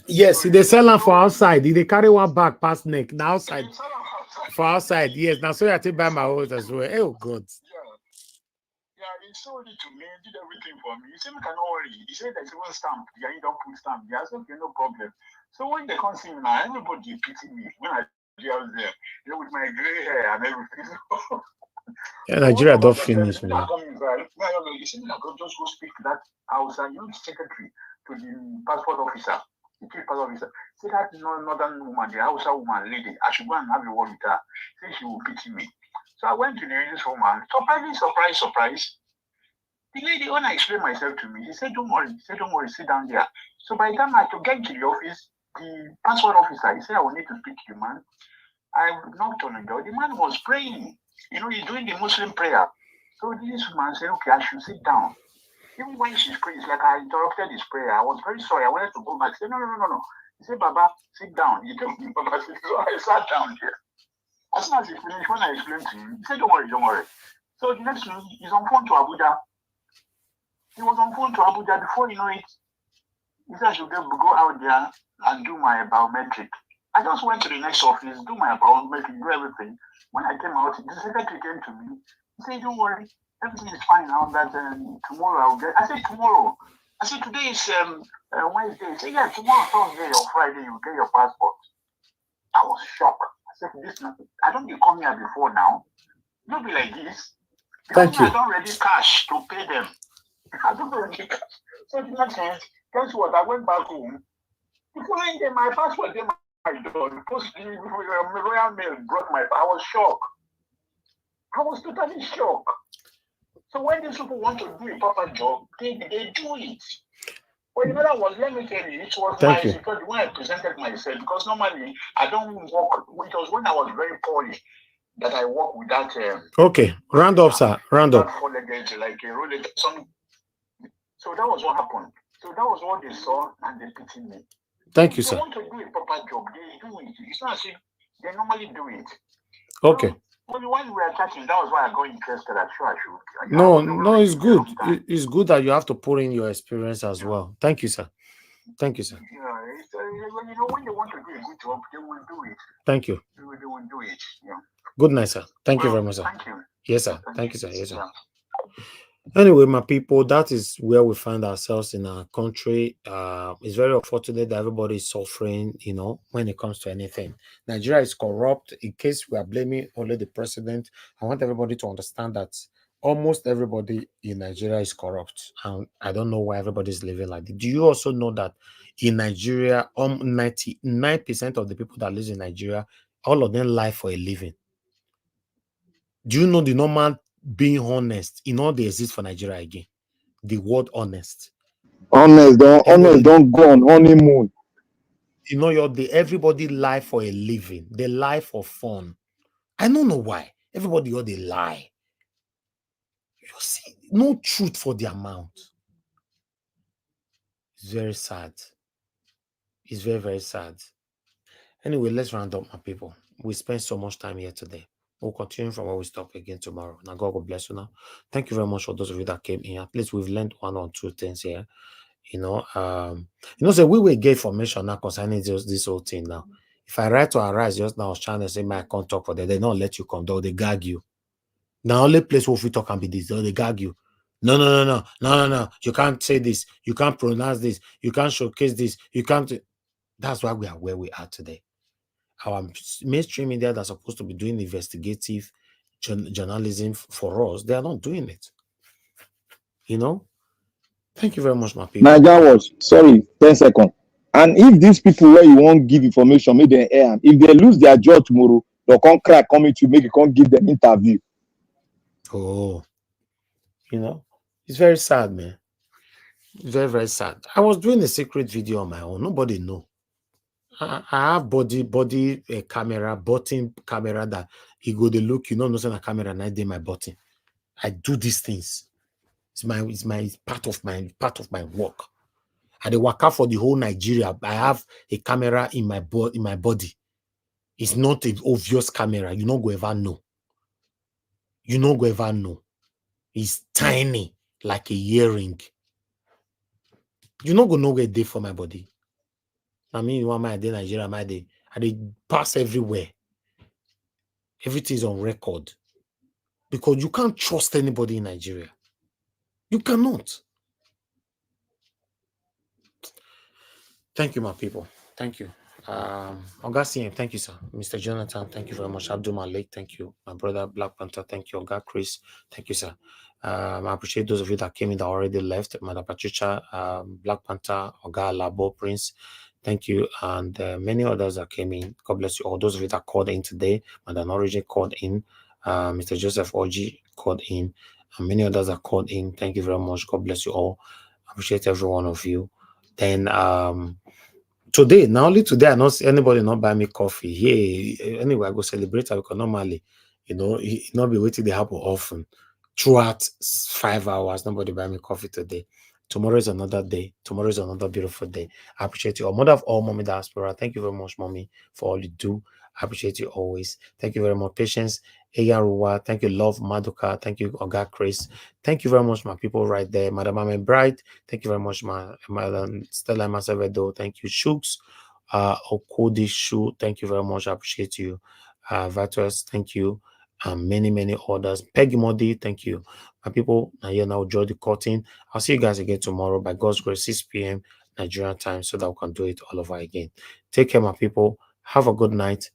Yes, they sell them for outside. They carry one bag past neck. Now outside. For outside, yes. Now so I take buy my horse as well. Oh God. Yeah, he sold it to me, did everything for me. He said, I cannot worry. He said there's one stamp. Yeah, you don't put stamp. Yeah, I said, okay, no problem. So when they come see me now, everybody pity me when I was there, with my gray hair and everything. Yeah, Nigeria don't finish, man. You see, I could just go speak to that outside, secretary, to the passport officer, the chief passport officer. Say that northern woman, the Hausa woman, lady, I should go and have a word with her. Say she will pity me. So I went to the lady's woman. Surprise. The lady, when I explained myself to me, he said, don't worry, sit down there. So by the time I could get to the office, the passport officer, he said, I will need to speak to the man. I knocked on the door. The man was praying. He's doing the Muslim prayer. So this woman said, okay, I should sit down. Even when she's praying, it's like I interrupted his prayer. I was very sorry. I wanted to go back. He said, no. He said, Baba, sit down. He told me, Baba, sit down. So I sat down there. As soon as he finished, when I explained to him, he said, don't worry. So the next thing, he's on phone to Abuja. He was on phone to Abuja before you know it. He said I should go out there and do my biometric. I just went to the next office, do my biometric, do everything. When I came out, the secretary came to me. He said, don't worry, everything is fine now. That tomorrow I'll get. I said, tomorrow. I said, today is Wednesday. He said, yeah, tomorrow, Thursday or Friday, you'll get your passport. I was shocked. I said, this nothing. I don't be coming here before now. Don't be like this. Thank you. I don't ready cash to pay them. I don't ready cash. So the next thing, guess what? I went back home. The following day, my passport came my door. The Royal Mail brought my. I was shocked. I was totally shocked. So when these people want to do a proper job, they do it. But in other words, let me tell you, it was my security when I presented myself, because normally I don't work. It was when I was very poorly that I work with that. Okay, round up, sir. Round up. Like a roller. So that was what happened. So that was what they saw, and they pitied me. Thank you, sir. They want to do a proper job, they do it. It's not as if they normally do it. Okay. When we were chatting, that was why I got interested. I'm sure I should. No, it's good. It's good that you have to put in your experience as well. Thank you, sir. Thank you, sir. Yeah, it's, when they want to do a good job, they will do it. Thank you. They will do it. Yeah. Good night, sir. Thank you very much, sir. Thank you. Yes, sir. Thank you, sir. Yes, sir. Anyway, my people, that is where we find ourselves in our country. It's very unfortunate that everybody is suffering, when it comes to anything. Nigeria is corrupt. In case we are blaming only the president, I want everybody to understand that almost everybody in Nigeria is corrupt. And I don't know why everybody is living like that. Do you also know that in Nigeria, 99% of the people that live in Nigeria, all of them lie for a living? Do you know the normal being honest they exist for Nigeria again? The word honest. Honest don't go on honeymoon. Everybody lie for a living. They lie for fun. I don't know why. Everybody they lie. You see, no truth for the amount. It's very sad. It's very, very sad. Anyway, let's round up, my people. We spent so much time here today. We'll continue from where we stop again tomorrow. Now, God will bless you now. Thank you very much for those of you that came in. At least we've learned one or two things here. So we will get information now concerning this whole thing now. If I write to Arise just now, I was trying to say, I can't talk for them. They don't let you come down. They gag you. Now, only place where we talk can be this. They gag you. No. You can't say this. You can't pronounce this. You can't showcase this. You can't. That's why we are where we are today. Our mainstream media that's supposed to be doing investigative journalism for us, they are not doing it. Thank you very much, my people. Nigeria was 10 seconds. And if these people where you won't give information, make them air. If they lose their job tomorrow, they'll come crack coming to make you can't give them interview. Oh, it's very sad, man. Very, very sad. I was doing a secret video on my own. Nobody know. I have body camera, button camera that he go the look, no a camera and I did my button. I do these things. It's part of my work. I work out for the whole Nigeria. I have a camera in my body. It's not an obvious camera. You not go ever know. You not go ever know. It's tiny, like a earring. You not go know where they for my body. I mean, one my day Nigeria, my day. I pass everywhere. Everything is on record. Because you can't trust anybody in Nigeria. You cannot. Thank you, my people. Thank you. Augustine, thank you, sir. Mr. Jonathan, thank you very much. Abdul Malik, thank you. My brother Black Panther, thank you. Oga Chris, thank you, sir. I appreciate those of you that came in that already left. Madam Patricia, Black Panther, Oga Labo, Prince, thank you. And many others that came in. God bless you all. Those of you that called in today, Madam Origin called in, Mr. Joseph Oji called in, and many others that called in. Thank you very much. God bless you all. I appreciate every one of you. Then today, not only today, I not see anybody not buy me coffee. Hey, anyway, I go celebrate because normally, it not be waiting to happen often. Throughout 5 hours, nobody buy me coffee today. Tomorrow is another day. Tomorrow is another beautiful day. I appreciate you. Mother of all, Mommy Diaspora, thank you very much, Mommy, for all you do. I appreciate you always. Thank you very much. Patience, Eyaruwa. Thank you, Love Maduka. Thank you, Oga Chris. Thank you very much, my people right there. Madam Ame Bright. Thank you very much, my Stella Masavedo. Thank you, Shooks. Okodishu. Thank you very much. I appreciate you. Virtuous. Thank you. And many others. Peggy Modi. Thank you. My people, now here now enjoy the curtain. I'll see you guys again tomorrow by God's grace, 6 p.m. Nigerian time, so that we can do it all over again. Take care, my people. Have a good night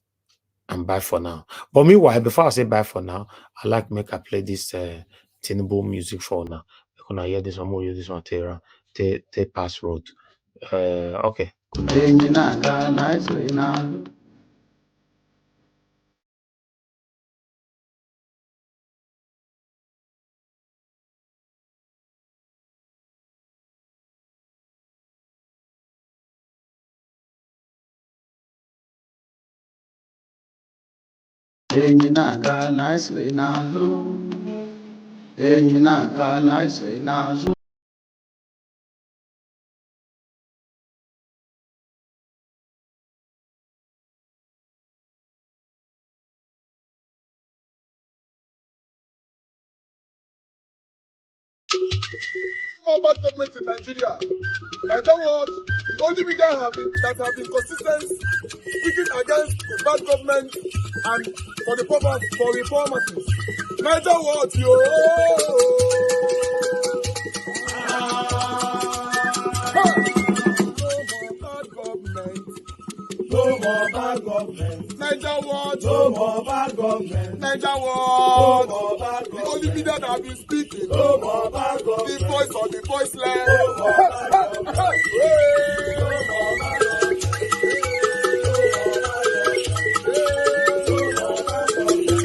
and bye for now. But meanwhile, before I say bye for now, I like make I play this Tinubu music for now. When I hear this one, more use this one, te pass road. Okay. Bad government in Nigeria. I don't want the only media that have been consistent speaking against the bad government and for the purpose for reformers. Neither what you no more bad government. Niger what? No more bad government. Niger what? No more bad government. The only media that have been speaking. No more bad government. The voice of the voiceless. No more bad government. No more bad government.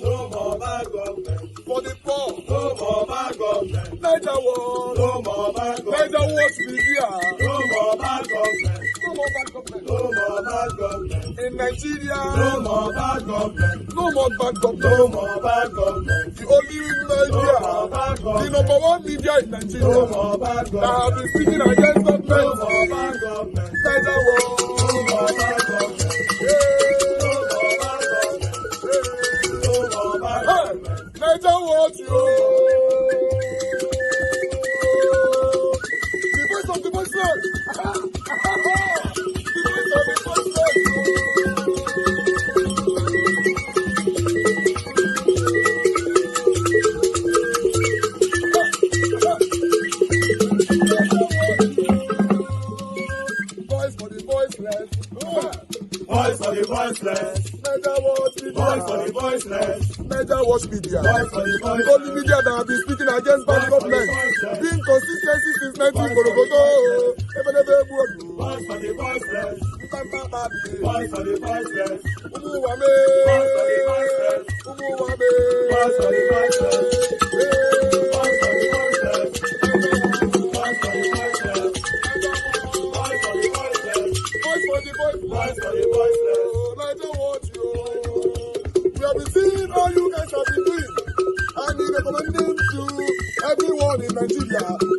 No more bad government. For the poor. No more bad government. Niger what? No more bad government. Niger what media. No more bad government. No more bad government. No more bad government. In Nigeria. No more bad government. No more bad government. No more bad government. The only media. No more bad government. The number one media in Nigeria. No more bad government. That have been speaking against government. No more bad government. Niger what? No more bad government. Niger what you? The voice of the voiceless. The voice of the voiceless. Voice for the voiceless. Voice for the voiceless. Niger what media. Voice for the voiceless. Niger watch media. Voice for the voiceless. The only media that have been speaking against bad government. Being consistency since 1944. Voice for the voiceless. Voice for the voiceless. Umuwame. Voice for the voiceless. Umuwame. Voice for the voiceless. Voice for the voiceless. Voice for the voiceless. Voice for the voiceless. Voice for the voiceless. Voice for the voiceless. Niger watch you. We have been seeing all you guys have been doing, and we recommend them to everyone in Nigeria.